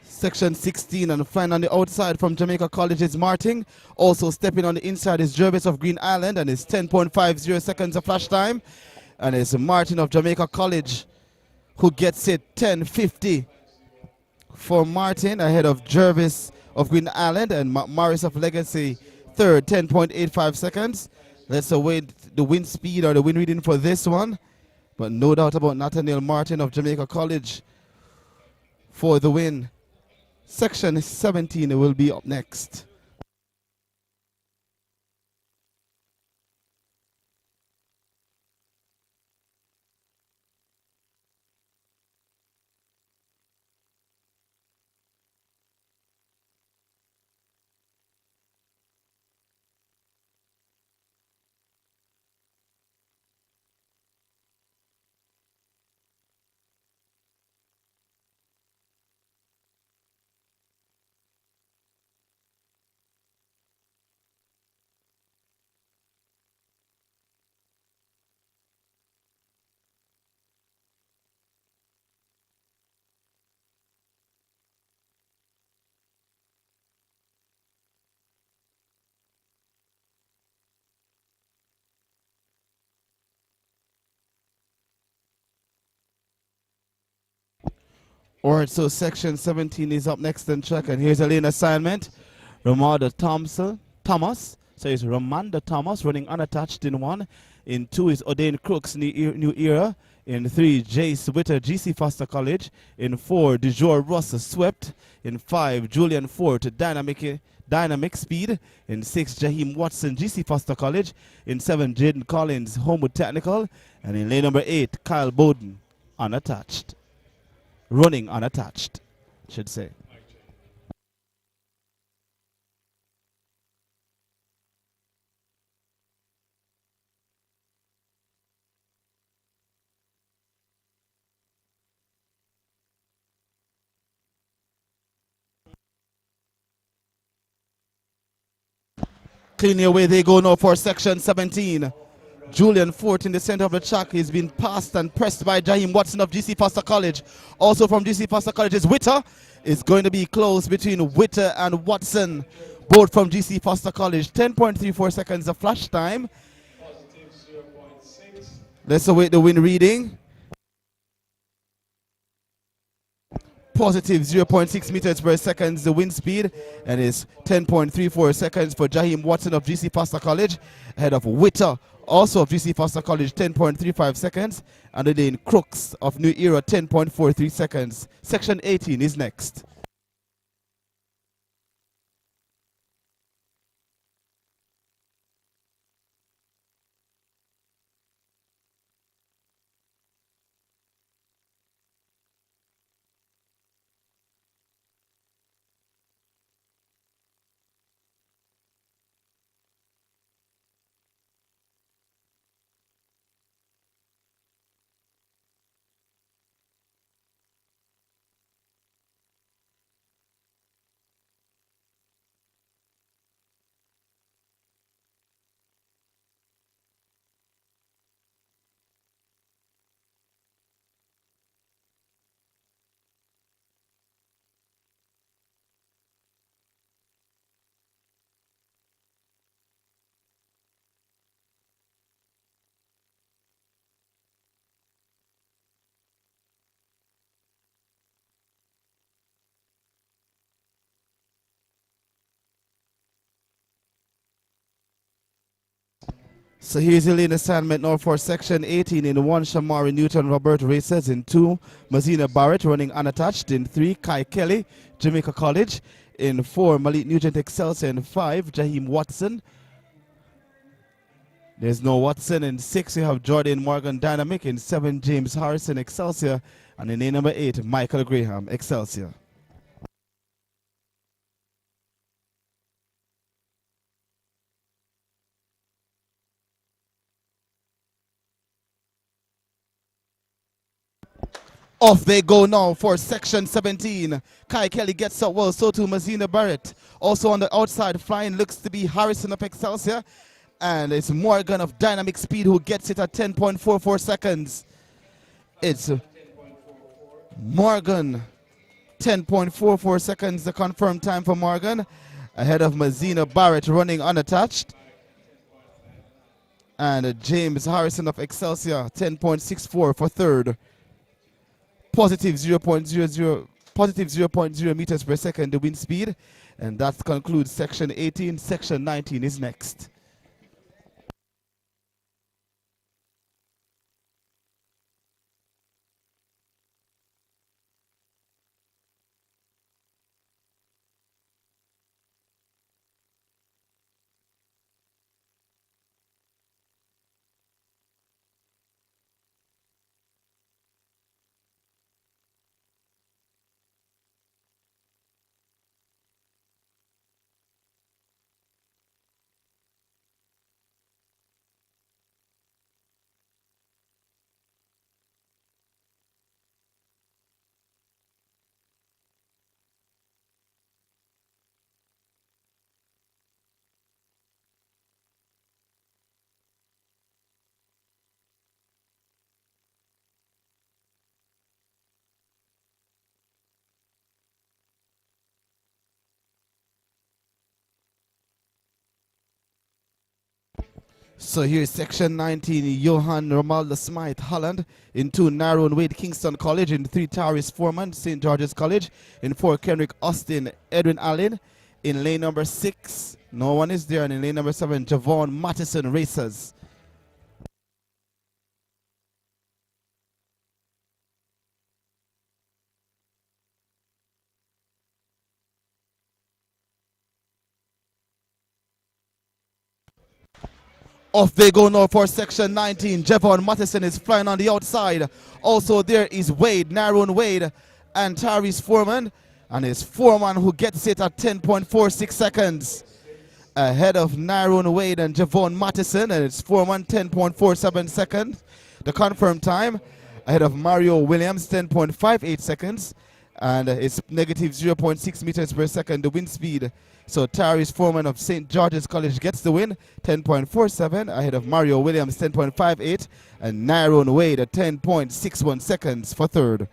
section 16, and flying on the outside from Jamaica College is Martin. Also stepping on the inside is Jervis of Green Island, and it's 10.50 seconds of flash time. And it's Martin of Jamaica College who gets it 10.50 for Martin, ahead of Jervis of Green Island, and Morris of Legacy third, 10.85 seconds. Let's await the wind speed or the wind reading for this one. But no doubt about Nathaniel Martin of Jamaica College for the win. Section 17 will be up next. All right, so section 17 is up next in track, and here's a lane assignment. Thomas. So it's Ramanda Thomas running unattached in 1. In 2 is Ordain Crooks, New Era. In 3, Jace Witter, GC Foster College. In 4, DeJour Russ, Swept. In 5, Julian Ford, Dynamic Speed. In 6, Jaheim Watson, GC Foster College. In 7, Jaden Collins, Homewood Technical. And in lane number 8, Kyle Bowden, unattached. Running unattached, should say. Clean away they go now for section 17. Julian Fort in the center of the track. He's been passed and pressed by Jaheim Watson of GC Foster College. Also from GC Foster College is Witter. It's going to be close between Witter and Watson, both from GC Foster College. 10.34 seconds of flash time. Let's await the wind reading. Positive 0.6 meters per second the wind speed, and is 10.34 seconds for Jaheim Watson of GC Foster College, ahead of Witter, also of GC Foster College, 10.35 seconds, and then Crooks of New Era, 10.43 seconds. Section 18 is next. So here's the lane assignment now for section 18. In 1, Shamari Newton Robert races. In 2, Mazina Barrett running unattached. In 3, Kai Kelly, Jamaica College. In 4, Malik Nugent Excelsior. In 5, Jaheim Watson. There's no Watson. In 6, you have Jordan Morgan Dynamic. In 7, James Harrison Excelsior. And in lane number 8, Michael Graham Excelsior. Off they go now for section 17. Kai Kelly gets up well, so too Mazina Barrett. Also on the outside flying looks to be Harrison of Excelsior. And it's Morgan of Dynamic Speed who gets it at 10.44 seconds. It's Morgan, 10.44 seconds, the confirmed time for Morgan. Ahead of Mazina Barrett running unattached. And James Harrison of Excelsior, 10.64 for third. Positive 0.0 meters per second the wind speed, and that concludes section 18. Section 19 is next. So here's section 19, Johan Romaldo Smythe, Holland. In 2, Narrow Wade, Kingston College. In 3, Taris Foreman, St. George's College. In 4, Kenrick Austin, Edwin Allen. In lane number 6, no one is there. And in lane number 7, Javon Mattison Racers. Off they go now for section 19. Javon Mattison is flying on the outside. Also there is Wade, Narrow Wade, and Taris Foreman. And it's Foreman who gets it at 10.46 seconds. Ahead of Narrow Wade and Javon Mattison, and it's Foreman 10.47 seconds. The confirmed time ahead of Mario Williams 10.58 seconds, and it's negative 0.6 meters per second the wind speed. So Taris Foreman of St. George's College gets the win 10.47 ahead of Mario Williams 10.58 and Narrow Wade at 10.61 seconds for third.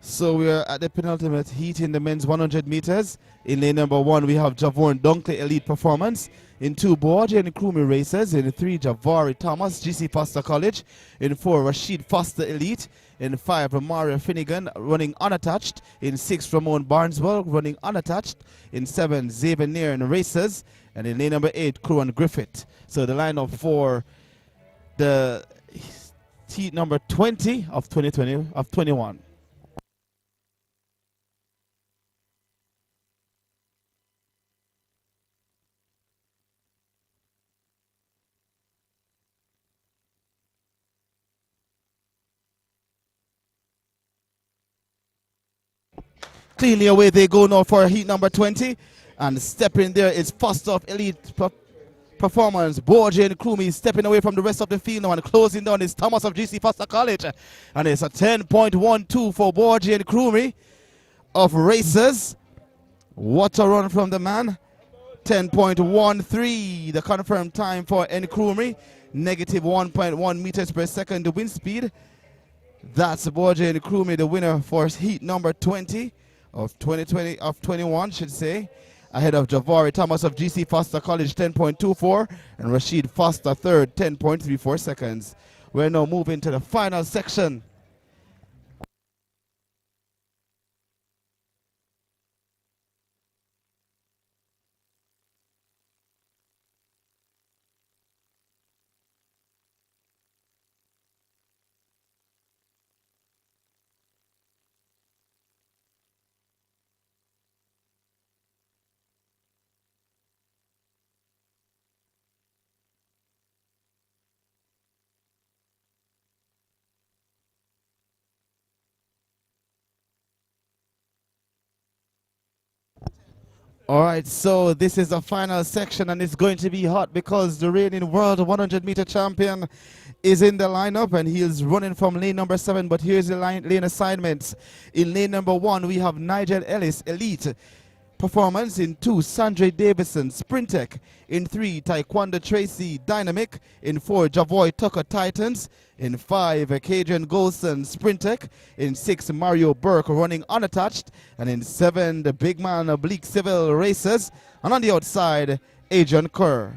So we are at the penultimate heat in the men's 100 meters. In lane number 1, we have Javon Dunkley Elite Performance. In 2, Boaji and Krumi Racers. In 3, Javari Thomas, GC Foster College. In 4, Rashid Foster Elite. In 5, Mario Finnegan running unattached. In 6, Ramon Barneswell running unattached. In 7, Xavier Nair and Racers. And in lane number 8, Kruan Griffith. So the lineup for the heat number 20 of 21. Cleanly away they go now for heat number 20. And stepping there is Foster of Elite Performance. Boaji and Krumi stepping away from the rest of the field now, and closing down is Thomas of GC Foster College. And it's a 10.12 for Boaji and Krumi of Racers. What a run from the man. 10.13, the confirmed time for Nkrumah. Negative 1.1 meters per second, the wind speed. That's Boaji and Nkrumah, the winner for heat number 20 of 21, should say. Ahead of Javari Thomas of GC Foster College, 10.24, and Rashid Foster third, 10.34 seconds. We're now moving to the final section. All right, so this is the final section, and it's going to be hot because the reigning world 100-meter champion is in the lineup, and he is running from lane number 7. But here's the lane assignments. In lane number 1, we have Nigel Ellis, Elite Performance. In 2, Sandre Davison, Sprintec. In 3, Taekwondo Tracy, Dynamic. In 4, Javoy Tucker, Titans. In 5, Cadrian Golson, Sprintec. In 6, Mario Burke, running unattached. And in 7, the big man, Oblique Civil Racers. And on the outside, Adrian Kerr.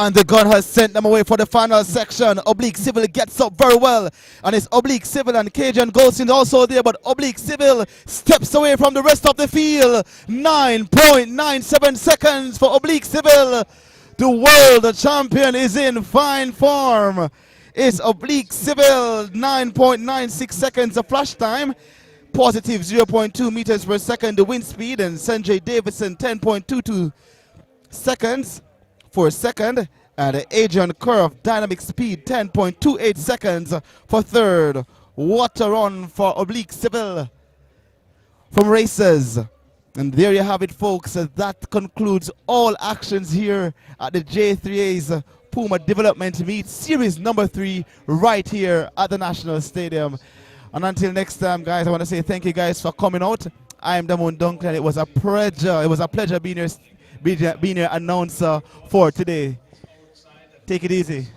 And the gun has sent them away for the final section. Oblique Civil gets up very well. And it's Oblique Civil and Cajun Ghostin also there. But Oblique Civil steps away from the rest of the field. 9.97 seconds for Oblique Civil. The world champion is in fine form. It's Oblique Civil, 9.96 seconds of flash time. Positive 0.2 meters per second the wind speed. And Sanjay Davidson, 10.22 seconds for second, and the Adrian Curve dynamic speed 10.28 seconds for third. What a run for Oblique Civil from racers. And there you have it, folks. That concludes all actions here at the J3A's Puma Development Meet Series number 3 right here at the National Stadium. And until next time, guys, I want to say thank you guys for coming out. I am Damon Duncan. It was a pleasure. It was a pleasure being your announcer for today. Take it easy.